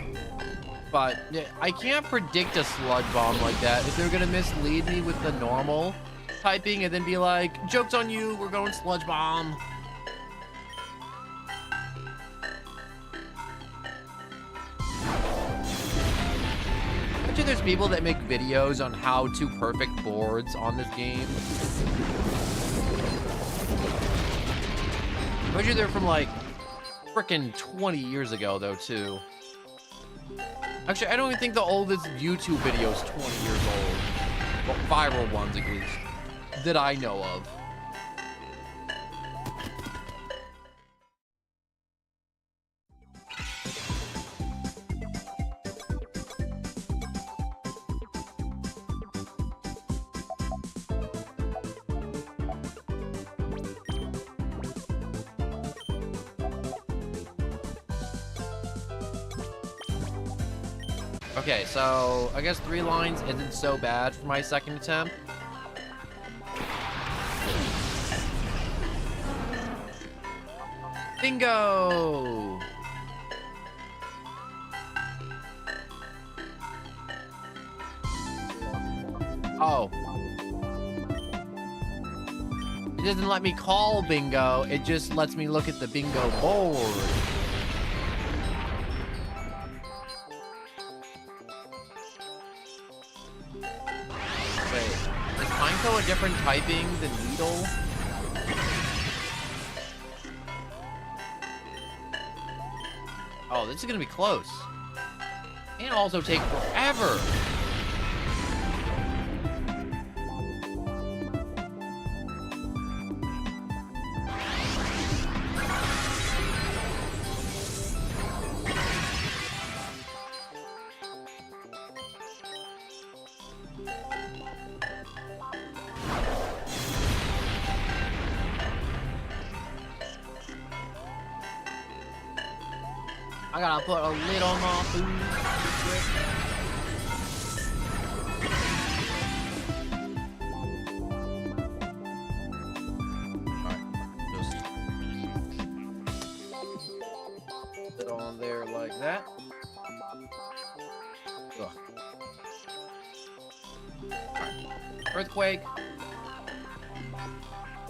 but I can't predict a sludge bomb like that. If they're gonna mislead me with the normal typing and then be like, joke's on you, we're going sludge bomb. There's people that make videos on how to perfect boards on this game. Imagine they're from like frickin' 20 years ago though too. Actually, I don't even think the oldest YouTube video is 20 years old. Well, viral ones at least, that I know of. Okay, so I guess 3 lines isn't so bad for my second attempt. Bingo! Oh. It doesn't let me call bingo. It just lets me look at the bingo board. Wait, is Pineco a different typing than Needle? Oh, this is gonna be close. And also take forever. I gotta put a lid on my food real quick. Alright, just put it on there like that. Ugh. Alright. Earthquake.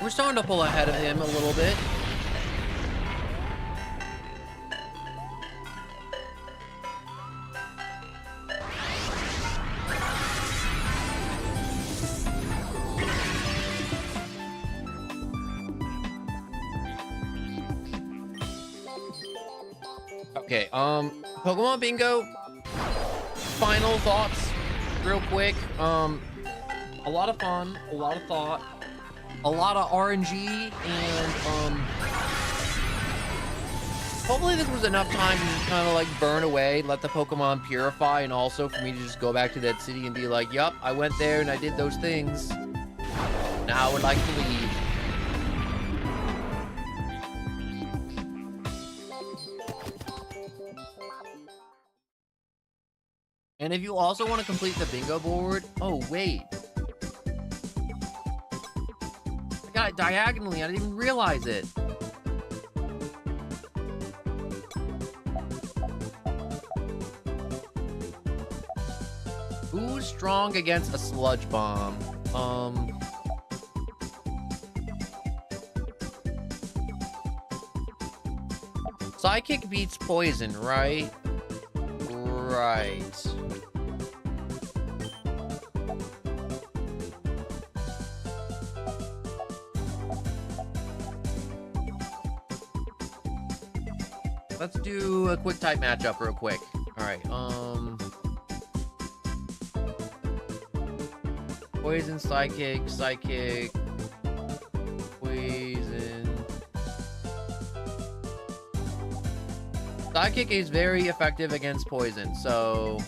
We're starting to pull ahead of him a little bit. Okay, Pokemon Bingo, final thoughts, real quick. A lot of fun, a lot of thought, a lot of RNG, and, hopefully this was enough time to just kind of, like, burn away, let the Pokemon purify, and also for me to just go back to that city and be like, yup, I went there and I did those things. Now I would like to leave. And if you also want to complete the bingo board, oh wait. I got it diagonally, I didn't even realize it. Who's strong against a sludge bomb? Psychic beats poison, right? Right. Let's do a quick type matchup real quick. All right, poison, psychic, poison. Psychic is very effective against poison, so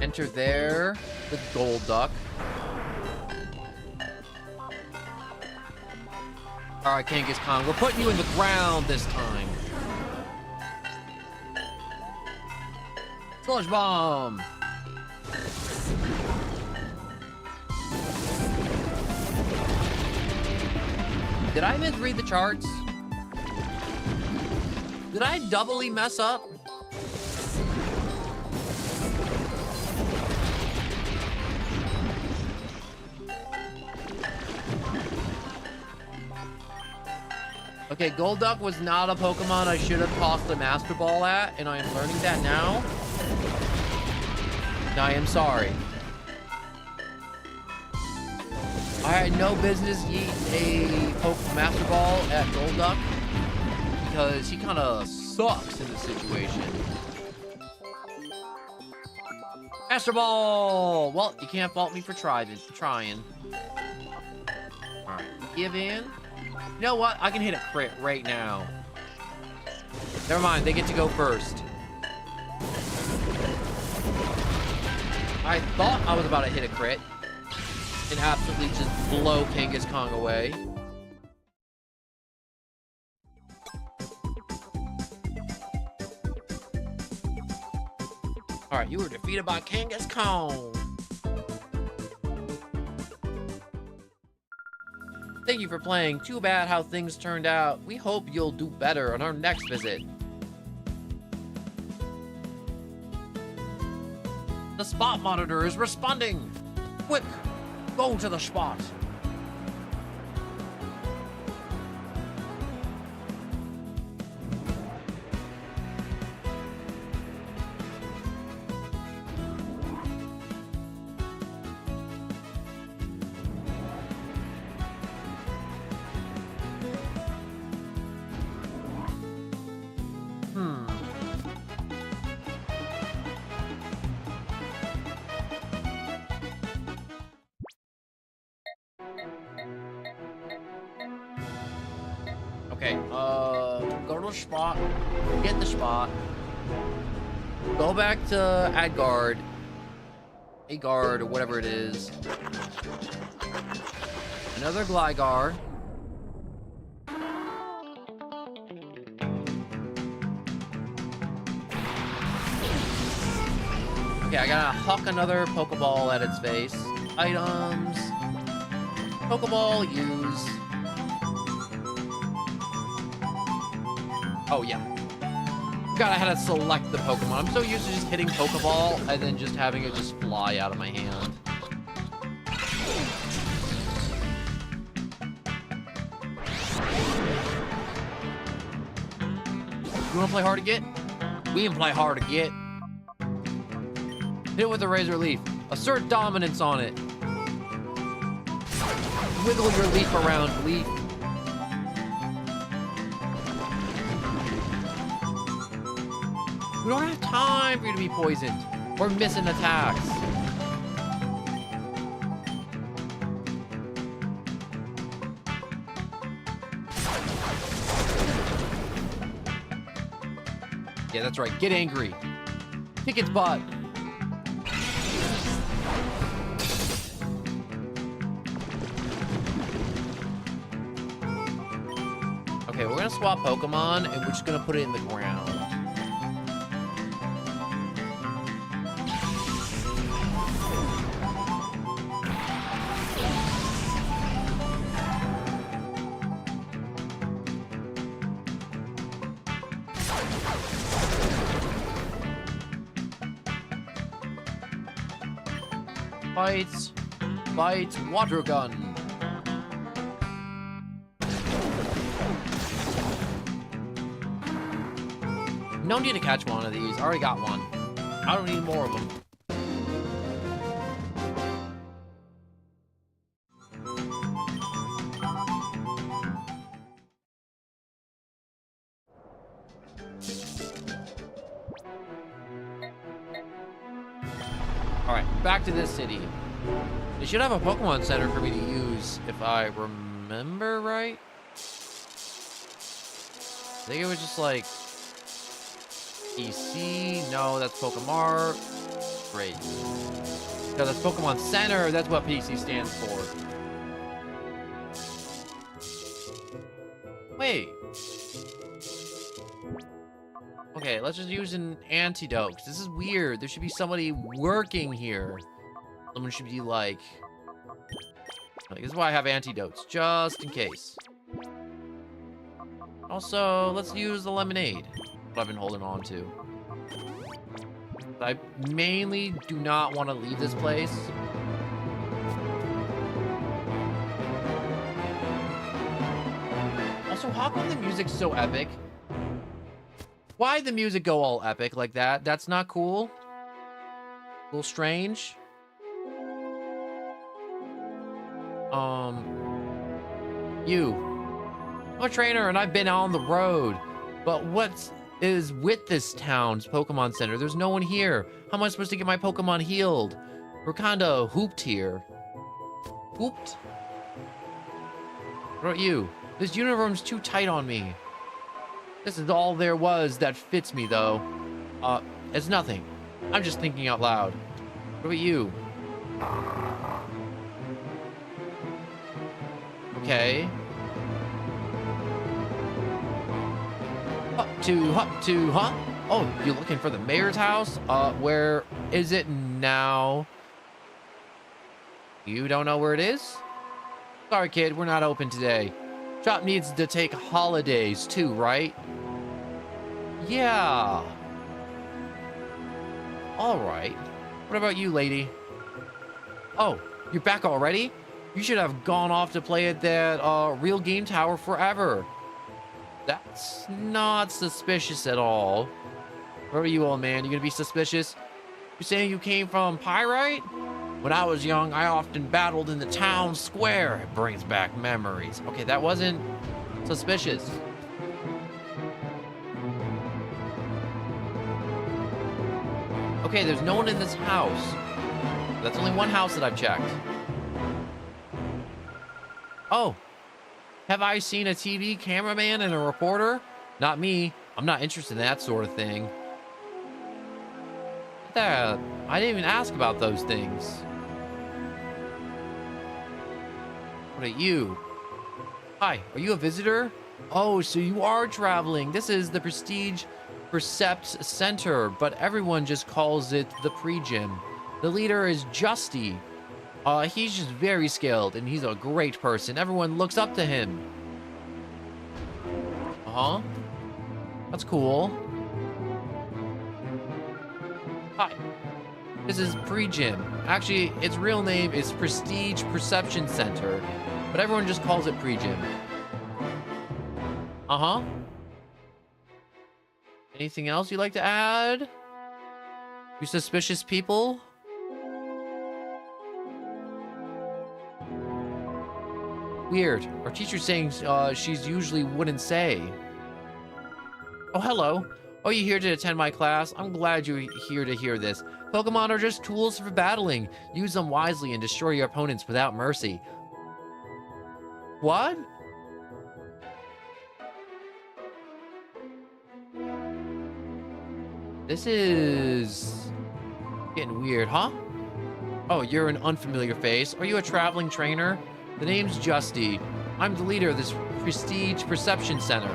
enter there with Golduck. All right, Kangaskhan, we're putting you in the ground this time. Sludge Bomb. Did I misread the charts? Did I doubly mess up? Okay, Golduck was not a Pokemon I should have tossed the Master Ball at, and I am learning that now. And I am sorry. I had no business eating a Master Ball at Golduck because he kind of sucks in this situation. Master Ball! Well, you can't fault me for trying. Alright, give in. You know what? I can hit a crit right now. Never mind, they get to go first. I thought I was about to hit a crit and absolutely just blow Kangaskhan away. Alright, you were defeated by Kangaskhan. Thank you for playing. Too bad how things turned out. We hope you'll do better on our next visit. The spot monitor is responding. Quick, go to the spot. Okay, go to the spot, get the spot, go back to Adgard, Agard, or whatever it is. Another Gligar. Okay, I gotta huck another Pokeball at its face. Items. Pokeball, use. Oh, yeah. God, I had to select the Pokemon. I'm so used to just hitting Pokeball and then just having it just fly out of my hand. You wanna play hard to get? We can play hard to get. Hit it with a Razor Leaf. Assert dominance on it. Wiggle your leaf around, Leaf. We don't have time for you to be poisoned or missing attacks. Yeah, that's right. Get angry. Kick its butt. Okay, we're gonna swap Pokemon and we're just gonna put it in the ground. Bites, water gun. No need to catch one of these. I already got one. I don't need more of them. All right, back to this city. They should have a Pokemon Center for me to use, if I remember right. I think it was just like PC. No, that's Pokemart. Great. No, that's Pokemon Center. That's what PC stands for. Wait. Okay, let's just use an antidote. This is weird. There should be somebody working here. Someone should be like this is why I have antidotes, just in case. Also, let's use the lemonade. What I've been holding on to. I mainly do not want to leave this place. Also, how come the music's so epic? Why'd the music go all epic like that? That's not cool. A little strange. I'm a trainer and I've been on the road. But what is with this town's Pokemon Center? There's no one here. How am I supposed to get my Pokemon healed? We're kinda hooped here. Hooped? What about you? This uniform's too tight on me. This is all there was that fits me, though. It's nothing. I'm just thinking out loud. What about you? Okay. Up to, huh? Oh, you're looking for the mayor's house? Where is it now? You don't know where it is? Sorry, kid, we're not open today. Shop needs to take holidays too, right? Yeah. All right. What about you, lady? Oh, you're back already? You should have gone off to play at that real game tower forever. That's not suspicious at all. Where are you, old man? You gonna be suspicious? You saying you came from Pyrite? When I was young, I often battled in the town square. It brings back memories. Okay, that wasn't suspicious. Okay, there's no one in this house. That's only one house that I've checked. Oh, have I seen a TV cameraman and a reporter? Not me. I'm not interested in that sort of thing. That, I didn't even ask about those things. What are you? Hi, are you a visitor? Oh, so you are traveling. This is the Prestige Percept Center, but everyone just calls it the Pre-Gym. The leader is Justy. He's just very skilled, and he's a great person. Everyone looks up to him. Uh-huh. That's cool. Hi. This is Pre-Gym. Actually, its real name is Prestige Perception Center, but everyone just calls it Pre-Gym. Uh-huh. Anything else you'd like to add? You suspicious people? Weird. Our teacher's saying she's usually wouldn't say. Oh, hello. Oh, you here to attend my class? I'm glad you're here to hear this. Pokemon are just tools for battling. Use them wisely and destroy your opponents without mercy. What? This is getting weird, huh? Oh, you're an unfamiliar face. Are you a traveling trainer? The name's Justy. I'm the leader of this Prestige Perception Center.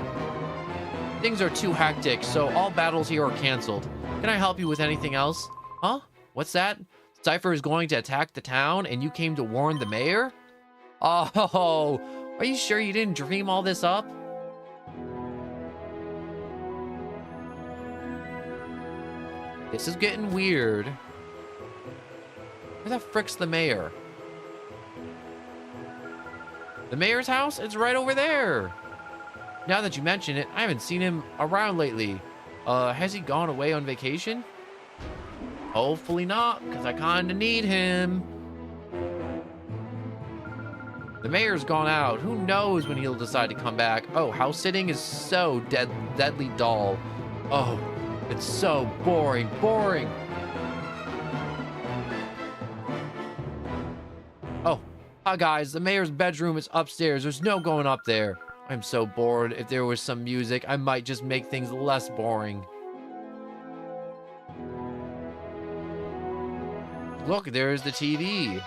Things are too hectic, so all battles here are canceled. Can I help you with anything else? Huh? What's that? Cypher is going to attack the town and you came to warn the mayor? Oh, are you sure you didn't dream all this up? This is getting weird. Where the frick's the mayor? The mayor's house? It's right over there. Now that you mention it, I haven't seen him around lately. Has he gone away on vacation? Hopefully not, because I kinda need him. The mayor's gone out. Who knows when he'll decide to come back? Oh, house sitting is so deadly dull. Oh, it's so boring. Oh, hi guys, the mayor's bedroom is upstairs. There's no going up there. I'm so bored. If there was some music, I might just make things less boring. Look, there's the TV.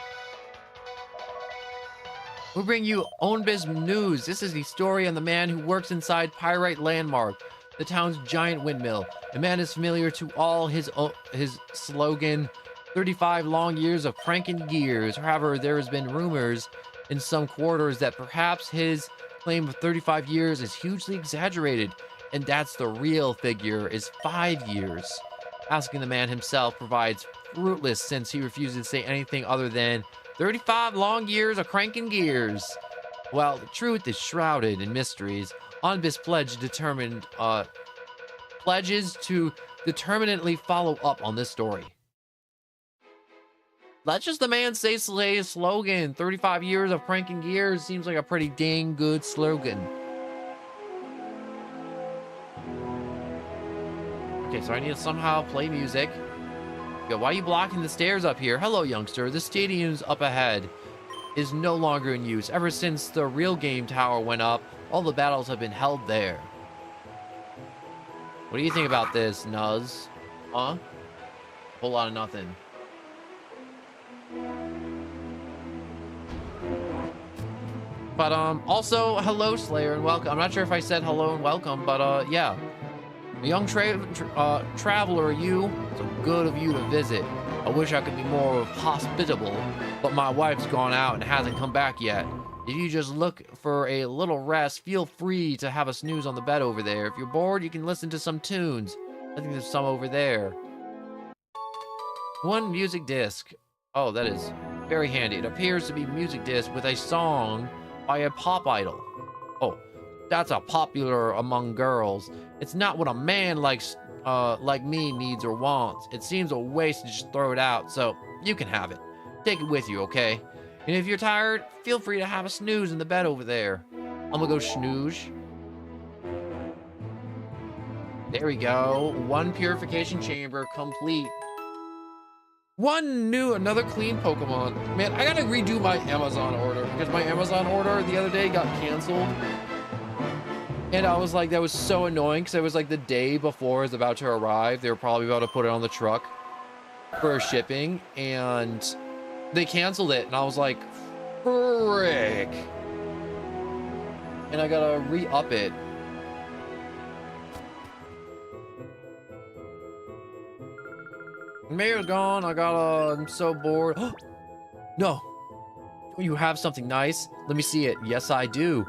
We bring you Own Biz News. This is the story on the man who works inside Pyrite Landmark, the town's giant windmill. The man is familiar to all. His slogan, 35 long years of cranking gears. However, there has been rumors in some quarters that perhaps his claim of 35 years is hugely exaggerated, and that's the real figure is 5 years. Asking the man himself provides fruitless since he refuses to say anything other than 35 long years of cranking gears. Well, the truth is shrouded in mysteries. Onbis pledges to determinately follow up on this story. Let's just the man say his slogan. 35 years of cranking gears seems like a pretty dang good slogan. Okay, so I need to somehow play music. Yo, why are you blocking the stairs up here? Hello, youngster. The stadium's up ahead is no longer in use. Ever since the real game tower went up, all the battles have been held there. What do you think about this, Nuz? Huh? Whole lot of nothing. But also hello Slayer and welcome. I'm not sure if I said hello and welcome, but yeah, a young traveler, you. So good of you to visit. I wish I could be more hospitable, but my wife's gone out and hasn't come back yet. If you just look for a little rest, feel free to have a snooze on the bed over there. If you're bored, you can listen to some tunes. I think there's some over there. One music disc. Oh, that is very handy. It appears to be a music disc with a song by a pop idol. Oh, that's a popular among girls. It's not what a man like me needs or wants. It seems a waste to just throw it out, so you can have it. Take it with you, okay? And if you're tired, feel free to have a snooze in the bed over there. I'm gonna go snooze. There we go. One purification chamber complete. Another clean Pokemon. Man, I gotta redo my Amazon order because my Amazon order the other day got canceled. And I was like, that was so annoying because it was like the day before it was about to arrive. They were probably about to put it on the truck for shipping, and they canceled it. And I was like, frick. And I gotta re-up it. Mayor's gone. I'm so bored. No. You have something nice? Let me see it. Yes, I do.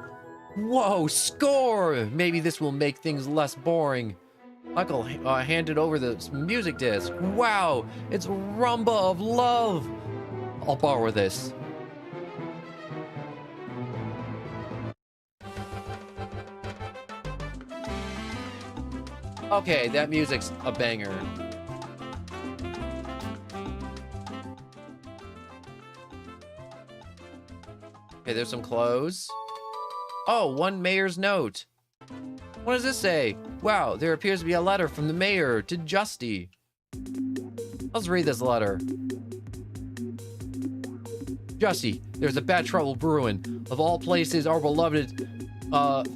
Whoa, score! Maybe this will make things less boring. Michael handed over the music disc. Wow, it's Rumba of Love. I'll borrow this. Okay, that music's a banger. Okay, there's some clothes. Oh, one mayor's note. What does this say? Wow, there appears to be a letter from the mayor to Justy. Let's read this letter. Justy, there's a bad trouble brewing. Of all places, our beloved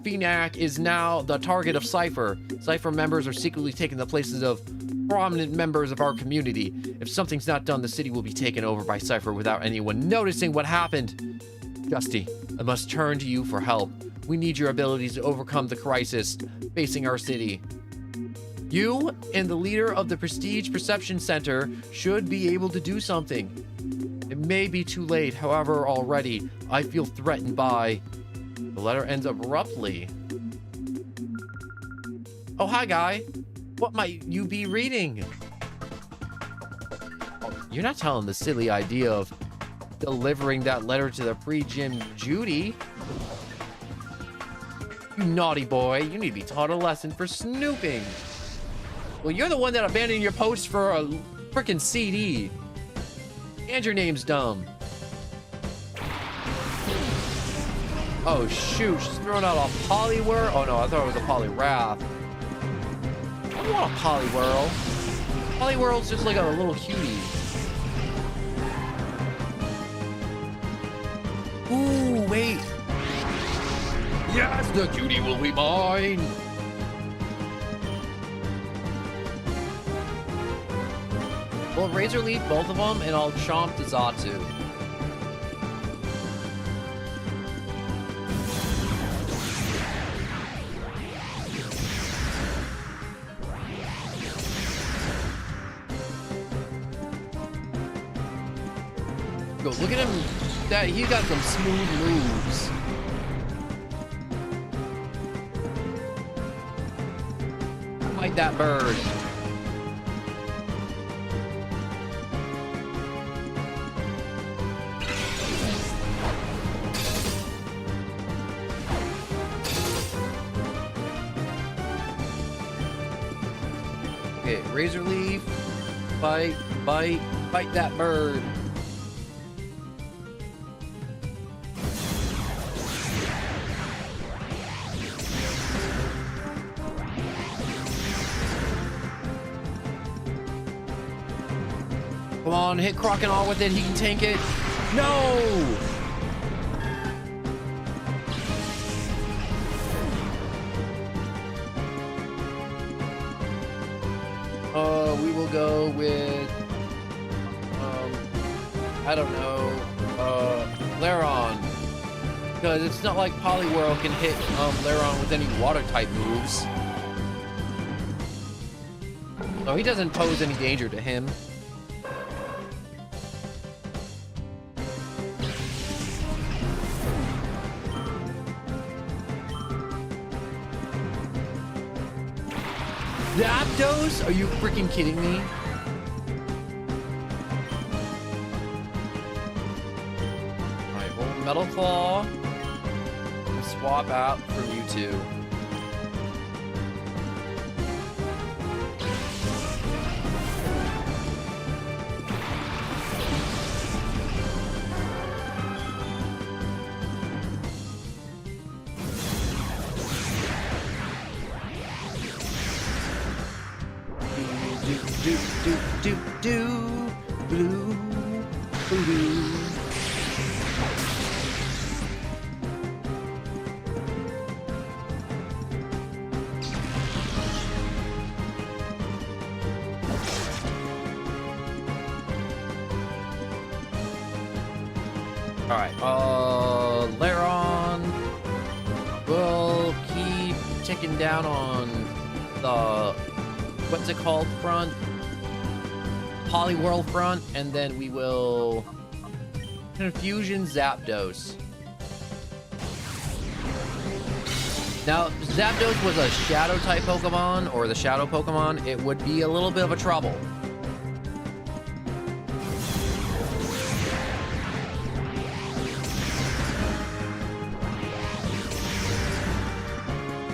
Phenac is now the target of Cypher. Cypher members are secretly taking the places of prominent members of our community. If something's not done, the city will be taken over by Cypher without anyone noticing what happened. Justy, I must turn to you for help. We need your abilities to overcome the crisis facing our city. You and the leader of the Prestige Perception Center should be able to do something. It may be too late, however, already I feel threatened by... The letter ends abruptly. Oh, hi, guy. What might you be reading? Oh, you're not telling the silly idea of delivering that letter to the pre-gym Judy. You naughty boy, you need to be taught a lesson for snooping. Well, you're the one that abandoned your post for a freaking CD. And your name's dumb. Oh shoot, she's throwing out a Poliwhirl. Oh no, I thought it was a Poliwrath. I don't want a Poliwhirl. Poliwhirl's just like a little cutie. Ooh, wait. Yes, the cutie will be mine. Well, Razor Leaf both of them, and I'll chomp the Zatu. Go, look at him. That he got some smooth moves. Fight that bird. Okay, Razor Leaf. Bite that bird. Come on, hit Crocodile with it. He can tank it. No! We will go with, I don't know, Lairon. Because it's not like Poliwhirl can hit Lairon with any water-type moves. No, he doesn't pose any danger to him. Zapdos? Are you freaking kidding me? Alright, well, Metal Claw. And swap out for Mewtwo. Blue. Alright, Laron will keep ticking down on the, what's it called, front? Poliwhirl front, and then we will Confusion Zapdos. Now, if Zapdos was a Shadow type Pokemon, or the Shadow Pokemon, it would be a little bit of a trouble.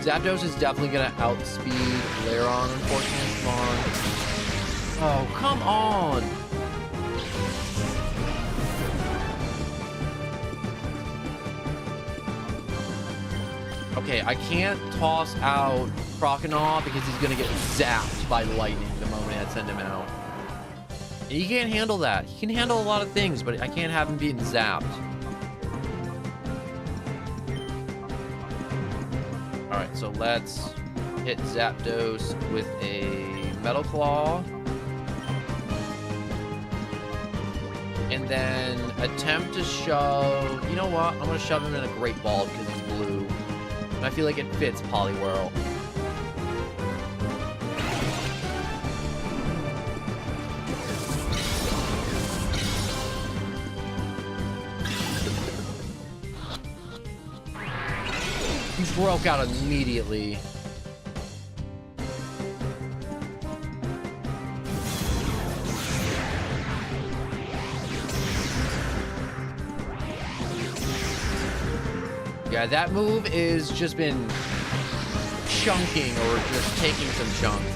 Zapdos is definitely gonna outspeed Laron, unfortunately. Come on. Oh, come on! Okay, I can't toss out Croconaw because he's gonna get zapped by lightning the moment I send him out. And he can't handle that. He can handle a lot of things, but I can't have him being zapped. Alright, so let's hit Zapdos with a Metal Claw. And then attempt to shove... You know what? I'm going to shove him in a Great Ball because he's blue. And I feel like it fits Poliwhirl. He broke out immediately. Yeah, that move is just been chunking or just taking some chunks.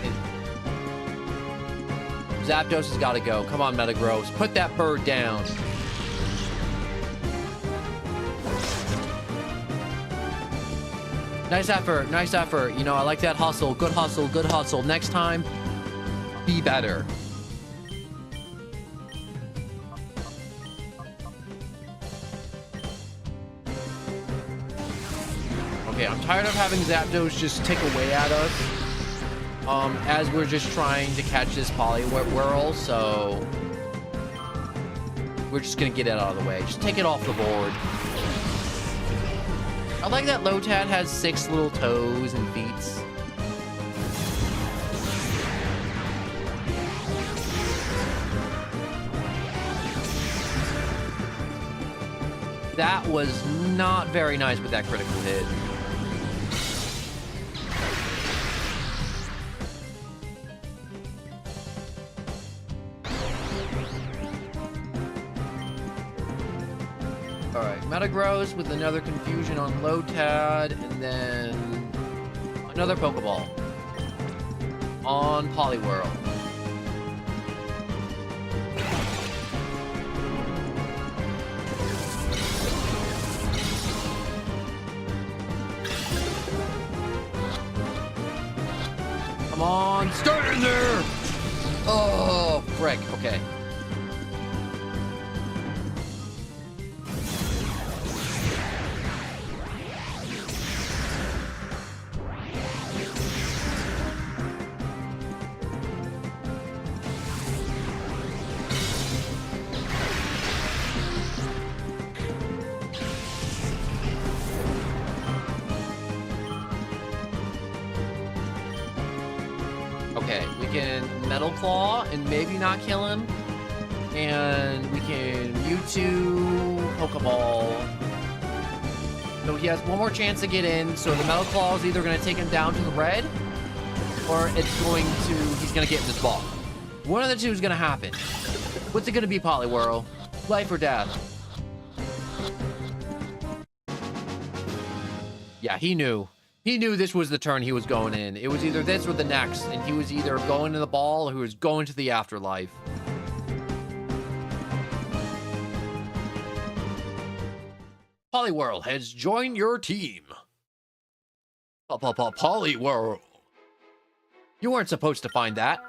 Zapdos has got to go. Come on, Metagross. Put that bird down. Nice effort. Nice effort. You know, I like that hustle. Good hustle. Good hustle. Next time, be better. Okay, I'm tired of having Zapdos just tick away at us as we're just trying to catch this Poliwhirl, so we're just gonna get it out of the way. Just take it off the board. I like that Lotad has 6 little toes and feet. That was not very nice with that critical hit. Alright, Metagross with another confusion on Lotad, and then another Pokeball on Poliwhirl. Come on, start in there! Oh, frick, okay. Okay, we can Metal Claw and maybe not kill him. And we can Mewtwo, Pokeball. So he has one more chance to get in. So the Metal Claw is either going to take him down to the red, or he's gonna get in this ball. One of the two is gonna happen. What's it gonna be, Poliwhirl? Life or death? Yeah, he knew. He knew this was the turn he was going in. It was either this or the next, and he was either going to the ball or he was going to the afterlife. Poliwhirl has joined your team. Poliwhirl. You weren't supposed to find that.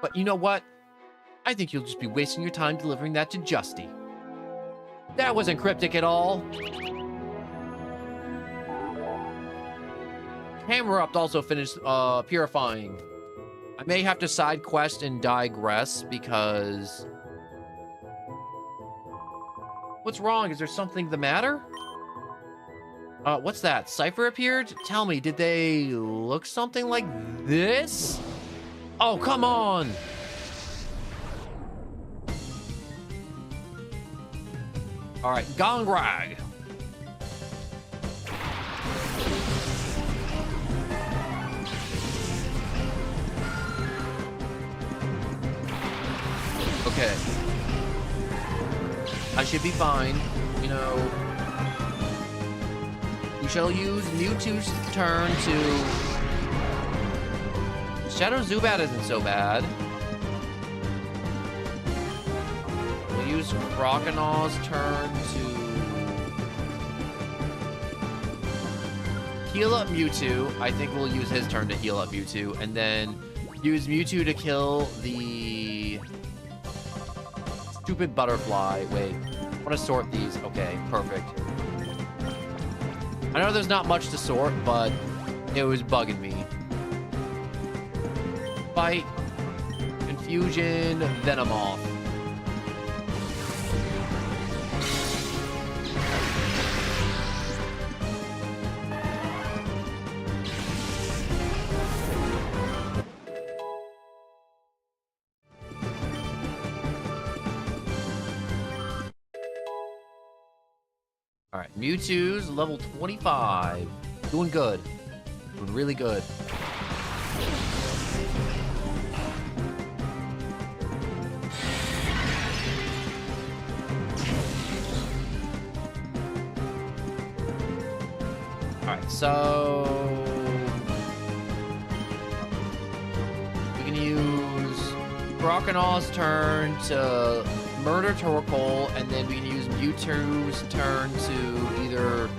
But you know what? I think you'll just be wasting your time delivering that to Justy. That wasn't cryptic at all. Hammerupt also finished purifying. I may have to side quest and digress because... What's wrong? Is there something the matter? What's that? Cypher appeared? Tell me, did they look something like this? Oh, come on! Alright, Gongrag. Okay. I should be fine, you know. We shall use Mewtwo's turn to... Shadow Zubat isn't so bad. We'll use Croconaws' turn to... heal up Mewtwo. I think we'll use his turn to heal up Mewtwo. And then use Mewtwo to kill the... stupid butterfly. Wait, I want to sort these. Okay, perfect. I know there's not much to sort, but it was bugging me. Fight, Confusion, Venomoth. All right, Mewtwo's level 25. Doing good. Doing really good. All right, so we can use Croconaw's turn to murder Torkoal, and then we can use Mewtwo's turn to either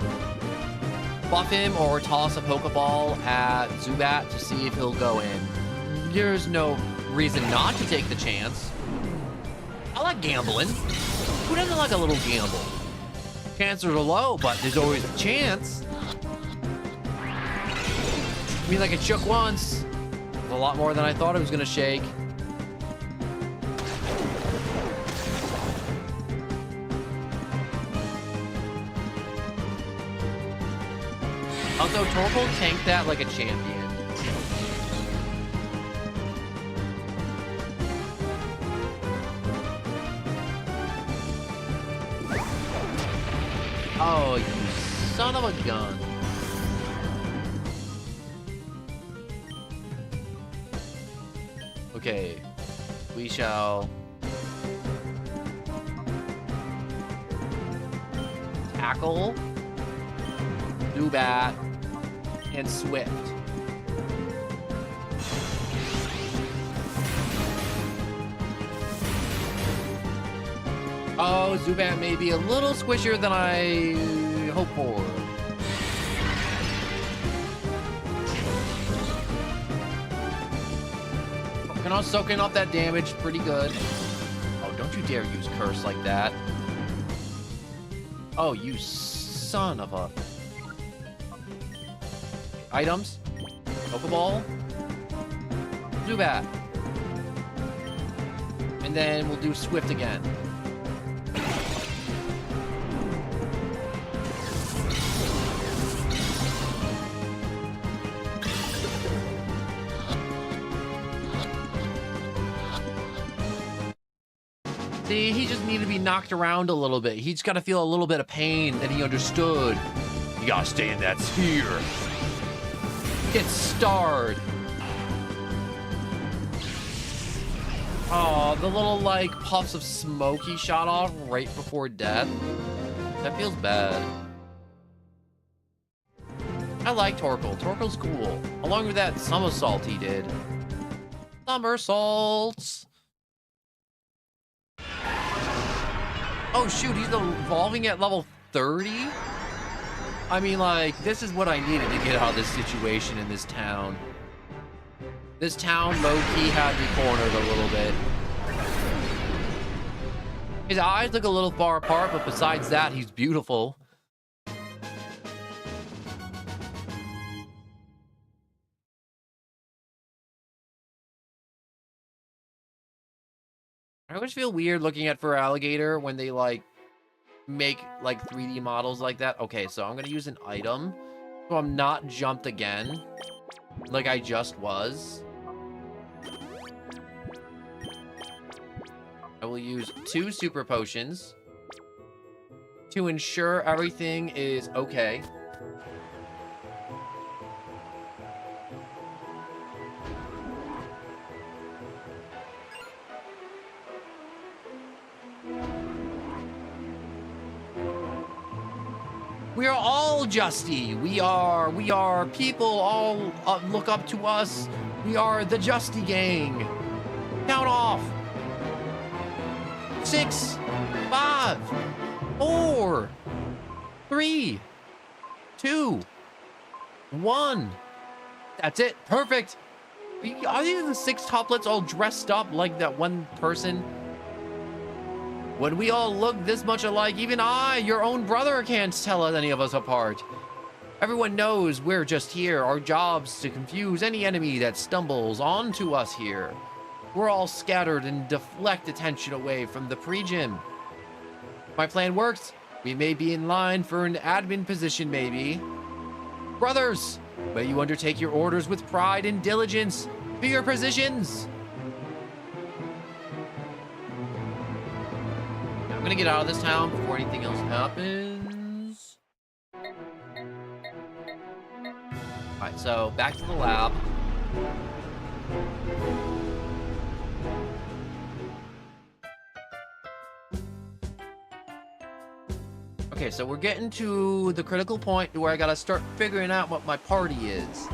buff him or toss a Pokeball at Zubat to see if he'll go in. There's no reason not to take the chance. I like gambling. Who doesn't like a little gamble? Chances are low, but there's always a chance. I mean, like, it shook once. A lot more than I thought it was gonna shake. Also, Torkoal tanked that like a champion. Oh, you son of a gun. Okay, we shall tackle Zubat and Swift. Oh, Zubat may be a little squishier than I hoped for. Can I soaking up that damage pretty good? Oh, don't you dare use Curse like that. Oh, you son of a... Items. Pokeball. Zubat. And then we'll do Swift again. See, he just needed to be knocked around a little bit. He just got to feel a little bit of pain, and he understood. You gotta stay in that sphere. Get starred. Oh, the little, like, puffs of smoke he shot off right before death. That feels bad. I like Torkoal. Torkoal's cool. Along with that somersault he did. Somersaults! Oh, shoot, he's evolving at level 30? I mean, like, this is what I needed to get out of this situation in this town. This town, low-key, had me cornered a little bit. His eyes look a little far apart, but besides that, he's beautiful. I always feel weird looking at Feraligatr when they, like, make, like, 3D models like that. Okay, so I'm gonna use an item, so I'm not jumped again, like I just was. I will use 2 super potions to ensure everything is okay. We are all Justy. We are people all look up to us. We are the Justy gang. Count off. 6, 5, 4, 3, 2, 1. That's it. Perfect. Are these the 6 toplets all dressed up like that one person? When we all look this much alike, even I, your own brother, can't tell any of us apart. Everyone knows we're just here. Our job's to confuse any enemy that stumbles onto us here. We're all scattered and deflect attention away from the pre-gym. My plan works. We may be in line for an admin position, maybe. Brothers, may you undertake your orders with pride and diligence. To your positions. I'm gonna get out of this town before anything else happens. Alright, so back to the lab. Okay, so we're getting to the critical point where I gotta start figuring out what my party is.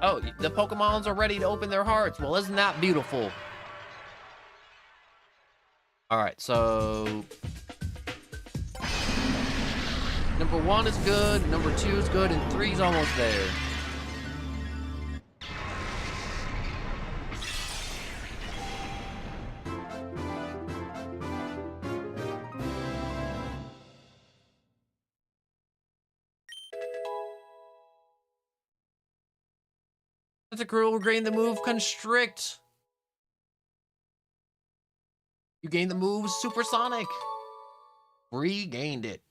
Oh, the Pokemons are ready to open their hearts. Well, isn't that beautiful? Alright, so... Number 1 is good, number 2 is good, and 3 is almost there. That's a cruel gain the move Constrict. You gain the move Supersonic. Regained it.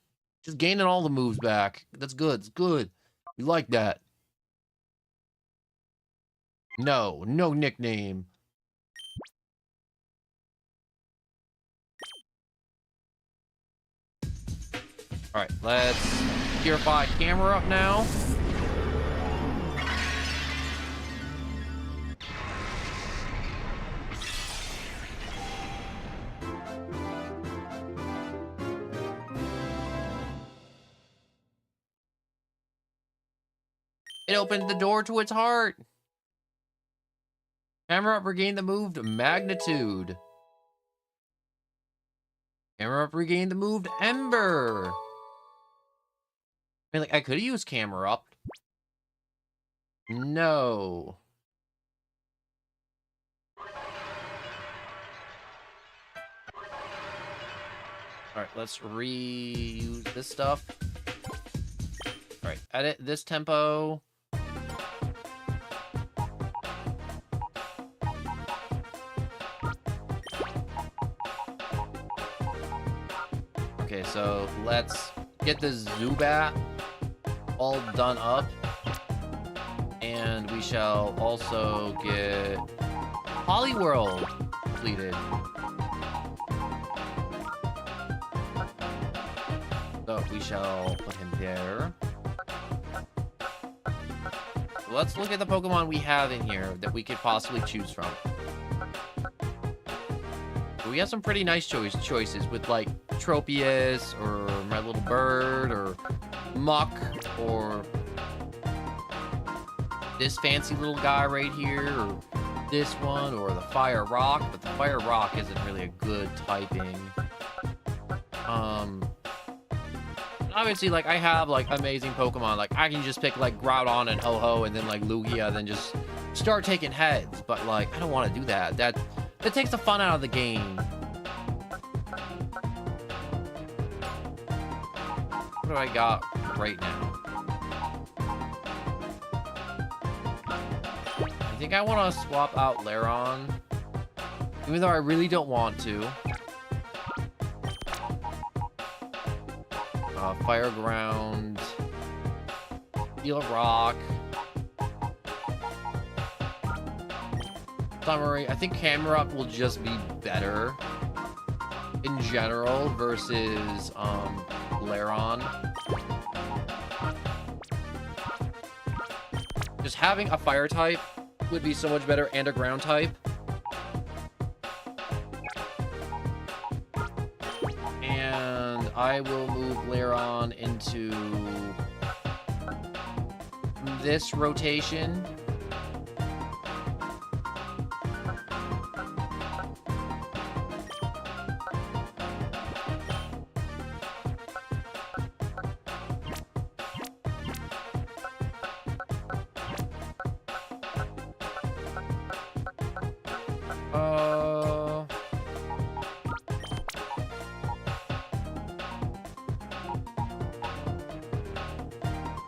Just gaining all the moves back. That's good. It's good. We like that. No nickname. Alright, let's purify camera up now. It opened the door to its heart. Camera up regained the moved Magnitude. Camera up regained the moved Ember. I mean, like, I could have used camera up. No. Alright, let's reuse this stuff. Alright, edit this tempo. Okay, so let's get the Zubat all done up. And we shall also get Poliwhirl completed. So we shall put him there. let's look at the Pokemon we have in here that we could possibly choose from. We have some pretty nice choices with like Tropius or My Little Bird or Muck or this fancy little guy right here or this one or the Fire Rock, but the Fire Rock isn't really a good typing. Obviously, like, I have, like, amazing Pokemon. Like, I can just pick, like, Groudon and Ho-Ho and then, like, Lugia, then just start taking heads. But, like, I don't want to do that. That takes the fun out of the game. What do I got right now? I think I want to swap out Lairon. Even though I really don't want to. Fire Ground, Steel Rock, Summary. I think Camerupt will just be better in general versus Lairon. Just having a fire type would be so much better and a ground type. And I will move Lairon into this rotation.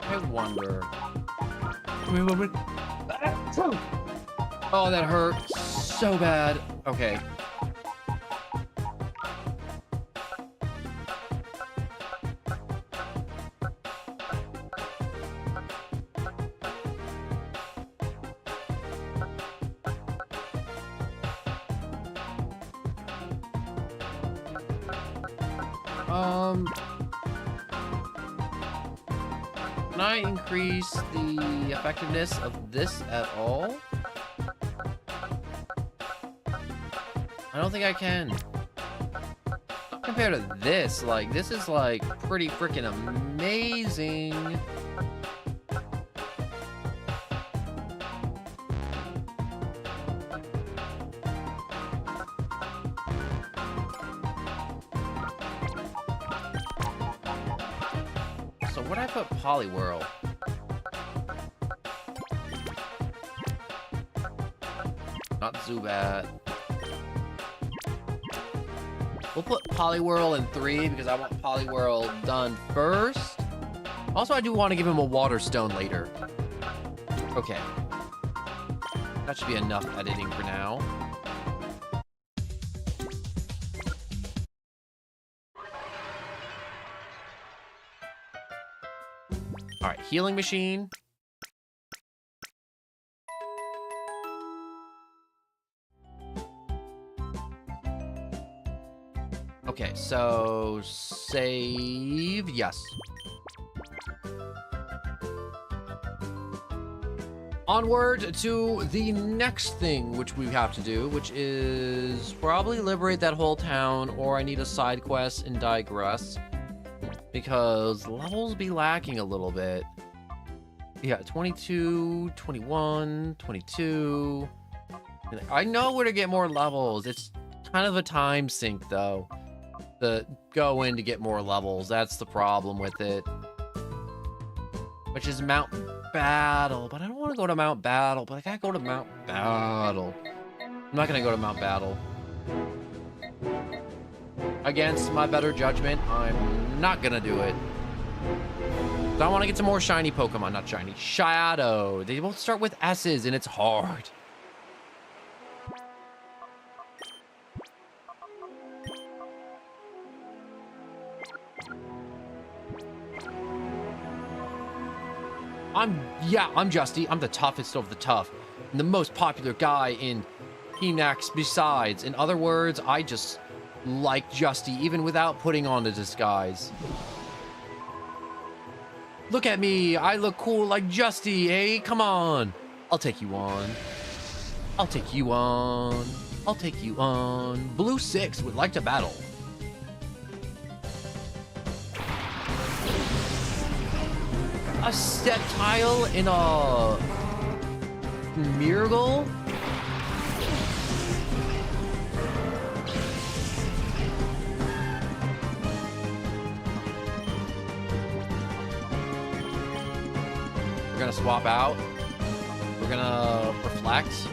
I wonder. Oh, that hurt so bad. Okay. Can I increase the effectiveness of this at all? I don't think I can. Compared to this, like, this is, like, pretty freaking amazing. So what'd I put Poliwhirl? Not Zubat. We'll put Poliwhirl in 3 because I want Poliwhirl done first. Also, I do want to give him a Water Stone later. Okay. That should be enough editing for now. Alright, Healing Machine. Okay, so save, yes. Onward to the next thing which we have to do, which is probably liberate that whole town, or I need a side quest and digress. Because levels be lacking a little bit. Yeah, 22, 21, 22. I know where to get more levels. It's kind of a time sink, though. To go in to get more levels. That's the problem with it. Which is Mount Battle. But I don't want to go to Mount Battle. But I gotta go to Mount Battle. I'm not gonna go to Mount Battle. Against my better judgment, I'm not gonna do it. So I want to get some more shiny Pokemon. Not shiny. Shadow. They both start with S's and it's hard. I'm Justy. I'm the toughest of the tough. And the most popular guy in Phoenix besides. In other words, I just like Justy even without putting on the disguise. Look at me. I look cool like Justy, eh? Come on. I'll take you on. I'll take you on. I'll take you on. Blue 6 would like to battle. A step tile in a Miracle? We're gonna swap out. We're gonna reflect.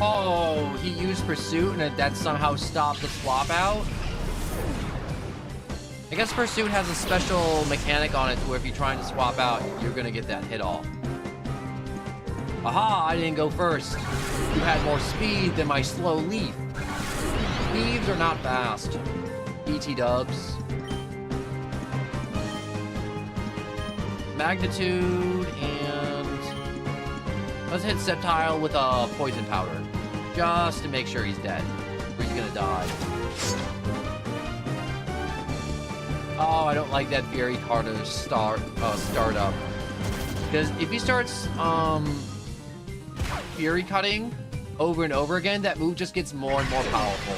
Oh, he used Pursuit and that somehow stopped the swap out? I guess Pursuit has a special mechanic on it to where if you're trying to swap out, you're gonna get that hit off. Aha, I didn't go first. You had more speed than my slow leaf. Leaves are not fast. BT dubs. Magnitude and... let's hit Sceptile with a poison powder. Just to make sure he's dead. Or he's gonna die. Oh, I don't like that very hard to start up. Because if he starts Fury Cutting over and over again, that move just gets more and more powerful.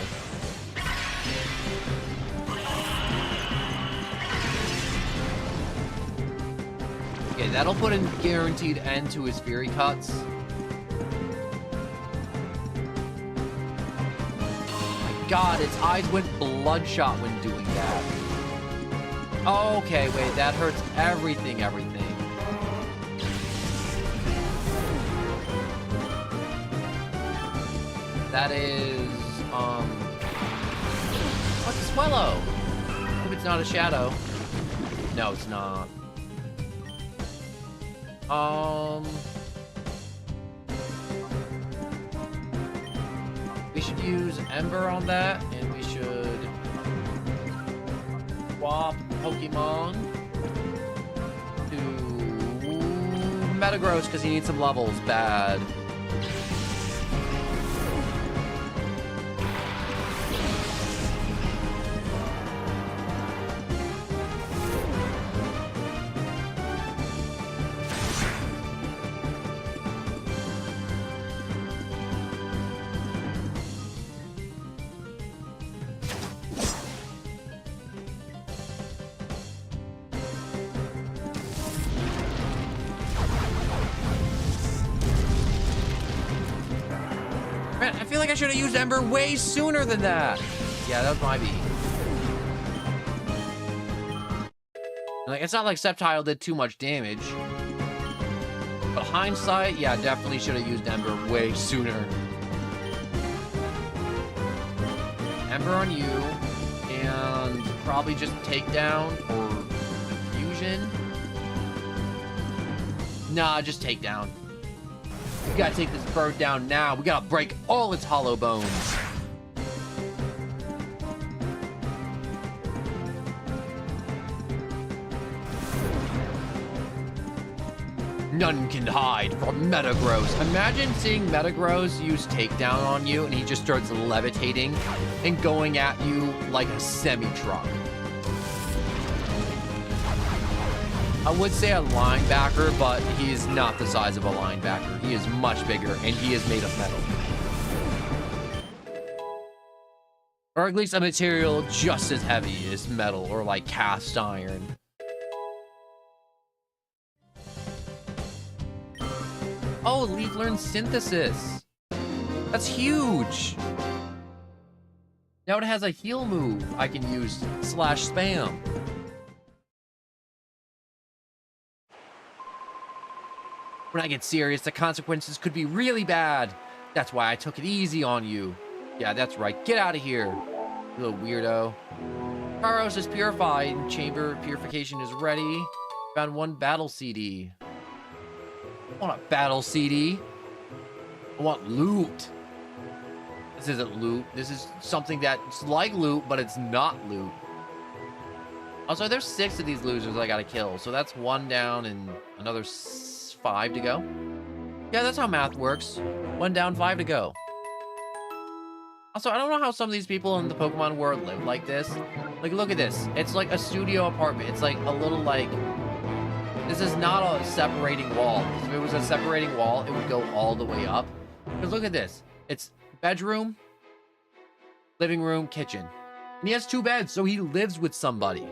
Okay, that'll put a guaranteed end to his Fury Cuts. God, its eyes went bloodshot when doing that. Okay, wait, that hurts everything. That is, what's a Swellow? Hope it's not a Shadow. No, it's not. We should use Ember on that, and we should swap Pokemon to Metagross because he needs some levels bad. Man, I feel like I should have used Ember way sooner than that. Yeah, that was my beat. Like, it's not like Sceptile did too much damage. But hindsight, yeah, definitely should have used Ember way sooner. Ember on you, and probably just Takedown or Fusion. Nah, just Takedown. We gotta take this bird down now. We gotta break all its hollow bones. None can hide from Metagross. Imagine seeing Metagross use Takedown on you and he just starts levitating and going at you like a semi-truck. I would say a linebacker, but he is not the size of a linebacker. He is much bigger, and he is made of metal. Or at least a material just as heavy as metal, or like cast iron. Oh, Leaf learned Synthesis. That's huge. Now it has a heal move I can use /spam. When I get serious, the consequences could be really bad. That's why I took it easy on you. Yeah, that's right. Get out of here, you little weirdo. Karos is purified. Chamber purification is ready. Found one battle CD. I want a battle CD. I want loot. This isn't loot. This is something that's like loot, but it's not loot. Also, there's 6 of these losers I gotta kill. So that's 1 down and another 5 to go. Yeah, that's how math works. 1 down, 5 to go. Also, I don't know how some of these people in the Pokemon world live like this. Like, look at this. It's like a studio apartment. It's like a little like... This is not a separating wall. If it was a separating wall, it would go all the way up. Because look at this. It's bedroom, living room, kitchen. And he has 2 beds, so he lives with somebody.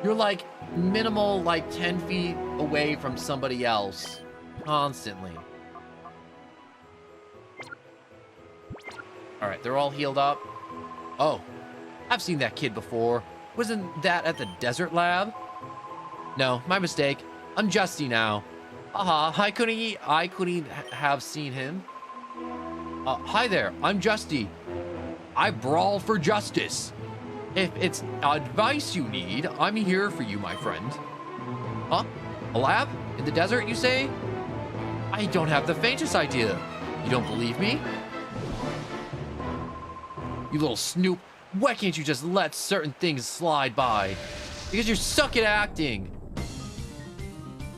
You're like minimal, like 10 feet away from somebody else constantly. All right, they're all healed up. Oh, I've seen that kid before. Wasn't that at the desert lab? No, my mistake. I'm Justy now. Haha, I couldn't have seen him. Hi there, I'm Justy. I brawl for justice. If it's advice you need, I'm here for you, my friend. Huh? A lab? In the desert, you say? I don't have the faintest idea. You don't believe me? You little snoop. Why can't you just let certain things slide by? Because you suck at acting.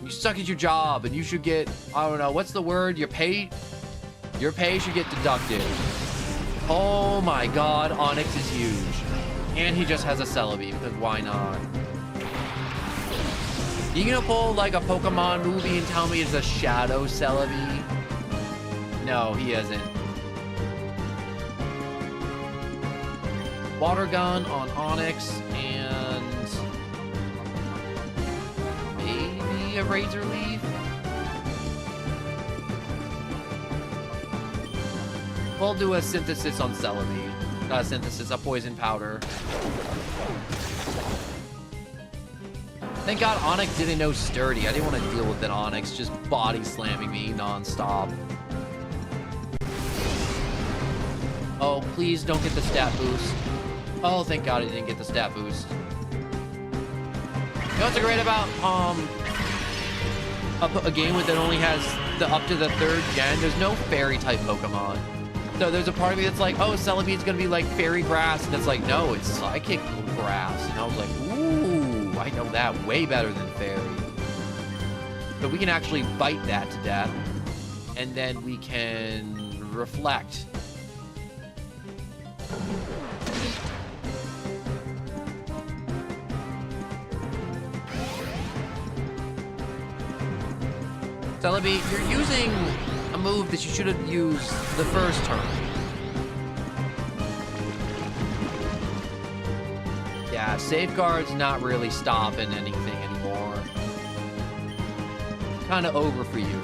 You suck at your job, and you should get, I don't know, what's the word? Your pay should get deducted. Oh my god, Onyx is huge. And he just has a Celebi, because why not? You gonna pull like a Pokemon movie and tell me it's a Shadow Celebi? No, he isn't. Water gun on Onyx, and maybe a Razor Leaf? We'll do a synthesis on Celebi. Not a synthesis, a poison powder. Thank God Onyx didn't know Sturdy. I didn't want to deal with that Onyx just body slamming me non-stop. Oh, please don't get the stat boost. Oh, thank God I didn't get the stat boost. You know what's great about a game that only has the up to the 3rd gen? There's no fairy type Pokemon. So there's a part of me that's like, oh, Celebi is gonna be like fairy grass, and it's like, no, it's psychic grass. And I was like, ooh, I know that way better than fairy. But we can actually bite that to death, and then we can reflect. Celebi, you're using a move that you should have used the first turn. Yeah, Safeguard's not really stopping anything anymore. Kind of over for you.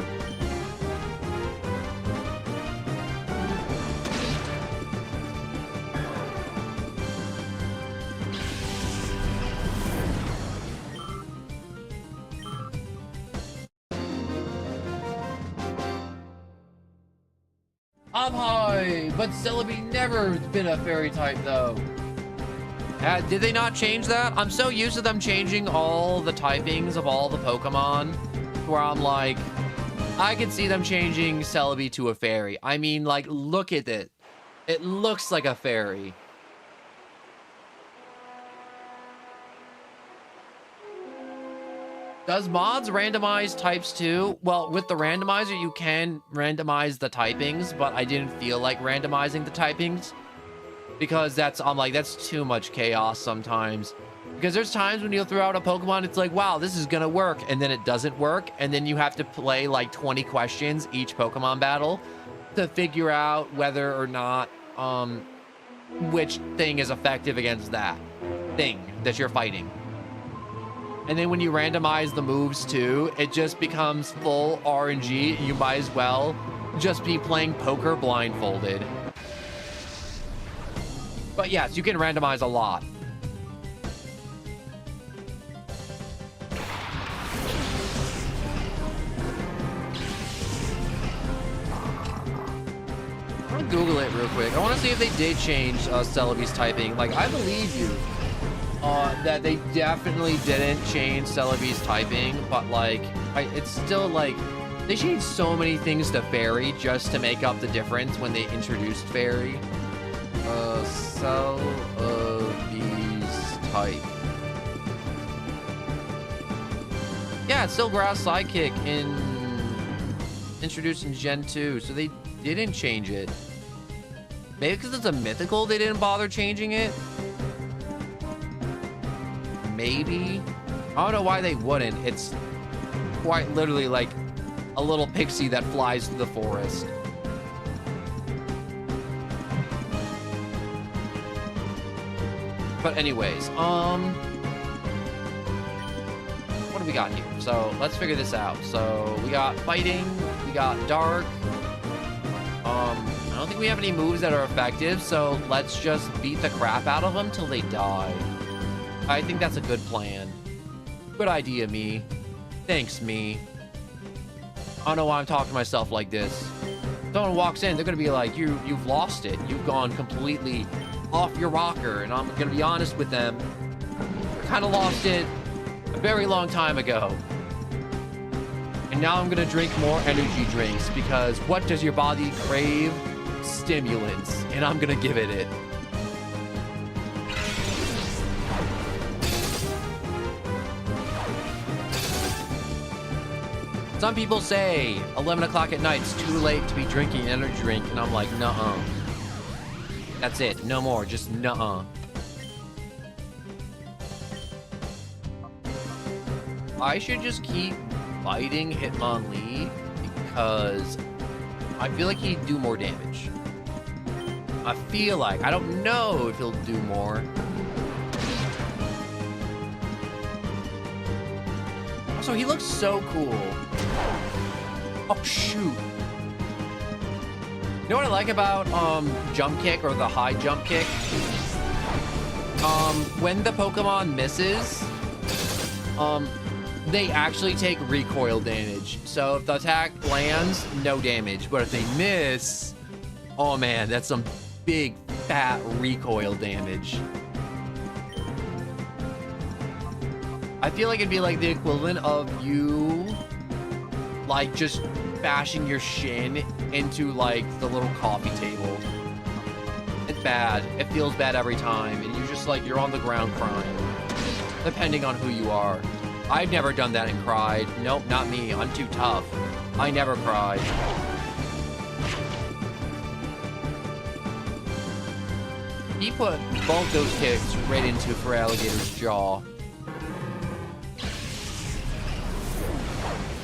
I'm high, but Celebi never been a fairy type though. Did they not change that? I'm so used to them changing all the typings of all the Pokemon where I'm like, I could see them changing Celebi to a fairy. I mean, like, look at it. It looks like a fairy. Does mods randomize types too? Well, with the randomizer, you can randomize the typings, but I didn't feel like randomizing the typings because I'm like, that's too much chaos sometimes. Because there's times when you'll throw out a Pokemon, it's like, wow, this is gonna work, and then it doesn't work, and then you have to play like 20 questions each Pokemon battle to figure out whether or not which thing is effective against that thing that you're fighting. And then when you randomize the moves too, it just becomes full RNG. You might as well just be playing poker blindfolded. But yes, you can randomize a lot. I'm gonna Google it real quick. I want to see if they did change Celebi's typing. Like, I believe you. That they definitely didn't change Celebi's typing, but like, it's still like, they changed so many things to Fairy just to make up the difference when they introduced Fairy. Celebi's type. Yeah, it's still Grass Sidekick introduced in Gen 2, so they didn't change it. Maybe because it's a mythical, they didn't bother changing it. Maybe. I don't know why they wouldn't. It's quite literally like a little pixie that flies through the forest. But anyways, what do we got here? So let's figure this out. So we got fighting, we got dark. I don't think we have any moves that are effective, so let's just beat the crap out of them till they die. I think that's a good plan. Good idea, me. Thanks, me. I don't know why I'm talking to myself like this. Someone walks in, they're gonna be like, you've lost it. You've gone completely off your rocker, and I'm gonna be honest with them. Kind of lost it a very long time ago. And now I'm gonna drink more energy drinks because what does your body crave? Stimulants, and I'm gonna give it. Some people say 11 o'clock at night, it's too late to be drinking an energy drink, and I'm like, nuh-uh. That's it, no more, just nuh-uh. I should just keep fighting Hitmonlee because I feel like he'd do more damage. I feel like, I don't know if he'll do more. Also, he looks so cool. Oh, shoot. You know what I like about jump kick, or the high jump kick? When the Pokemon misses, they actually take recoil damage. So if the attack lands, no damage. But if they miss, oh man, that's some big fat recoil damage. I feel like it'd be like the equivalent of you like just bashing your shin into like the little coffee table. It's bad. It feels bad every time, and you're just like, you're on the ground crying, depending on who you are. I've never done that and cried. Nope, not me. I'm too tough. I never cried. He put both those kicks right into Feraligator's jaw.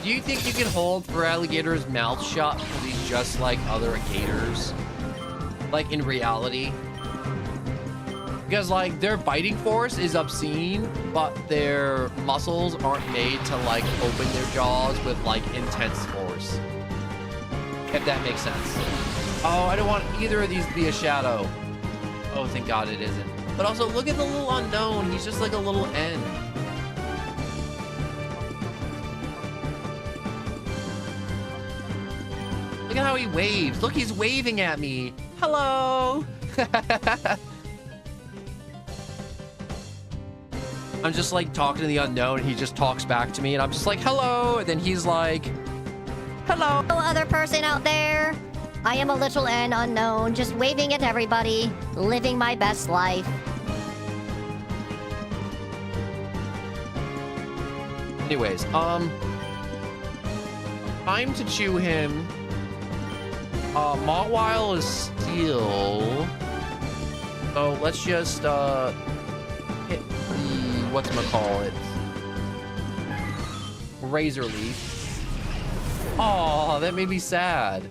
Do you think you can hold Feraligator's mouth shut because he's just like other gators? Like in reality? Because like their biting force is obscene, but their muscles aren't made to like open their jaws with like intense force. If that makes sense. Oh, I don't want either of these to be a shadow. Oh, thank God it isn't. But also, look at the little unknown. He's just like a little N. Look at how he waves. Look, he's waving at me. Hello. I'm just like talking to the unknown, and he just talks back to me, and I'm just like, hello. And then he's like, hello. Hello, other person out there. I am a little N unknown, just waving at everybody, living my best life. Anyways, time to chew him. Mawile is steel. So let's just hit the whatchamacallit. Razor Leaf. Aw, that made me sad.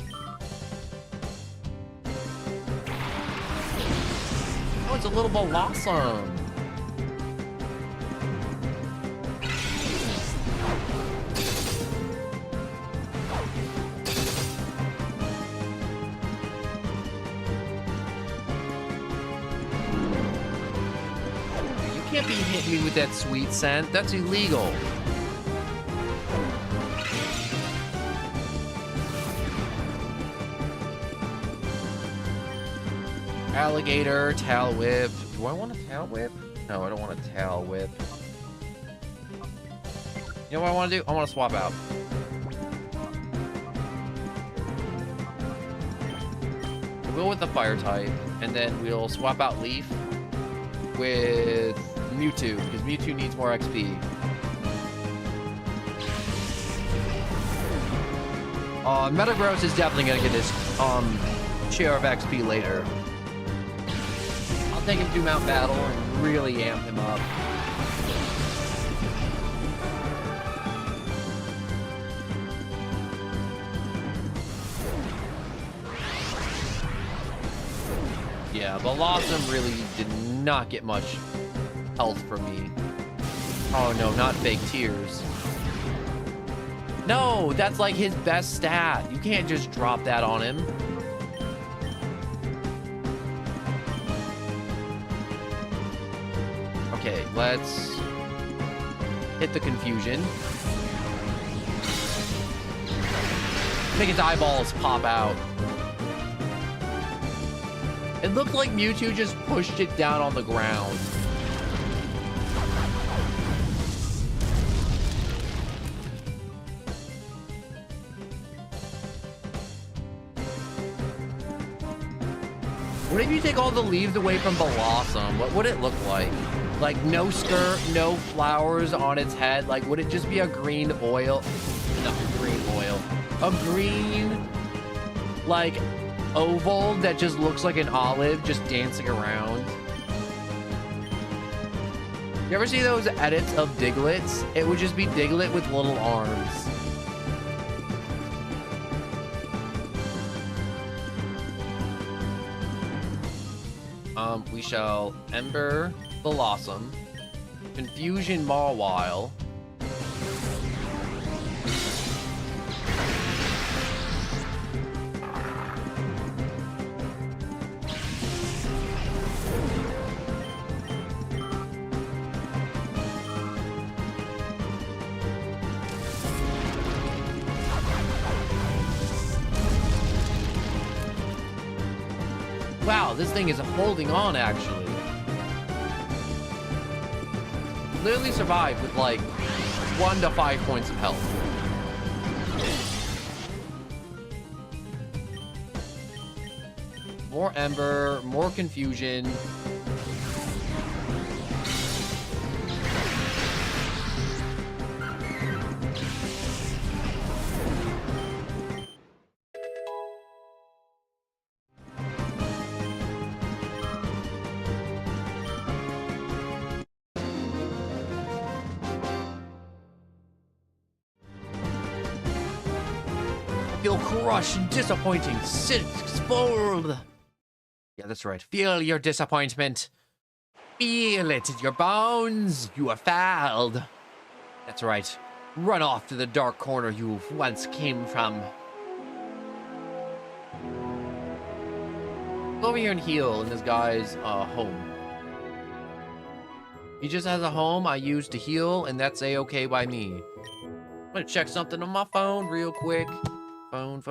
Oh, it's a little blossom. You can't be hitting me with that sweet scent. That's illegal. Alligator, tail whip. Do I want a tail whip? No, I don't want a tail whip. You know what I want to do? I want to swap out. We'll go with the fire type, and then we'll swap out Leaf with Mewtwo, because Mewtwo needs more XP. Metagross is definitely gonna get his share of XP later. I'll take him to Mount Battle and really amp him up. Yeah, Blossom really did not get much health from me. Oh no, not fake tears. No, that's like his best stat. You can't just drop that on him. Okay, let's hit the confusion. Make his eyeballs pop out. It looked like Mewtwo just pushed it down on the ground. What if you take all the leaves away from Blossom? What would it look like? Like no skirt, no flowers on its head? Like would it just be a green oil? No, green oil. A green, like, oval that just looks like an olive just dancing around. You ever see those edits of Digletts? It would just be Diglett with little arms. We shall Ember Blossom, Confusion Mawile, wow, this thing is holding on, actually. Literally survived with, like, 1 to 5 points of health. More Ember, more Confusion. Feel crushed, disappointing, sixfold. Yeah, that's right. Feel your disappointment. Feel it in your bones. You have failed. That's right. Run off to the dark corner you once came from. Go over here and heal in this guy's home. He just has a home I use to heal, and that's a-okay by me. I'm gonna check something on my phone real quick. Phone.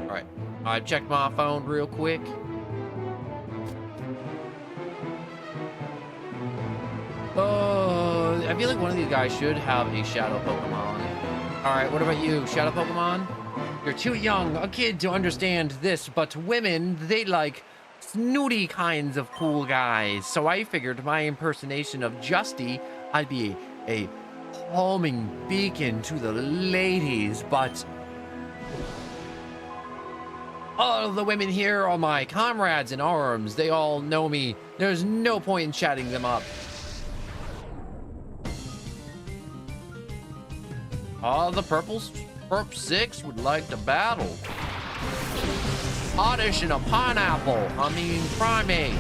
Alright. I checked my phone real quick. Oh, I feel like one of these guys should have a shadow Pokemon. Alright, what about you? Shadow Pokemon? You're too young, a kid, to understand this, but women, they like snooty kinds of cool guys. So I figured my impersonation of Justy, I'd be a calming beacon to the ladies, but all of the women here are my comrades in arms. They all know me. There's no point in chatting them up. All the Perp 6 would like to battle. Oddish and a pineapple. I mean, primate.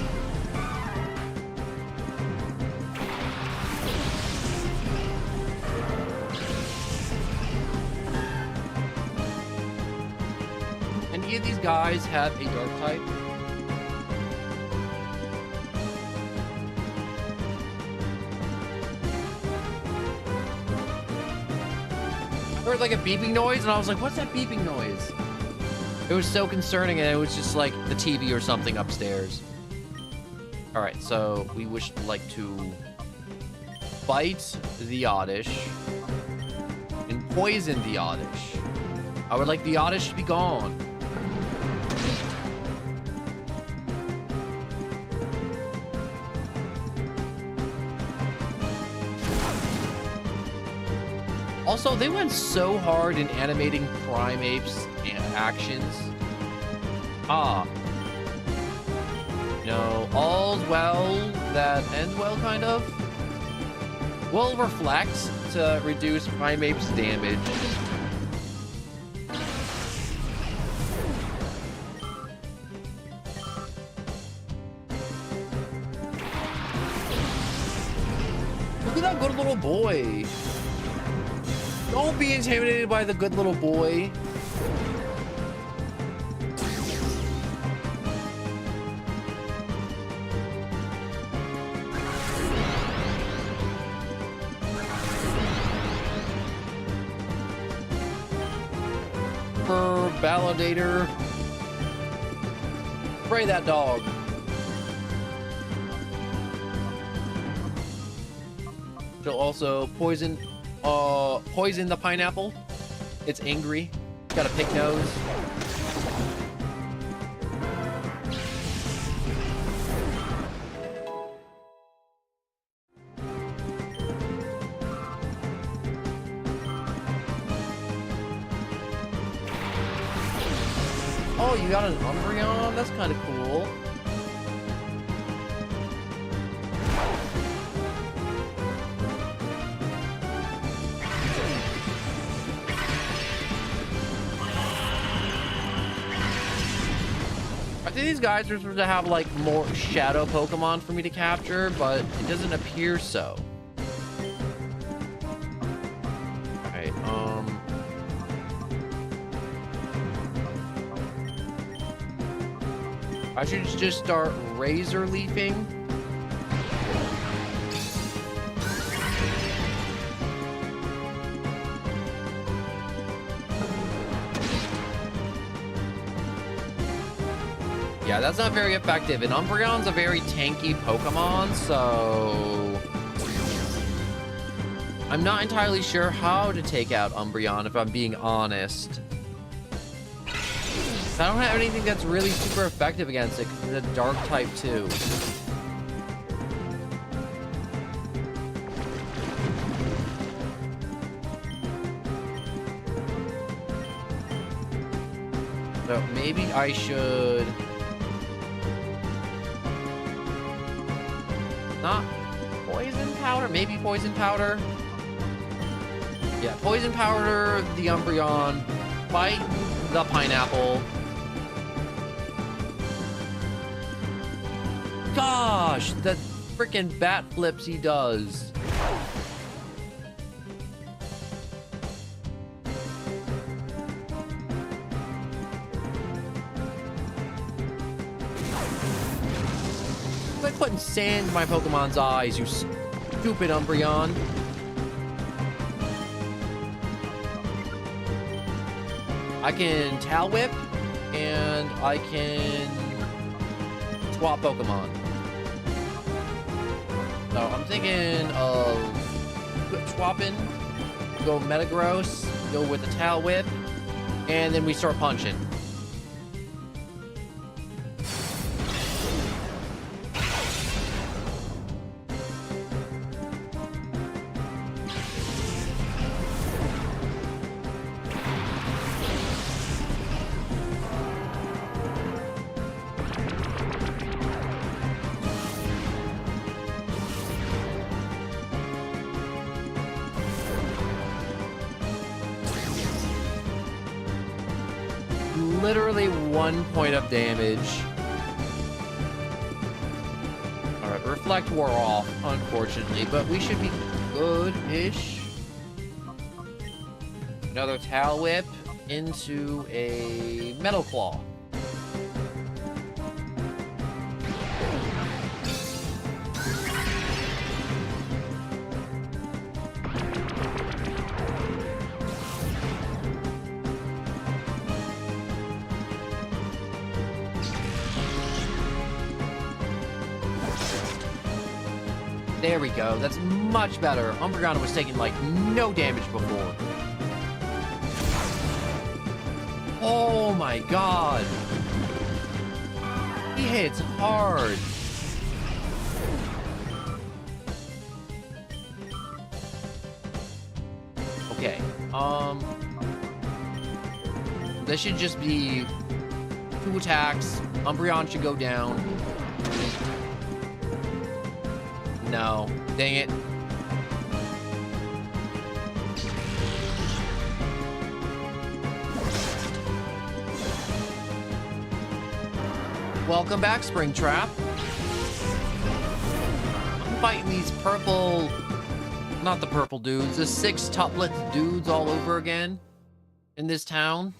Any of these guys have a dark type? I heard like a beeping noise, and I was like, what's that beeping noise? It was so concerning, and it was just like the TV or something upstairs. Alright, so we wish like to bite the Oddish and poison the Oddish. I would like the Oddish to be gone. Also, they went so hard in animating Primape's actions. Ah. You know, all's well that ends well, kind of. We'll reflect to reduce Primape's damage. Look at that good little boy. Don't be intimidated by the good little boy. Validator. Spray that dog. She'll also poison the pineapple. It's angry. Got a pig nose. Oh, you got an Umbreon? That's kind of cool. I think these guys are supposed to have like more shadow Pokemon for me to capture, but it doesn't appear so. Alright, I should just start Razor Leafing. Yeah, that's not very effective. And Umbreon's a very tanky Pokemon, so I'm not entirely sure how to take out Umbreon, if I'm being honest. I don't have anything that's really super effective against it, because it's a dark type too. So maybe I should not poison powder, maybe poison powder. Yeah, poison powder the Umbreon, bite the pineapple. Gosh, that freaking bat flips he does. It's like putting sand in my Pokemon's eyes, you stupid Umbreon. I can Tail Whip, and I can swap Pokemon. So I'm thinking of swapping, go Metagross, go with the Tail Whip, and then we start punching. Literally 1 point of damage. Alright, Reflect wore off, unfortunately, but we should be good-ish. Another Tail Whip into a Metal Claw. There we go. That's much better. Umbreon was taking, like, no damage before. Oh, my God. He hits hard. Okay. This should just be 2 attacks. Umbreon should go down. No. Dang it. Welcome back, Springtrap. I'm fighting these purple... Not the purple dudes. The 6 tuplet dudes all over again. In this town.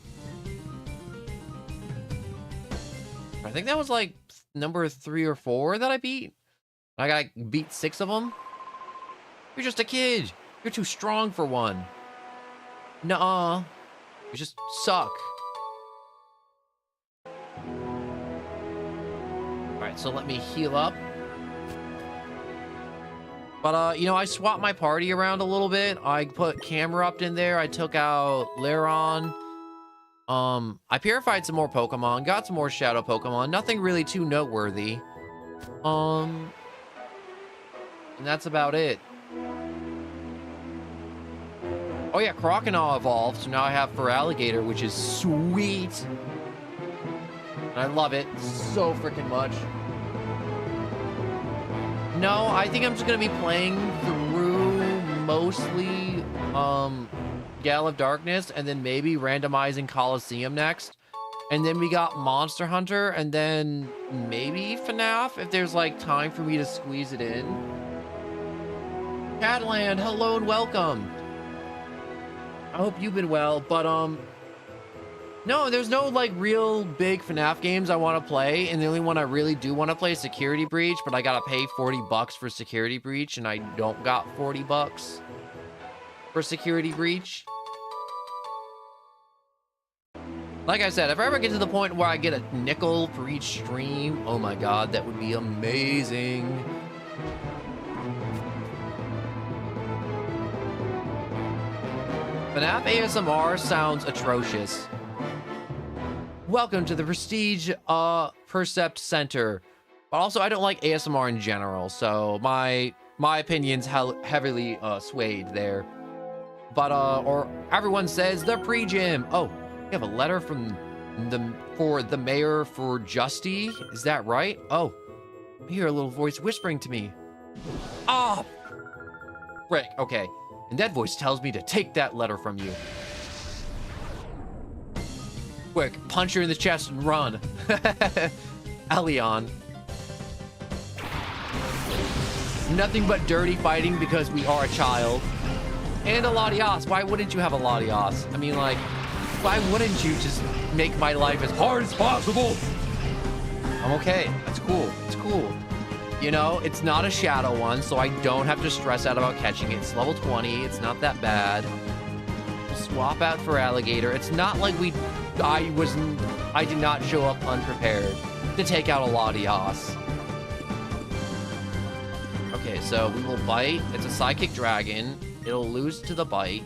I think that was like number 3 or 4 that I beat. I gotta beat 6 of them. You're just a kid. You're too strong for one. Nuh-uh. You just suck. Alright, so let me heal up. But, you know, I swapped my party around a little bit. I put Camerupt in there. I took out Laron. I purified some more Pokemon. Got some more Shadow Pokemon. Nothing really too noteworthy. And that's about it. Oh yeah, Croconaw evolved, so now I have Feraligatr, which is sweet. And I love it so freaking much. No, I think I'm just gonna be playing through mostly Gale of Darkness, and then maybe randomizing Coliseum next. And then we got Monster Hunter, and then maybe FNAF if there's like time for me to squeeze it in. Catland, hello and welcome. I hope you've been well, but no, there's no like real big FNAF games I want to play, and the only one I really do want to play is Security Breach, but I gotta pay 40 bucks for Security Breach, and I don't got 40 bucks for Security Breach. Like I said, if I ever get to the point where I get a nickel for each stream, oh my god, that would be amazing. FNAF ASMR sounds atrocious. Welcome to the Prestige Percept Center. But also, I don't like ASMR in general, so my opinion's heavily swayed there. But or everyone says the pre-gym. Oh, we have a letter from the mayor for Justy. Is that right? Oh, I hear a little voice whispering to me. Ah, frick. Okay, and that voice tells me to take that letter from you. Quick, punch her in the chest and run. Elion. Nothing but dirty fighting because we are a child. And a Latias. Why wouldn't you have a Latias? I mean, like, why wouldn't you just make my life as hard as possible? I'm okay. That's cool. It's cool. You know, it's not a shadow one, so I don't have to stress out about catching it. It's level 20. It's not that bad. We'll swap out for Alligator. It's not like I did not show up unprepared to take out a Latias. Okay, so we will bite. It's a Psychic Dragon. It'll lose to the bite.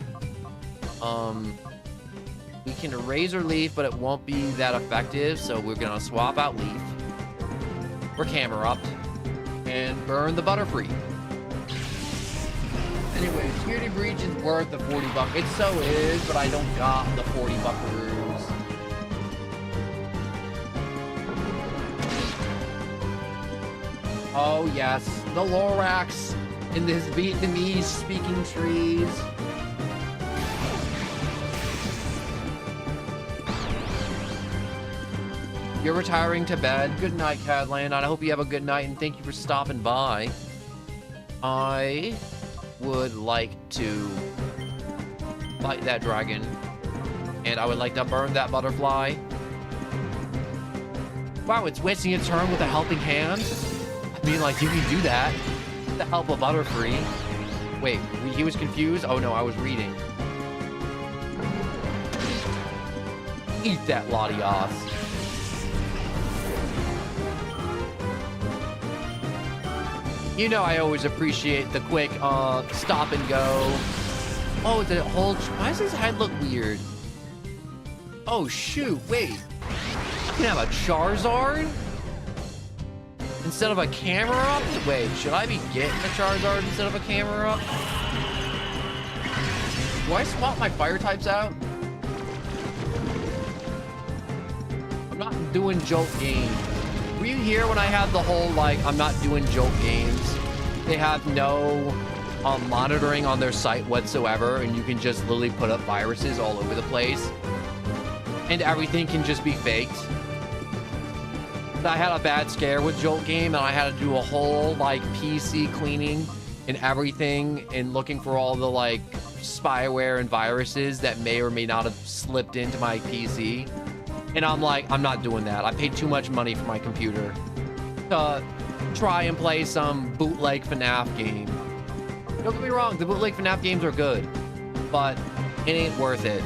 We can Razor Leaf, but it won't be that effective, so we're gonna swap out Leaf. We're Camerupt. And burn the Butterfree. Anyway, Security Breach is worth the 40 bucks. It so is, but I don't got the 40 buckaroos. Oh yes, the Lorax in this Vietnamese speaking trees. You're retiring to bed. Good night, Cadland. I hope you have a good night, and thank you for stopping by. I would like to fight that dragon, and I would like to burn that butterfly. Wow, it's wasting its turn with a helping hand? I mean, like, you can do that with the help of Butterfree. Wait, he was confused? Oh no, I was reading. Eat that, Latias. You know I always appreciate the quick stop and go. Oh, the whole... Why does his head look weird? Oh, shoot. Wait. I can have a Charizard? Instead of a Camerupt? Wait, should I be getting a Charizard instead of a Camerupt? Do I swap my fire types out? I'm not doing joke games. Were you here when I had the whole, like, I'm not doing joke games? They have no monitoring on their site whatsoever, and you can just literally put up viruses all over the place. And everything can just be faked. I had a bad scare with Jolt Game, and I had to do a whole, like, PC cleaning and everything, and looking for all the, like, spyware and viruses that may or may not have slipped into my PC. And I'm like, I'm not doing that. I paid too much money for my computer to try and play some bootleg FNAF game. Don't get me wrong, the bootleg FNAF games are good, but it ain't worth it.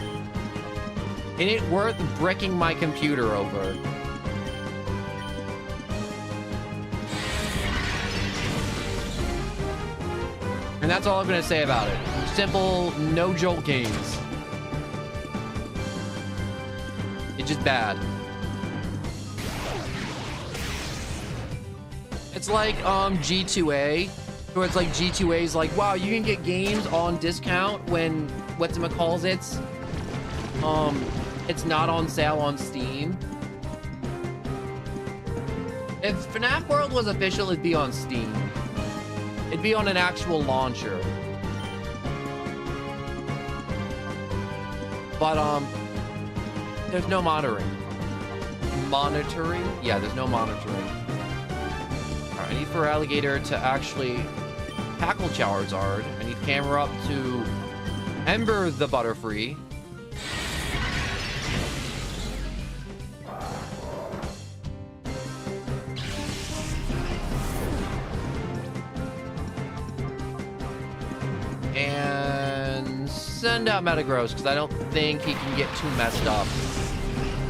It ain't worth bricking my computer over. And that's all I'm gonna say about it. Simple, no jolt games. It's just bad. It's like G2A, where it's like G2A's like, wow, you can get games on discount when whatchamacallits, it's not on sale on Steam. If FNAF World was official, it'd be on Steam. It'd be on an actual launcher. But there's no monitoring. Monitoring? Yeah, there's no monitoring. All right, I need for Alligator to actually tackle Charizard. I need camera up to Ember the Butterfree. And send out Metagross, because I don't think he can get too messed up.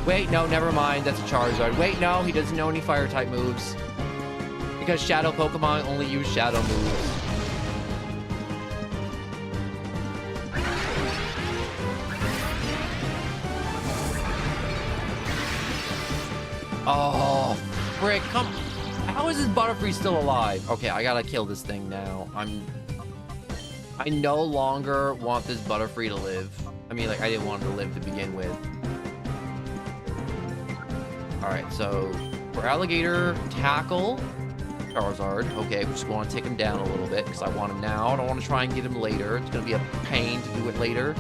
Wait, no, never mind. That's a Charizard. Wait, no, he doesn't know any fire-type moves. Because Shadow Pokemon only use Shadow moves. Oh, frick. Come. How is this Butterfree still alive? Okay, I gotta kill this thing now. I no longer want this Butterfree to live. I mean, like, I didn't want it to live to begin with. Alright, so for Alligator, tackle Charizard. Okay, we just want to take him down a little bit because I want him now. I don't want to try and get him later. It's going to be a pain to do it later.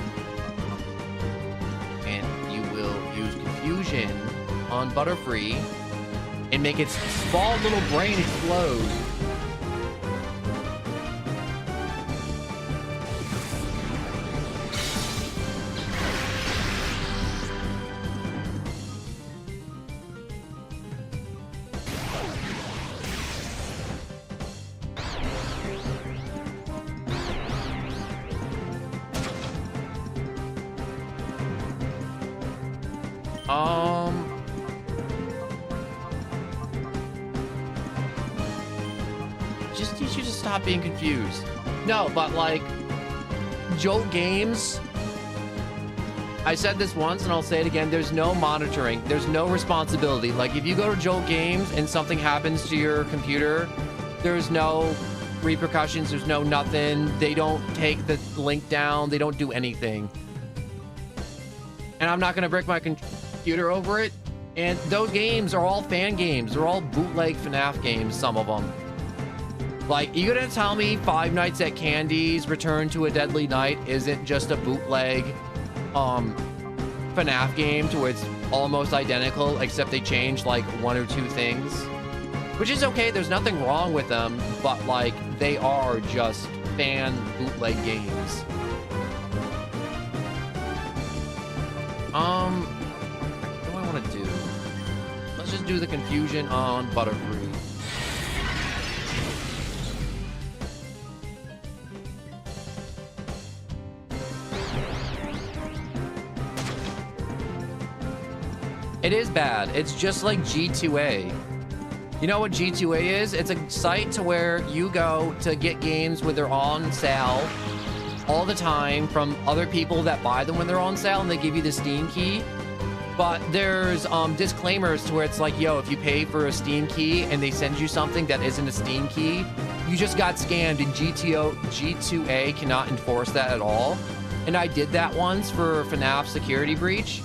And you will use Confusion on Butterfree and make its small little brain explode. Just teach you to stop being confused. No, but like, Jolt Games, I said this once and I'll say it again, there's no monitoring, there's no responsibility. Like, if you go to Jolt Games and something happens to your computer, there's no repercussions, there's no nothing. They don't take the link down, they don't do anything. And I'm not gonna brick my computer over it. And those games are all fan games. They're all bootleg FNAF games, some of them. Like, you gonna tell me Five Nights at Candy's Return to a Deadly Night isn't just a bootleg FNAF game to where it's almost identical, except they changed like one or two things? Which is okay, there's nothing wrong with them, but like, they are just fan bootleg games. What do I want to do? Let's just do the Confusion on Butterfree. It is bad. It's just like G2A. You know what G2A is? It's a site to where you go to get games when they're on sale all the time from other people that buy them when they're on sale, and they give you the Steam key. But there's disclaimers to where it's like, yo, if you pay for a Steam key and they send you something that isn't a Steam key, you just got scammed, and G2A cannot enforce that at all. And I did that once for FNAF Security Breach.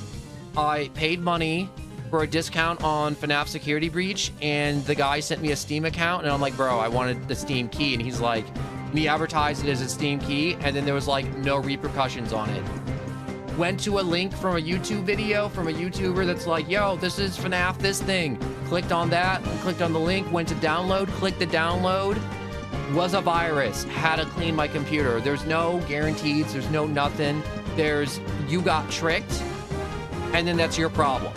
I paid money for a discount on FNAF Security Breach, and the guy sent me a Steam account, and I'm like, bro, I wanted the Steam key, and he's like, he advertised it as a Steam key, and then there was like no repercussions on it. Went to a link from a YouTube video from a YouTuber that's like, yo, this is FNAF this thing. Clicked on that, clicked on the link, went to download, clicked the download. Was a virus, had to clean my computer. There's no guarantees, there's no nothing. There's, you got tricked, and then that's your problem.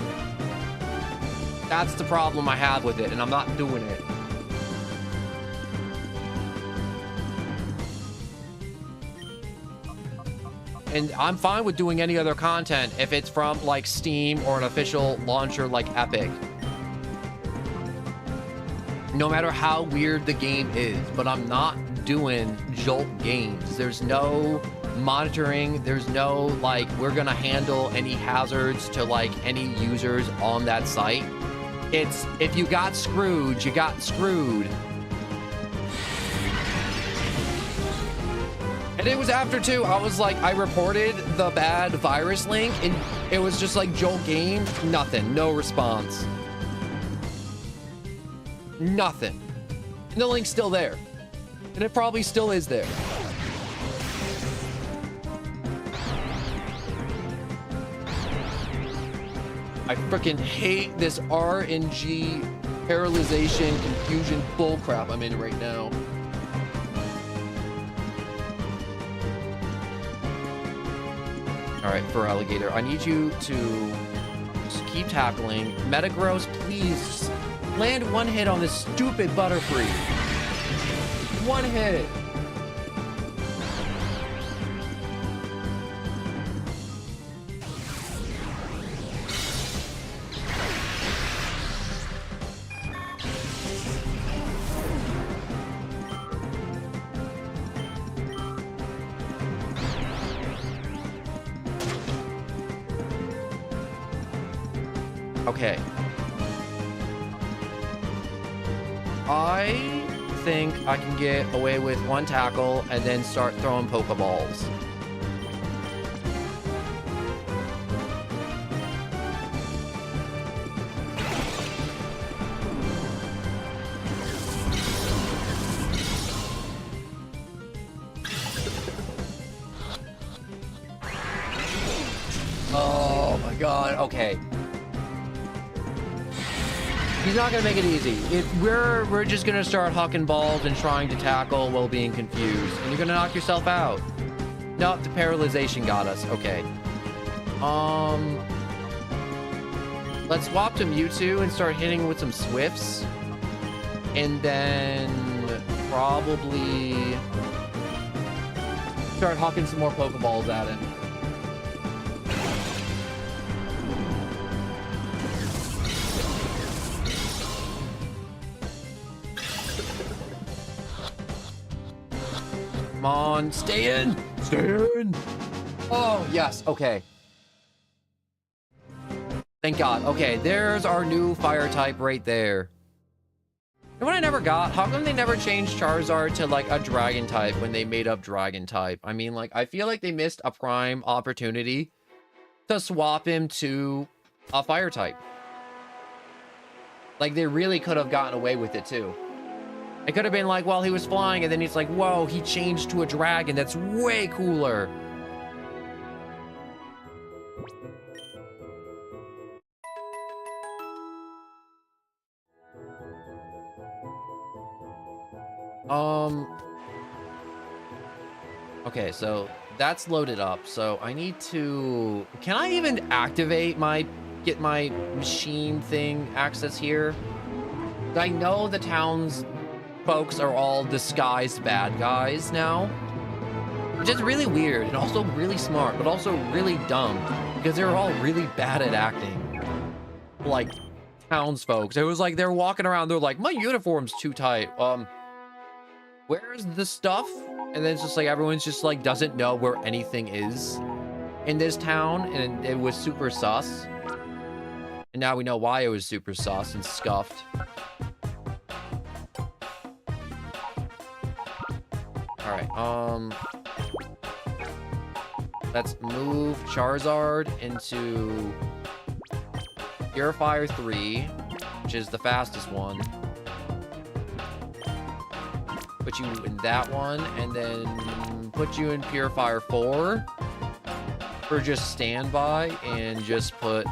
That's the problem I have with it, and I'm not doing it. And I'm fine with doing any other content if it's from like Steam or an official launcher like Epic. No matter how weird the game is, but I'm not doing Jolt games. There's no monitoring. There's no like, we're gonna handle any hazards to like any users on that site. It's, if you got screwed, you got screwed. And it was after too, I was like, I reported the bad virus link and it was just like Jolt game, nothing, no response. Nothing. And the link's still there. And it probably still is there. I freaking hate this RNG paralyzation confusion bullcrap I'm in right now. All right, for Alligator, I need you to just keep tackling. Metagross, please land one hit on this stupid Butterfree. One hit. Okay. I think I can get away with one tackle and then start throwing Pokeballs. Oh my god, okay. He's not gonna make it easy. We're just gonna start hucking balls and trying to tackle while being confused. And you're gonna knock yourself out. Nope, the paralyzation got us. Okay. Let's swap to Mewtwo and start hitting with some Swifts. And then probably start hucking some more Pokeballs at him. Come on, stay in! Stay in! Oh, yes, okay. Thank God. Okay, there's our new fire type right there. And what I never got, how come they never changed Charizard to like a dragon type when they made up dragon type? I mean, like, I feel like they missed a prime opportunity to swap him to a fire type. Like, they really could have gotten away with it too. It could have been like, well, he was flying, and then he's like, whoa, he changed to a dragon. That's way cooler. Okay, so that's loaded up. So I need to... Can I even activate get my machine thing access here? I know the town's folks are all disguised bad guys now, which is really weird and also really smart, but also really dumb because they're all really bad at acting like townsfolk. It was like they're walking around, they're like, my uniform's too tight. Where's the stuff? And then it's just like everyone's just like doesn't know where anything is in this town, and it was super sus. And now we know why it was super sus and scuffed. All right, Let's move Charizard into Purifier 3, which is the fastest one. Put you in that one, and then put you in Purifier 4 for just standby, and just put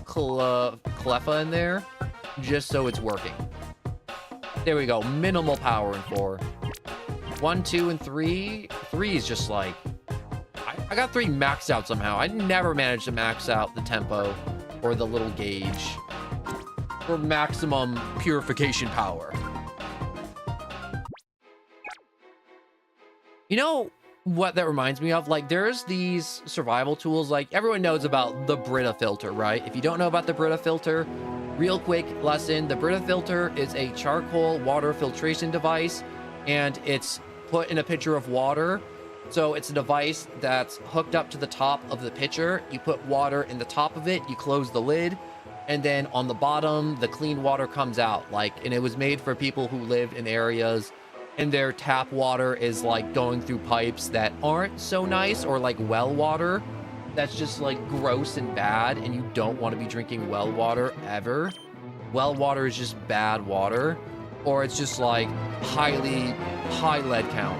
Cleffa in there, just so it's working. There we go. Minimal power in 4. 1, 2, and 3. 3 is just like... I got 3 maxed out somehow. I never managed to max out the tempo or the little gauge for maximum purification power. You know what that reminds me of? Like, there's these survival tools, like everyone knows about the Brita filter, right? If you don't know about the Brita filter, real quick lesson, the Brita filter is a charcoal water filtration device, and it's put in a pitcher of water. So it's a device that's hooked up to the top of the pitcher. You put water in the top of it, you close the lid, and then on the bottom, the clean water comes out. Like, and it was made for people who lived in areas and their tap water is like going through pipes that aren't so nice, or like well water that's just like gross and bad, and you don't want to be drinking well water ever. Well water is just bad water, or it's just like high lead count.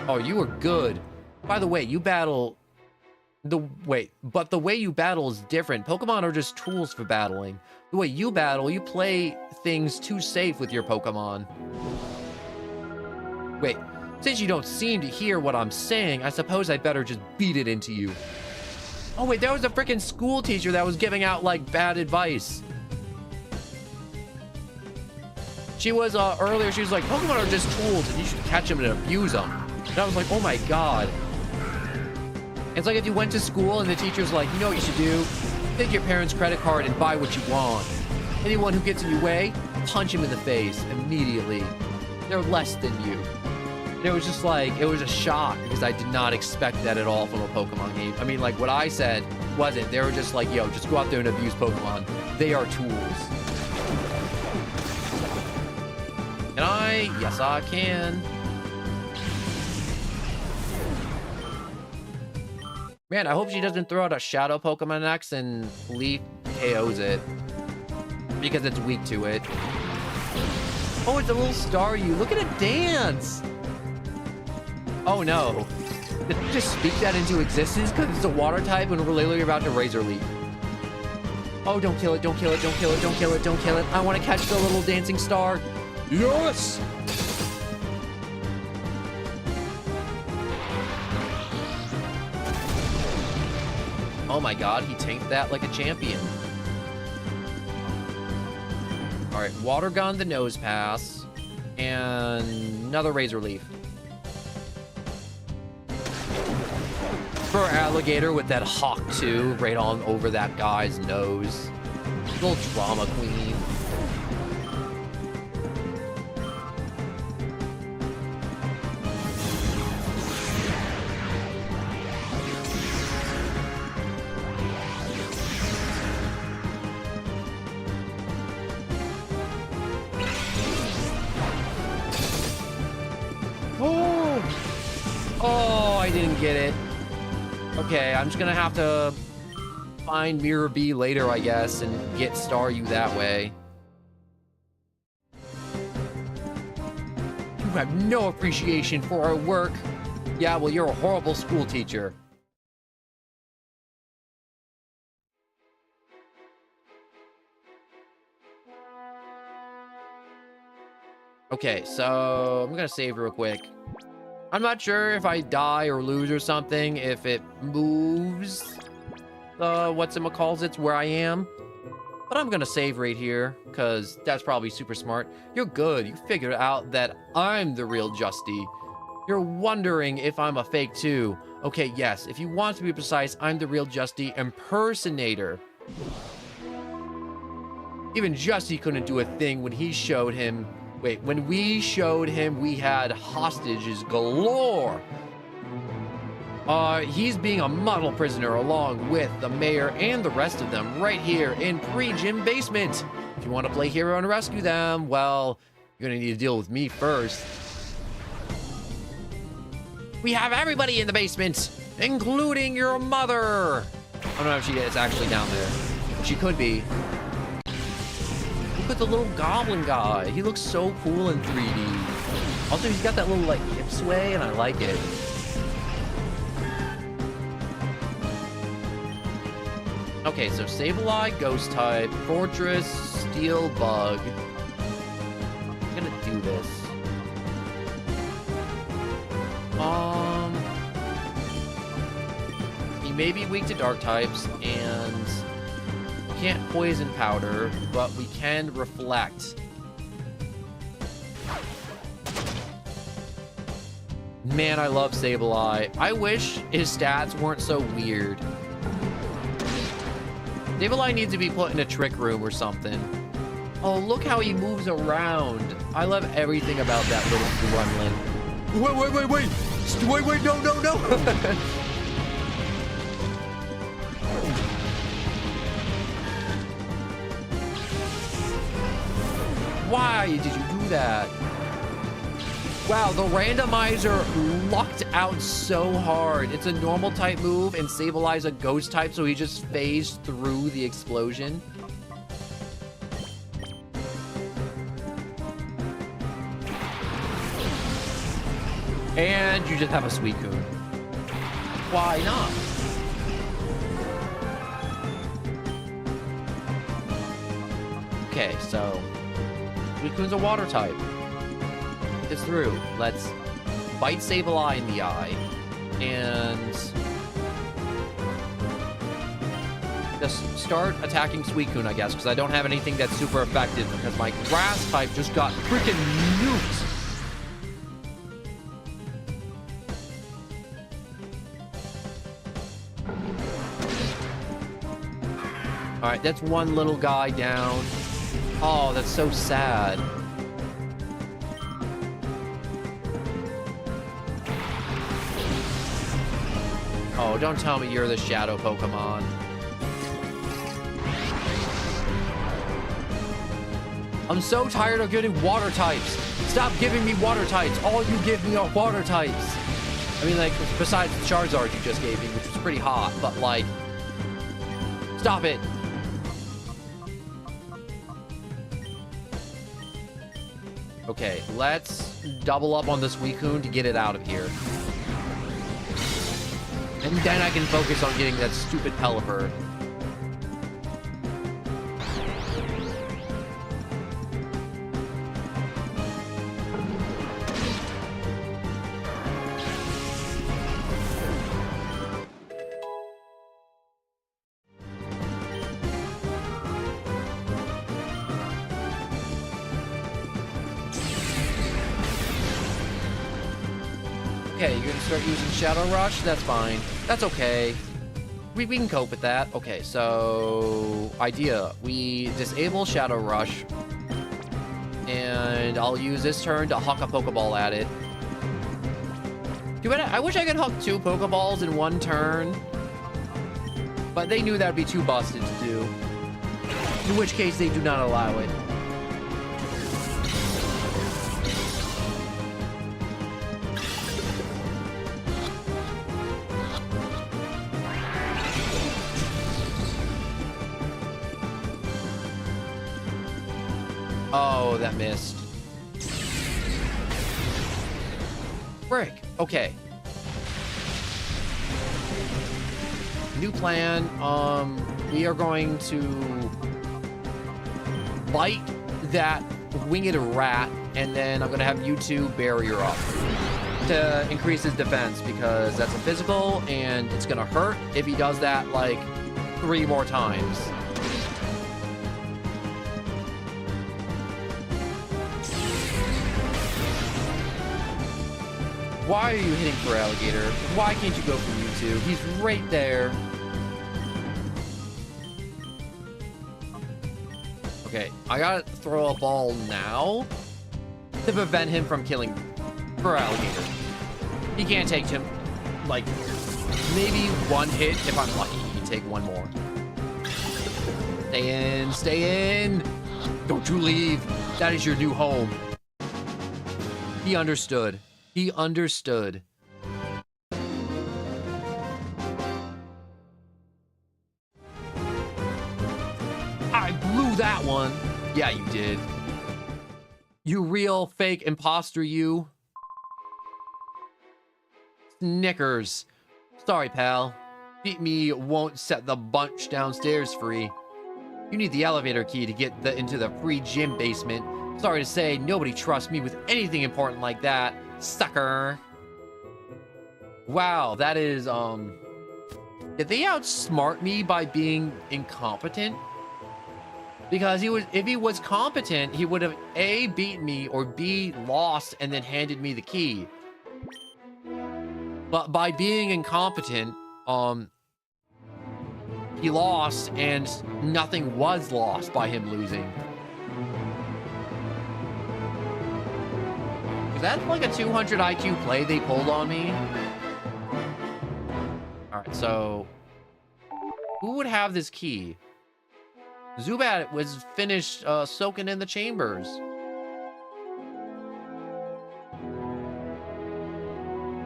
Oh, you were good. By the way, you battle but the way you battle is different. Pokemon are just tools for battling. The way you battle, you play things too safe with your Pokemon. Wait, since you don't seem to hear what I'm saying, I suppose I better just beat it into you. Oh wait, that was a freaking school teacher that was giving out like bad advice. She was earlier, she was like, Pokemon are just tools and you should catch them and abuse them. And I was like, oh my god. It's like if you went to school and the teacher's like, you know what you should do? Take your parents' credit card and buy what you want. Anyone who gets in your way, punch him in the face immediately. They're less than you. And it was just like, it was a shock because I did not expect that at all from a Pokemon game. I mean, like what I said wasn't. They were just like, yo, just go out there and abuse Pokemon. They are tools. Yes, I can. Man, I hope she doesn't throw out a Shadow Pokemon next and Leaf KOs it, because it's weak to it. Oh, it's a little Staryu. Look at it dance. Oh no. Did it just speak that into existence because it's a water type and we're literally about to Razor Leaf? Oh, don't kill it, don't kill it, don't kill it, don't kill it, don't kill it. I want to catch the little dancing star. Yes! Oh my god, he tanked that like a champion. Alright, Water Gun, the Nose Pass, and another Razor Leaf. For Alligator with that Hawk too, right on over that guy's nose. Little drama queen. Oh, I didn't get it. Okay, I'm just gonna have to find Mirror B later, I guess, and get Staryu that way. You have no appreciation for our work. Yeah, well, you're a horrible school teacher. Okay, so I'm gonna save real quick. I'm not sure if I die or lose or something, if it moves whatchamacallits where I am. But I'm gonna save right here, because that's probably super smart. You're good. You figured out that I'm the real Justy. You're wondering if I'm a fake too. Okay, yes. If you want to be precise, I'm the real Justy impersonator. Even Justy couldn't do a thing when he showed him... Wait, when we showed him we had hostages galore. He's being a model prisoner along with the mayor and the rest of them right here in pre-gym basement. If you want to play hero and rescue them, well, you're gonna need to deal with me first. We have everybody in the basement, including your mother. I don't know if she is actually down there. She could be. Look at the little goblin guy. He looks so cool in 3D. Also, he's got that little like hip sway, and I like it. Okay, so Sableye, Ghost type, Fortress, Steel Bug. I'm gonna do this. He may be weak to Dark types, and can't Poison Powder, but we can Reflect. Man, I love Sableye. I wish his stats weren't so weird. Sableye needs to be put in a trick room or something. Oh, look how he moves around. I love everything about that little gremlin. Wait, no. Why did you do that? Wow, the randomizer lucked out so hard. It's a normal type move, and Sableye's a ghost type, so he just phased through the explosion. And you just have a Suicune. Why not? Okay, so Suicune's a water type. This through. Let's bite Sableye in the eye and just start attacking Suicune, I guess, because I don't have anything that's super effective because my grass type just got freaking nuked. All right, that's one little guy down. Oh, that's so sad. Oh, don't tell me you're the shadow Pokemon. I'm so tired of getting water types. Stop giving me water types. All you give me are water types. I mean, like, besides the Charizard you just gave me, which was pretty hot, but, like, stop it. Okay, let's double up on this Suicune to get it out of here. And then I can focus on getting that stupid Pelipper. Okay, you're gonna start using Shadow Rush? That's fine. That's okay. We can cope with that. Okay, so idea. We disable Shadow Rush. And I'll use this turn to huck a Pokeball at it. I wish I could huck 2 Pokeballs in one turn. But they knew that'd be too busted to do. In which case they do not allow it. Oh, that missed. Frick. Okay. New plan. We are going to bite that winged rat, and then I'm gonna have you two barrier up to increase his defense because that's a physical, and it's gonna hurt if he does that like 3 more times. Why are you hitting for Alligator? Why can't you go for Mewtwo? He's right there. Okay, I gotta throw a ball now to prevent him from killing for Alligator. He can't take him, like, maybe 1 hit if I'm lucky. He can take 1 more. Stay in, stay in. Don't you leave. That is your new home. He understood. He understood. I blew that one. Yeah, you did. You real fake imposter, you. Snickers. Sorry, pal. Beat me won't set the bunch downstairs free. You need the elevator key to get into the free gym basement. Sorry to say, nobody trusts me with anything important like that. Sucker. Wow, that is, did they outsmart me by being incompetent? Because if he was competent, he would have A, beaten me, or B, lost and then handed me the key. But by being incompetent, he lost and nothing was lost by him losing. Is that like a 200 IQ play they pulled on me? All right, so who would have this key? Zubat was finished soaking in the chambers.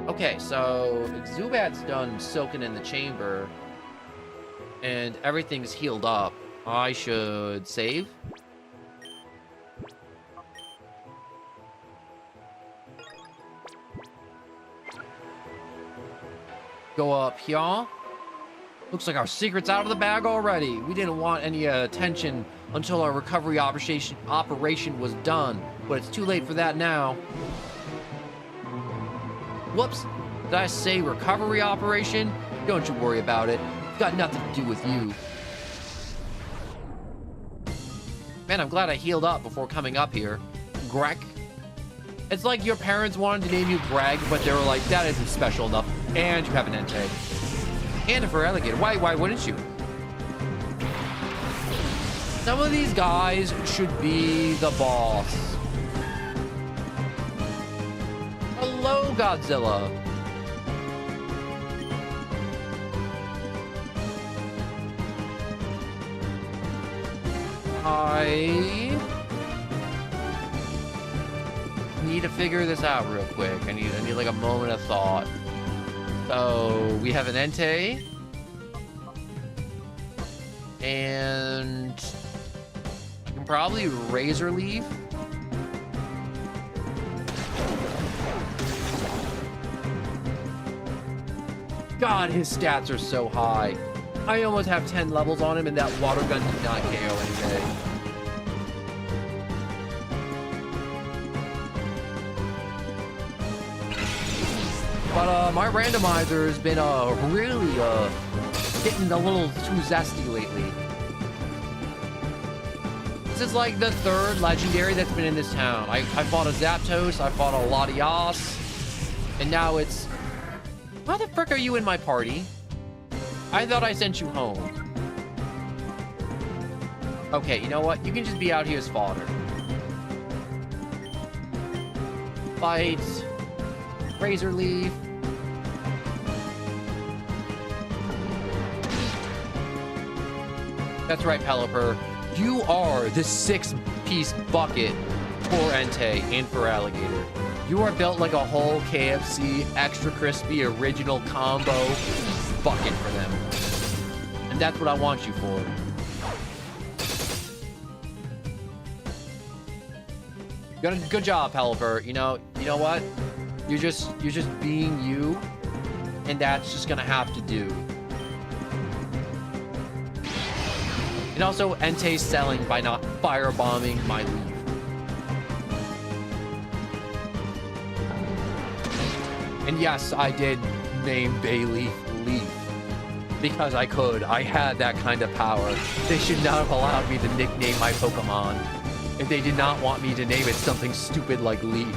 Okay, so Zubat's done soaking in the chamber and everything's healed up. I should save. Go up here. Looks like our secret's out of the bag already. We didn't want any attention until our recovery operation was done, but it's too late for that now. Whoops, did I say recovery operation? Don't you worry about it. It's got nothing to do with you. Man, I'm glad I healed up before coming up here. Greg. It's like your parents wanted to name you Greg, but they were like, that isn't special enough. And you have an Entei. And for alligator. Why wouldn't you? Some of these guys should be the boss. Hello, Godzilla. I need to figure this out real quick. I need like a moment of thought. So we have an Entei. And I can probably Razor Leaf. God, his stats are so high. I almost have 10 levels on him, and that water gun did not KO anything. But my randomizer has been really getting a little too zesty lately. This is like the third legendary that's been in this town. I fought a Zapdos, I fought a Latias, and now it's... Why the frick are you in my party? I thought I sent you home. Okay, you know what? You can just be out here as fodder. Fight. Razor Leaf. That's right, Pelipper. You are the 6-piece bucket for Entei and for Alligator. You are built like a whole KFC extra crispy original combo bucket for them. And that's what I want you for. Good job, Pelipper. You know what? You're just being you, and that's just gonna have to do. And also, Entei's selling by not firebombing my leaf. And yes, I did name Bayleaf Leaf. Because I could. I had that kind of power. They should not have allowed me to nickname my Pokemon. If they did not want me to name it something stupid like Leaf.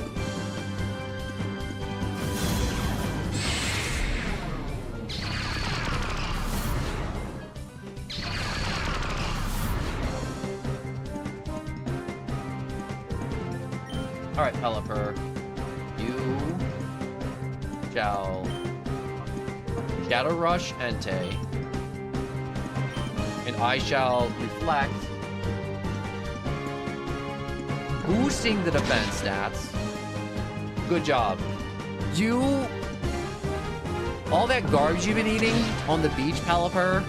Alright, Pelipper. You shall Shadow Rush Entei. And I shall Reflect, boosting the defense stats. Good job. All that garbage you've been eating on the beach, Pelipper,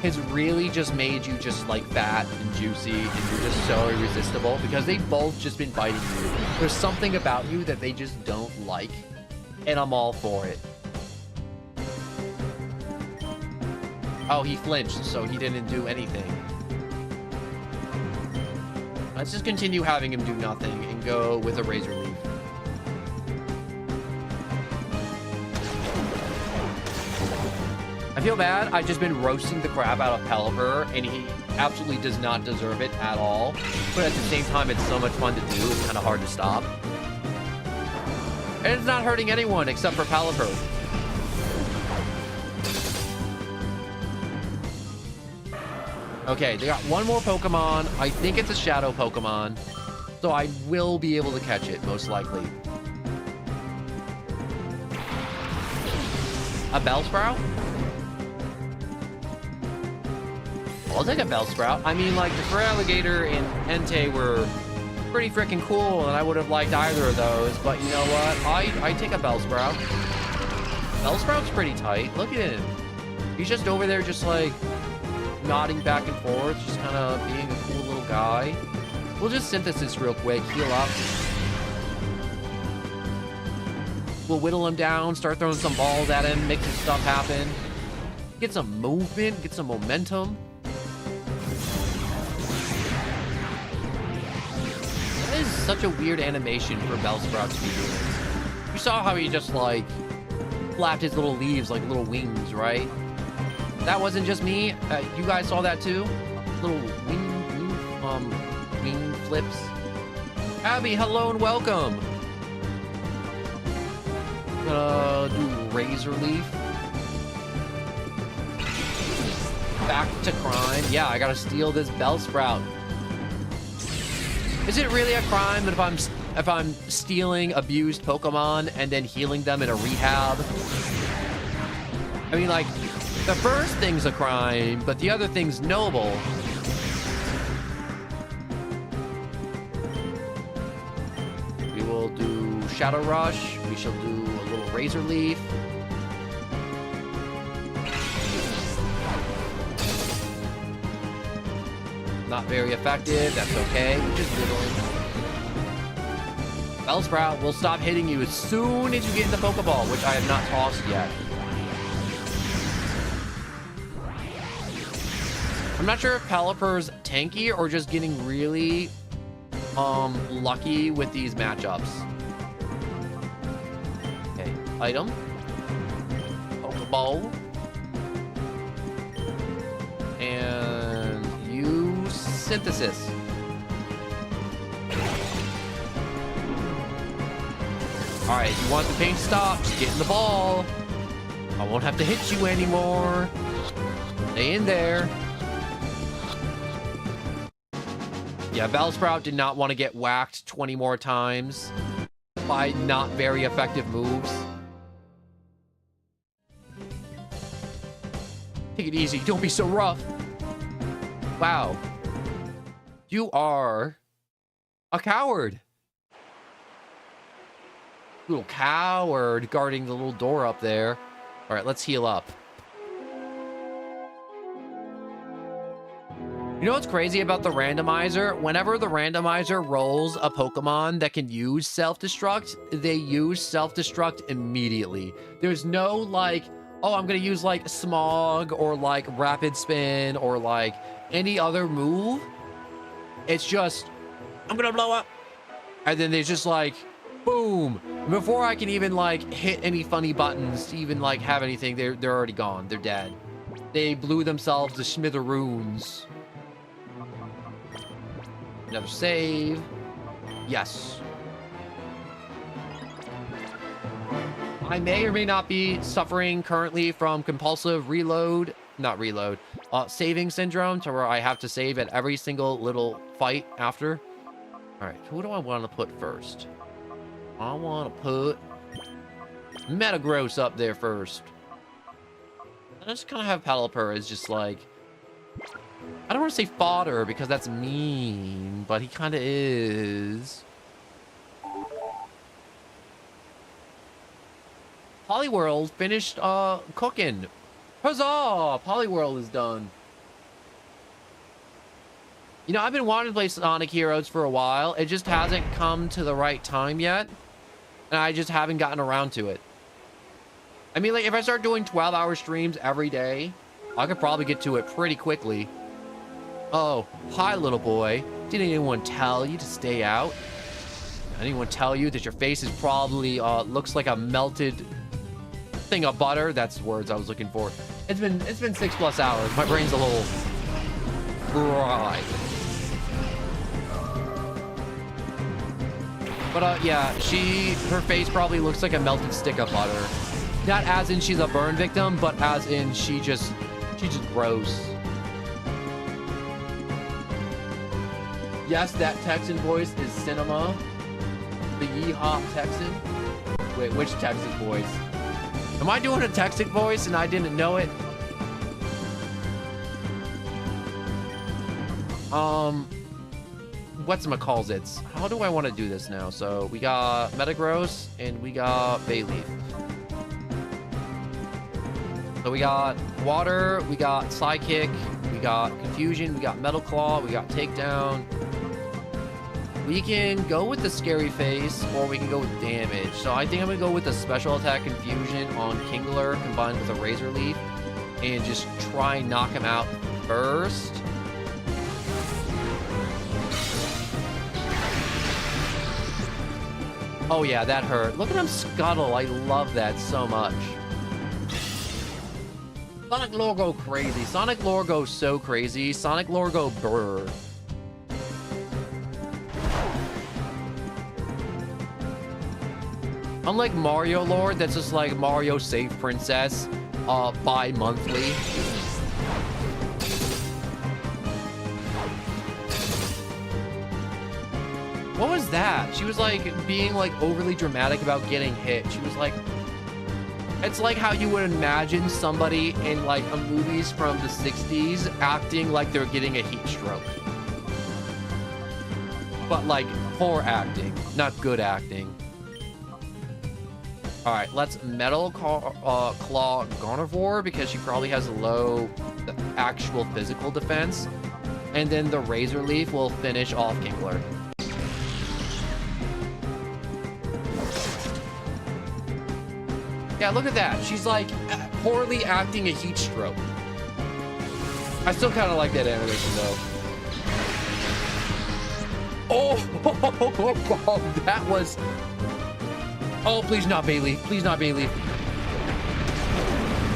has really just made you just like fat and juicy and you're just so irresistible because they've both just been biting you. There's something about you that they just don't like, and I'm all for it. Oh, he flinched, so he didn't do anything. Let's just continue having him do nothing and go with a razor leaf. I feel bad. I've just been roasting the crap out of Pelipper, and he absolutely does not deserve it at all. But at the same time, it's so much fun to do. It's kind of hard to stop. And it's not hurting anyone except for Pelipper. Okay, they got one more Pokemon. I think it's a Shadow Pokemon. So I will be able to catch it, most likely. A Bellsprout? I'll take a Bellsprout. I mean, like, the Feraligatr and Entei were pretty freaking cool, and I would have liked either of those. But you know what? I take a Bellsprout. Bellsprout's pretty tight. Look at him. He's just over there just, like, nodding back and forth, just kind of being a cool little guy. We'll just Synthesis real quick, heal up. We'll whittle him down, start throwing some balls at him, make some stuff happen. Get some movement, get some momentum. That is such a weird animation for Bellsprout to be doing. You saw how he just, like, flapped his little leaves like little wings, right? That wasn't just me. You guys saw that too? Little wing flips. Abby, hello and welcome. Do Razor Leaf. Back to crime. Yeah, I gotta steal this Bellsprout. Is it really a crime that if I'm stealing abused Pokemon and then healing them in a rehab? I mean, like, the first thing's a crime, but the other thing's noble. We will do Shadow Rush. We shall do a little Razor Leaf. Not very effective. That's okay. We're just whittling. Bellsprout will stop hitting you as soon as you get in the Pokeball, which I have not tossed yet. I'm not sure if Pelipper's tanky or just getting really lucky with these matchups. Okay, item. Pokeball. And use Synthesis. Alright, if you want the pain to stop, just get in the ball. I won't have to hit you anymore. Stay in there. Yeah, Bellsprout did not want to get whacked 20 more times by not very effective moves. Take it easy. Don't be so rough. Wow. You are a coward. Little coward guarding the little door up there. All right, let's heal up. You know what's crazy about the randomizer? Whenever the randomizer rolls a Pokemon that can use self-destruct, they use self-destruct immediately. There's no like, oh, I'm gonna use like Smog or like Rapid Spin or like any other move. It's just, I'm gonna blow up. And then there's just like, boom. Before I can even like hit any funny buttons to even like have anything, they're already gone. They're dead. They blew themselves to smithereens. Another save. Yes. I may or may not be suffering currently from compulsive saving syndrome, to where I have to save at every single little fight after. All right, who do I want to put first? I want to put Metagross up there first. I just kind of have Pelipper as just like, I don't want to say fodder because that's mean, but he kind of is. Poliwhirl finished cooking. Huzzah! Poliwhirl is done. You know, I've been wanting to play Sonic Heroes for a while. It just hasn't come to the right time yet. And I just haven't gotten around to it. I mean, like, if I start doing 12-hour streams every day, I could probably get to it pretty quickly. Oh, hi, little boy. Didn't anyone tell you to stay out? Anyone tell you that your face is probably, looks like a melted thing of butter? That's the words I was looking for. It's been 6+ hours. My brain's a little fried. But, yeah, her face probably looks like a melted stick of butter. Not as in she's a burn victim, but as in she's just gross. Yes, that Texan voice is cinema. The Yeehaw Texan. Wait, which Texan voice? Am I doing a Texan voice and I didn't know it? What's-my-calls-its? How do I want to do this now? So we got Metagross and we got Bayleaf. So we got Water, we got Psychic, we got Confusion, we got Metal Claw, we got Takedown. We can go with the Scary Face or we can go with Damage. So I think I'm going to go with the Special Attack Confusion on Kingler combined with a Razor Leaf and just try and knock him out first. Oh yeah, that hurt. Look at him scuttle. I love that so much. Sonic lore go crazy. Sonic lore goes so crazy. Sonic lore go brr. Unlike Mario lore, that's just like Mario Save Princess bi-monthly. What was that? She was like being like overly dramatic about getting hit. She was like, it's like how you would imagine somebody in like a movies from the 60s acting like they're getting a heat stroke. But like poor acting, not good acting. All right, let's Metal Claw Gardevoir because she probably has low actual physical defense. And then the Razor Leaf will finish off Kingler. Yeah, look at that. She's like poorly acting a heat stroke. I still kind of like that animation though. Oh, that was... Oh, please not Bayleaf. Please not Bayleaf.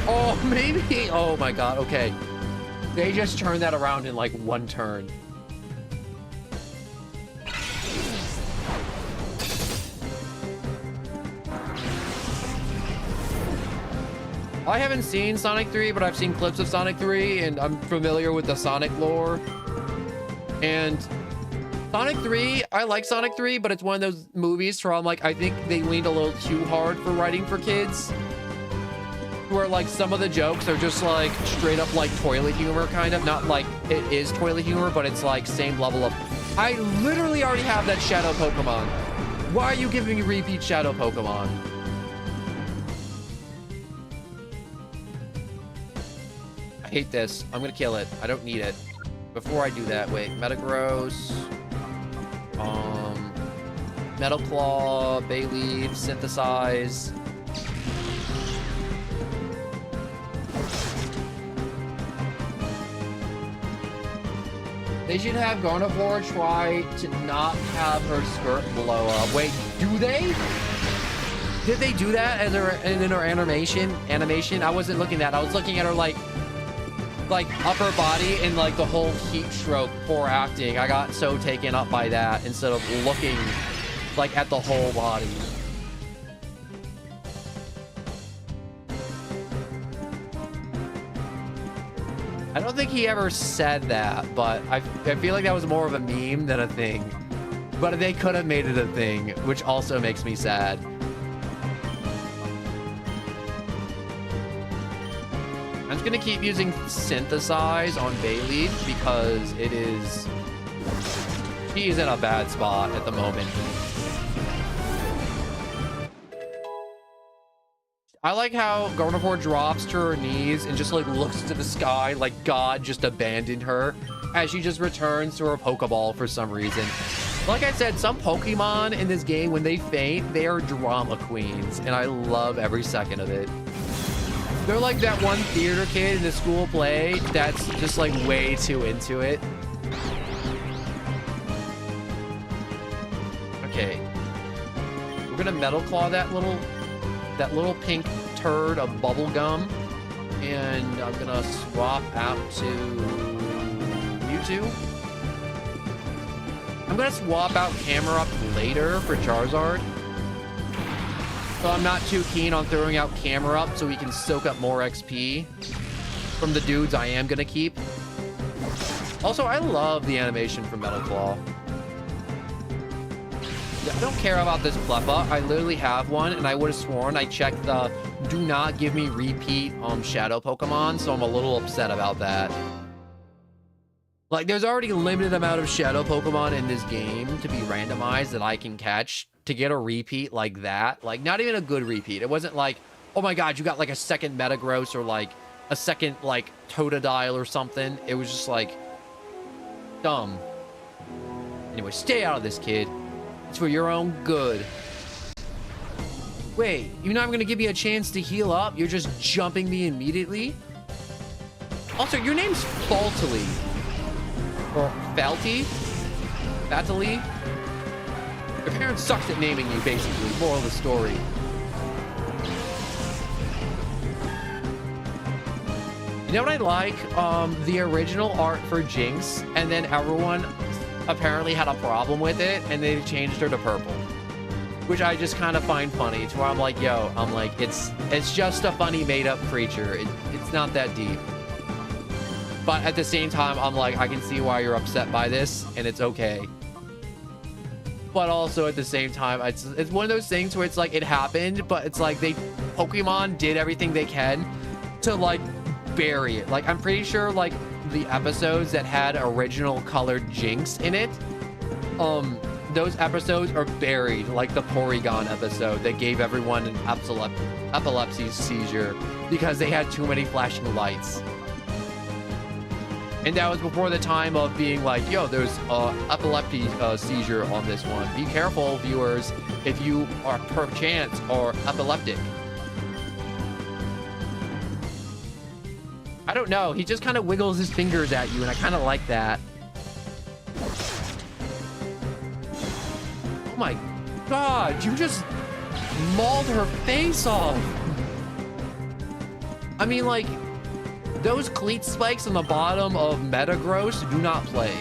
Oh, maybe. Oh my God. Okay. They just turned that around in like one turn. I haven't seen Sonic 3, but I've seen clips of Sonic 3, and I'm familiar with the Sonic lore. And Sonic 3, I like Sonic 3, but it's one of those movies where I'm like, I think they leaned a little too hard for writing for kids. Where like some of the jokes are just like straight up like toilet humor, kind of. Not like it is toilet humor, but it's like same level of... I literally already have that Shadow Pokemon. Why are you giving me repeat Shadow Pokemon? I hate this. I'm gonna kill it. I don't need it. Before I do that, wait. Metagross. Metal Claw, Bayleaf, Synthesize. They should have Gardevoir try to not have her skirt blow up. Wait, do they? Did they do that in her animation? I wasn't looking at that. I was looking at her like upper body and like the whole heat stroke, poor acting. I got so taken up by that instead of looking like at the whole body. I don't think he ever said that, but I feel like that was more of a meme than a thing. But they could have made it a thing, which also makes me sad. I'm just gonna keep using Synthesize on Bayleaf because she's in a bad spot at the moment. I like how Gardevoir drops to her knees and just like looks to the sky like God just abandoned her. as she just returns to her Pokeball for some reason. Like I said, some Pokemon in this game, when they faint, they are drama queens, and I love every second of it. They're like that one theater kid in a school play that's just like way too into it. Okay. We're gonna Metal Claw that little pink turd of bubble gum. And I'm gonna swap out to Mewtwo. I'm gonna swap out Camera Up later for Charizard. So I'm not too keen on throwing out Camera Up so we can soak up more XP from the dudes I am gonna keep. Also, I love the animation from Metal Claw. I don't care about this Cleffa. I literally have one, and I would have sworn I checked the do not give me repeat Shadow Pokemon, so I'm a little upset about that. Like, there's already a limited amount of Shadow Pokemon in this game to be randomized that I can catch. To get a repeat like that, like not even a good repeat. It wasn't like, oh my god, you got like a second Metagross or like a second like Totodile or something. It was just like dumb. Anyway, stay out of this, kid. It's for your own good. Wait, you're not even gonna give me a chance to heal up? You're just jumping me immediately? Also, your name's Faltily. Or Falty? Fatally? Your parents sucked at naming you, basically. Moral of the story. You know what I like? The original art for Jinx, and then everyone apparently had a problem with it, and they changed her to purple. Which I just kind of find funny. It's where I'm like, yo, I'm like, it's just a funny made-up creature. It's not that deep. But at the same time, I'm like, I can see why you're upset by this, and it's okay. But also at the same time, it's one of those things where it's like it happened, but it's like Pokemon did everything they can to like bury it. Like I'm pretty sure like the episodes that had original colored Jinx in it, those episodes are buried, like the Porygon episode that gave everyone an epilepsy seizure because they had too many flashing lights. And that was before the time of being like, yo, there's epilepsy seizure on this one. Be careful, viewers, if you are perchance or epileptic. I don't know. He just kind of wiggles his fingers at you, and I kind of like that. Oh my god, you just mauled her face off. I mean, like, those cleat spikes on the bottom of Metagross do not play.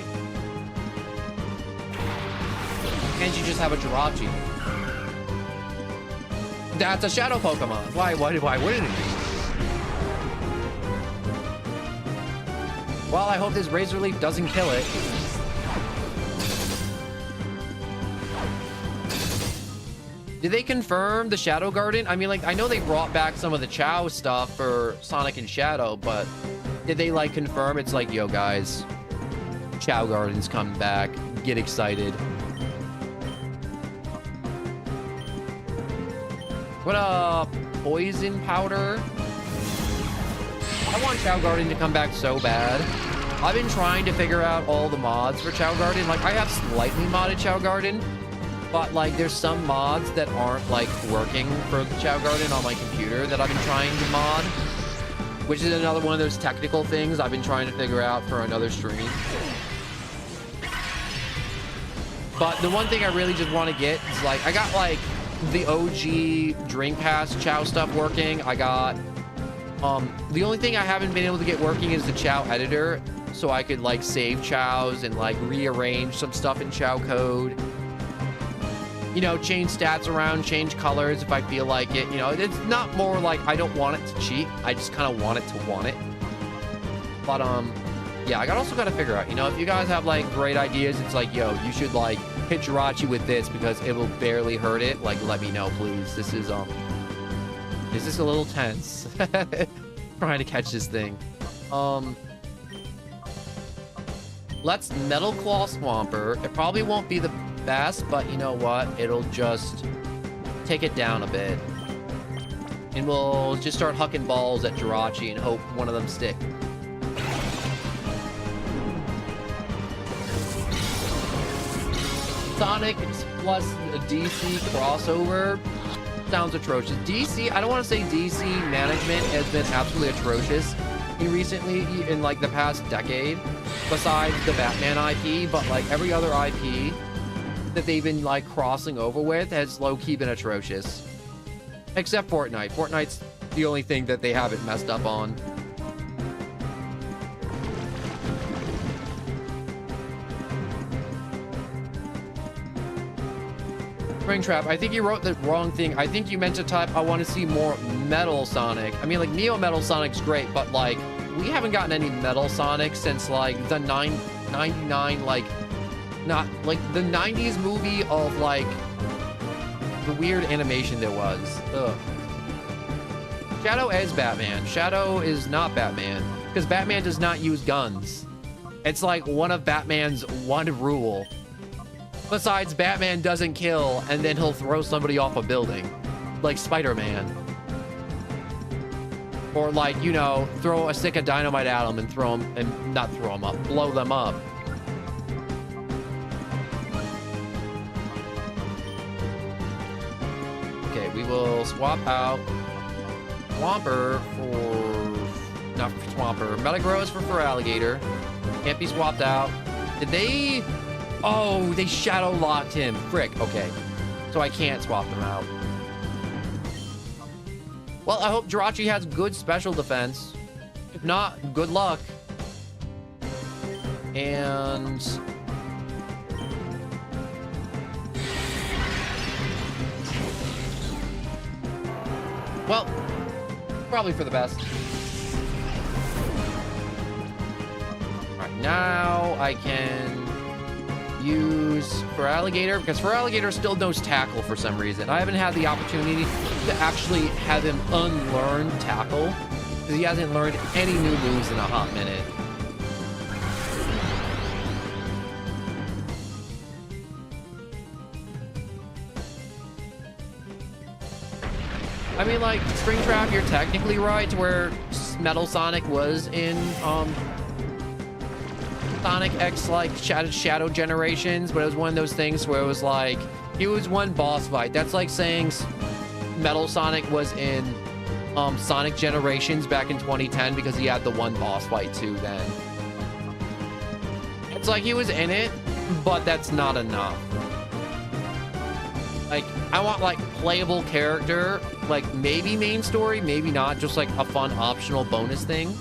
And you just have a Jirachi. That's a Shadow Pokemon. Why wouldn't it be? Well, I hope this Razor Leaf doesn't kill it. Did they confirm the Shadow Garden? I mean, like, I know they brought back some of the Chow stuff for Sonic and Shadow, but did they, like, confirm it's like, yo, guys, Chow Garden's coming back. Get excited. What a poison powder. I want Chow Garden to come back so bad. I've been trying to figure out all the mods for Chow Garden. Like, I have slightly modded Chow Garden, but like there's some mods that aren't like working for the Chow Garden on my computer that I've been trying to mod, which is another one of those technical things I've been trying to figure out for another stream. But the one thing I really just want to get is like, I got like the OG Drink Pass Chow stuff working. I got, the only thing I haven't been able to get working is the Chow editor, so I could like save Chows and like rearrange some stuff in Chow code. You know, change stats around, change colors if I feel like it. You know, it's not more like I don't want it to cheat. I just kind of want it to want it. But, yeah, I also got to figure out, you know, if you guys have, like, great ideas, it's like, yo, you should, like, hit Jirachi with this because it will barely hurt it. Like, let me know, please. This is a little tense. Trying to catch this thing. Let's Metal Claw Swampert. It probably won't be the best, but you know what? It'll just take it down a bit. And we'll just start hucking balls at Jirachi and hope one of them stick. Sonic plus a DC crossover sounds atrocious. DC, I don't want to say DC management has been absolutely atrocious in like the past decade, besides the Batman IP, but like every other IP that they've been like crossing over with has low-key been atrocious. Except Fortnite. Fortnite's the only thing that they haven't messed up on. Springtrap, I think you wrote the wrong thing. I think you meant to type, I want to see more Metal Sonic. I mean, like, Neo Metal Sonic's great, but, like, we haven't gotten any Metal Sonic since, like, the 99, like, not, like, the 90s movie of, like, the weird animation there was. Ugh. Shadow is Batman. Shadow is not Batman, because Batman does not use guns. It's, like, one of Batman's one rule. Besides, Batman doesn't kill, and then he'll throw somebody off a building. Like Spider-Man. Or like, you know, throw a stick of dynamite at them and throw them, and not throw them up, blow them up. Okay, we will swap out Swampert for... Not for Swampert. Metagross for Alligator. Can't be swapped out. Did they... Oh, they shadow locked him. Frick. Okay. So I can't swap them out. Well, I hope Jirachi has good special defense. If not, good luck. And... well, probably for the best. Alright, now I can... use for Alligator, because for Alligator still knows tackle for some reason. I haven't had the opportunity to actually have him unlearn tackle, because he hasn't learned any new moves in a hot minute. I mean, like, Springtrap, you're technically right to where Metal Sonic was in Sonic X, like, Shadow Generations, but it was one of those things where it was like, he was one boss fight. That's like saying Metal Sonic was in Sonic Generations back in 2010 because he had the one boss fight too then. It's like he was in it, but that's not enough. Like, I want, like, playable character, like, maybe main story, maybe not, just like a fun optional bonus thing.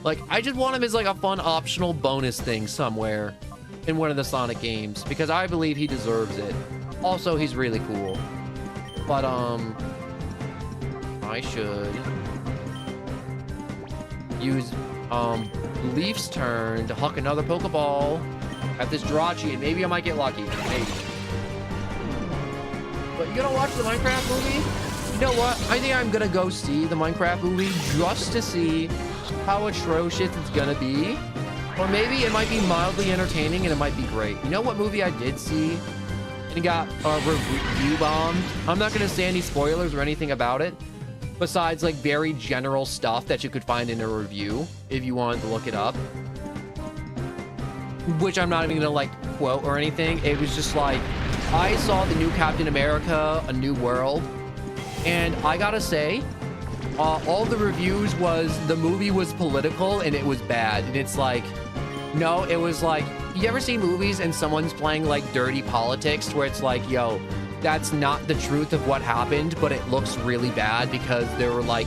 Like, I just want him as, like, a fun optional bonus thing somewhere in one of the Sonic games, because I believe he deserves it. Also, he's really cool. But, I should use, Leaf's turn to huck another Pokeball at this Jirachi, and maybe I might get lucky. Maybe. But you gonna watch the Minecraft movie? You know what? I think I'm gonna go see the Minecraft movie just to see how atrocious it's gonna be. Or maybe it might be mildly entertaining and it might be great. You know what movie I did see and got review bombed? I'm not gonna say any spoilers or anything about it, besides like very general stuff that you could find in a review if you wanted to look it up, which I'm not even gonna like quote or anything. It was just like, I saw the new Captain America, A New World, and I gotta say, all the reviews was the movie was political and it was bad. And it's like, no, it was like, you ever see movies and someone's playing like dirty politics where it's like, yo, that's not the truth of what happened, but it looks really bad because there were like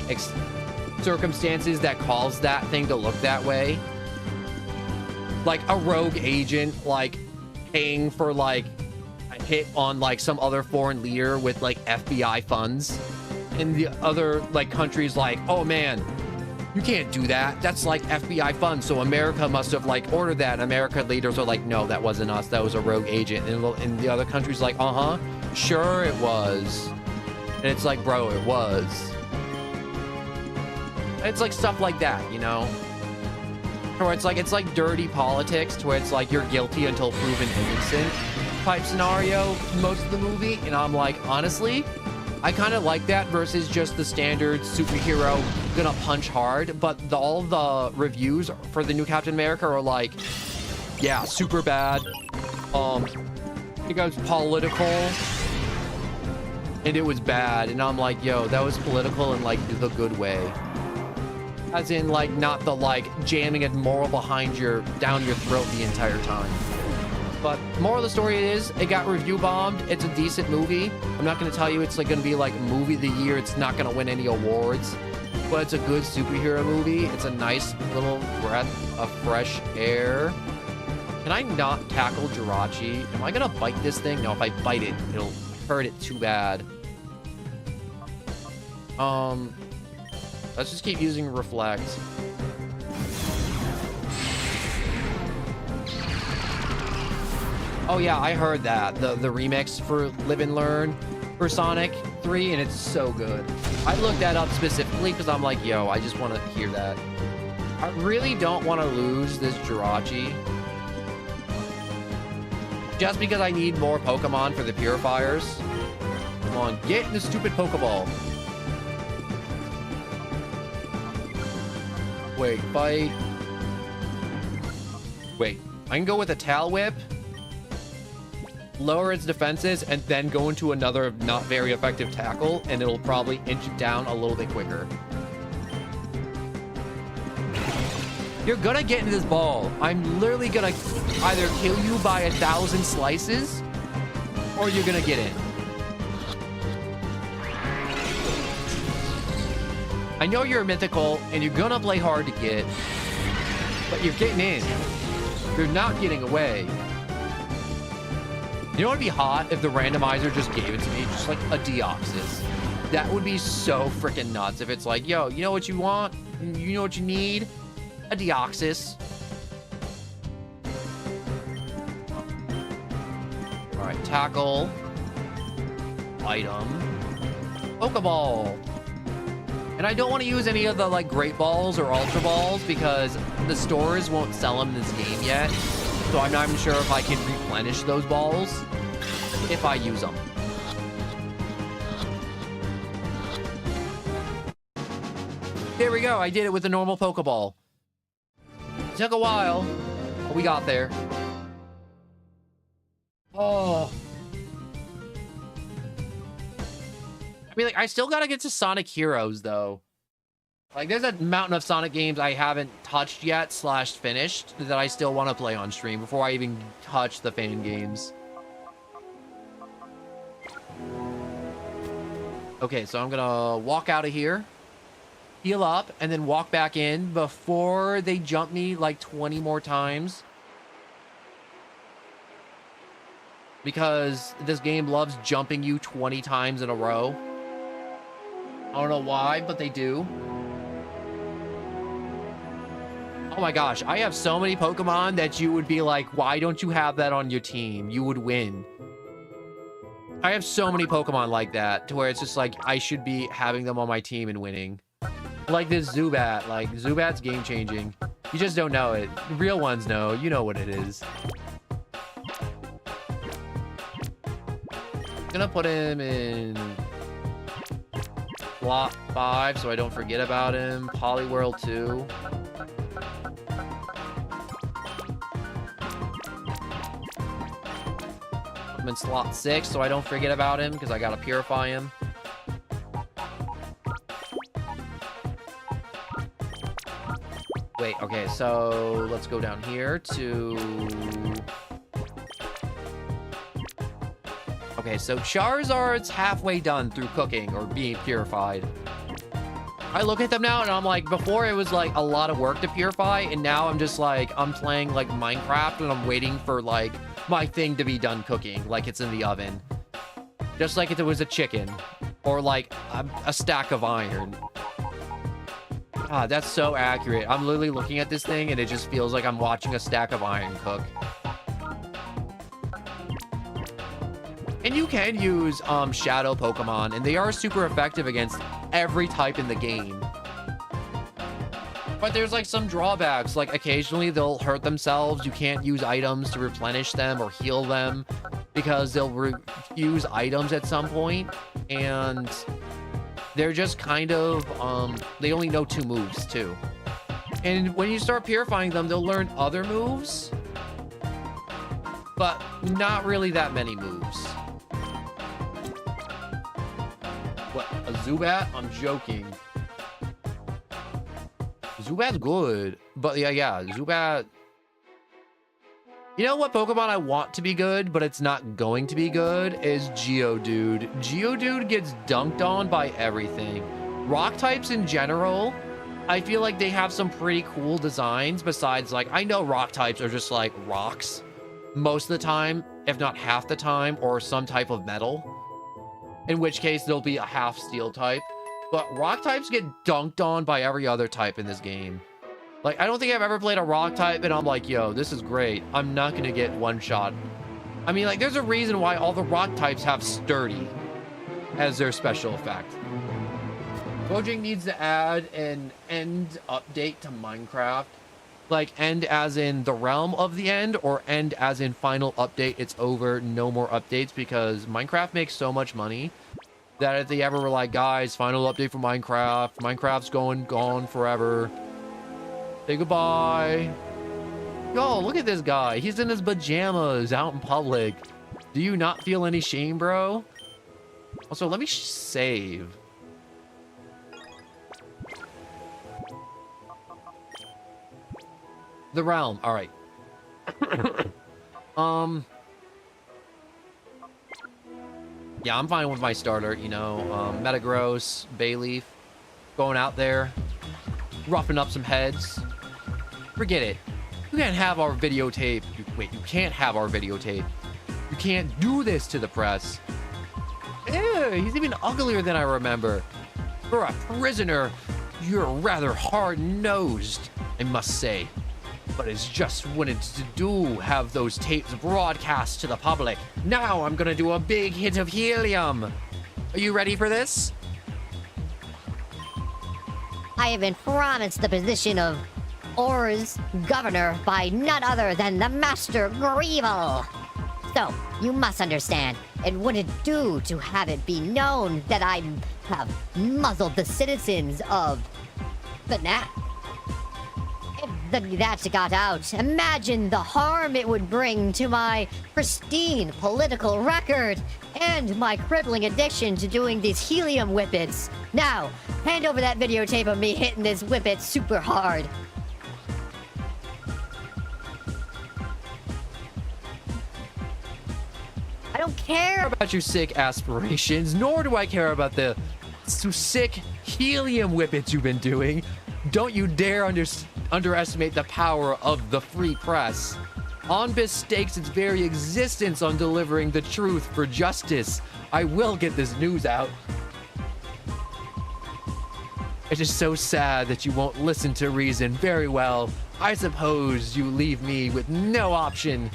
circumstances that caused that thing to look that way. Like a rogue agent, like paying for like a hit on like some other foreign leader with like FBI funds. And the other like countries like, oh man, you can't do that. That's like FBI funds. So America must have like ordered that. And America leaders are like, no, that wasn't us. That was a rogue agent. And the other countries like, uh-huh, sure it was. And it's like, bro, it was. And it's like stuff like that, you know? Or it's like dirty politics to where it's like you're guilty until proven innocent type scenario most of the movie. And I'm like, honestly, I kind of like that versus just the standard superhero gonna punch hard. But all the reviews for the new Captain America are like, yeah, super bad. It got political. And it was bad. And I'm like, yo, that was political in like the good way. As in like not the like jamming a moral behind down your throat the entire time. But moral of the story is it got review bombed. It's a decent movie. I'm not going to tell you it's like going to be like movie of the year. It's not going to win any awards, but it's a good superhero movie. It's a nice little breath of fresh air. Can I not tackle Jirachi? Am I going to bite this thing? No, if I bite it, it'll hurt it too bad. Let's just keep using Reflect. Oh yeah, I heard that. The remix for Live and Learn for Sonic 3, and it's so good. I looked that up specifically because I'm like, yo, I just want to hear that. I really don't want to lose this Jirachi. Just because I need more Pokemon for the purifiers. Come on, get in the stupid Pokeball. Wait, fight. Wait, I can go with a Tail Whip, lower its defenses, and then go into another not very effective tackle, and it'll probably inch it down a little bit quicker. You're gonna get into this ball. I'm literally gonna either kill you by 1,000 slices, or you're gonna get in. I know you're mythical, and you're gonna play hard to get, but you're getting in. You're not getting away. You know what would be hot if the randomizer just gave it to me, just like a Deoxys? That would be so freaking nuts if it's like, yo, you know what you want? You know what you need? A Deoxys. All right, tackle. Item. Pokeball. And I don't want to use any of the like Great Balls or Ultra Balls because the stores won't sell them in this game yet. So I'm not even sure if I can replenish those balls if I use them. There we go. I did it with a normal Pokeball. It took a while, but we got there. Oh. I mean, like, I still gotta get to Sonic Heroes, though. Like, there's a mountain of Sonic games I haven't touched yet / finished that I still want to play on stream before I even touch the fan games. Okay, so I'm gonna walk out of here, heal up, and then walk back in before they jump me like 20 more times. Because this game loves jumping you 20 times in a row. I don't know why, but they do. Oh my gosh, I have so many Pokemon that you would be like, why don't you have that on your team? You would win. I have so many Pokemon like that, to where it's just like, I should be having them on my team and winning. Like this Zubat, like Zubat's game changing. You just don't know it. The real ones know, you know what it is. I'm gonna put him in slot 5 so I don't forget about him. Poliwhirl 2. I'm in slot 6 so I don't forget about him because I gotta purify him. Wait, okay, so let's go down here to... Okay, so Charizard's halfway done through cooking or being purified. I look at them now and I'm like, before it was like a lot of work to purify, and now I'm just like, I'm playing like Minecraft and I'm waiting for like my thing to be done cooking, like it's in the oven. Just like if it was a chicken or like a stack of iron. Ah, that's so accurate. I'm literally looking at this thing and it just feels like I'm watching a stack of iron cook. And you can use shadow Pokemon, and they are super effective against every type in the game. But there's like some drawbacks, like occasionally they'll hurt themselves. You can't use items to replenish them or heal them because they'll use items at some point, and they're just kind of, they only know 2 moves too. And when you start purifying them, they'll learn other moves. but not really that many moves. What, a Zubat? I'm joking. Zubat's good, but yeah, Zubat. You know what Pokemon I want to be good, but it's not going to be good, is Geodude. Geodude gets dunked on by everything. Rock types in general, I feel like they have some pretty cool designs besides, like, I know rock types are just like rocks most of the time, if not half the time, or some type of metal, in which case there'll be a half steel type. But rock types get dunked on by every other type in this game. Like, I don't think I've ever played a rock type and I'm like, yo, this is great. I'm not gonna get one shot. I mean, like, there's a reason why all the rock types have sturdy as their special effect. Mojang needs to add an end update to Minecraft. Like, end as in the realm of the end, or end as in final update, it's over, no more updates, because Minecraft makes so much money that if they ever were like, guys, final update for Minecraft, Minecraft's gone forever, say goodbye. Yo, look at this guy. He's in his pajamas out in public. Do you not feel any shame, bro? Also, let me save. The realm. All right. Yeah, I'm fine with my starter, you know, Metagross, Bayleaf, going out there, roughing up some heads. Forget it. You can't have our videotape. Wait, you can't have our videotape. You can't do this to the press. Ew, he's even uglier than I remember. For a prisoner, you're rather hard-nosed, I must say. But it's just wanted to have those tapes broadcast to the public. Now I'm gonna do a big hit of helium. Are you ready for this? I have been promised the position of Or's governor by none other than the Master Greevil. So, you must understand, it wouldn't do to have it be known that I have muzzled the citizens of the Nat. If that got out, imagine the harm it would bring to my pristine political record and my crippling addiction to doing these helium whippets. Now, hand over that videotape of me hitting this whippet super hard. I don't care about your sick aspirations, nor do I care about the sick helium whippets you've been doing. Don't you dare underestimate the power of the free press. OnBis stakes its very existence on delivering the truth for justice. I will get this news out. It's just so sad that you won't listen to reason. Very well. I suppose you leave me with no option.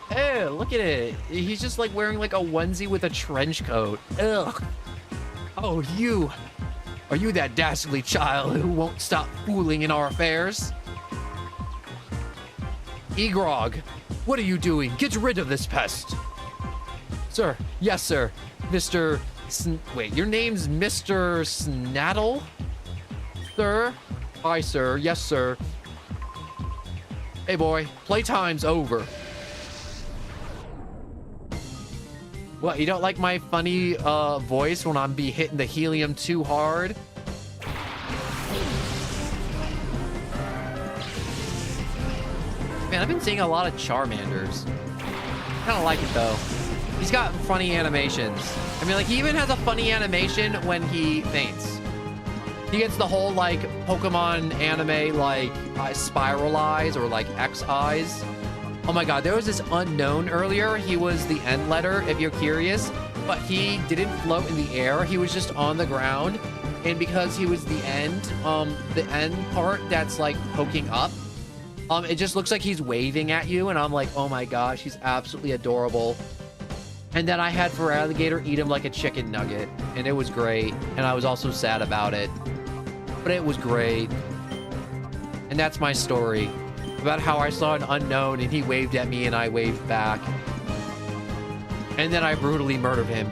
Hey, look at it. He's just like wearing like a onesie with a trench coat. Ugh. Oh, you. Are you that dastardly child who won't stop fooling in our affairs? Egrog, what are you doing? Get rid of this pest. Sir, yes, sir. Mr. Wait, your name's Mr. Snaddle? Sir? Aye, sir. Yes, sir. Hey, boy, playtime's over. What, you don't like my funny voice when I'm hitting the helium too hard? Man, I've been seeing a lot of Charmanders. Kind of like it though. He's got funny animations. I mean, like, he even has a funny animation when he faints. He gets the whole like Pokemon anime like spiral eyes or like X eyes. Oh my god, there was this unknown earlier. He was the end letter, if you're curious, but he didn't float in the air. He was just on the ground. And because he was the end part that's like poking up, it just looks like he's waving at you. And I'm like, oh my gosh, he's absolutely adorable. And then I had Feraligatr eat him like a chicken nugget, and it was great. And I was also sad about it, but it was great. And that's my story about how I saw an unknown and he waved at me and I waved back. And then I brutally murdered him.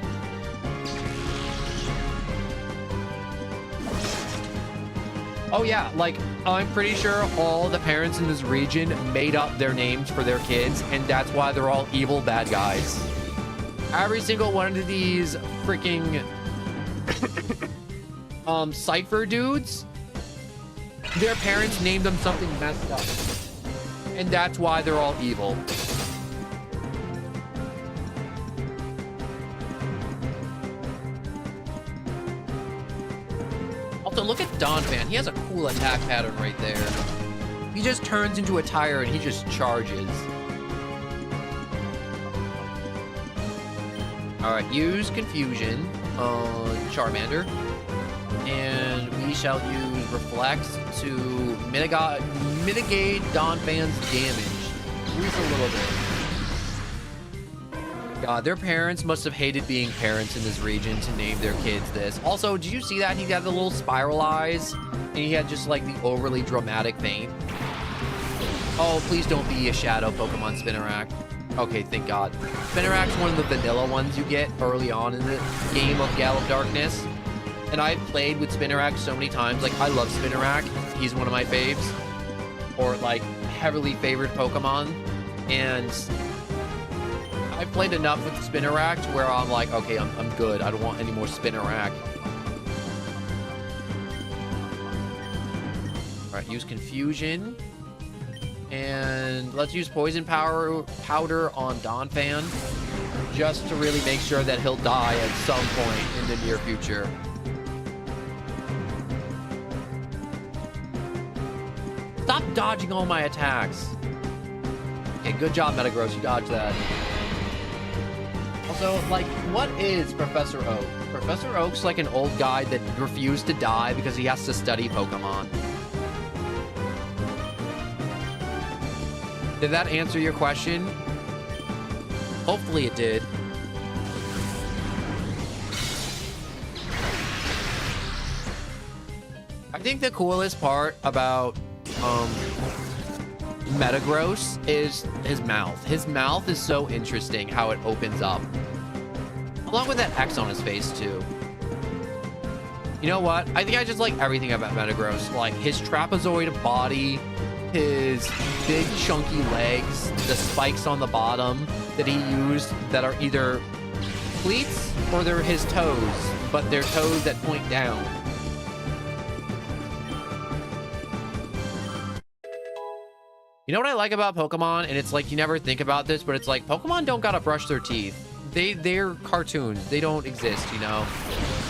Oh yeah, like I'm pretty sure all the parents in this region made up their names for their kids, and that's why they're all evil bad guys. Every single one of these freaking Cypher dudes, their parents named them something messed up. And that's why they're all evil. Also, look at Donphan. He has a cool attack pattern right there. He just turns into a tire and he just charges. Alright, use Confusion on Charmander. And we shall use Reflect to mitigate Donphan's damage. At least a little bit. God, their parents must have hated being parents in this region to name their kids this. Also, did you see that? He got the little spiral eyes, and he had just like the overly dramatic paint. Oh, please don't be a shadow Pokemon Spinarak. Okay, thank God. Spinarak's one of the vanilla ones you get early on in the game of Gale of Darkness. And I've played with Spinarak so many times. Like, I love Spinarak. He's one of my faves. Or, like, heavily favored Pokemon. And I've played enough with Spinarak to where I'm like, okay, I'm good. I don't want any more Spinarak. Alright, use Confusion. And let's use Poison Powder on Donphan. Just to really make sure that he'll die at some point in the near future. Stop dodging all my attacks. Okay, good job, Metagross. You dodged that. Also, like, what is Professor Oak? Professor Oak's like an old guy that refused to die because he has to study Pokemon. Did that answer your question? Hopefully it did. I think the coolest part about Metagross is his mouth. His mouth is so interesting how it opens up. Along with that X on his face too. You know what? I think I just like everything about Metagross. Like his trapezoid body, his big chunky legs, the spikes on the bottom that he used that are either cleats or they're his toes, but they're toes that point down. You know what I like about Pokemon? And it's like, you never think about this, but it's like, Pokemon don't gotta brush their teeth. They're cartoons. They don't exist, you know?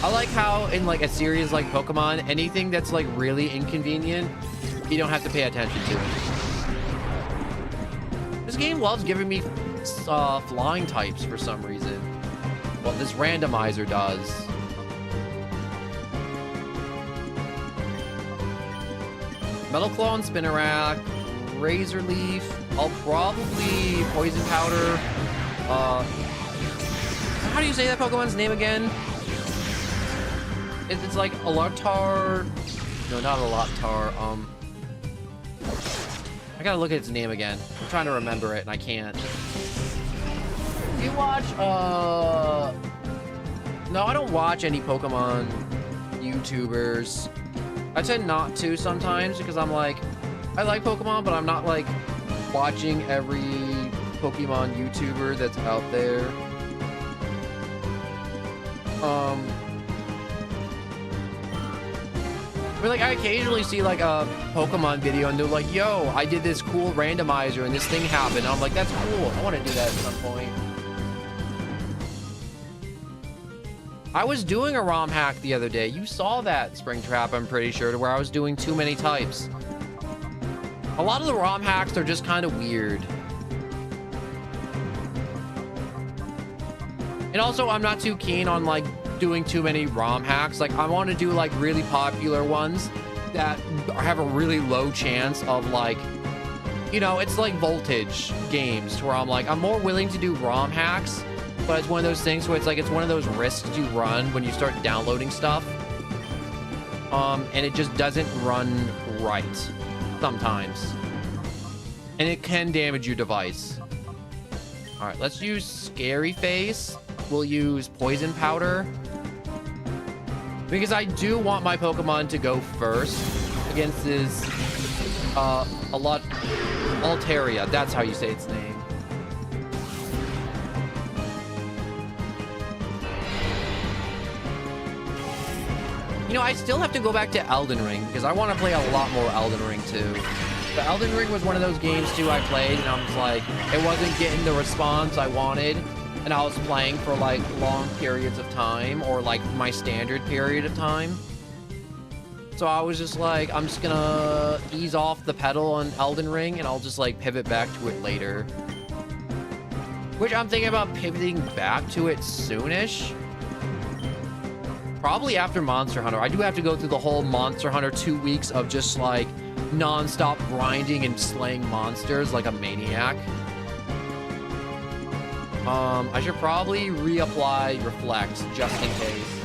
I like how in like a series like Pokemon, anything that's like really inconvenient, you don't have to pay attention to it. This game loves giving me flying types for some reason. Well, this randomizer does. Metal Claw and Spinarak. Razor Leaf. I'll probably Poison Powder. How do you say that Pokemon's name again? It's like Alartar. No, not Alartar. I gotta look at its name again. I'm trying to remember it and I can't. Do you watch no, I don't watch any Pokemon YouTubers. I tend not to sometimes because I'm like, I like Pokemon, but I'm not like watching every Pokemon YouTuber that's out there. But like I occasionally see like a Pokemon video and they're like, yo, I did this cool randomizer and this thing happened. And I'm like, that's cool. I want to do that at some point. I was doing a ROM hack the other day. You saw that, Springtrap, I'm pretty sure, to where I was doing too many types. A lot of the ROM hacks are just kind of weird. And also, I'm not too keen on like doing too many ROM hacks. Like I want to do like really popular ones that have a really low chance of like, you know, it's like Voltage games where I'm like, I'm more willing to do ROM hacks, but it's one of those things where it's like, it's one of those risks you run when you start downloading stuff. And it just doesn't run right sometimes. And it can damage your device. All right, let's use Scary Face. We'll use Poison Powder. Because I do want my Pokemon to go first against this, Altaria. That's how you say its name. You know, I still have to go back to Elden Ring because I want to play a lot more Elden Ring too. But Elden Ring was one of those games too I played and I was like, it wasn't getting the response I wanted. And I was playing for like long periods of time or like my standard period of time. So I was just like, I'm just gonna ease off the pedal on Elden Ring and I'll just like pivot back to it later. Which I'm thinking about pivoting back to it soonish. Probably after Monster Hunter. I do have to go through the whole Monster Hunter 2 weeks of just like non-stop grinding and slaying monsters like a maniac. I should probably reapply Reflect just in case.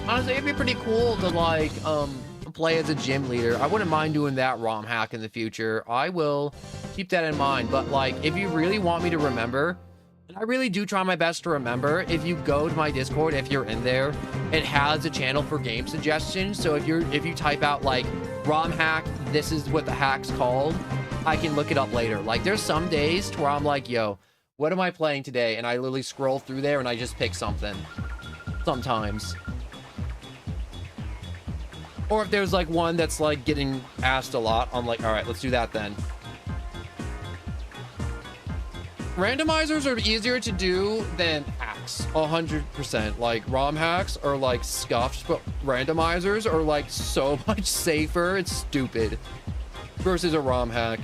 Honestly, it'd be pretty cool to like play as a gym leader. I wouldn't mind doing that ROM hack in the future. I will keep that in mind. But like, if you really want me to remember, and I really do try my best to remember, if you go to my Discord, if you're in there, it has a channel for game suggestions. So if you type out like ROM hack, this is what the hack's called, I can look it up later. Like there's some days where I'm like, yo, what am I playing today? And I literally scroll through there and I just pick something. Sometimes. Or if there's like one that's like getting asked a lot, I'm like, all right, let's do that then. Randomizers are easier to do than hacks, 100%. Like ROM hacks are like scuffed, but randomizers are like so much safer. It's stupid versus a ROM hack.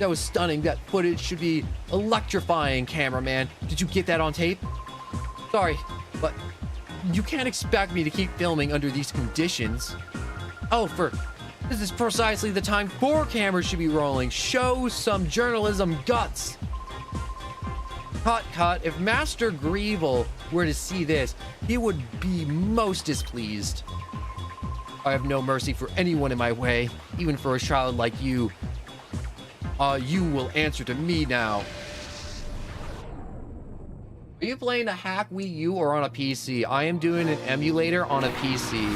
That was stunning. That footage should be electrifying, cameraman. Did you get that on tape? Sorry, but you can't expect me to keep filming under these conditions. Oh, this is precisely the time 4 cameras should be rolling. Show some journalism guts. Cut. If Master Greevil were to see this, he would be most displeased. I have no mercy for anyone in my way, even for a child like you. You will answer to me now. Are you playing a hack Wii U or on a PC? I am doing an emulator on a PC.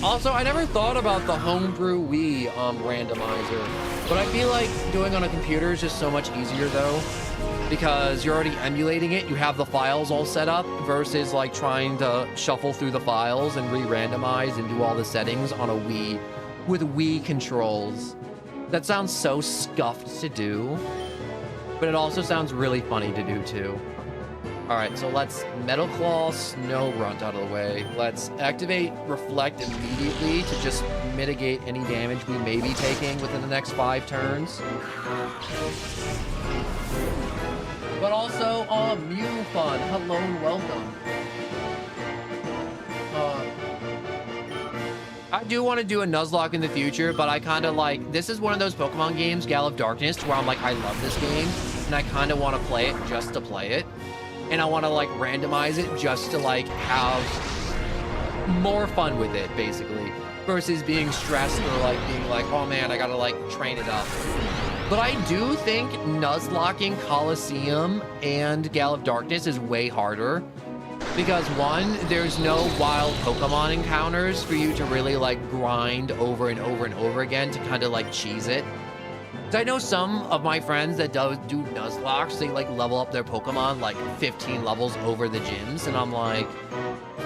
Also, I never thought about the homebrew Wii randomizer, but I feel like doing on a computer is just so much easier though, because you're already emulating it. You have the files all set up versus like trying to shuffle through the files and re-randomize and do all the settings on a Wii with Wii controls. That sounds so scuffed to do. But it also sounds really funny to do too. All right, so let's Metal Claw Snow Runt out of the way. Let's activate Reflect immediately to just mitigate any damage we may be taking within the next 5 turns. But also, Mew Fun, hello and welcome. I do want to do a Nuzlocke in the future, but I kind of like, this is one of those Pokemon games, Gale of Darkness, where I'm like, I love this game, and I kind of want to play it just to play it. And I want to like randomize it just to like have more fun with it, basically, versus being stressed or like being like, oh man, I gotta like train it up. But I do think Nuzlocking Coliseum and Gale of Darkness is way harder. Because one, there's no wild Pokemon encounters for you to really like grind over and over and over again to kind of like cheese it. So I know some of my friends that do Nuzlocks, they like level up their Pokemon like 15 levels over the gyms, and I'm like,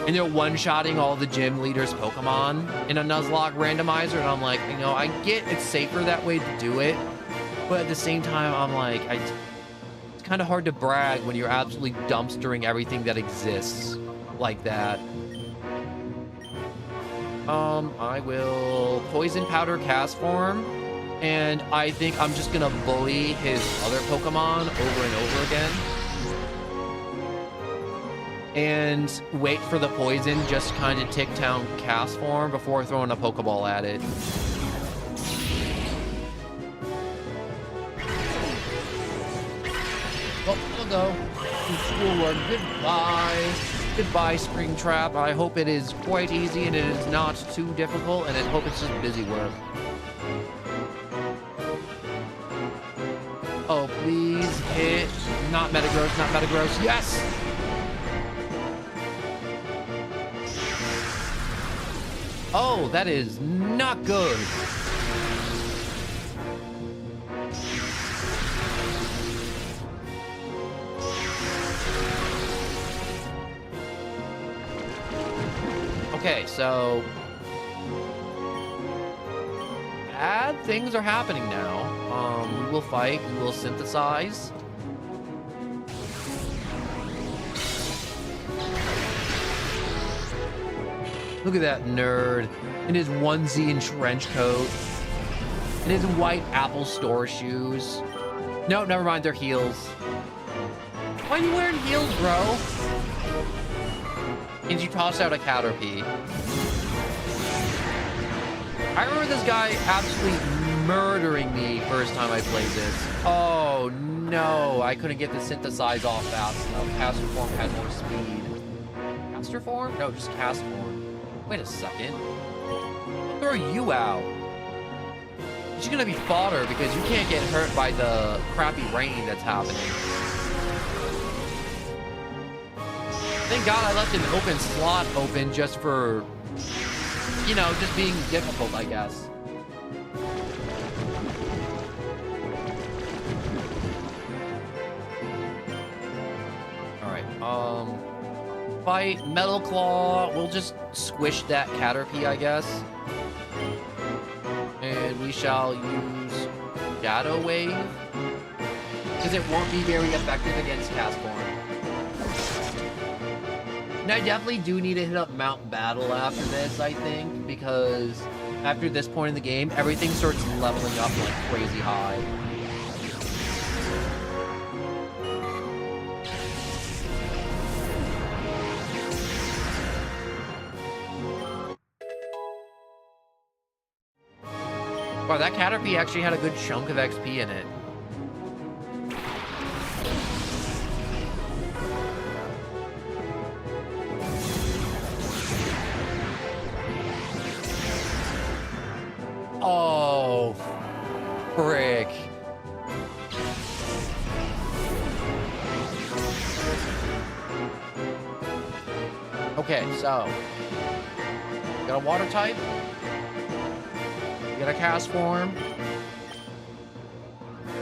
and they're one-shotting all the gym leaders' Pokemon in a Nuzlocke randomizer, and I'm like, you know, I get it's safer that way to do it, but at the same time, I'm like, it's kind of hard to brag when you're absolutely dumpstering everything that exists like that. I will Poison Powder Cast Form, and I think I'm just gonna bully his other Pokemon over and over again. And wait for the poison, just kind of tick down Cast Form before throwing a Pokeball at it. Oh, we'll go to schoolwork. Goodbye. Goodbye, Springtrap. I hope it is quite easy and it is not too difficult, and I hope it's just busy work. does hit. Not Metagross, not Metagross. Yes! Oh, that is not good. Okay, so bad things are happening now. We will fight, we will synthesize. Look at that nerd in his onesie and trench coat, and his white Apple Store shoes. No, never mind, they're heels. Why are you wearing heels, bro? And you toss out a Caterpie. I remember this guy absolutely murdering me first time I played this. Oh no, I couldn't get the synthesize off fast enough. Caster form had more speed. Caster form? No, just cast form. Wait a second. I'll throw you out. You're gonna be fodder because you can't get hurt by the crappy rain that's happening. Thank God I left an open slot open just for, you know, just being difficult, I guess. Alright, fight Metal Claw. We'll just squish that Caterpie, I guess. And we shall use Shadow Wave, because it won't be very effective against Castform. And I definitely do need to hit up Mount Battle after this, I think, because after this point in the game, everything starts leveling up like crazy high. Wow, that Caterpie actually had a good chunk of XP in it. Oh, frick. Okay, so got a water type. Get a cast form.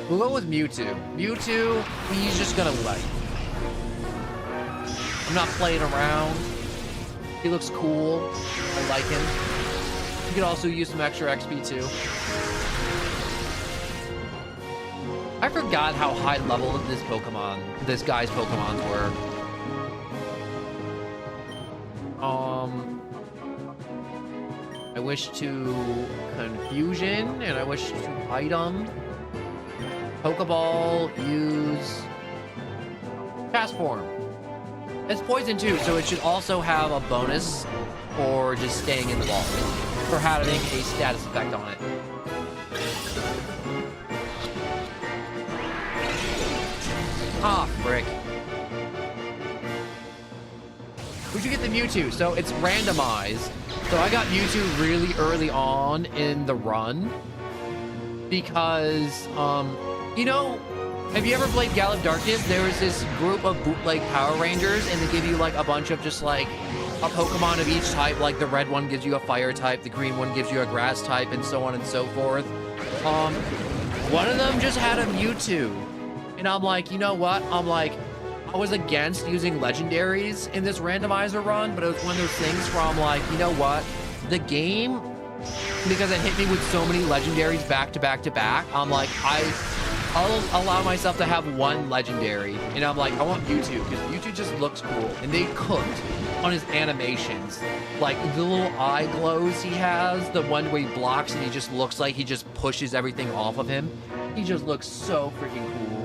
We'll go with Mewtwo. Mewtwo, he's just gonna light. I'm not playing around. He looks cool. I like him. You could also use some extra XP too. I forgot how high level this guy's Pokemons were. I wish to Confusion, and I wish to Item. Pokeball, use Cast Form. It's poison too, so it should also have a bonus for just staying in the ball, for having a status effect on it. Ah, frick. We should get the Mewtwo. So it's randomized. So I got Mewtwo really early on in the run because, you know, have you ever played Gale of Darkness? There was this group of bootleg Power Rangers, and they give you like a bunch of just like a Pokemon of each type. Like the red one gives you a fire type, the green one gives you a grass type, and so on and so forth. One of them just had a Mewtwo, and I'm like, you know what? I was against using legendaries in this randomizer run, but it was one of those things where I'm like, you know what? The game, because it hit me with so many legendaries back to back to back, I'm like, I'll allow myself to have one legendary. And I'm like, I want Mewtwo, because Mewtwo just looks cool. And they cooked on his animations. Like, the little eye glows he has, the one where he blocks and he just looks like he just pushes everything off of him. He just looks so freaking cool.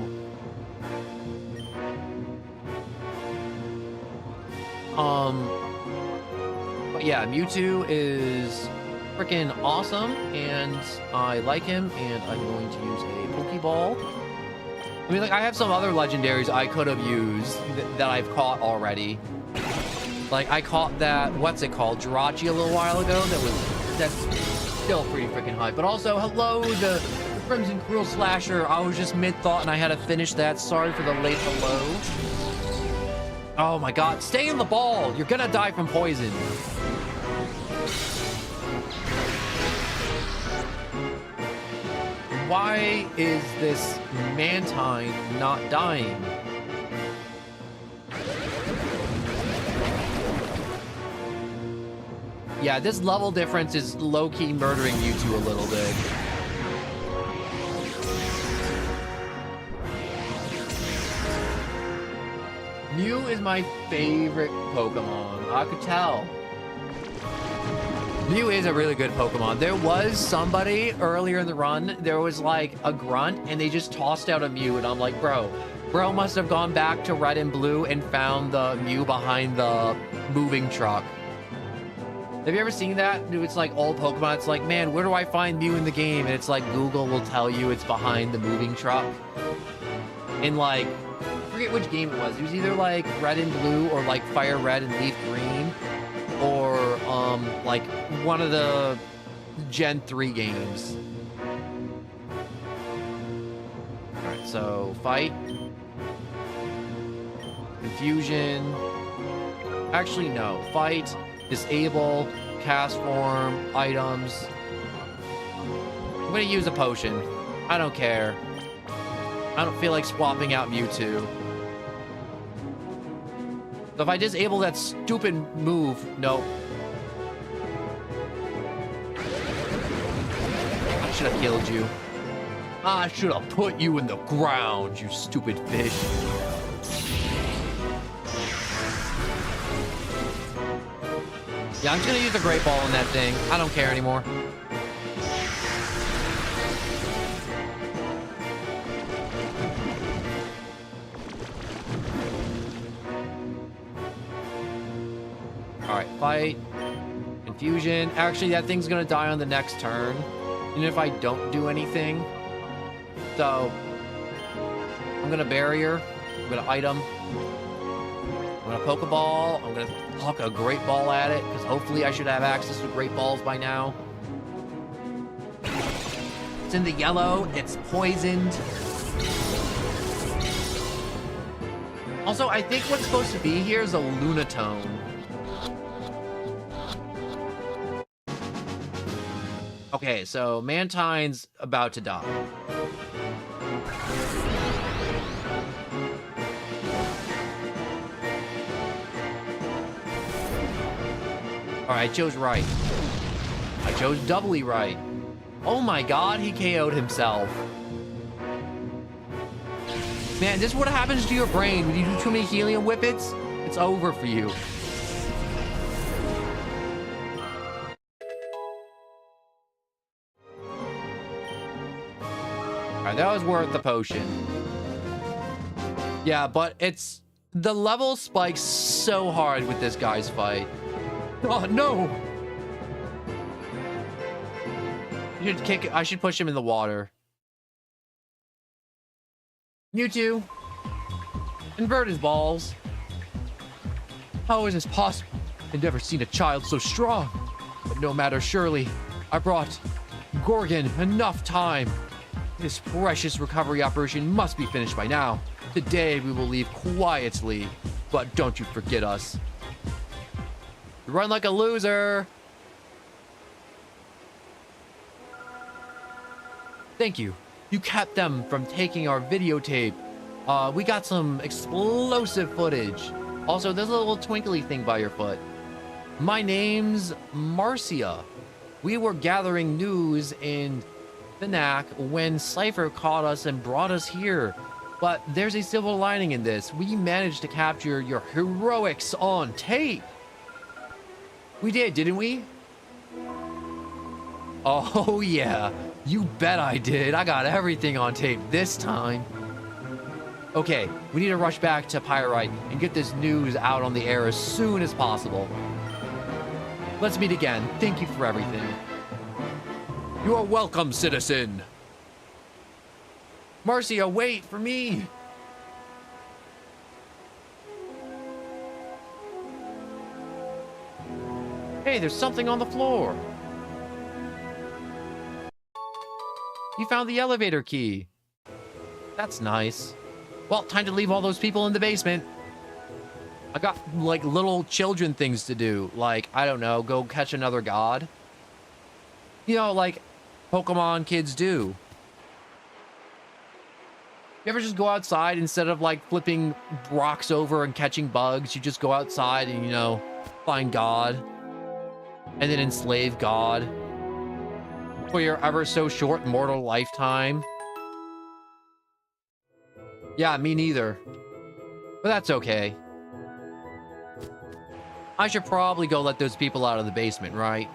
But yeah, Mewtwo is freaking awesome, and I like him, and I'm going to use a Pokeball. I mean, like, I have some other legendaries I could have used that I've caught already. Like, I caught that, what's it called, Jirachi a little while ago, that's still pretty freaking high. But also, hello, the Crimson Cruel Slasher. I was just mid-thought and I had to finish that. Sorry for the late hello. Oh my god. Stay in the ball. You're gonna die from poison. Why is this Mantine not dying? Yeah, this level difference is low-key murdering you two a little bit. Mew is my favorite Pokemon. I could tell. Mew is a really good Pokemon. There was somebody earlier in the run, there was like a grunt and they just tossed out a Mew and I'm like, bro must have gone back to Red and Blue and found the Mew behind the moving truck. Have you ever seen that? It's like old Pokemon. It's like, man, where do I find Mew in the game? And it's like Google will tell you it's behind the moving truck. And like, I forget which game it was. It was either like Red and Blue or like Fire Red and Leaf Green. Or like one of the Gen 3 games. Alright, so fight. Confusion. Actually, no. Fight. Disable, cast form, items. I'm gonna use a potion. I don't care. I don't feel like swapping out Mewtwo. So if I disable that stupid move, no. I should have killed you. I should have put you in the ground, you stupid fish. Yeah, I'm just gonna use a Great Ball on that thing. I don't care anymore. Alright, fight. Confusion. Actually, that thing's gonna die on the next turn. Even if I don't do anything. So, I'm gonna Barrier. I'm gonna Item. I'm gonna Pokeball. I'm gonna huck a Great Ball at it, because hopefully I should have access to Great Balls by now. It's in the yellow. It's poisoned. Also, I think what's supposed to be here is a Lunatone. Okay, so Mantine's about to die. Alright, I chose right. I chose doubly right. Oh my god, he KO'd himself. Man, this is what happens to your brain when you do too many helium whippets. It's over for you. Alright, that was worth the potion. Yeah, but it's... the level spikes so hard with this guy's fight. Oh, no! You should kick it. I should push him in the water. Mewtwo. Invert his balls. How is this possible? I've never seen a child so strong. But no matter, surely. I brought Gorgon enough time. This precious recovery operation must be finished by now. Today we will leave quietly. But don't you forget us. Run like a loser. Thank you. You kept them from taking our videotape. We got some explosive footage. Also, there's a little twinkly thing by your foot. My name's Marcia. We were gathering news in Finac when Cypher caught us and brought us here. But there's a silver lining in this. We managed to capture your heroics on tape. We did, didn't we? Oh, yeah. You bet I did. I got everything on tape this time. Okay, we need to rush back to Pyrite and get this news out on the air as soon as possible. Let's meet again. Thank you for everything. You are welcome, citizen. Marcia, wait for me. Hey, there's something on the floor. You found the elevator key. That's nice. Well, time to leave all those people in the basement. I got, like, little children things to do. Like, I don't know, go catch another god. You know, like Pokemon kids do. You ever just go outside instead of, like, flipping rocks over and catching bugs? You just go outside and, you know, find God. And then enslave God for your ever so short mortal lifetime. Yeah, me neither. But that's okay. I should probably go let those people out of the basement, right?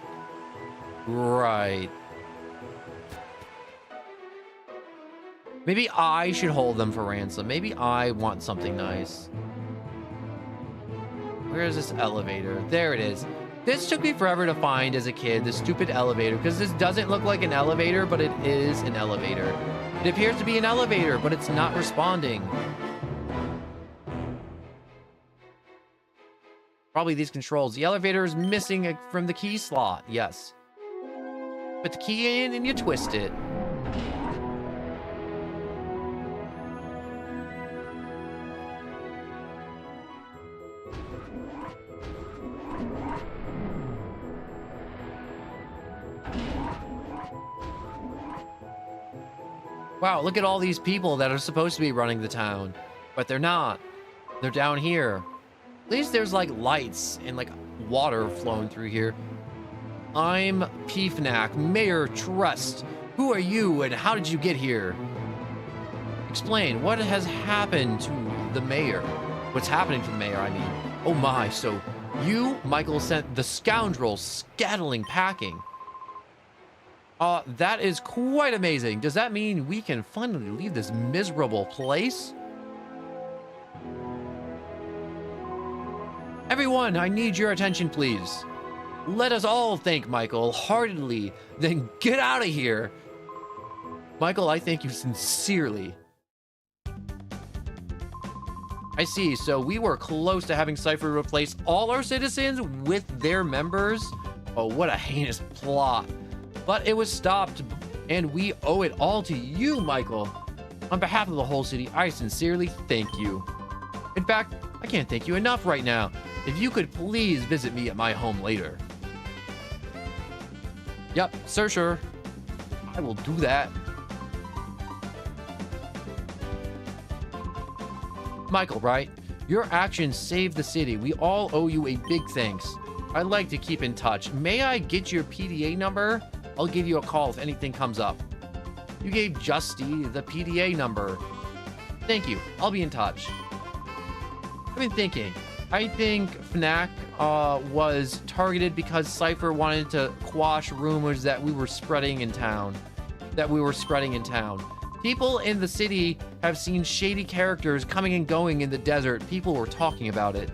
Right. Maybe I should hold them for ransom. Maybe I want something nice. Where is this elevator? There it is. This took me forever to find as a kid, this stupid elevator, because this doesn't look like an elevator, but it is an elevator. It appears to be an elevator, but it's not responding. Probably these controls. The elevator is missing from the key slot. Yes. Put the key in and you twist it. Wow, look at all these people that are supposed to be running the town, but they're not. They're down here. At least there's like lights and like water flowing through here. I'm Peefnack, Mayor Trust. Who are you and how did you get here? Explain, what has happened to the mayor? What's happening to the mayor, I mean. Oh my, so you, Michael, sent the scoundrel scattling packing. That is quite amazing. Does that mean we can finally leave this miserable place? Everyone, I need your attention, please. Let us all thank Michael heartily, then get out of here. Michael, I thank you sincerely. I see, so we were close to having Cypher replace all our citizens with their members? Oh, what a heinous plot. But it was stopped, and we owe it all to you, Michael. On behalf of the whole city, I sincerely thank you. In fact, I can't thank you enough right now. If you could please visit me at my home later. Yep, sure. I will do that. Michael, right? Your actions saved the city. We all owe you a big thanks. I'd like to keep in touch. May I get your PDA number? I'll give you a call if anything comes up. You gave Justy the PDA number. Thank you. I'll be in touch. I've been thinking. I think Fnac was targeted because Cypher wanted to quash rumors that we were spreading in town. People in the city have seen shady characters coming and going in the desert. People were talking about it.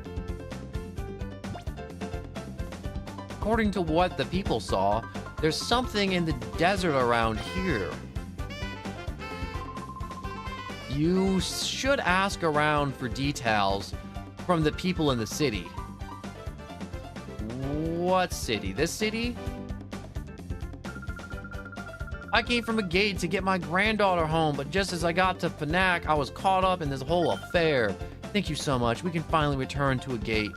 According to what the people saw, there's something in the desert around here. You should ask around for details from the people in the city. What city? This city? I came from a gate to get my granddaughter home, but just as I got to Fnac, I was caught up in this whole affair. Thank you so much. We can finally return to a gate.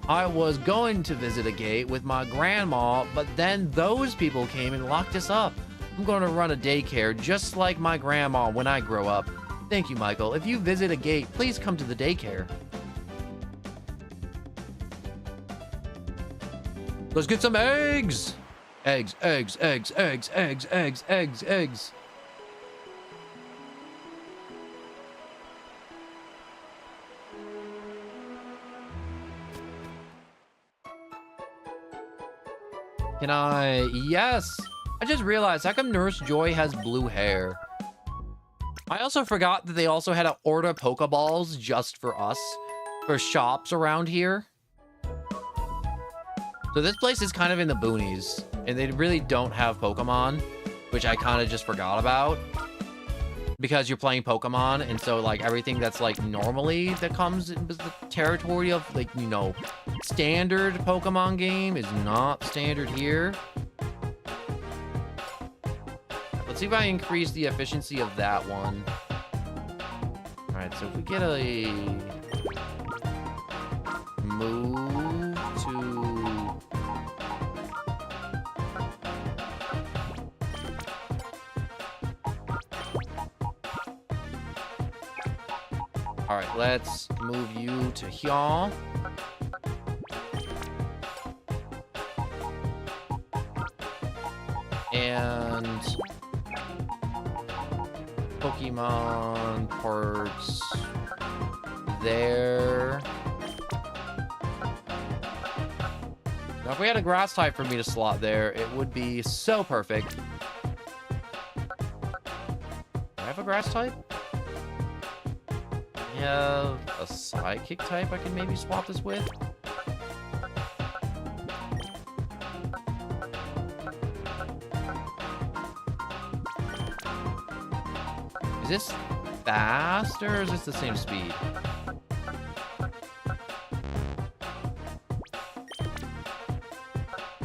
I was going to visit a gate with my grandma, but then those people came and locked us up. I'm going to run a daycare just like my grandma when I grow up. Thank you, Michael. If you visit a gate, please come to the daycare. Let's get some eggs! Eggs. Can I? Yes! I just realized, how come Nurse Joy has blue hair? I also forgot that they also had to order Pokeballs just for us, for shops around here. So this place is kind of in the boonies, and they really don't have Pokemon, which I kind of just forgot about. Because you're playing Pokemon, and so, like, everything that's, like, normally that comes in the territory of, like, you know, standard Pokemon game is not standard here. see if I increase the efficiency of that one. All right, so if we get a move to... All right, let's move you to here. And Pokemon parts there. Now, if we had a grass type for me to slot there, it would be so perfect. Do I have a grass type? Yeah, a sidekick type I can maybe swap this with. Is this faster or is this the same speed?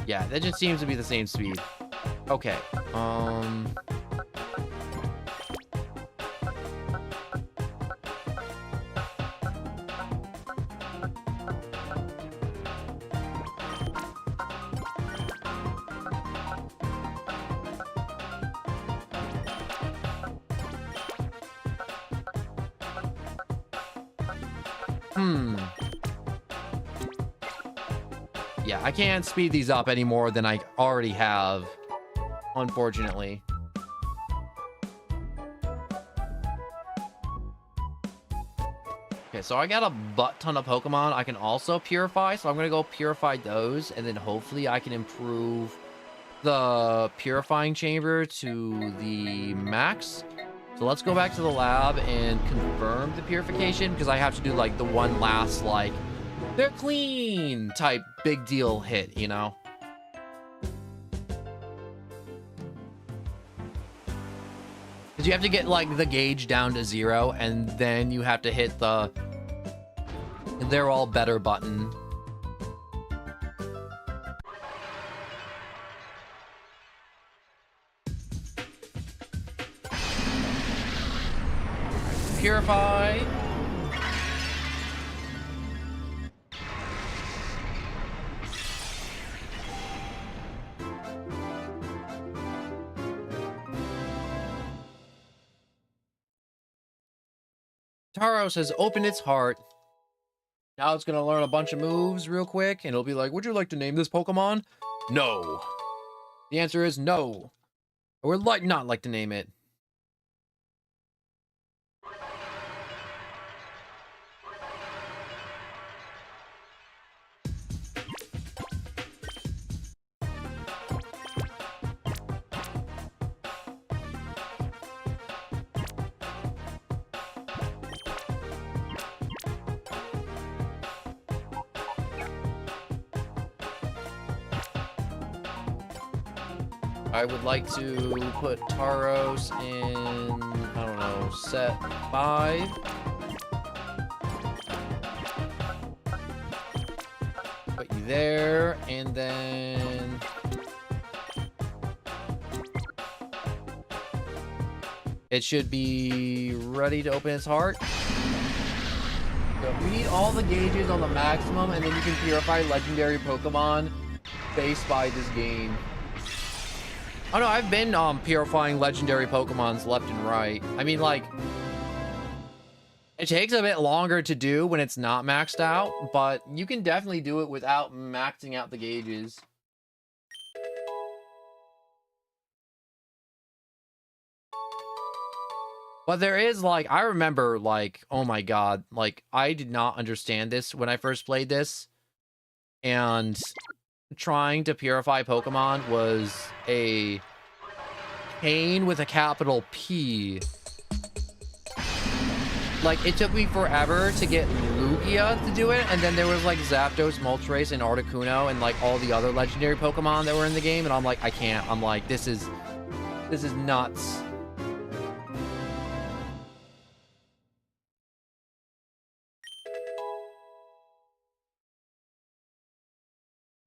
Yeah, that just seems to be the same speed. Okay. Yeah, I can't speed these up any more than I already have, unfortunately. Okay, so I got a butt ton of Pokemon I can also purify, so I'm going to go purify those, and then hopefully I can improve the purifying chamber to the max. So let's go back to the lab and confirm the purification, because I have to do, like, the one last, like, they're clean type big deal hit, you know? Because you have to get, like, the gauge down to 0, and then you have to hit the they're all better button. Purify. Tauros has opened its heart. Now it's gonna learn a bunch of moves real quick, and it'll be like, would you like to name this Pokemon? No. The answer is no. I would not like to name it. I would like to put Tauros in, I don't know, set 5. Put you there, and then... it should be ready to open its heart. So we need all the gauges on the maximum, and then you can purify legendary Pokemon based by this game. Oh no, I've been purifying legendary Pokemons left and right. I mean, like, it takes a bit longer to do when it's not maxed out, but you can definitely do it without maxing out the gauges. But there is, like, I remember, like, oh my god, like, I did not understand this when I first played this, and trying to purify Pokemon was a pain with a capital P. Like, it took me forever to get Lugia to do it, and then there was, like, Zapdos, Moltres, and Articuno, and, like, all the other legendary Pokemon that were in the game, and I'm like, I can't. I'm like, this is nuts.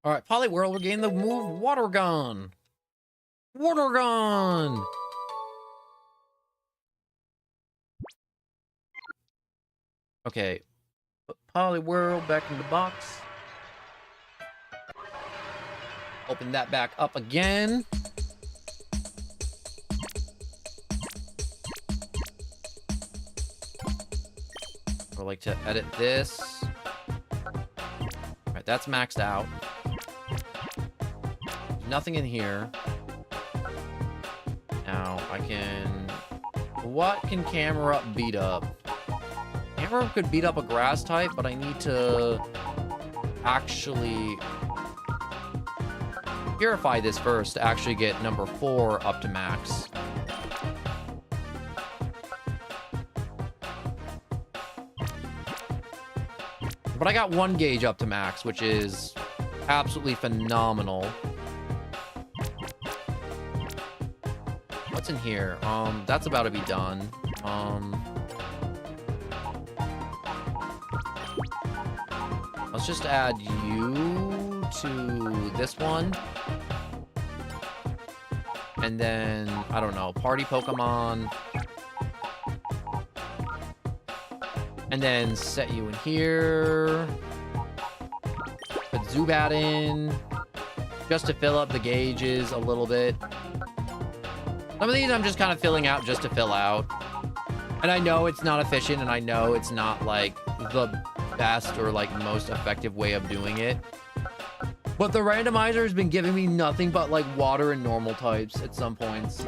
All right, Poliwhirl will gain the move Water Gun. Water Gun! Okay. Put Poliwhirl back in the box. Open that back up again. I'd like to edit this. All right, that's maxed out. There's nothing in here. Now I can... What can Camera Up beat up? Camera Up could beat up a grass type, but I need to actually purify this first to actually get number 4 up to max. But I got 1 gauge up to max, which is absolutely phenomenal. What's in here? That's about to be done. Let's just add you to this one. And then, I don't know, party Pokemon. And then set you in here. Put Zubat in. Just to fill up the gauges a little bit. Some of these I'm just kind of filling out just to fill out. And I know it's not efficient, and I know it's not, like, the best or, like, most effective way of doing it. But the randomizer has been giving me nothing but, like, water and normal types at some points.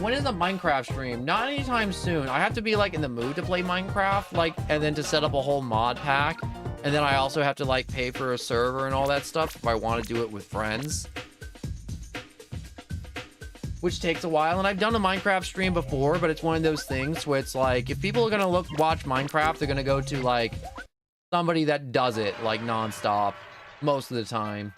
When is the Minecraft stream? Not anytime soon. I have to be, like, in the mood to play Minecraft, like, and then to set up a whole mod pack. And then I also have to, like, pay for a server and all that stuff if I want to do it with friends. Which takes a while, and I've done a Minecraft stream before, but it's one of those things where it's like, if people are gonna watch Minecraft, they're gonna go to, like, somebody that does it, like, non-stop most of the time.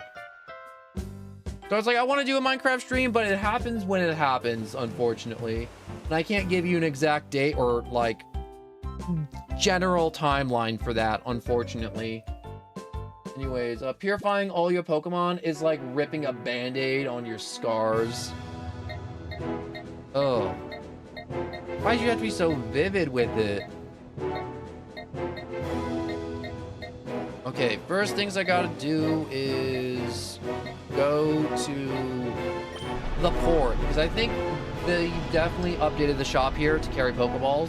So it's like, I want to do a Minecraft stream, but it happens when it happens, unfortunately. And I can't give you an exact date or, like, general timeline for that, unfortunately. Anyways, purifying all your Pokemon is like ripping a Band-Aid on your scars. Oh. Why do you have to be so vivid with it? Okay, first things I gotta do is go to the port, because I think they definitely updated the shop here to carry Pokeballs.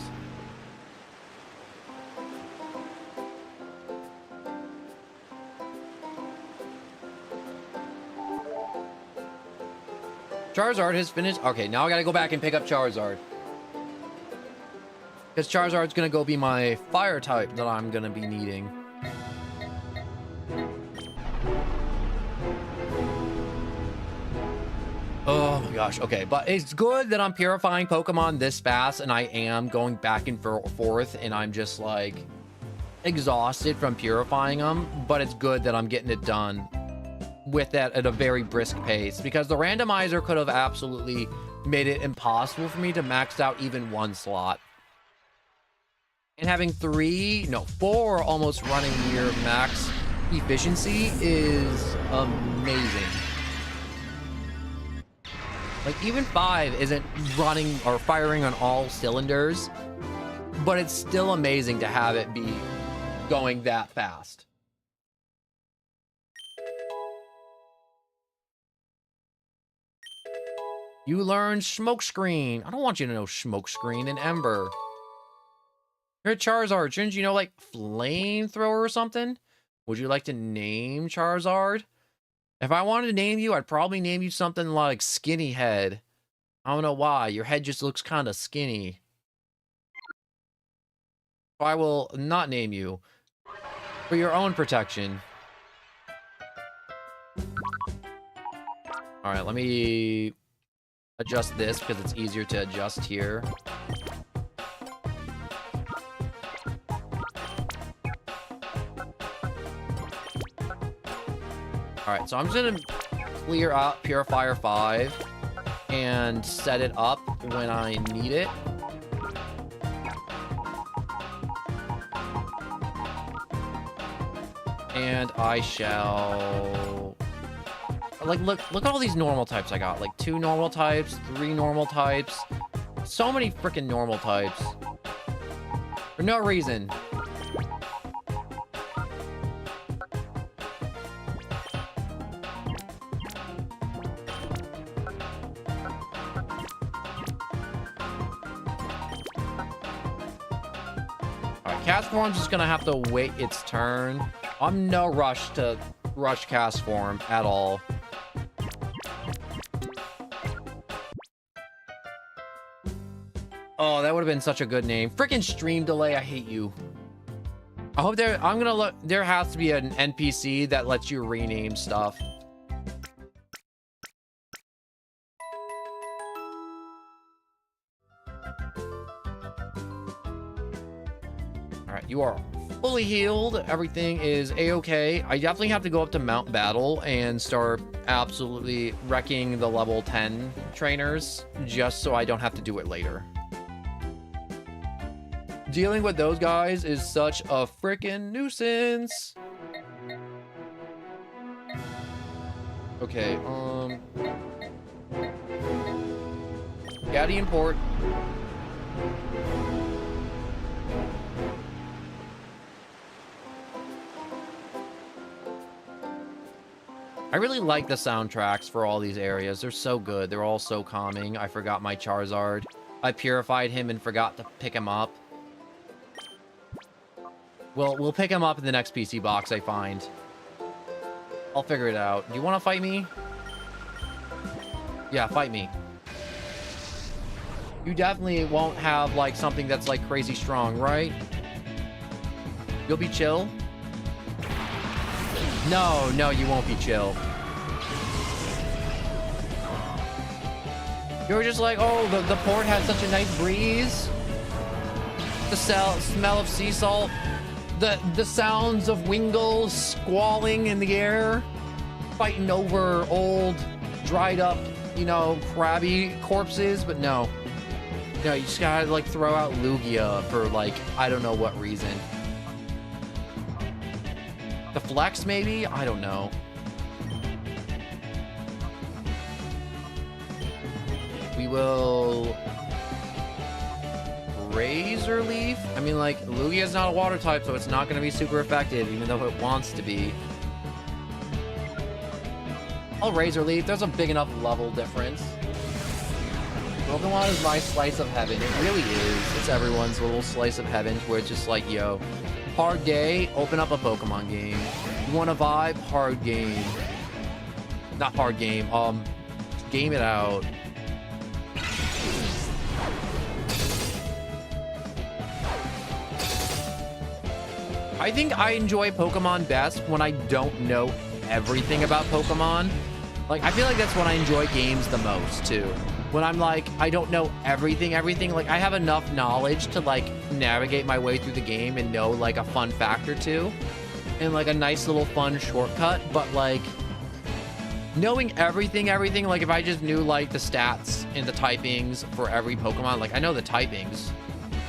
Charizard has finished. Okay, now I gotta go back and pick up Charizard. Because Charizard's gonna go be my fire type that I'm gonna be needing. Oh my gosh, okay. But it's good that I'm purifying Pokemon this fast, and I am going back and forth, and I'm just like exhausted from purifying them. But it's good that I'm getting it done with that at a very brisk pace, because the randomizer could have absolutely made it impossible for me to max out even 1 slot. And having 4 almost running near max efficiency is amazing. Like, even 5 isn't running or firing on all cylinders, but it's still amazing to have it be going that fast. You learned Smokescreen. I don't want you to know Smokescreen and Ember. You're a Charizard. Shouldn't you know, like, Flamethrower or something? Would you like to name Charizard? If I wanted to name you, I'd probably name you something like Skinny Head. I don't know why. Your head just looks kind of skinny. So I will not name you. For your own protection. Alright, let me adjust this because it's easier to adjust here. Alright, so I'm just gonna clear out Purifier 5 and set it up when I need it. And I shall... Like, look at all these normal types I got. Like, 2 normal types, 3 normal types. So many freaking normal types. For no reason. Alright, cast form's just gonna have to wait its turn. I'm no rush to rush cast form at all. Oh, that would have been such a good name. Freaking stream delay, I hate you. I hope I'm gonna look, there has to be an NPC that lets you rename stuff. All right, you are fully healed. Everything is a-okay. I definitely have to go up to Mount Battle and start absolutely wrecking the level 10 trainers just so I don't have to do it later. Dealing with those guys is such a freaking nuisance. Okay, Guardian Port. I really like the soundtracks for all these areas. They're so good. They're all so calming. I forgot my Charizard. I purified him and forgot to pick him up. Well, we'll pick him up in the next PC box I find. I'll figure it out. Do you want to fight me? Yeah, fight me. You definitely won't have, like, something that's, like, crazy strong, right? You'll be chill? No, no, you won't be chill. You were just like, oh, the port has such a nice breeze. The smell of sea salt. The sounds of Wingull squalling in the air. Fighting over old, dried up, you know, crabby corpses. But no. No, you just gotta, like, throw out Lugia for, like, I don't know what reason. The flex, maybe? I don't know. We will... Razor Leaf? I mean, like, Lugia's not a water type, so it's not going to be super effective, even though it wants to be. I'll Razor Leaf. There's a big enough level difference. Pokemon is my slice of heaven. It really is. It's everyone's little slice of heaven, where it's just like, yo, hard day, open up a Pokemon game. You want to vibe? Hard game. Not hard game. Game it out. I think I enjoy Pokemon best when I don't know everything about Pokemon. Like, I feel like that's when I enjoy games the most, too. When I'm like, I don't know everything. Like, I have enough knowledge to, like, navigate my way through the game and know, like, a fun fact or two. And, like, a nice little fun shortcut. But, like, knowing everything, like, if I just knew, like, the stats and the typings for every Pokemon, like, I know the typings.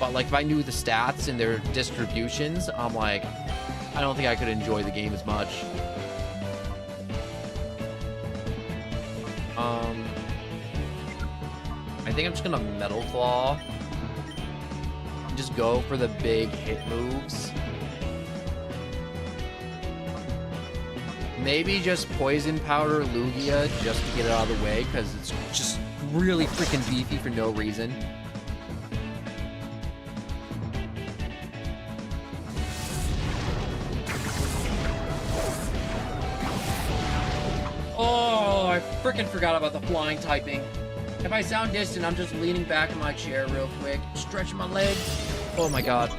But, like, if I knew the stats and their distributions, I'm like, I don't think I could enjoy the game as much. I think I'm just gonna Metal Claw. And just go for the big hit moves. Maybe just Poison Powder Lugia just to get it out of the way, because it's just really freaking beefy for no reason. Oh, I freaking forgot about the flying typing. If I sound distant, I'm just leaning back in my chair real quick, stretching my legs. Oh my god.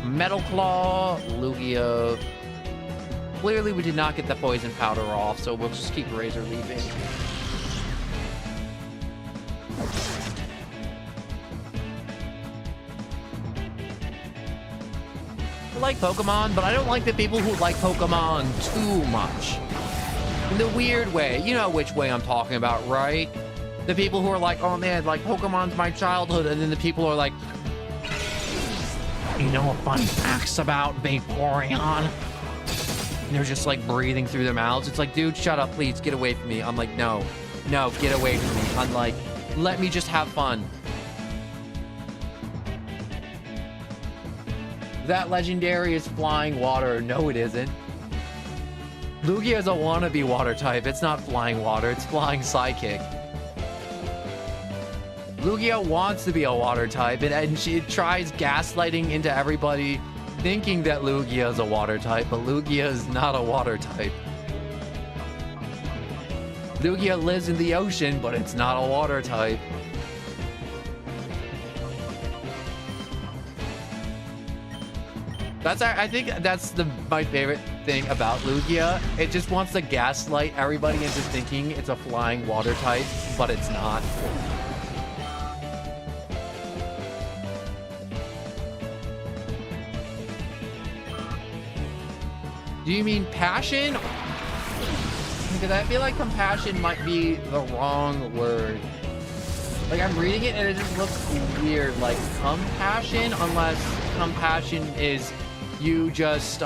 Metal Claw, Lugia. Clearly we did not get the Poison Powder off, so we'll just keep Razor Leafing. I like Pokemon, but I don't like the people who like Pokemon too much. In the weird way. You know which way I'm talking about, right? The people who are like, oh man, like, Pokemon's my childhood, and then the people who are like, you know, fun facts about Vaporeon. And they're just, like, breathing through their mouths. It's like, dude, shut up, please, get away from me. I'm like, no. No, get away from me. I'm like, let me just have fun. That legendary is flying water. No, it isn't. Lugia is a wannabe water type. It's not flying water. It's flying psychic. Lugia wants to be a water type, and she tries gaslighting into everybody thinking that Lugia is a water type, but Lugia is not a water type. Lugia lives in the ocean, but it's not a water type. I think that's my favorite thing about Lugia. It just wants to gaslight everybody into thinking it's a flying water type, but it's not. Do you mean passion? Because I feel like compassion might be the wrong word. Like, I'm reading it and it just looks weird. Like, compassion, unless compassion is you just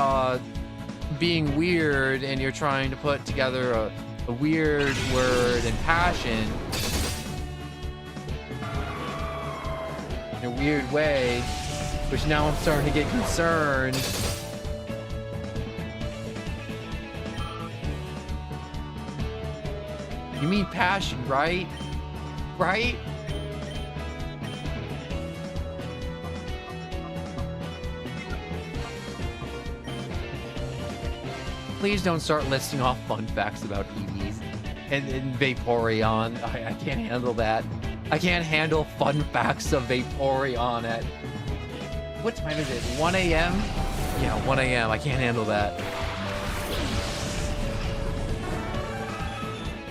being weird and you're trying to put together a weird word and passion in a weird way, which now I'm starting to get concerned. You mean passion, right? Right? Please don't start listing off fun facts about EVs and Vaporeon. I can't handle that. I can't handle fun facts of Vaporeon at... What time is it? 1 a.m.? Yeah, 1 a.m. I can't handle that.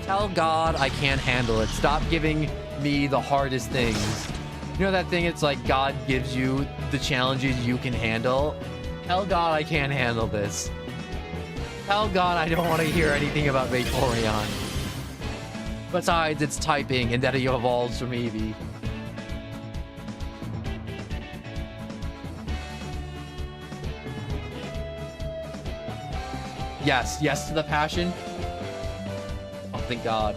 Tell God I can't handle it. Stop giving me the hardest things. You know that thing, it's like God gives you the challenges you can handle? Tell God I can't handle this. Tell God I don't want to hear anything about Vaporeon. Besides, it's typing and that he evolves from Eevee. Yes, yes to the passion. Oh, thank God.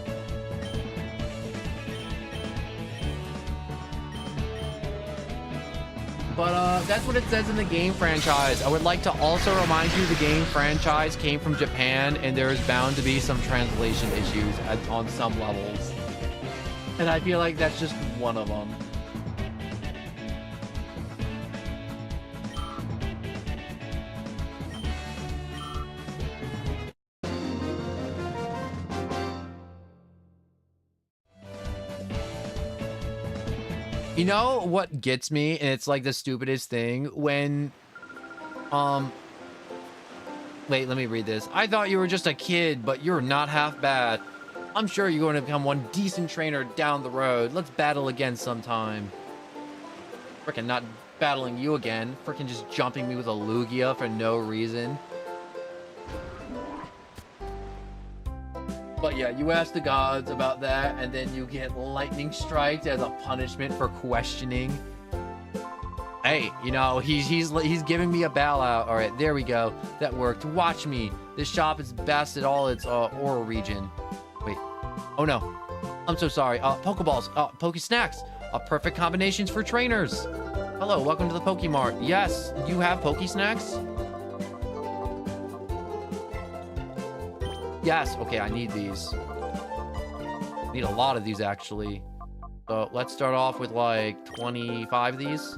But that's what it says in the game franchise. I would like to also remind you the game franchise came from Japan and there's bound to be some translation issues on some levels. And I feel like that's just one of them. You know what gets me, and it's like the stupidest thing, when, wait, let me read this. I thought you were just a kid, but you're not half bad. I'm sure you're going to become one decent trainer down the road. Let's battle again sometime. Frickin' not battling you again. Frickin' just jumping me with a Lugia for no reason. But yeah, you ask the gods about that, and then you get lightning striked as a punishment for questioning. Hey, you know, he's giving me a bailout. All right, there we go. That worked. Watch me. This shop is best at all its aura region. Wait. Oh no. I'm so sorry. Pokeballs. Poke Snacks. Perfect combinations for trainers. Hello, welcome to the Pokemart. Yes, you have Poke Snacks? Yes, okay, I need these. I need a lot of these, actually. So let's start off with like 25 of these.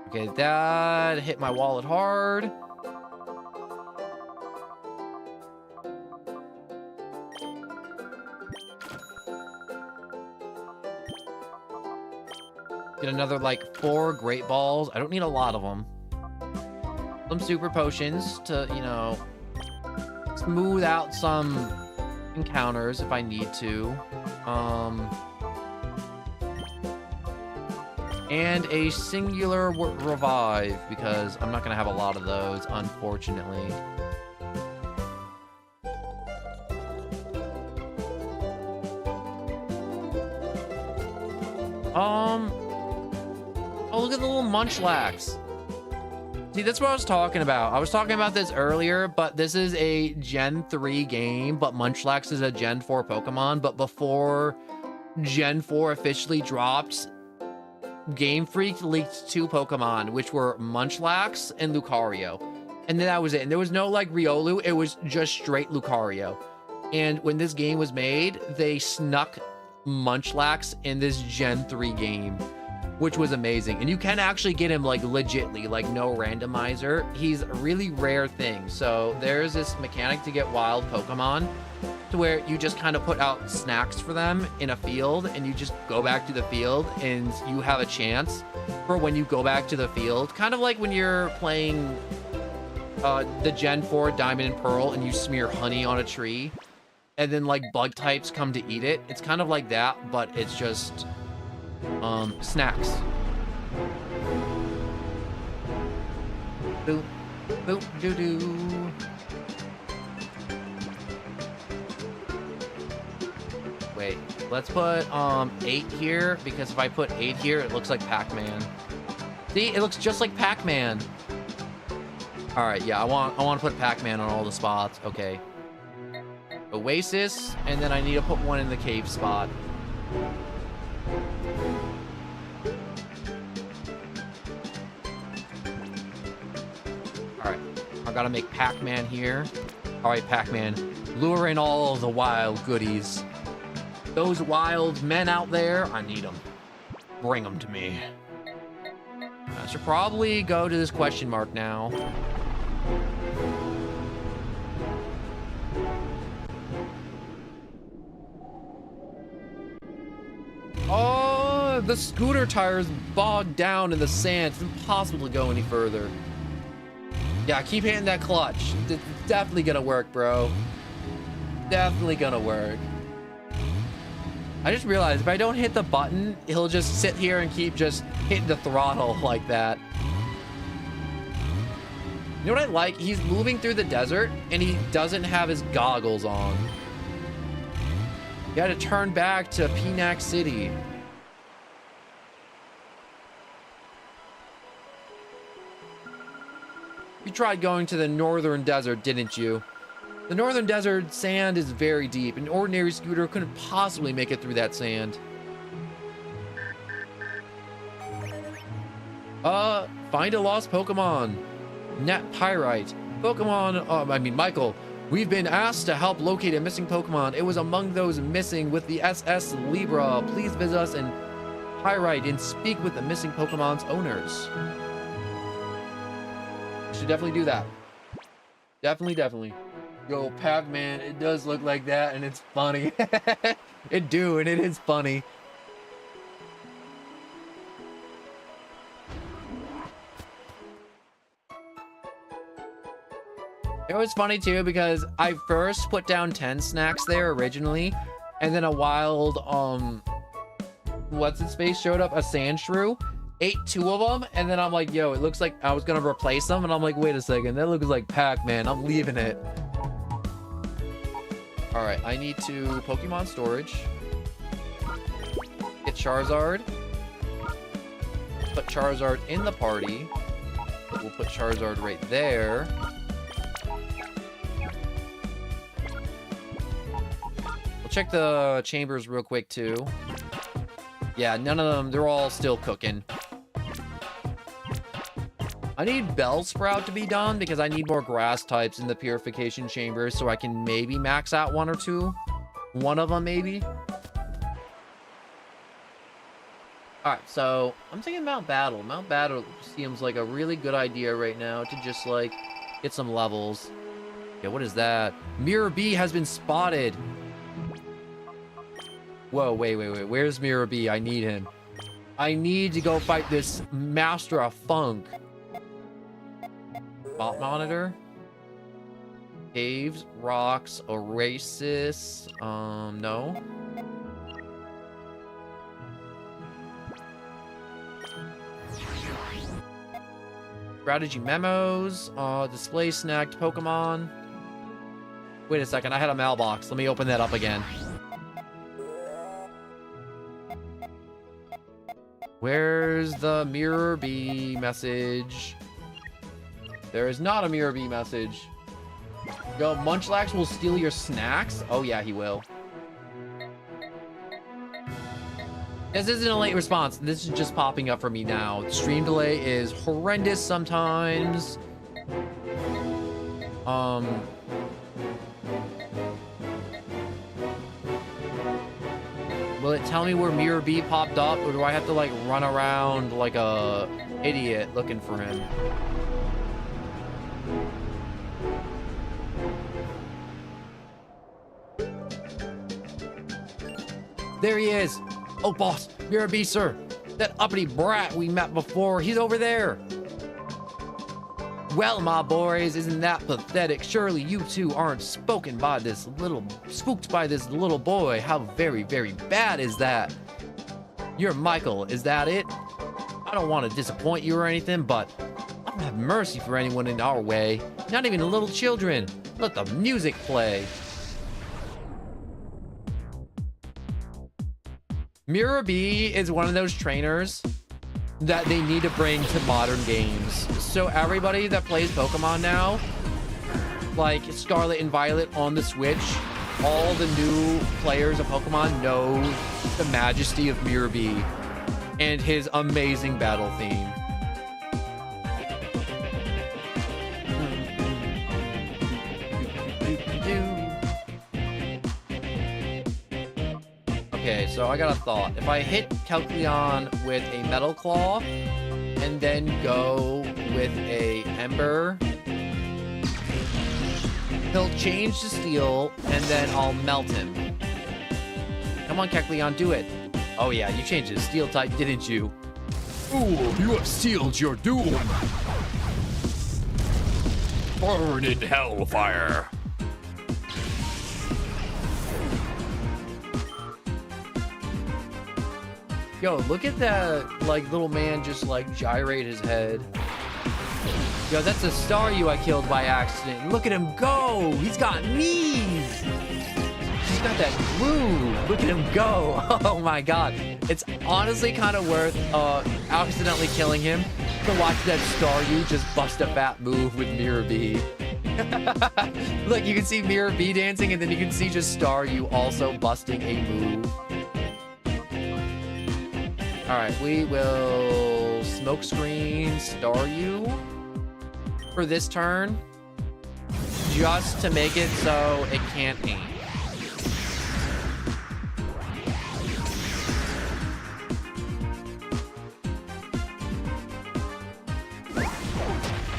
Okay, that hit my wallet hard. Get another like 4 Great Balls. I don't need a lot of them. Some Super Potions to, you know, smooth out some encounters if I need to. And a singular revive, because I'm not gonna have a lot of those, unfortunately. Oh, look at the little Munchlax. See, that's what I was talking about. I was talking about this earlier, but this is a Gen 3 game, but Munchlax is a Gen 4 Pokemon. But before Gen 4 officially dropped, Game Freak leaked 2 Pokemon, which were Munchlax and Lucario. And then that was it. And there was no, like, Riolu. It was just straight Lucario. And when this game was made, they snuck Munchlax in this Gen 3 game, which was amazing. And you can actually get him, like, legitly, like, no randomizer. He's a really rare thing. So there's this mechanic to get wild Pokemon to where you just kind of put out snacks for them in a field, and you just go back to the field, and you have a chance for when you go back to the field. Kind of like when you're playing the Gen 4 Diamond and Pearl, and you smear honey on a tree, and then, like, bug types come to eat it. It's kind of like that, but it's just snacks. Boop, boop, doo doo. Wait, let's put 8 here, because if I put 8 here, it looks like Pac-Man. See, it looks just like Pac-Man. All right, yeah, I want to put Pac-Man on all the spots. Okay. Oasis, and then I need to put one in the cave spot. All right, I gotta make Pac-Man here. All right, Pac-Man, lure in all of the wild goodies. Those wild men out there, I need them. Bring them to me. I should probably go to this question mark now. Oh, the scooter tire's bogged down in the sand. It's impossible to go any further. Yeah, keep hitting that clutch. It's definitely gonna work, bro. Definitely gonna work. I just realized if I don't hit the button, he'll just sit here and keep just hitting the throttle like that. You know what I like? He's moving through the desert, and he doesn't have his goggles on. You gotta turn back to Peanac City. You tried going to the northern desert, didn't you? The northern desert sand is very deep. An ordinary scooter couldn't possibly make it through that sand. Find a lost Pokemon. Net Pyrite. Michael. We've been asked to help locate a missing Pokemon. It was among those missing with the SS Libra. Please visit us in Pyrite and speak with the missing Pokemon's owners. Should definitely do that. Definitely. Yo, Pac-Man, it does look like that, and it's funny. It do, and it is funny. It was funny too because I first put down 10 snacks there originally, and then a wild what's its face showed up, a sand shrew, ate 2 of them, and then I'm like, yo, it looks like I was gonna replace them, and I'm like, wait a second, that looks like Pac-Man, I'm leaving it. All right, I need to Pokemon storage, get Charizard, put Charizard in the party, we'll put Charizard right there. Check the chambers real quick too. Yeah, none of them, they're all still cooking. I need Bellsprout to be done because I need more grass types in the purification chambers so I can maybe max out 1 or 2. One of them maybe. Alright, so I'm thinking Mount Battle. Mount Battle seems like a really good idea right now to just like get some levels. Yeah, what is that? Mirror B has been spotted. Whoa, wait. Where's Mirror B? I need him. I need to go fight this Master of Funk. Spot monitor. Caves, rocks, oasis. No. Strategy memos. Display snagged Pokemon. Wait a second, I had a mailbox. Let me open that up again. Where's the Mirror B message? There is not a Mirror B message. Yo, Munchlax will steal your snacks? Oh yeah, he will. This isn't a late response. This is just popping up for me now. Stream delay is horrendous sometimes. Will it tell me where Mirror B popped up, or do I have to like run around like a idiot looking for him? There he is. Oh, boss, Mirror B, sir. That uppity brat we met before, he's over there. Well, my boys, isn't that pathetic? Surely you two aren't spooked by this little boy. How very, very bad is that? You're Michael, is that it? I don't want to disappoint you or anything, but I don't have mercy for anyone in our way. Not even the little children. Let the music play. Mirror B is one of those trainers that they need to bring to modern games. So everybody that plays Pokemon now, like Scarlet and Violet on the Switch, all the new players of Pokemon know the majesty of Mirror B and his amazing battle theme. Okay, so I got a thought. If I hit Kecleon with a Metal Claw and then go with a Ember, he'll change to Steel and then I'll melt him. Come on, Kecleon, do it. Oh yeah, you changed it to Steel type, didn't you? Ooh, you have sealed your doom. Burn in hellfire. Yo, look at that, like, little man just, like, gyrate his head. Yo, that's a Staryu I killed by accident. Look at him go! He's got knees! He's got that groove! Look at him go! Oh my god. It's honestly kind of worth accidentally killing him to watch that Staryu just bust a fat move with Mirror B. Look, you can see Mirror B dancing, and then you can see just Staryu also busting a move. Alright, we will Smokescreen Staryu for this turn, just to make it so it can't aim.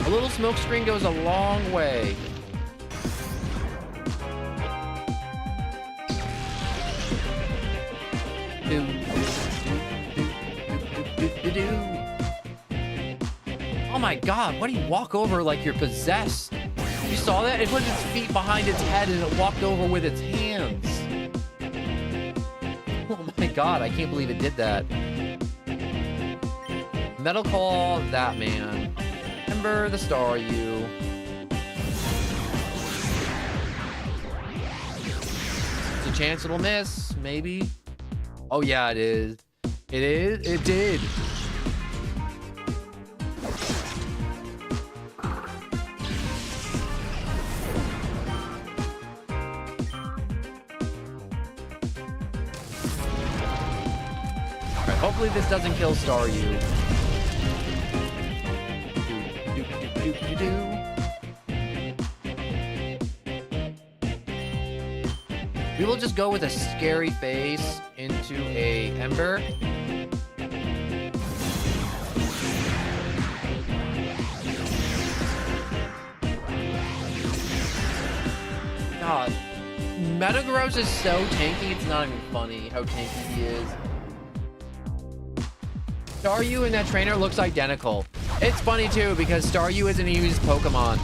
A little Smokescreen goes a long way. Oh my god, why do you walk over like you're possessed? You saw that? It put its feet behind its head and it walked over with its hands. Oh my god, I can't believe it did that. Metal Claw, that man. Ember, the Staryu. There's a chance it'll miss, maybe. Oh yeah, it is. It is? It did. Alright, hopefully this doesn't kill Staryu. We will just go with a scary face into a Ember. God, Metagross is so tanky, it's not even funny how tanky he is. Staryu and that trainer looks identical. It's funny too, because Staryu isn't even his Pokemon.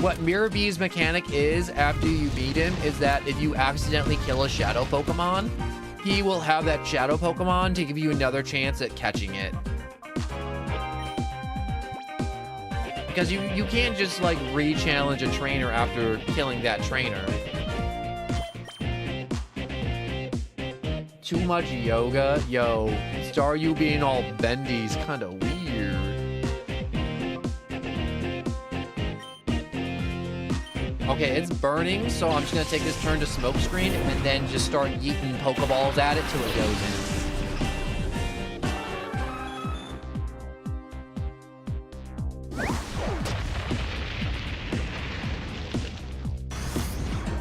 What Mirror B's mechanic is after you beat him is that if you accidentally kill a Shadow Pokemon, he will have that Shadow Pokemon to give you another chance at catching it. Because you can't just like re-challenge a trainer after killing that trainer. Too much yoga? Yo, Staryu being all bendy is kind of weird. Okay, it's burning, so I'm just gonna take this turn to smoke screen and then just start yeeting Pokeballs at it till it goes in.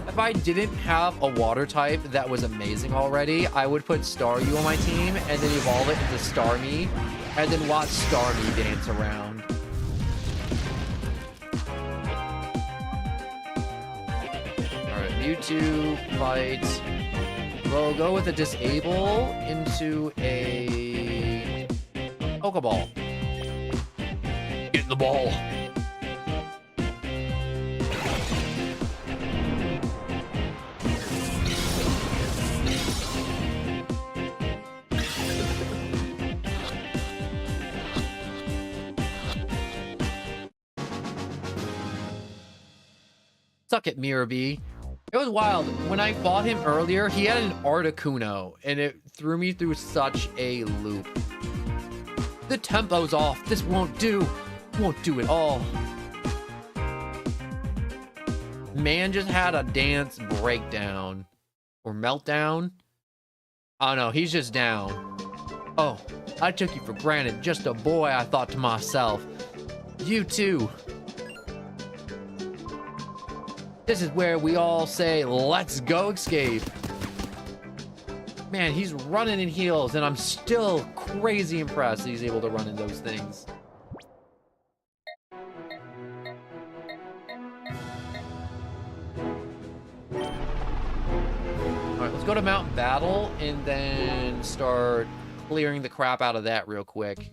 If I didn't have a water type that was amazing already, I would put Staryu on my team and then evolve it into Starmie and then watch Starmie dance around. Alright, Mewtwo fight. We'll go with a Disable into a Pokeball. Get the ball. Suck it, Mirabee. It was wild. When I fought him earlier, he had an Articuno, and it threw me through such a loop. The tempo's off. This won't do. Won't do at all. Man just had a dance breakdown. Or meltdown. Oh no, he's just down. Oh, I took you for granted. Just a boy, I thought to myself. You too. This is where we all say, let's go escape. Man, he's running in heels, and I'm still crazy impressed that he's able to run in those things. Alright, let's go to Mountain Battle, and then start clearing the crap out of that real quick.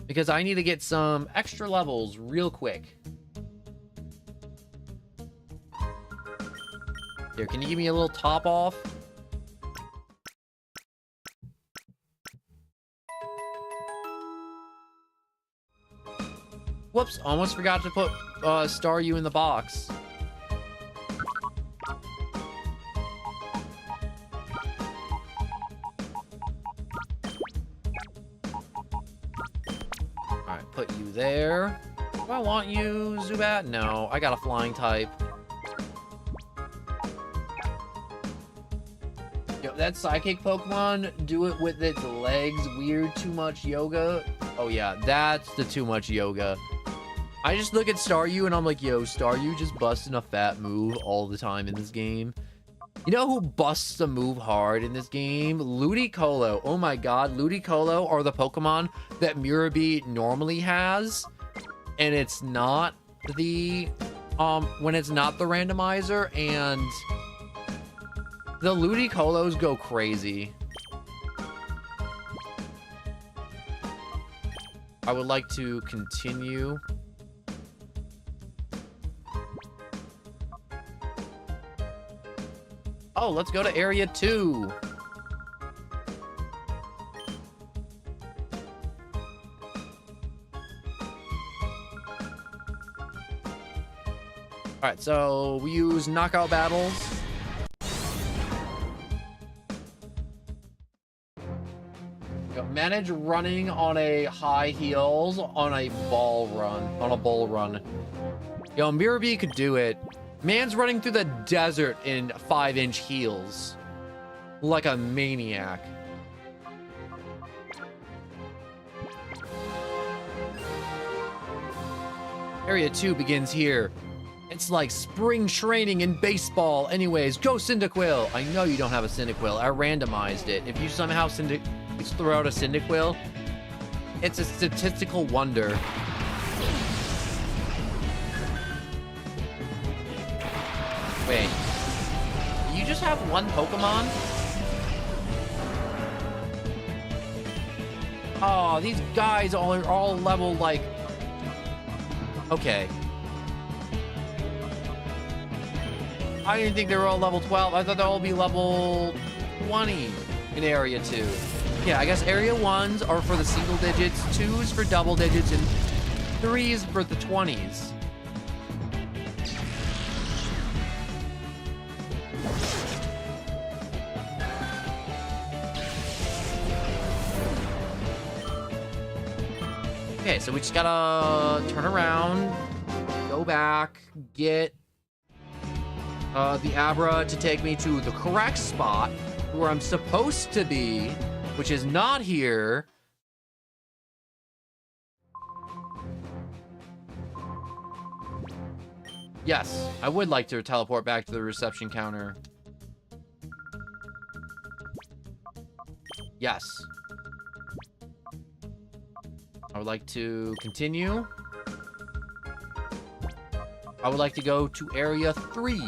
Because I need to get some extra levels real quick. Here, can you give me a little top off? Whoops, almost forgot to put Staryu in the box. Alright, put you there. Do I want you, Zubat? No, I got a flying type. Yo, that Psychic Pokemon, do it with its legs, weird, too much yoga. Oh yeah, that's the too much yoga. I just look at Staryu and I'm like, yo, Staryu just busting a fat move all the time in this game. You know who busts a move hard in this game? Ludicolo. Oh my god, Ludicolo are the Pokemon that Mirabee normally has. And it's not the, when it's not the randomizer, and the Ludicolos go crazy. I would like to continue. Oh, let's go to Area 2. Alright, so we use knockout battles. Manage running on a high heels on a bull run. Yo, Mirabee could do it. Man's running through the desert in 5-inch heels. Like a maniac. Area 2 begins here. It's like spring training in baseball. Anyways, go Cyndaquil. I know you don't have a Cyndaquil. I randomized it. If you somehow throw out a Cyndaquil, it's a statistical wonder. Wait, you just have one Pokemon? Oh, these guys are all level, like... Okay. I didn't think they were all level 12. I thought they'd all be level 20 in Area 2. Yeah, I guess Area 1s are for the single digits, 2s for double digits, and 3s for the 20s. Okay, so we just gotta turn around, go back, get the Abra to take me to the correct spot where I'm supposed to be, which is not here. Yes, I would like to teleport back to the reception counter. Yes. I would like to continue. I would like to go to area 3.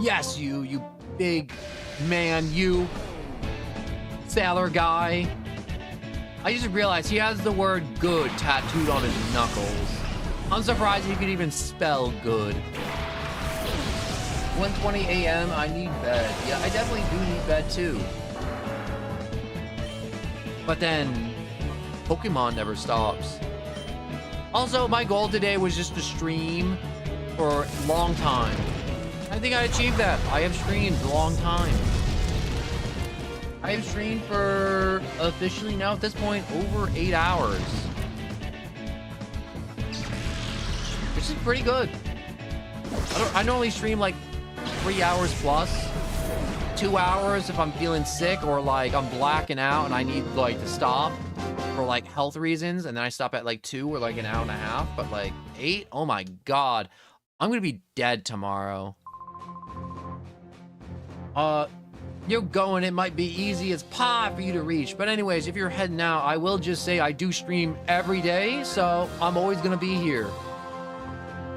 Yes, you big man, you sailor guy. I just realized he has the word good tattooed on his knuckles. I'm surprised he could even spell good. 1:20 a.m. I need bed. Yeah, I definitely do need bed too. But then, Pokemon never stops. Also, my goal today was just to stream for a long time. I think I achieved that. I have streamed a long time. I have streamed for officially now at this point over 8 hours. Which is pretty good. I normally stream like 3 hours plus. 2 hours if I'm feeling sick or like I'm blacking out and I need like to stop for like health reasons, and then I stop at like 2 or like an hour and a half. But like 8, oh my god. I'm gonna be dead tomorrow. You're going, it might be easy as pie for you to reach. But anyways, if you're heading out, I will just say I do stream every day, so I'm always gonna be here.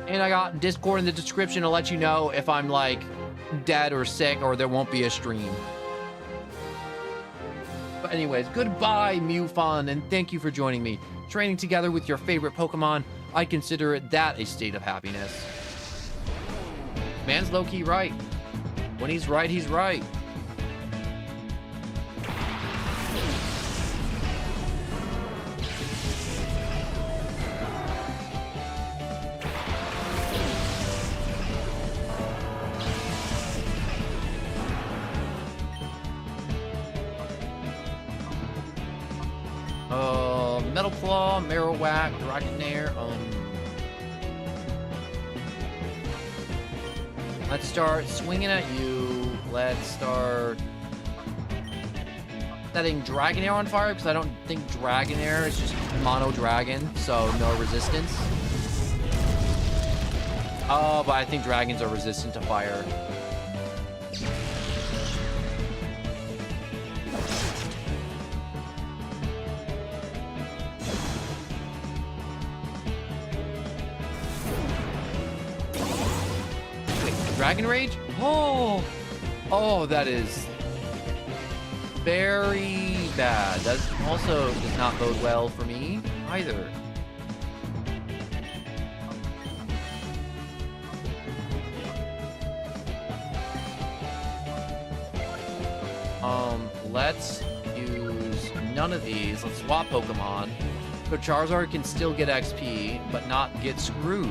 And I got Discord in the description to let you know if I'm like dead or sick or there won't be a stream. But anyways, goodbye, MewFun, and thank you for joining me. Training together with your favorite Pokemon, I consider it that a state of happiness. Man's low-key right. When he's right, he's right. Metal Claw, Marowak, Dragonair, let's start swinging at you. Let's start setting Dragonair on fire, because I don't think Dragonair is just mono dragon, so no resistance. Oh, but I think dragons are resistant to fire. Dragon Rage? Oh, that is very bad. That also does not bode well for me either. Let's use none of these. Let's swap Pokemon. So Charizard can still get XP, but not get screwed.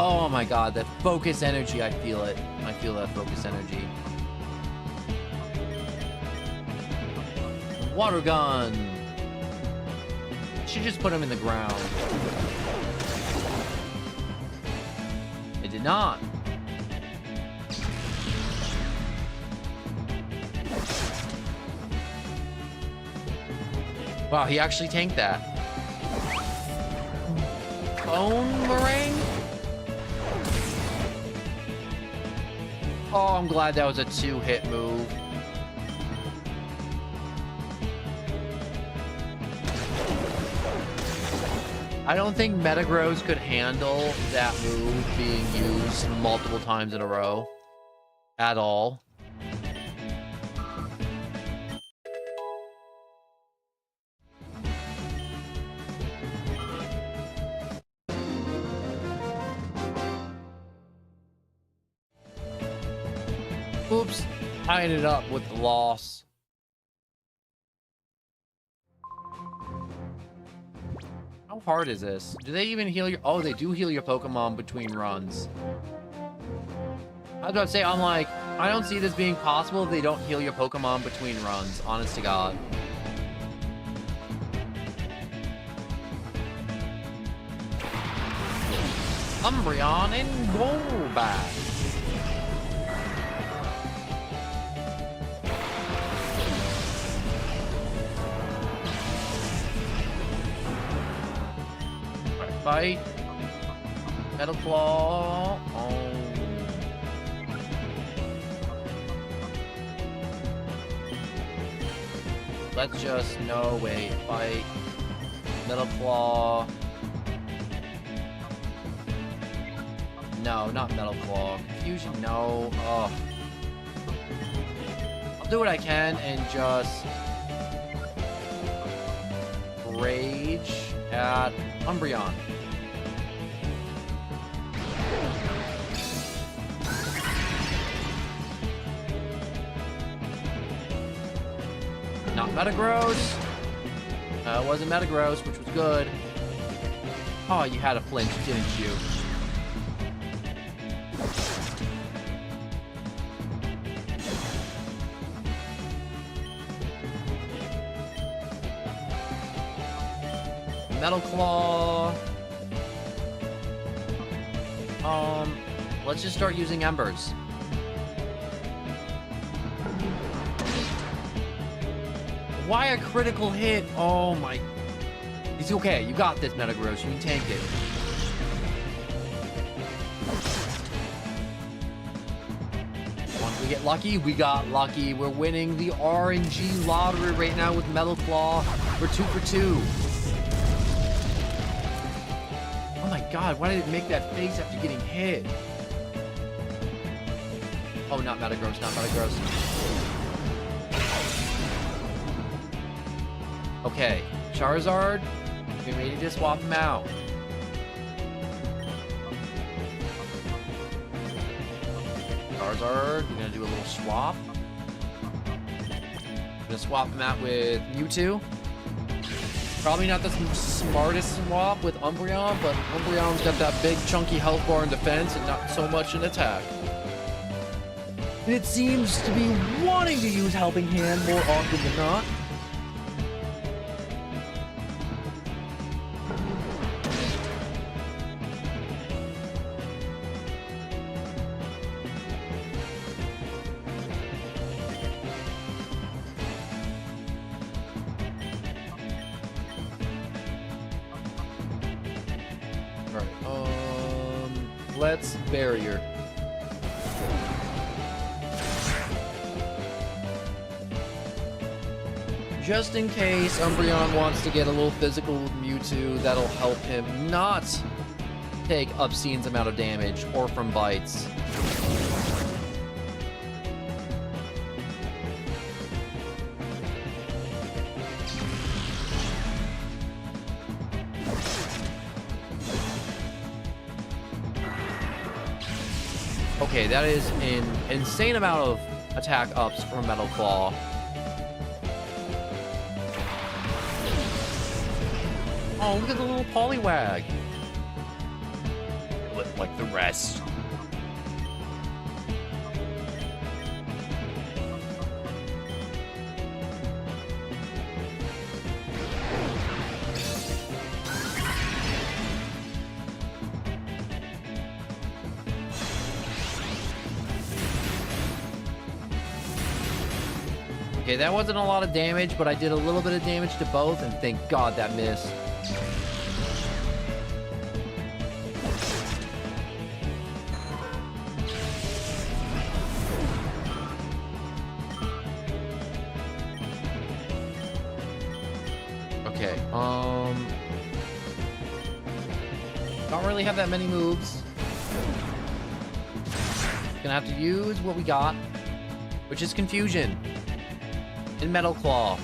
Oh my god, that focus energy, I feel it. I feel that focus energy. Water gun! Should just put him in the ground. It did not. Wow, he actually tanked that. Bone Meringue? Oh, I'm glad that was a 2-hit move. I don't think Metagross could handle that move being used multiple times in a row. At all. Oops. I ended up with the loss. How hard is this? Do they even heal your... Oh, they do heal your Pokemon between runs. I was about to say, I'm like, I don't see this being possible if they don't heal your Pokemon between runs. Honest to God. Umbreon and Golbat. Bite. Metal Claw. Oh. Let's just... No, wait. Bite. Metal Claw. No, not Metal Claw. Confusion, no. Oh. I'll do what I can and just... Rage at Umbreon. Not Metagross. It wasn't Metagross, which was good. Oh, you had a flinch, didn't you? Metal Claw. Let's just start using Embers. Why a critical hit? Oh my... It's okay. You got this, Metagross. You can tank it. Once we get lucky, we got lucky. We're winning the RNG lottery right now with Metal Claw. We're 2 for 2. Oh my god, why did it make that face after getting hit? Oh, not Metagross, not Metagross. Okay, Charizard, we ready to swap him out. Charizard, we're gonna do a little swap. We're gonna swap him out with Mewtwo. Probably not the smartest swap with Umbreon, but Umbreon's got that big chunky health bar in defense and not so much in attack. And it seems to be wanting to use Helping Hand more often than not. Let's barrier. Just in case Umbreon wants to get a little physical with Mewtwo, that'll help him not take obscene amount of damage or from bites. Okay, that is an insane amount of attack ups from Metal Claw. Oh, look at the little Poliwag. Like the rest. Okay, that wasn't a lot of damage, but I did a little bit of damage to both, and thank God that missed. Okay, Don't really have that many moves. Gonna have to use what we got, which is Confusion and Metal Claw.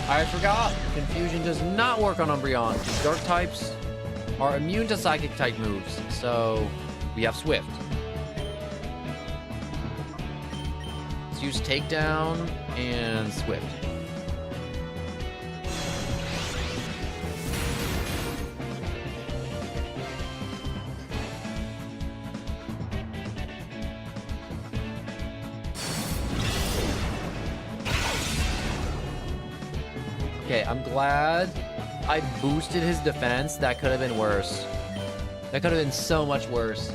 I forgot, Confusion does not work on Umbreon, because Dark types are immune to Psychic type moves, so we have Swift. Let's use Takedown and Swift. Okay, I'm glad I boosted his defense. That could have been worse. That could have been so much worse.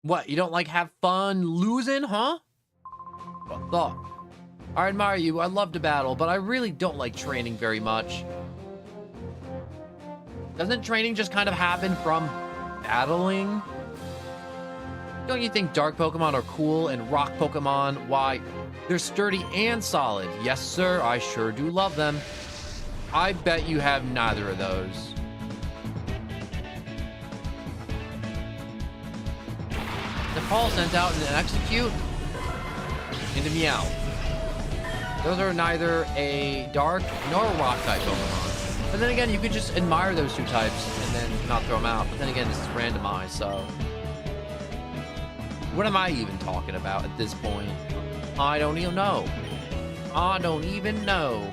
What, you don't like have fun losing, huh? What thought? I admire you, I love to battle, but I really don't like training very much. Doesn't training just kind of happen from battling? Don't you think dark Pokemon are cool and rock Pokemon, why, they're sturdy and solid. Yes, sir, I sure do love them. I bet you have neither of those. Paul sent out an Execute into Meow. Those are neither a dark nor a rock type Pokemon. But then again, you could just admire those two types and then not throw them out. But then again, this is randomized, so... What am I even talking about at this point? I don't even know. I don't even know.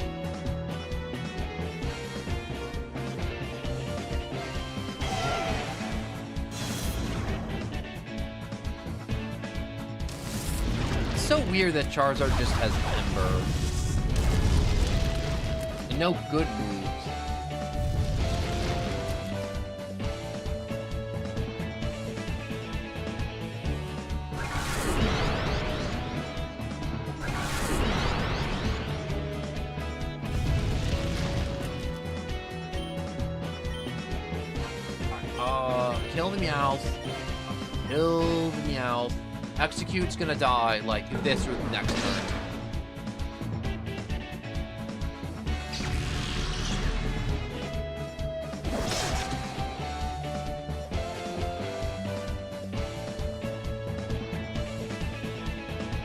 It's so weird that Charizard just has Ember. And no good moves. Kill the Meowth. Kill the Meowth. Execute's gonna die like this or the next turn.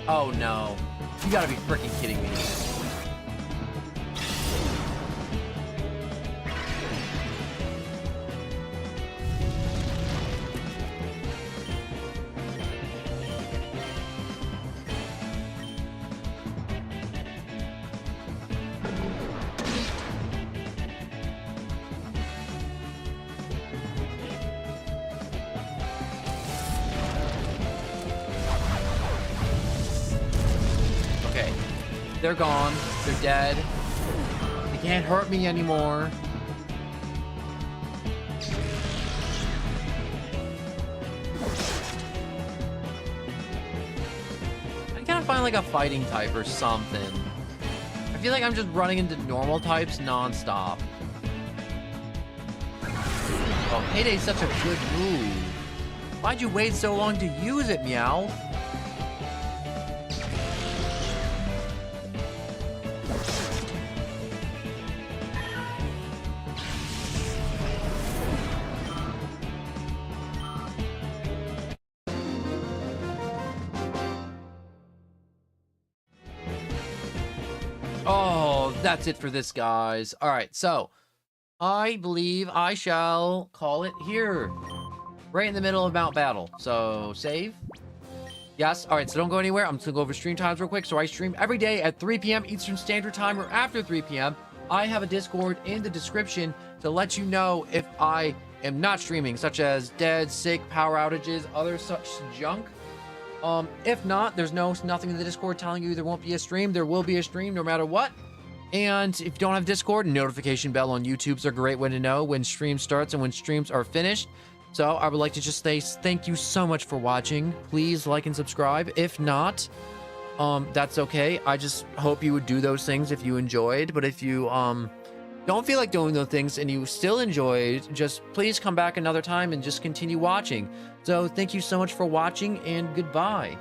Oh no. You gotta be freaking kidding me. They're gone. They're dead. They can't hurt me anymore. I gotta find like a fighting type or something. I feel like I'm just running into normal types non-stop. Oh, Payday's such a good move. Why'd you wait so long to use it, Meow? Oh, that's it for this, guys. All right, so I believe I shall call it here. Right in the middle of Mount Battle. So, save. Yes, all right, so don't go anywhere. I'm just gonna go over stream times real quick. So I stream every day at 3 p.m. Eastern Standard Time or after 3 p.m. I have a Discord in the description to let you know if I am not streaming, such as dead, sick, power outages, other such junk. If not, there's nothing in the Discord telling you there won't be a stream. There will be a stream no matter what. And if you don't have Discord, notification bell on YouTube's a great way to know when stream starts and when streams are finished. So I would like to just say thank you so much for watching. Please like and subscribe. If not, that's okay. I just hope you would do those things if you enjoyed. But if you don't feel like doing those things and you still enjoyed, just please come back another time and just continue watching. So thank you so much for watching, and goodbye.